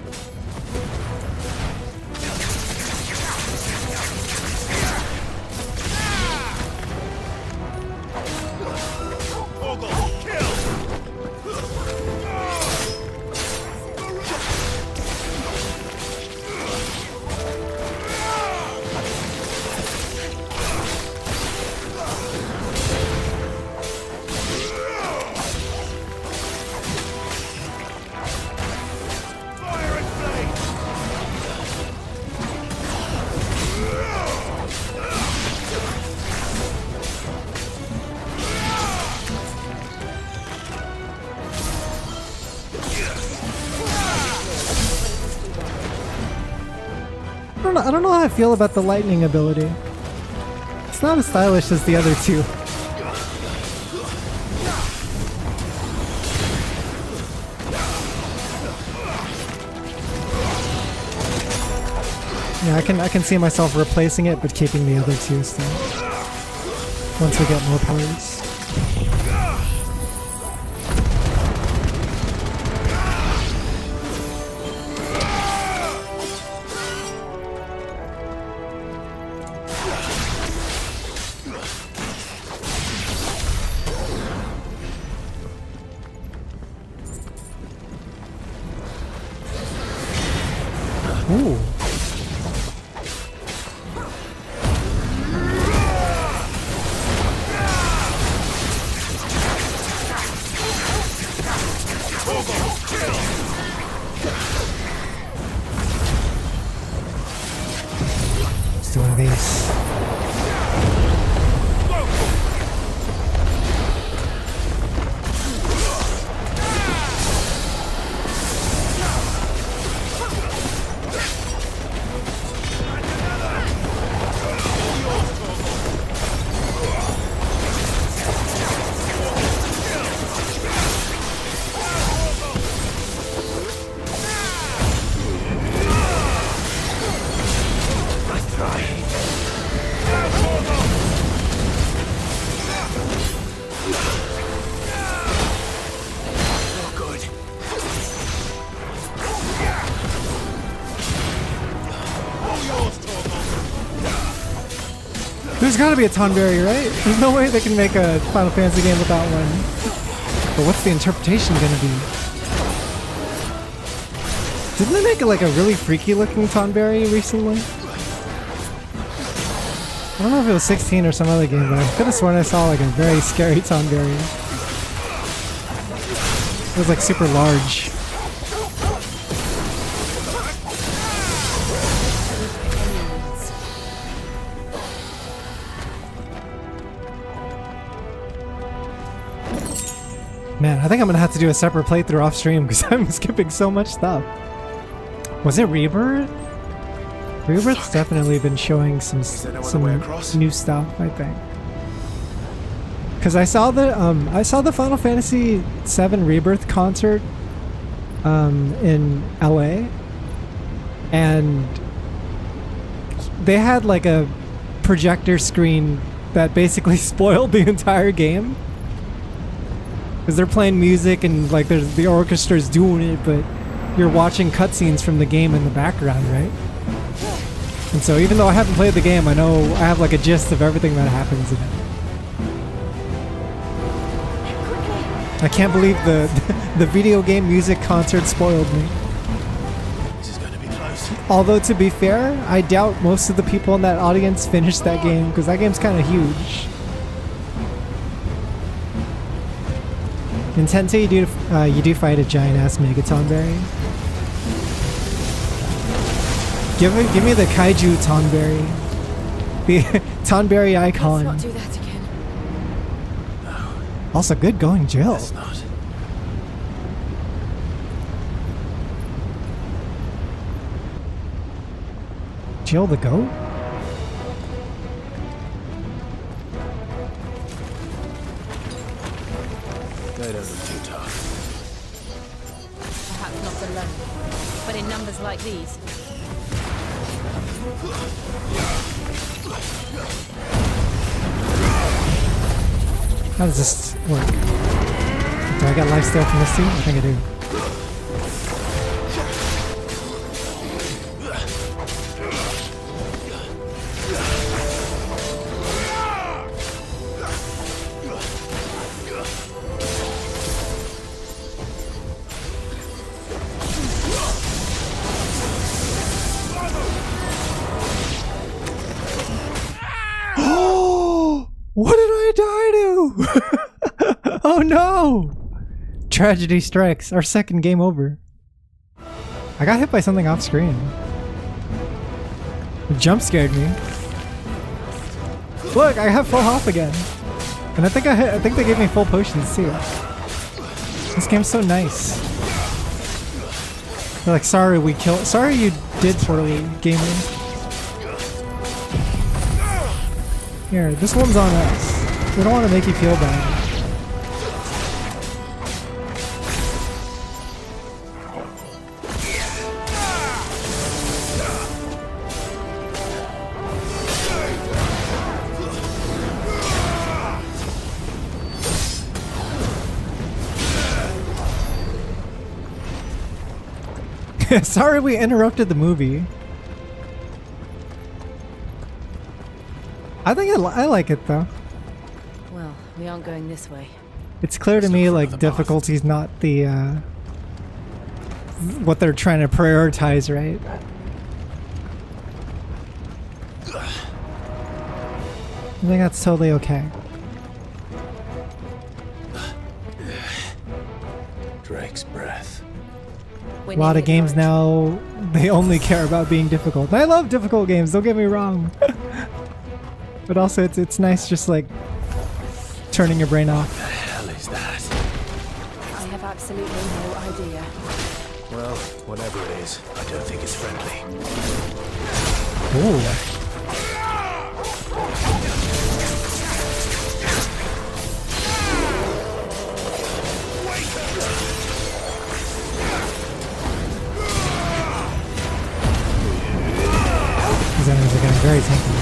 I don't know how I feel about the lightning ability. It's not as stylish as the other two. Yeah, I can see myself replacing it, but keeping the other two still. Once we get more parts. Ooh. Let's do one of these. There's gotta be a Tonberry, right? There's no way they can make a Final Fantasy game without one. But what's the interpretation gonna be? Didn't they make like a really freaky looking Tonberry recently? I don't know if it was 16 or some other game, but I could have sworn I saw like a very scary Tonberry. It was like super large. Man, I think I'm gonna have to do a separate playthrough off stream because I'm skipping so much stuff. Was it Rebirth? Rebirth's definitely been showing some new stuff, I think. Because I saw the Final Fantasy VII Rebirth concert in LA, and they had like a projector screen that basically spoiled the entire game. Because they're playing music and like there's the orchestra's doing it, but you're watching cutscenes from the game in the background, right? And so even though I haven't played the game, I know I have like a gist of everything that happens in it. I can't believe the video game music concert spoiled me. This is gonna be close. Although to be fair, I doubt most of the people in that audience finished that game because that game's kind of huge. In Tensei, you do fight a giant ass Megatonberry. Give me the Kaiju Tonberry. The Tonberry icon. Let's not do that again. Also, good going, Jill. Let's not. Jill the goat? They don't look too tough. Perhaps not alone, but in numbers like these. How does this work? Do I get lifesteal from this too? I think I do. What did I die to? Oh no! Tragedy strikes. Our second game over. I got hit by something off screen. It jump scared me. Look, I have full health again. And I think they gave me full potions too. This game's so nice. They're like, sorry you did poorly, gamer. Here, this one's on us. We don't want to make you feel bad. Sorry we interrupted the movie. I think I like it though. Well, we aren't going this way. It's clear to me like difficulty's not the what they're trying to prioritize, right? I think that's totally okay. Drake's breath. A lot of games now, they only care about being difficult. I love difficult games, don't get me wrong. But also it's nice just like turning your brain off. What the hell is that? I have absolutely no idea. Well, whatever it is, I don't think it's friendly. Ooh. These enemies are getting very tanky.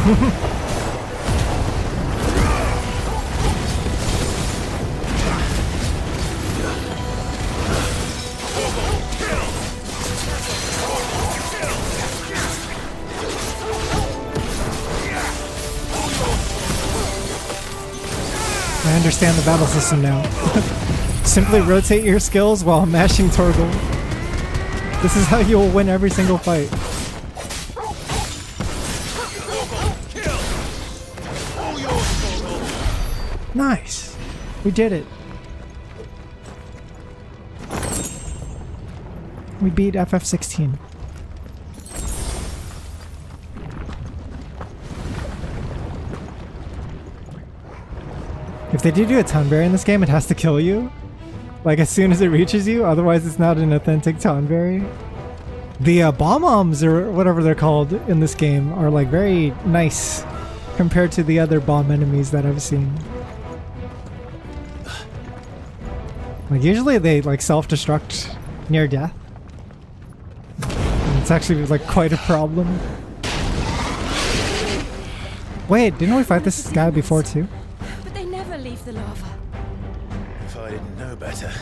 I understand the battle system now. Simply rotate your skills while mashing Torgal. This is how you will win every single fight. Nice! We did it. We beat FF16. If they do a Tonberry in this game, it has to kill you. Like as soon as it reaches you, otherwise it's not an authentic Tonberry. The bomb-ombs, or whatever they're called in this game, are like very nice compared to the other bomb enemies that I've seen. Like usually they like self-destruct near death. And it's actually like quite a problem. Wait, didn't we fight this guy before too? But they never leave the lava. If I didn't know better.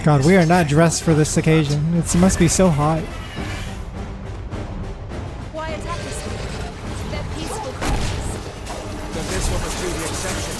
God, we are not dressed for this occasion. It must be so hot. Why attack us? They're peaceful creatures. Then this one must be the exception.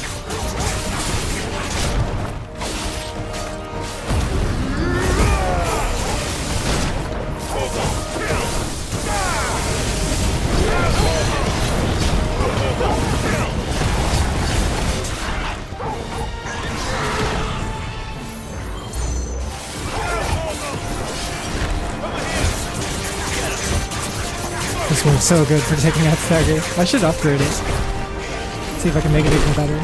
This one's so good for taking out stagger. I should upgrade it. See if I can make it even better.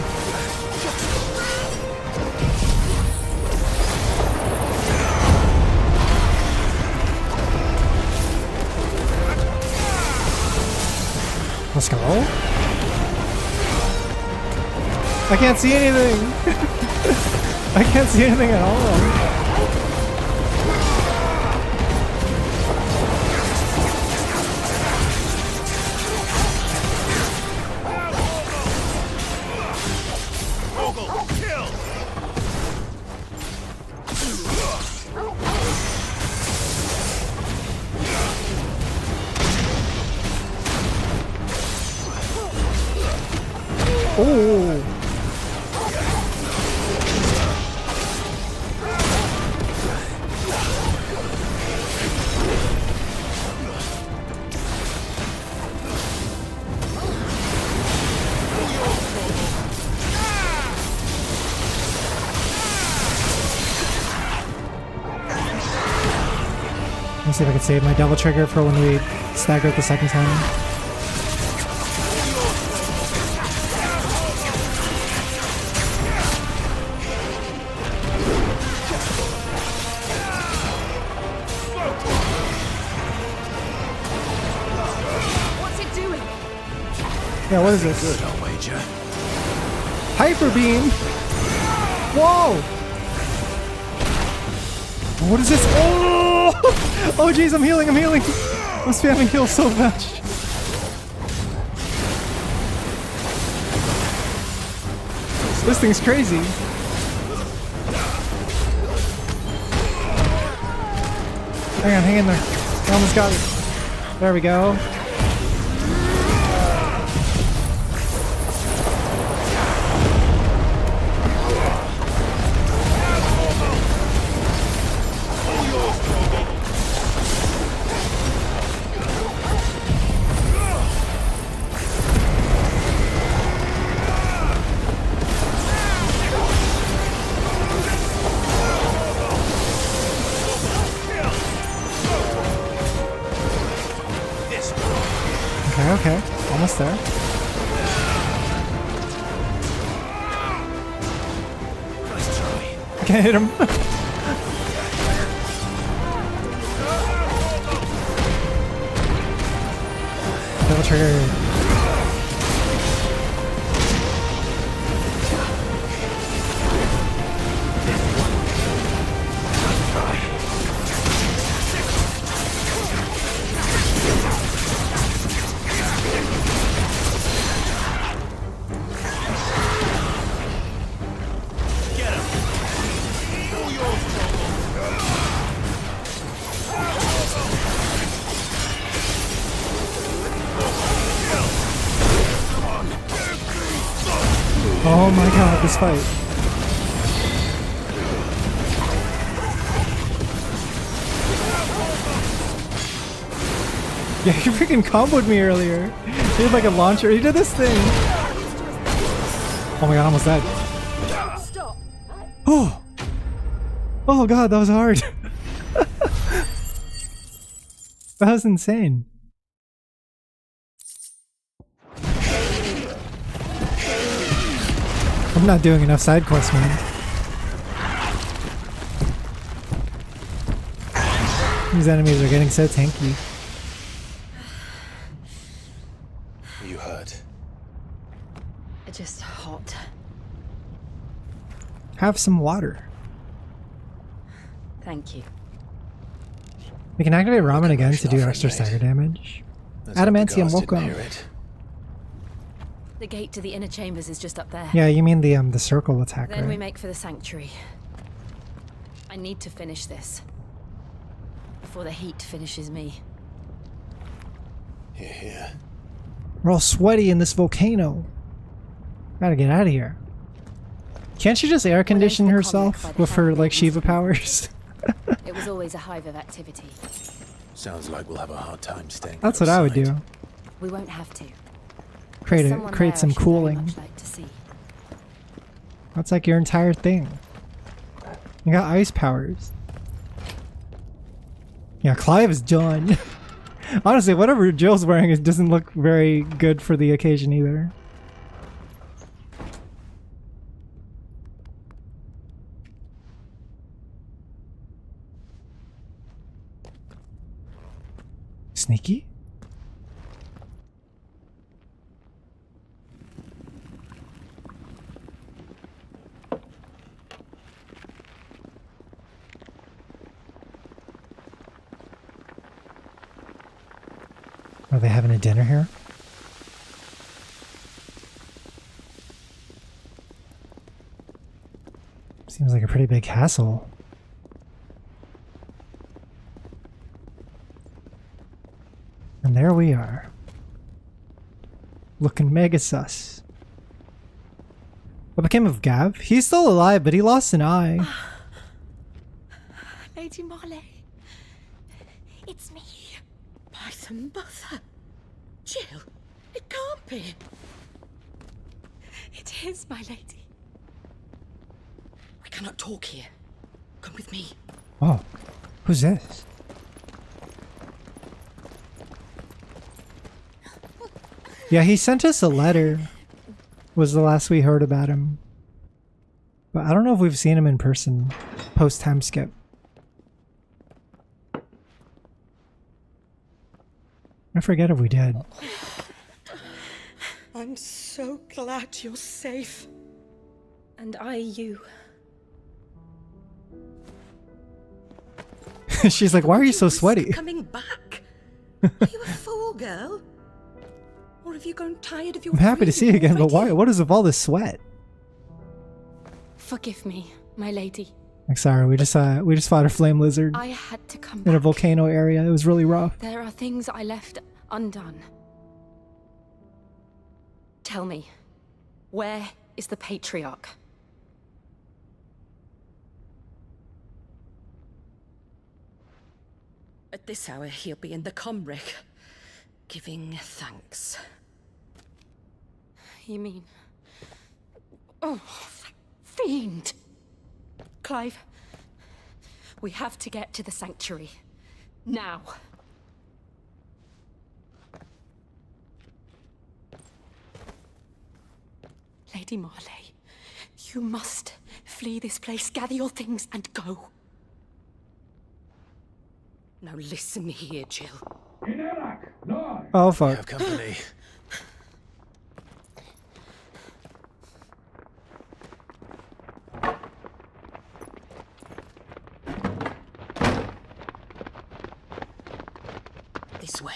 Let's go. I can't see anything. I can't see anything at all. Oh! Let's see if I can save my double trigger for when we stagger it the second time. Yeah, what is this? Good, I'll wager. Hyper Beam! Whoa! What is this? Oh! Oh jeez, I'm healing, I'm healing! I'm spamming heal so much. This thing's crazy. Hang on, hang in there. I almost got it. There we go. Okay, almost there. Nice try. Can't hit him. Double trigger. Oh my god, this fight. Yeah, he freaking comboed me earlier. He had like a launcher. He did this thing. Oh my god, almost dead. Oh. Oh god, that was hard. That was insane. I'm not doing enough side quests, man. These enemies are getting so tanky. You hurt? Just hot. Have some water. Thank you. We can activate ramen again to do extra stagger damage. Adamantium, welcome. The gate to the inner chambers is just up there. Yeah, you mean the circle attack, Then we right? make for the sanctuary. I need to finish this before the heat finishes me. Here. We're all sweaty in this volcano. Gotta get out of here. Can't she just air condition herself with her like Shiva powers? It was always a hive of activity. Sounds like we'll have a hard time staying. That's what I would do. We won't have to. Create some cooling. That's like your entire thing. You got ice powers. Yeah, Clive is done. Honestly, whatever Jill's wearing it doesn't look very good for the occasion either. Sneaky? Are they having a dinner here? Seems like a pretty big castle. And there we are. Looking mega sus. What became of Gav? He's still alive, but he lost an eye. Lady Marley, it's me. By the mother. Jill, it can't be. It is, my lady. We cannot talk here. Come with me. Oh, who's this? Yeah, he sent us a letter. Was the last we heard about him. But I don't know if we've seen him in person post time skip. I forget if we did. I'm so glad you're safe. And I you. She's like, why are you so sweaty? Coming back? Are you a fool, girl? Or have you grown tired of your I'm happy to see you again, but why? What is with all this sweat? Forgive me, my lady. Like, sorry, we just fought a flame lizard I had to come in a back. volcano area. It was really rough. There are things I left undone. Tell me, where is the patriarch? At this hour, he'll be in the Comric, giving thanks. You mean... Oh, fiend! Clive, we have to get to the sanctuary. Now. Lady Marley, you must flee this place, gather your things, and go. Now listen here, Jill. Oh fuck. Have company. This way.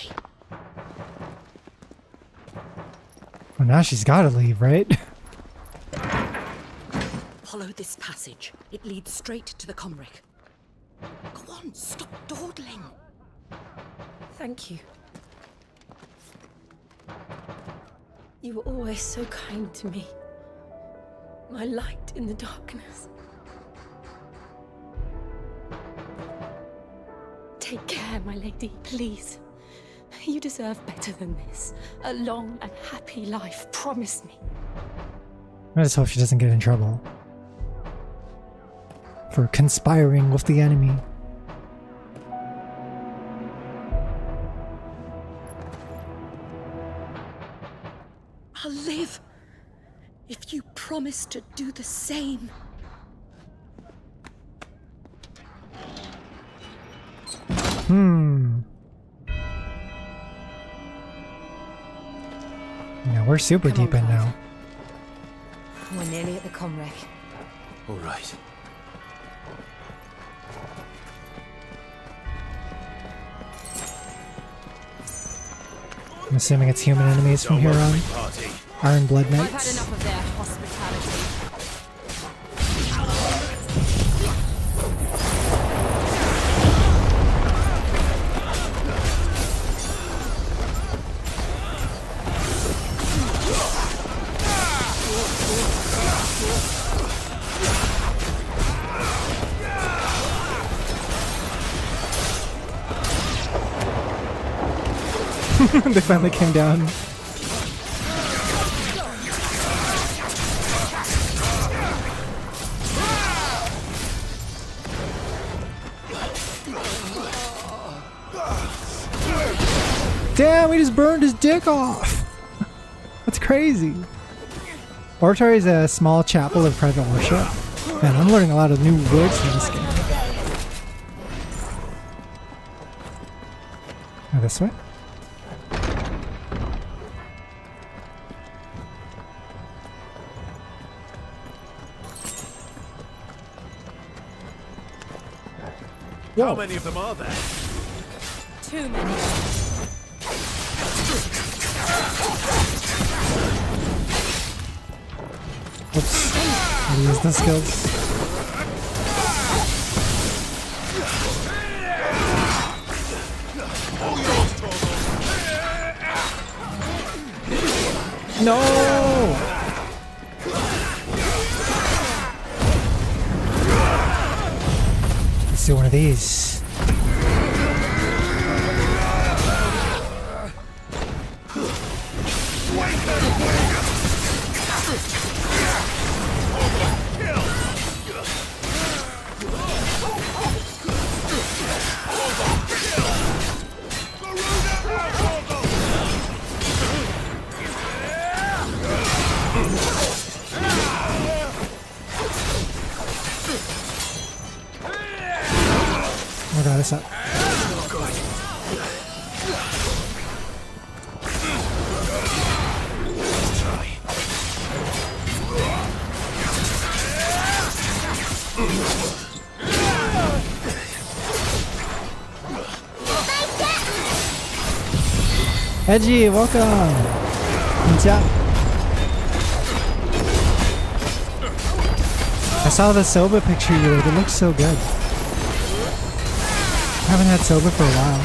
Well, now she's gotta leave, right? Follow this passage. It leads straight to the Comric. Go on, stop dawdling. Thank you. You were always so kind to me. My light in the darkness. Take care, my lady, please. You deserve better than this. A long and happy life, promise me. I just hope she doesn't get in trouble for conspiring with the enemy. I'll live if you promise to do the same. Yeah, we're super deep in now. We're nearly at the comwreck. All right. I'm assuming it's human enemies from here on. Iron Blood Knights. I've had enough of their hospitality. They finally came down. Damn, we just burned his dick off. That's crazy. Oratory is a small chapel of private worship. Man, I'm learning a lot of new words from this game. Oh, this way? How many of them are there? Too many. Oops. I'll use the skills. No! Let's do one of these. I got us up. Edgy, welcome! Konnichiwa. I saw the Soba picture you did. It looks so good. I haven't had Soba for a while.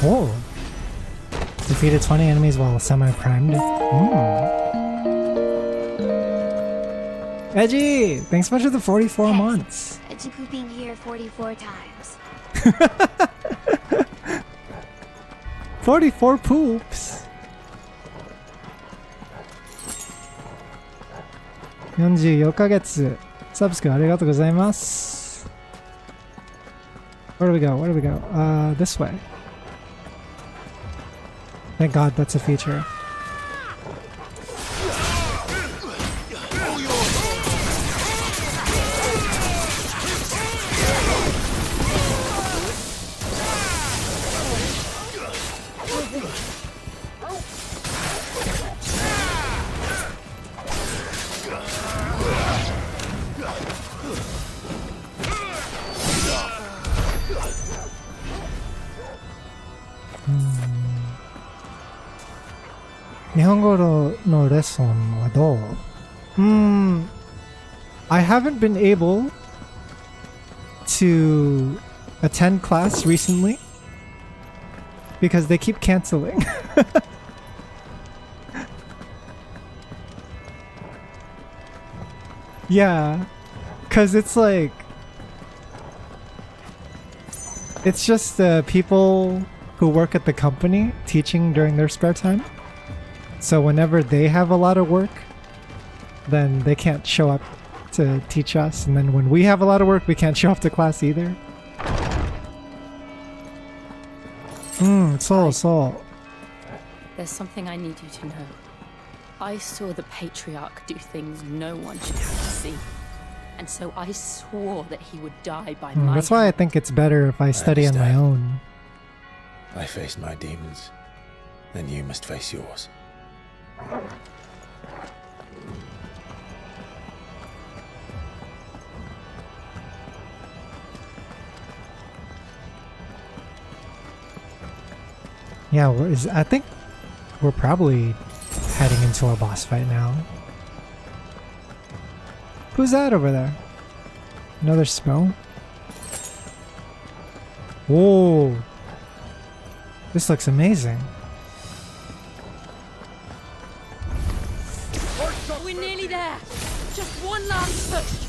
Oh! Defeated 20 enemies while semi-primed. Edgy! Thanks so much for the 44 months. Edgy pooping here 44 times. 44 poops! 44ヶ月サブスクありがとうございます。Where do we go? Where do we go? This way. Thank God that's a feature. No lesson wa dou? I haven't been able to attend class recently because they keep canceling. Yeah, because it's like, it's just people who work at the company teaching during their spare time. So whenever they have a lot of work, then they can't show up to teach us. And then when we have a lot of work, we can't show up to class either. Soul. There's something I need you to know. I saw the Patriarch do things no one should have to see. And so I swore that he would die by my That's why I think it's better if I study on my own. I faced my demons, and you must face yours. Yeah, I think we're probably heading into a boss fight now. Who's that over there? Another spell? Whoa! This looks amazing. We're nearly there. Just one last push.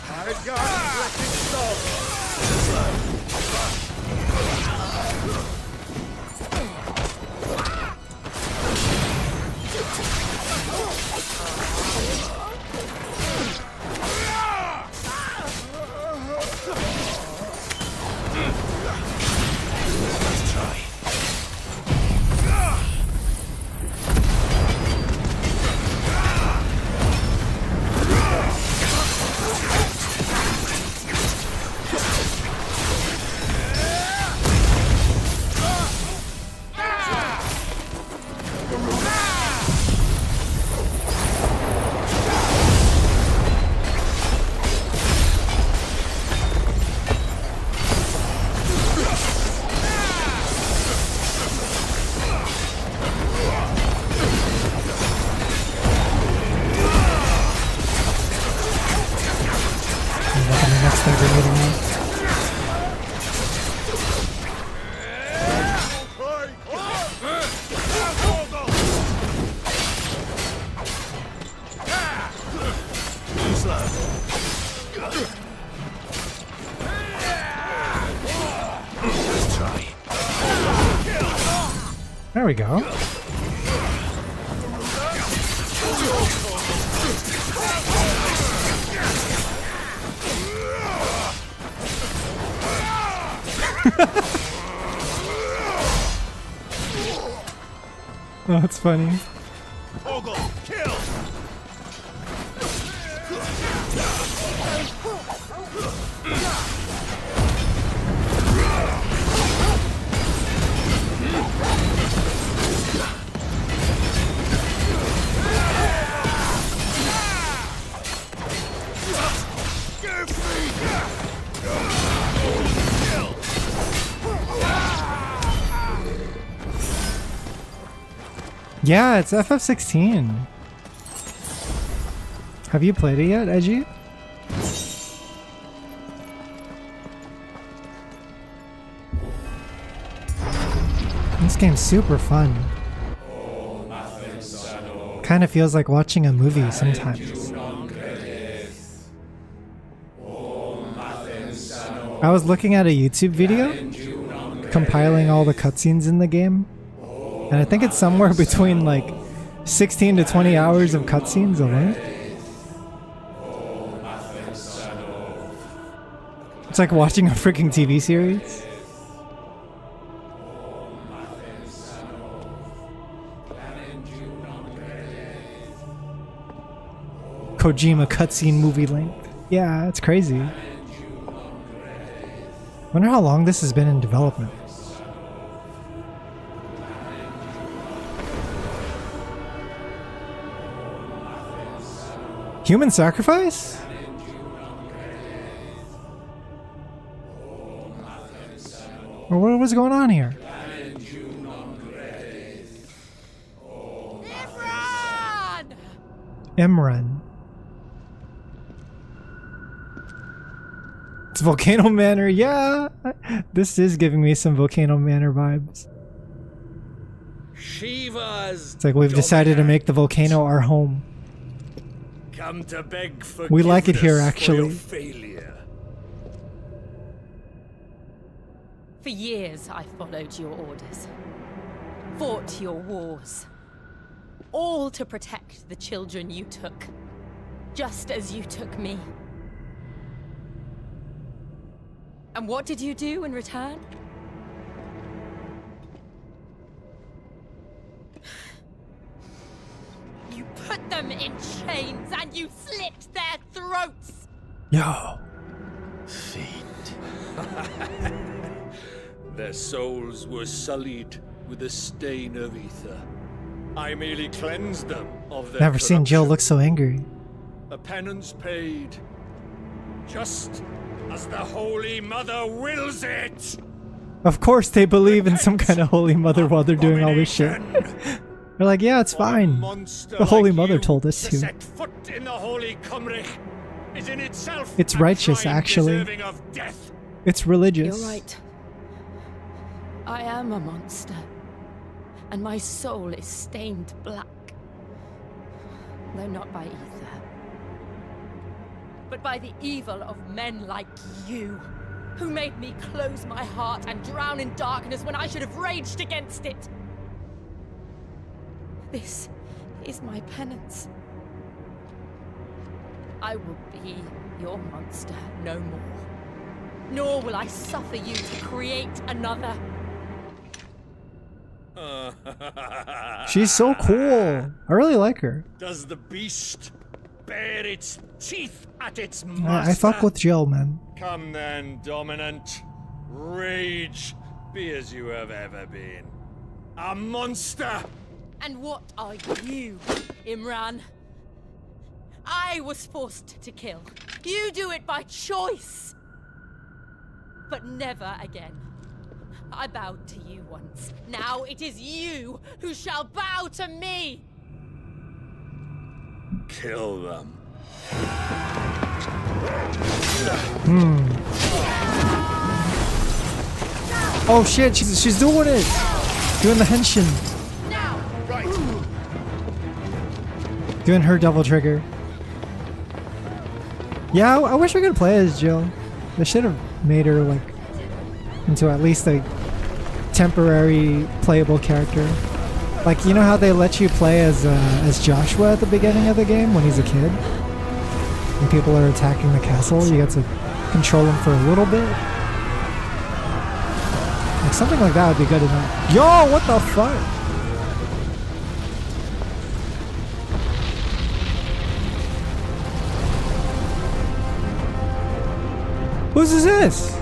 I got There we go. Oh, that's funny. Yeah, it's FF16. Have you played it yet, Edgy? This game's super fun. Kind of feels like watching a movie sometimes. I was looking at a YouTube video compiling all the cutscenes in the game, and I think it's somewhere between like 16 to 20 hours of cutscenes alone. It's like watching a freaking TV series. Kojima cutscene movie length. Yeah, it's crazy. Wonder how long this has been in development. Human sacrifice? Or what was going on here? Imran. It's Volcano Manor, yeah! This is giving me some Volcano Manor vibes. Shiva's It's like we've decided to make the volcano our home. come to beg We like it here, forgiveness for actually. your failure. For years, I followed your orders, fought your wars, all to protect the children you took, just as you took me. And what did you do in return? You put them in chains and you slit their throats! Yo. Their souls were sullied with a stain of ether. I merely cleansed them of their Never seen Jill corruption. look so angry. A penance paid, just as the Holy Mother wills it! Of course they believe in some kind of Holy Mother while they're doing all this shit. They're like, yeah, it's fine. The Holy Mother told us to. Set foot in the Holy Cumric is in itself It's a righteous, crime actually. deserving of death. It's religious. You're right. I am a monster. And my soul is stained black. Though not by ether. But by the evil of men like you. Who made me close my heart and drown in darkness when I should have raged against it. This is my penance. I will be your monster no more. Nor will I suffer you to create another. She's so cool. I really like her. Does the beast bare its teeth at its I master? fuck with Jill, man. Come then, dominant. Rage, be as you have ever been. A monster! And what are you, Imran? I was forced to kill. You do it by choice. But never again. I bowed to you once. Now it is you who shall bow to me! Kill them. Oh shit, she's doing it! Doing the henshin. Doing her double trigger. Yeah, I wish we could play as Jill. They should have made her like into at least a temporary playable character. Like, you know how they let you play as Joshua at the beginning of the game when he's a kid? When people are attacking the castle, you get to control him for a little bit. Like something like that would be good enough. Yo, what the fuck? Whose is this?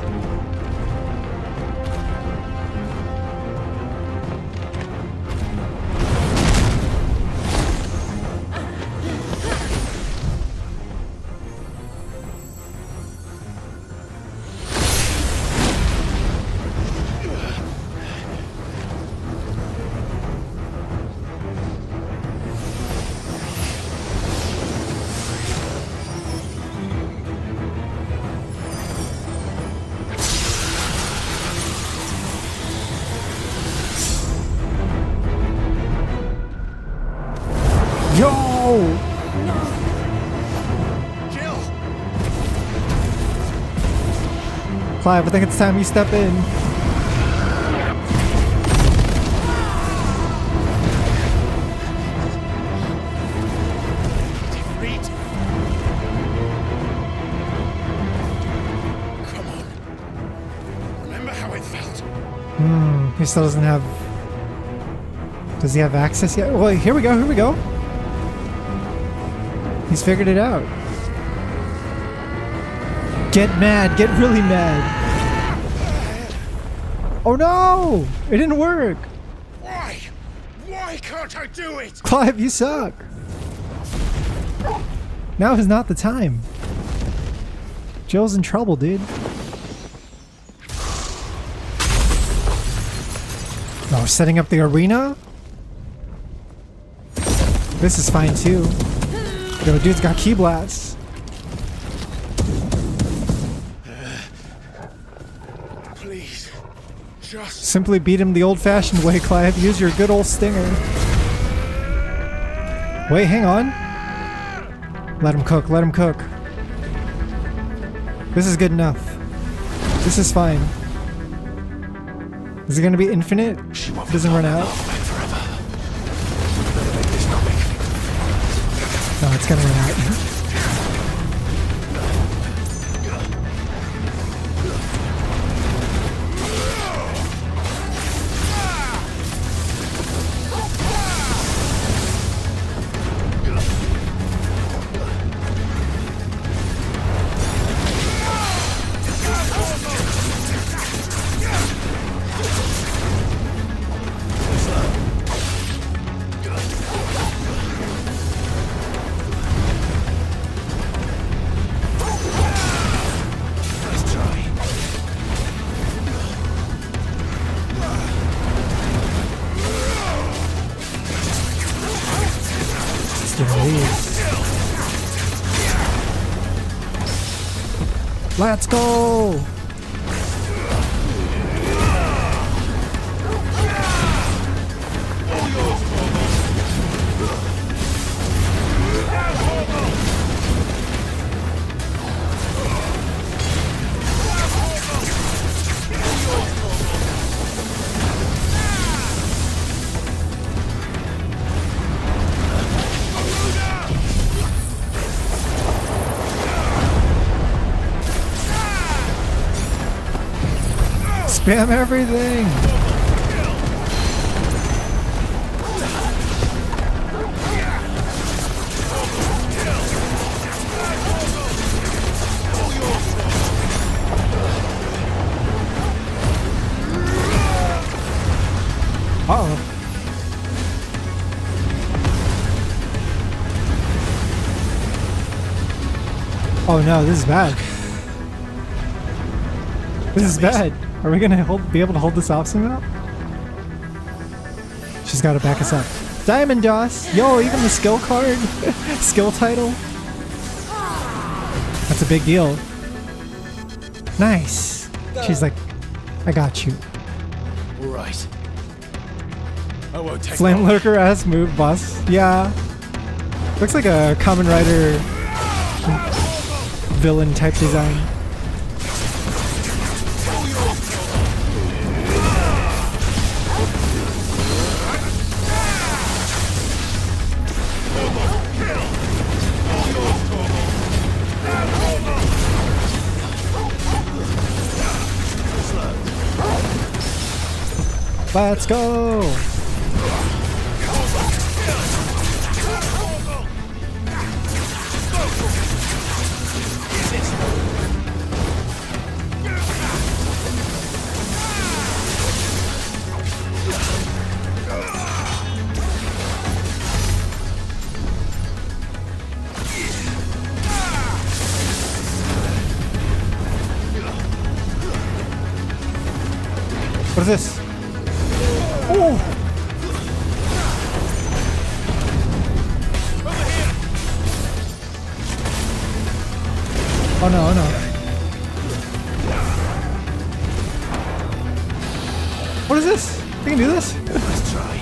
Yo! Jill! Clive, I think it's time you step in. Reed! Come on. Remember how it felt? He still doesn't have... Does he have access yet? Well, here we go, here we go. He's figured it out. Get mad, get really mad. Oh no! It didn't work! Why? Why can't I do it? Clive, you suck! Now is not the time. Jill's in trouble, dude. Oh, setting up the arena? This is fine too. Yo, dude's got key blasts. Please. Just... Simply beat him the old-fashioned way, Clive. Use your good old stinger. Wait, hang on. Let him cook, let him cook. This is good enough. This is fine. Is it gonna be infinite? It doesn't run out? No, it's gonna run out. Let's go! Spam everything! Uh-oh. Oh no, this is bad. This is bad. Are we gonna be able to hold this off somehow? She's gotta back us up. Diamond Doss! Yo, even the skill card? Skill title? That's a big deal. Nice! She's like, I got you. Alright. I won't take Flame long. Lurker ass move, boss. Yeah. Looks like a Kamen Rider villain type design. Let's go! What is this? Oh! Oh no, oh no. What is this? We can do this? Let's try.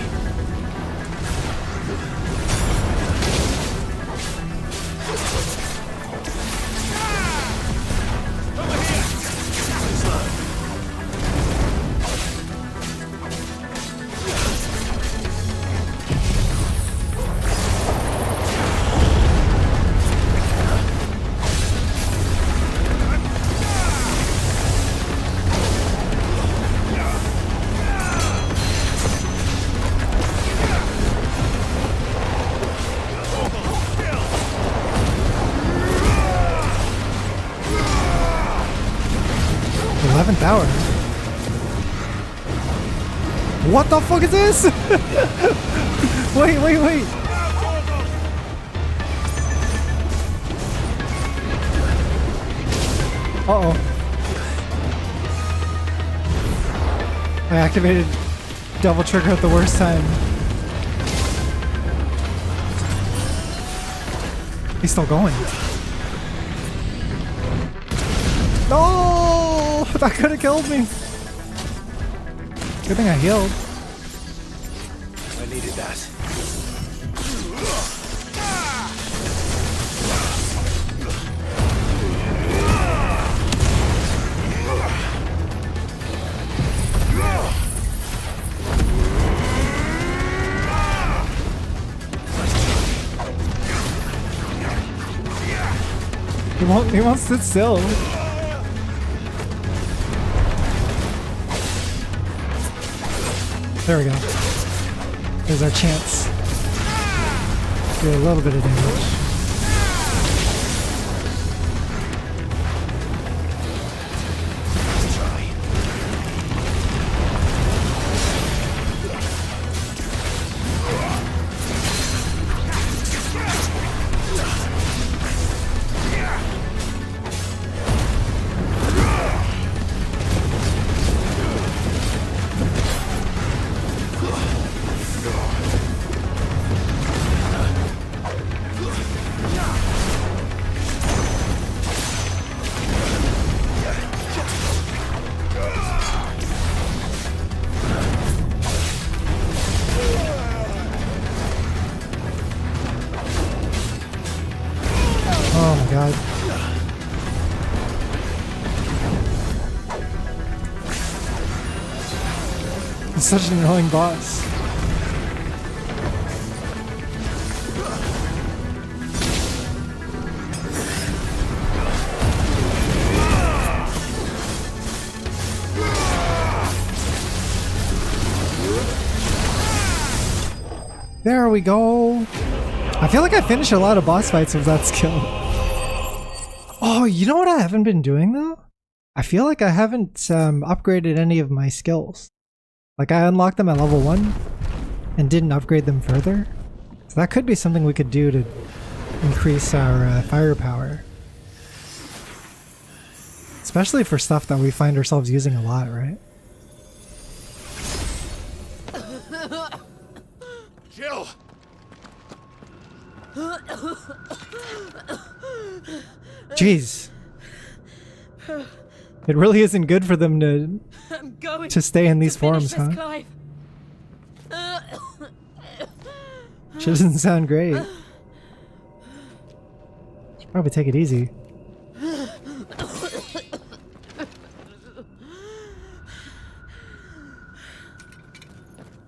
Hour. What the fuck is this? Wait, wait, wait. Uh-oh. I activated double trigger at the worst time. He's still going. No! That could have killed me. Good thing I healed. I needed that. He won't sit still. There we go. There's our chance. Do a little bit of damage. Oh my god. He's such an annoying boss. There we go. I feel like I finish a lot of boss fights with that skill. Oh, you know what I haven't been doing though? I feel like I haven't upgraded any of my skills. Like I unlocked them at level 1 and didn't upgrade them further. So that could be something we could do to increase our firepower. Especially for stuff that we find ourselves using a lot, right? Jill! Jeez. It really isn't good for them to stay in these forms, huh? She doesn't sound great. Should probably take it easy.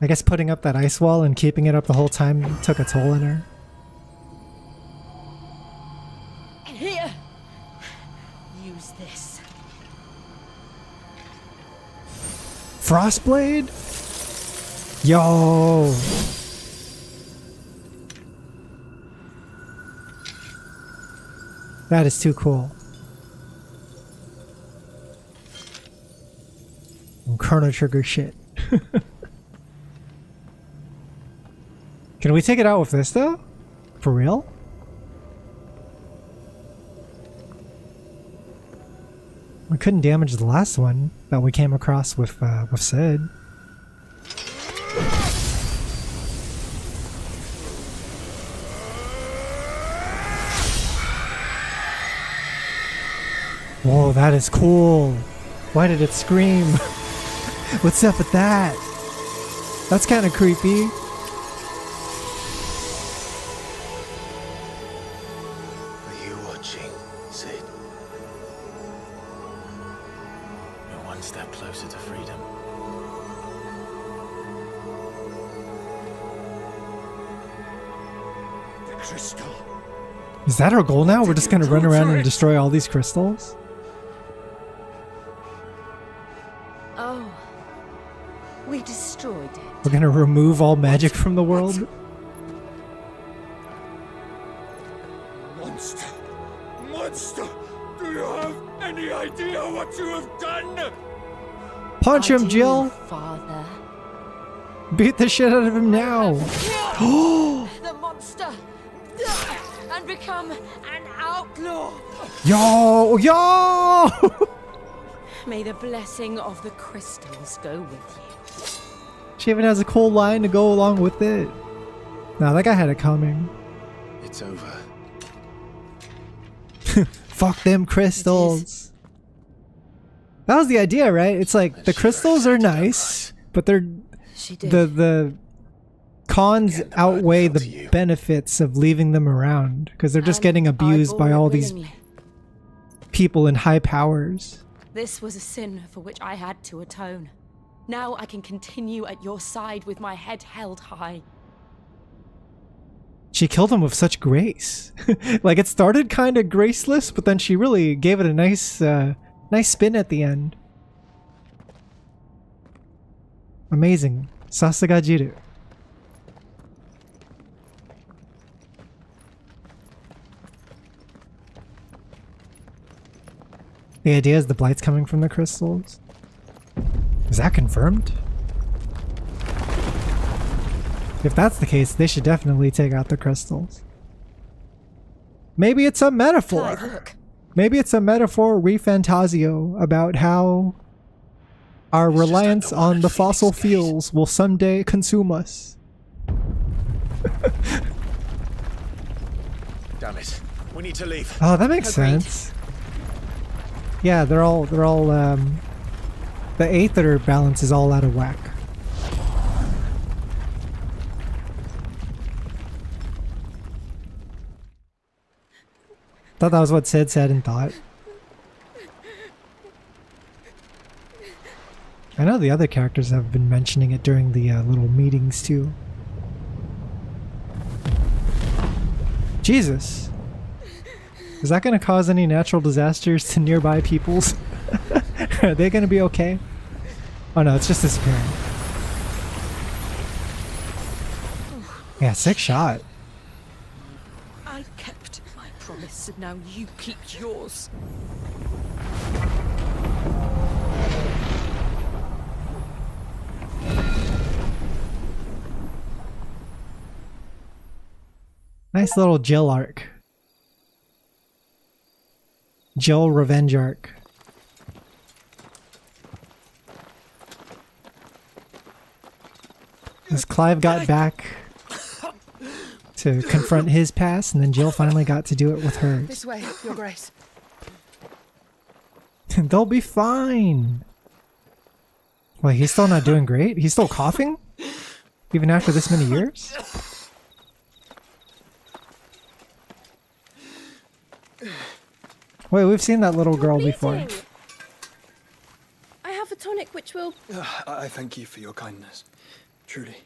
I guess putting up that ice wall and keeping it up the whole time took a toll on her. Here. Use this. Frostblade? Yo! That is too cool. Chrono Trigger shit. Can we take it out with this though? For real? We couldn't damage the last one that we came across with Sid. Whoa, that is cool. Why did it scream? What's up with that? That's kind of creepy. Are you watching, Sid? You're one step closer to freedom. The crystal. Is that our goal now? We're just gonna run around and destroy all these crystals? Oh. We destroyed it. We're gonna remove all magic from the world? Monster! Monster! Do you have any idea what you have done? Punch him, Jill! Father. Beat the shit out of him now! The monster! And become an outlaw! Yo! Yo! May the blessing of the crystals go with you. She even has a cool line to go along with it. Nah, that guy had it coming. It's over. Fuck them crystals. That was the idea, right? It's like, the crystals are nice, but they're the cons outweigh the benefits of leaving them around because they're just getting abused by all these people in high powers. This was a sin for which I had to atone. Now I can continue at your side with my head held high. She killed him with such grace. Like, it started kind of graceless, but then she really gave it a nice spin at the end. Amazing. Sasuga Jiru. The idea is the blight's coming from the crystals. Is that confirmed? If that's the case, they should definitely take out the crystals. Maybe it's a metaphor. Look. Maybe it's a metaphor re-fantasio about how our reliance on the fossil fuels will someday consume us. Damn it. We need to leave. Oh, that makes sense. Yeah, they're all the aether balance is all out of whack. Thought that was what Sid said and thought. I know the other characters have been mentioning it during the little meetings too. Jesus! Is that going to cause any natural disasters to nearby peoples? Are they going to be okay? Oh no, it's just disappearing. Yeah, sick shot. I kept my promise, and now you keep yours. Nice little Jill arc. Jill revenge arc. As Clive got back to confront his past, and then Jill finally got to do it with hers. This way, Your Grace. They'll be fine. Wait, he's still not doing great? He's still coughing? Even after this many years? Wait, we've seen that little girl before. I have a tonic which will... I thank you for your kindness, truly.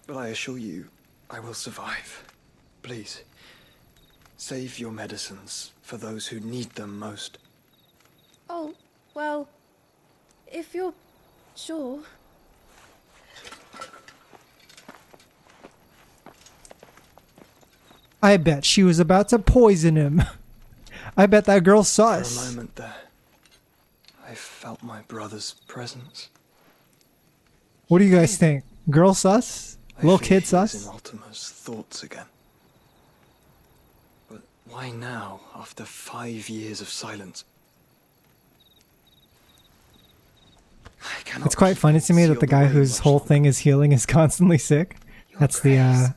But I assure you, I will survive. Please, save your medicines for those who need them most. Oh, well, if you're sure. I bet she was about to poison him. I bet that girl's sus. For a moment there, I felt my brother's presence. What do you guys think? Girl sus? Little kid sus? In Ultima's thoughts again. But why now, after 5 years of silence? It's quite funny to me that the guy whose whole thing is healing is constantly sick. That's the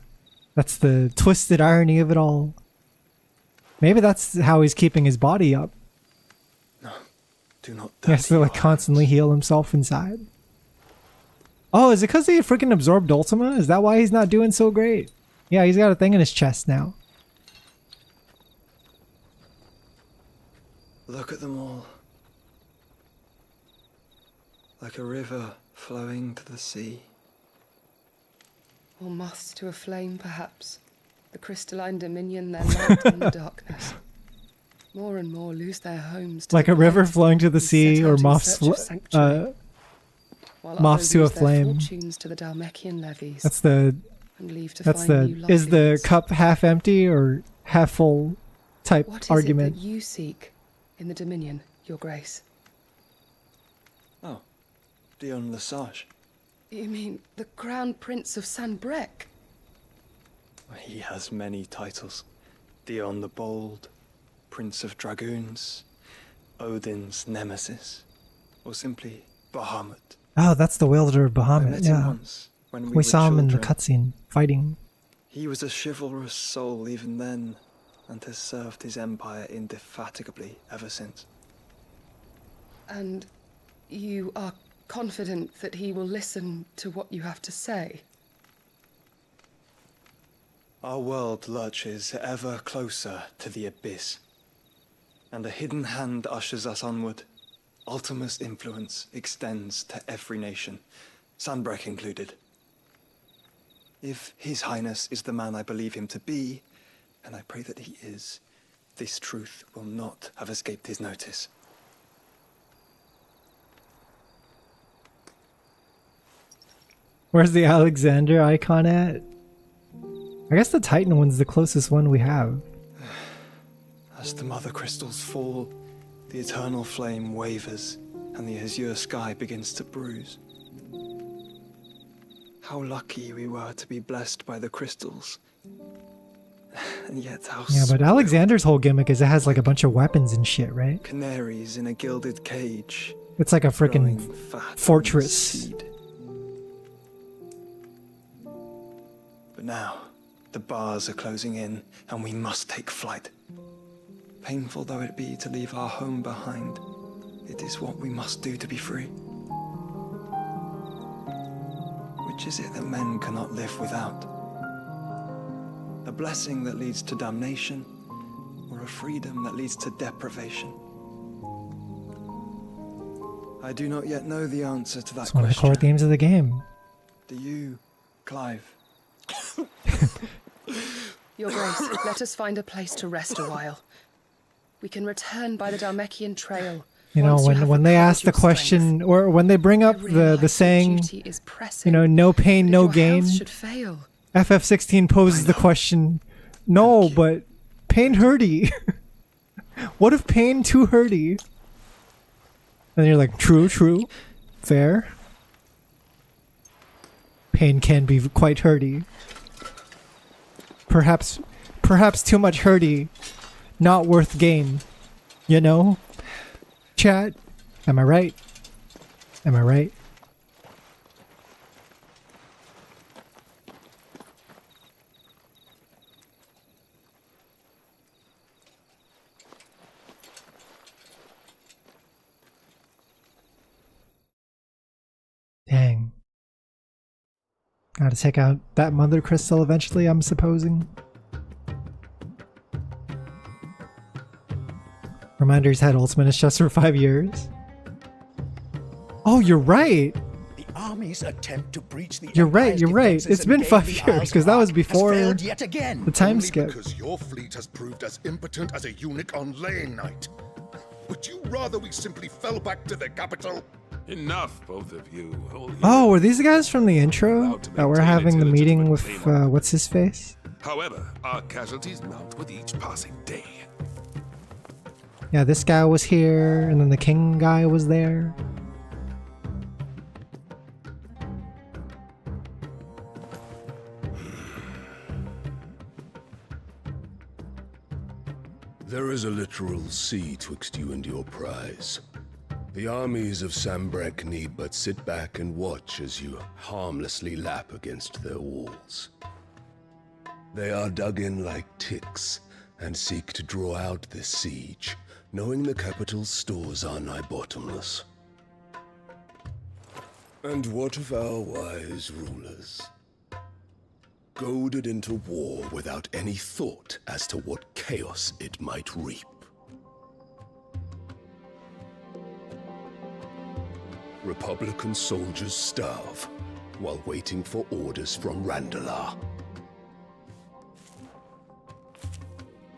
twisted irony of it all. Maybe that's how he's keeping his body up. No, do not. He has to like constantly heal himself inside. Oh, is it because he freaking absorbed Ultima? Is that why he's not doing so great? Yeah, he's got a thing in his chest now. Look at them all. Like a river flowing to the sea. Or moths to a flame, perhaps. The crystalline dominion their light in the darkness. More and more lose their homes. Like a river flowing to the sea, or moths to a flame. To the Dalmekian levies. Is the cup half empty or half full type argument? What is it that you seek in the Dominion, Your Grace? Oh, Dion Lesage. You mean the Crown Prince of Sanbrec? He has many titles. Dion the Bold, Prince of Dragoons, Odin's Nemesis, or simply Bahamut. Oh, that's the wielder of Bahamut, yeah. Once, when we saw him in the children. cutscene, fighting. He was a chivalrous soul even then, and has served his empire indefatigably ever since. And you are confident that he will listen to what you have to say? Our world lurches ever closer to the abyss, and a hidden hand ushers us onward. Ultima's influence extends to every nation, Sanbreque included. If His Highness is the man I believe him to be, and I pray that he is, this truth will not have escaped his notice. Where's the Alexander icon at? I guess the Titan one's the closest one we have. As the mother crystals fall, the eternal flame wavers, and the azure sky begins to bruise. How lucky we were to be blessed by the crystals. And yet how Yeah, but Alexander's whole gimmick is it has like a bunch of weapons and shit, right? canaries in a gilded cage. It's like a freaking growing fat on fortress. seed. But now, the bars are closing in, and we must take flight. Painful though it be to leave our home behind, it is what we must do to be free. Which is it that men cannot live without? A blessing that leads to damnation, or a freedom that leads to deprivation? I do not yet know the answer to that It's one of the question. core themes of the game. Do you, Clive? Your Grace, let us find a place to rest a while. We can return by the Dalmekian trail. You know, once you have when they recovered ask the your question, or when they bring up the saying, duty is pressing, you know, no pain, but if no your gain. health should fail. FF16 poses the question, no, but pain hurty. What if pain too hurty? And you're like, true, fair. Pain can be quite hurty. Perhaps too much hurty, not worth gain. You know? Chat, am I right? Am I right? Dang. Gotta take out that mother crystal eventually, I'm supposing. Reminder he's had Ultimate just for 5 years. Oh, you're right! The army's attempt to breach the You're right, Empire's you're right. defenses It's been and 5 gain the years, Isles because of that was Ark before has failed yet again. the time Only skip. because your fleet has proved as impotent as a eunuch on laying night. Would you rather we simply fell back to the capital? Enough, both of you. Oh, were these guys from the intro that were having the meeting with what's his face? However, our casualties mount with each passing day. Yeah, this guy was here, and then the king guy was there. There is a literal sea twixt you and your prize. The armies of Sanbreque need but sit back and watch as you harmlessly lap against their walls. They are dug in like ticks and seek to draw out this siege, knowing the capital's stores are nigh bottomless. And what of our wise rulers? Goaded into war without any thought as to what chaos it might reap. Republican soldiers starve while waiting for orders from Randalar.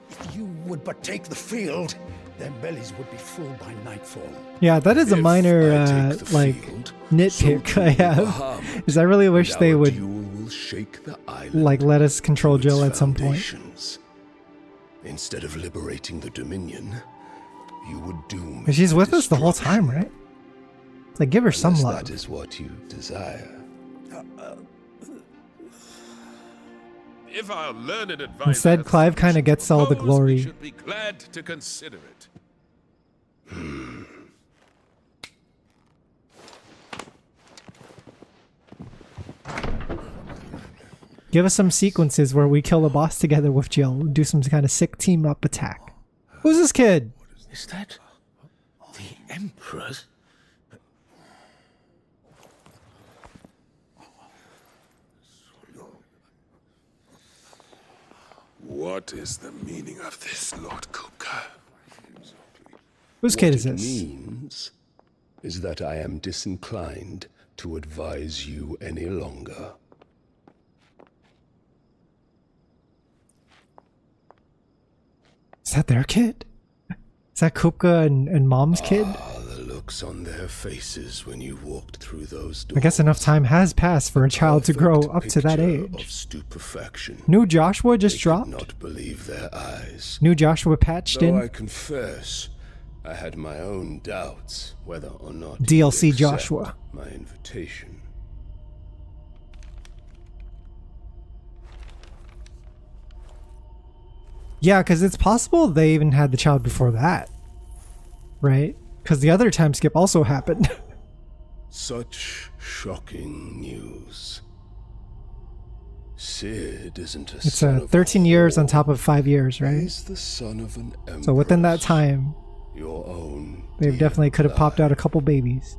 If you would but take the field, their bellies would be full by nightfall. Yeah, that is a minor, like, nitpick I have. Is I really wish they would, like, let us control Jill at some point. Instead of liberating the Dominion, you would doom. But she's with us the whole time, right? Like, give her some love. That is what you desire. If our learned advisor Instead, Clive kind of gets all the glory. should be glad to consider it. Give us some sequences where we kill a boss together with Jill. Do some kind of sick team-up attack. Who's this kid? Is that the Emperor's? What is the meaning of this, Lord Kupka? Whose kid is What it this? means is that I am disinclined to advise you any longer. Is that their kid? Is that Kupka and Mom's kid? The looks on their faces when you walked through those doors. I guess enough time has passed for a child to grow up to that age. Of stupefaction. New Joshua just dropped? Not believe their eyes. New Joshua patched Though in? I confess, I had my own doubts whether or not DLC you'd accept Joshua. my invitation. Yeah, because it's possible they even had the child before that. Right? Because the other time skip also happened. Such shocking news. Sid isn't a It's son of 13 years on top of 5 years, right? He's the son of an empress. So within that time, Your own they definitely could have popped out a couple babies.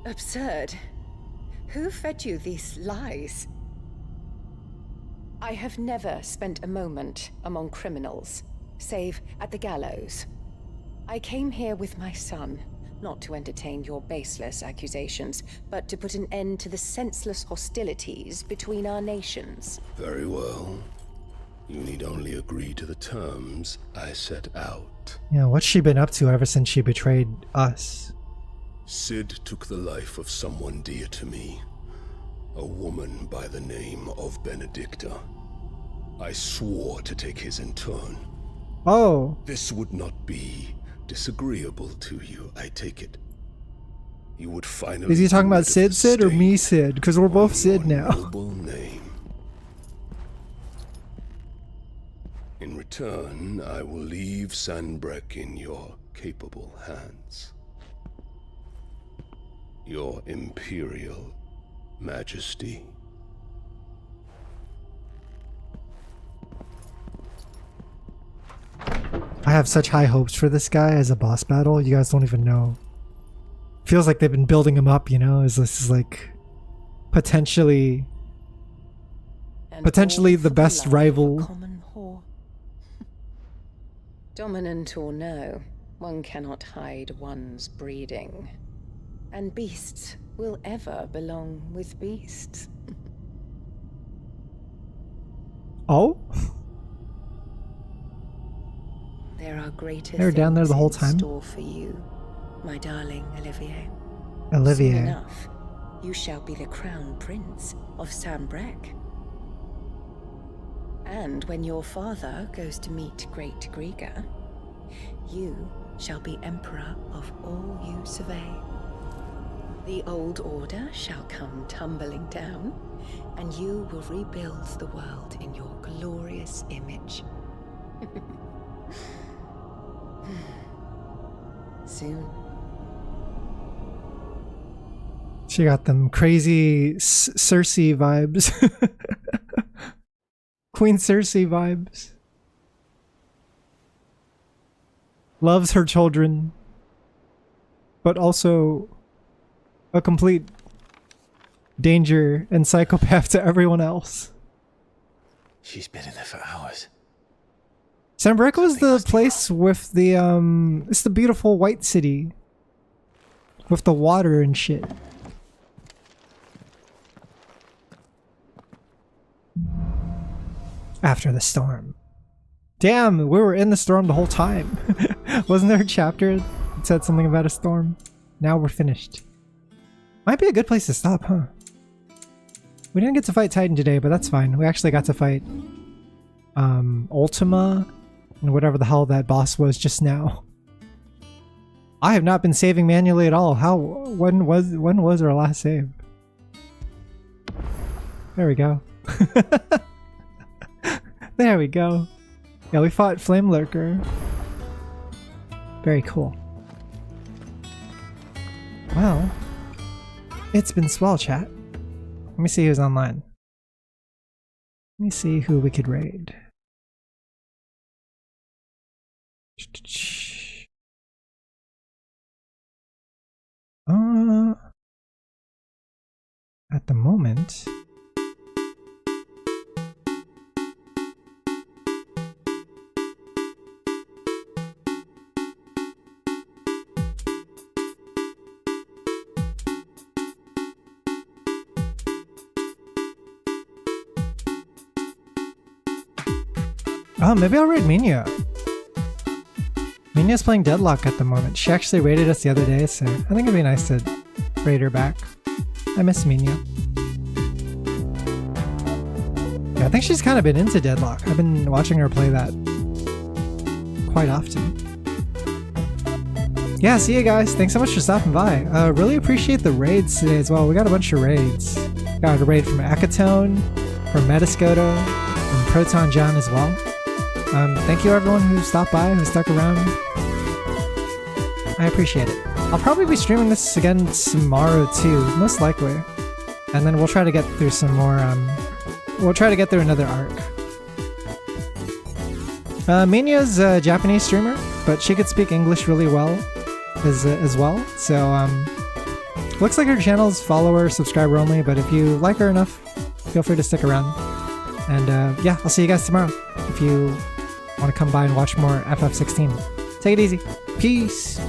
Absurd. Who fed you these lies? I have never spent a moment among criminals, save at the gallows. I came here with my son, not to entertain your baseless accusations, but to put an end to the senseless hostilities between our nations. Very well. You need only agree to the terms I set out. Yeah, what's she been up to ever since she betrayed us? Sid took the life of someone dear to me. A woman by the name of Benedicta. I swore to take his in turn. Oh. This would not be disagreeable to you, I take it. You would finally... Is he talking about Sid or me Sid? Because we're both Sid now. Noble name. In return, I will leave Sanbreque in your capable hands. Your Imperial Majesty. I have such high hopes for this guy as a boss battle. You guys don't even know. Feels like they've been building him up, you know? As this is like potentially the best rival. Dominant or no, one cannot hide one's breeding. And beasts will ever belong with beasts. Oh? There are greater They were down there the whole things in time? store for you, my darling Olivier. Olivier. Soon enough, you shall be the crown prince of Sanbreque. And when your father goes to meet Great Griga, you shall be emperor of all you survey. The old order shall come tumbling down, and you will rebuild the world in your glorious image. Soon. She got them crazy Cersei vibes. Queen Cersei vibes. Loves her children, but also a complete danger and psychopath to everyone else. She's been in there for hours. Sanbreque was the place with the it's the beautiful white city with the water and shit. After the storm. Damn, we were in the storm the whole time. Wasn't there a chapter that said something about a storm? Now we're finished. Might be a good place to stop, huh? We didn't get to fight Titan today, but that's fine. We actually got to fight Ultima and whatever the hell that boss was just now. I have not been saving manually at all. When was our last save? There we go. There we go. Yeah, we fought Flame Lurker. Very cool. Well, it's been swell, chat. Let me see who's online. Let me see who we could raid. At the moment, Oh, maybe I'll raid Minya. Minya's playing Deadlock at the moment. She actually raided us the other day, so I think it'd be nice to raid her back. I miss Minya. Yeah, I think she's kind of been into Deadlock. I've been watching her play that quite often. Yeah, see you guys. Thanks so much for stopping by. Really appreciate the raids today as well. We got a bunch of raids. Got a raid from Akatone, from Metascoda, from Proton John as well. Thank you everyone who stopped by, who stuck around. I appreciate it. I'll probably be streaming this again tomorrow too, most likely. And then we'll try to get through some more, we'll try to get through another arc. Minya's a Japanese streamer, but she could speak English really well as well. So, looks like her channel's follower, subscriber only, but if you like her enough, feel free to stick around. And yeah, I'll see you guys tomorrow if you want to come by and watch more FF16. Take it easy. Peace!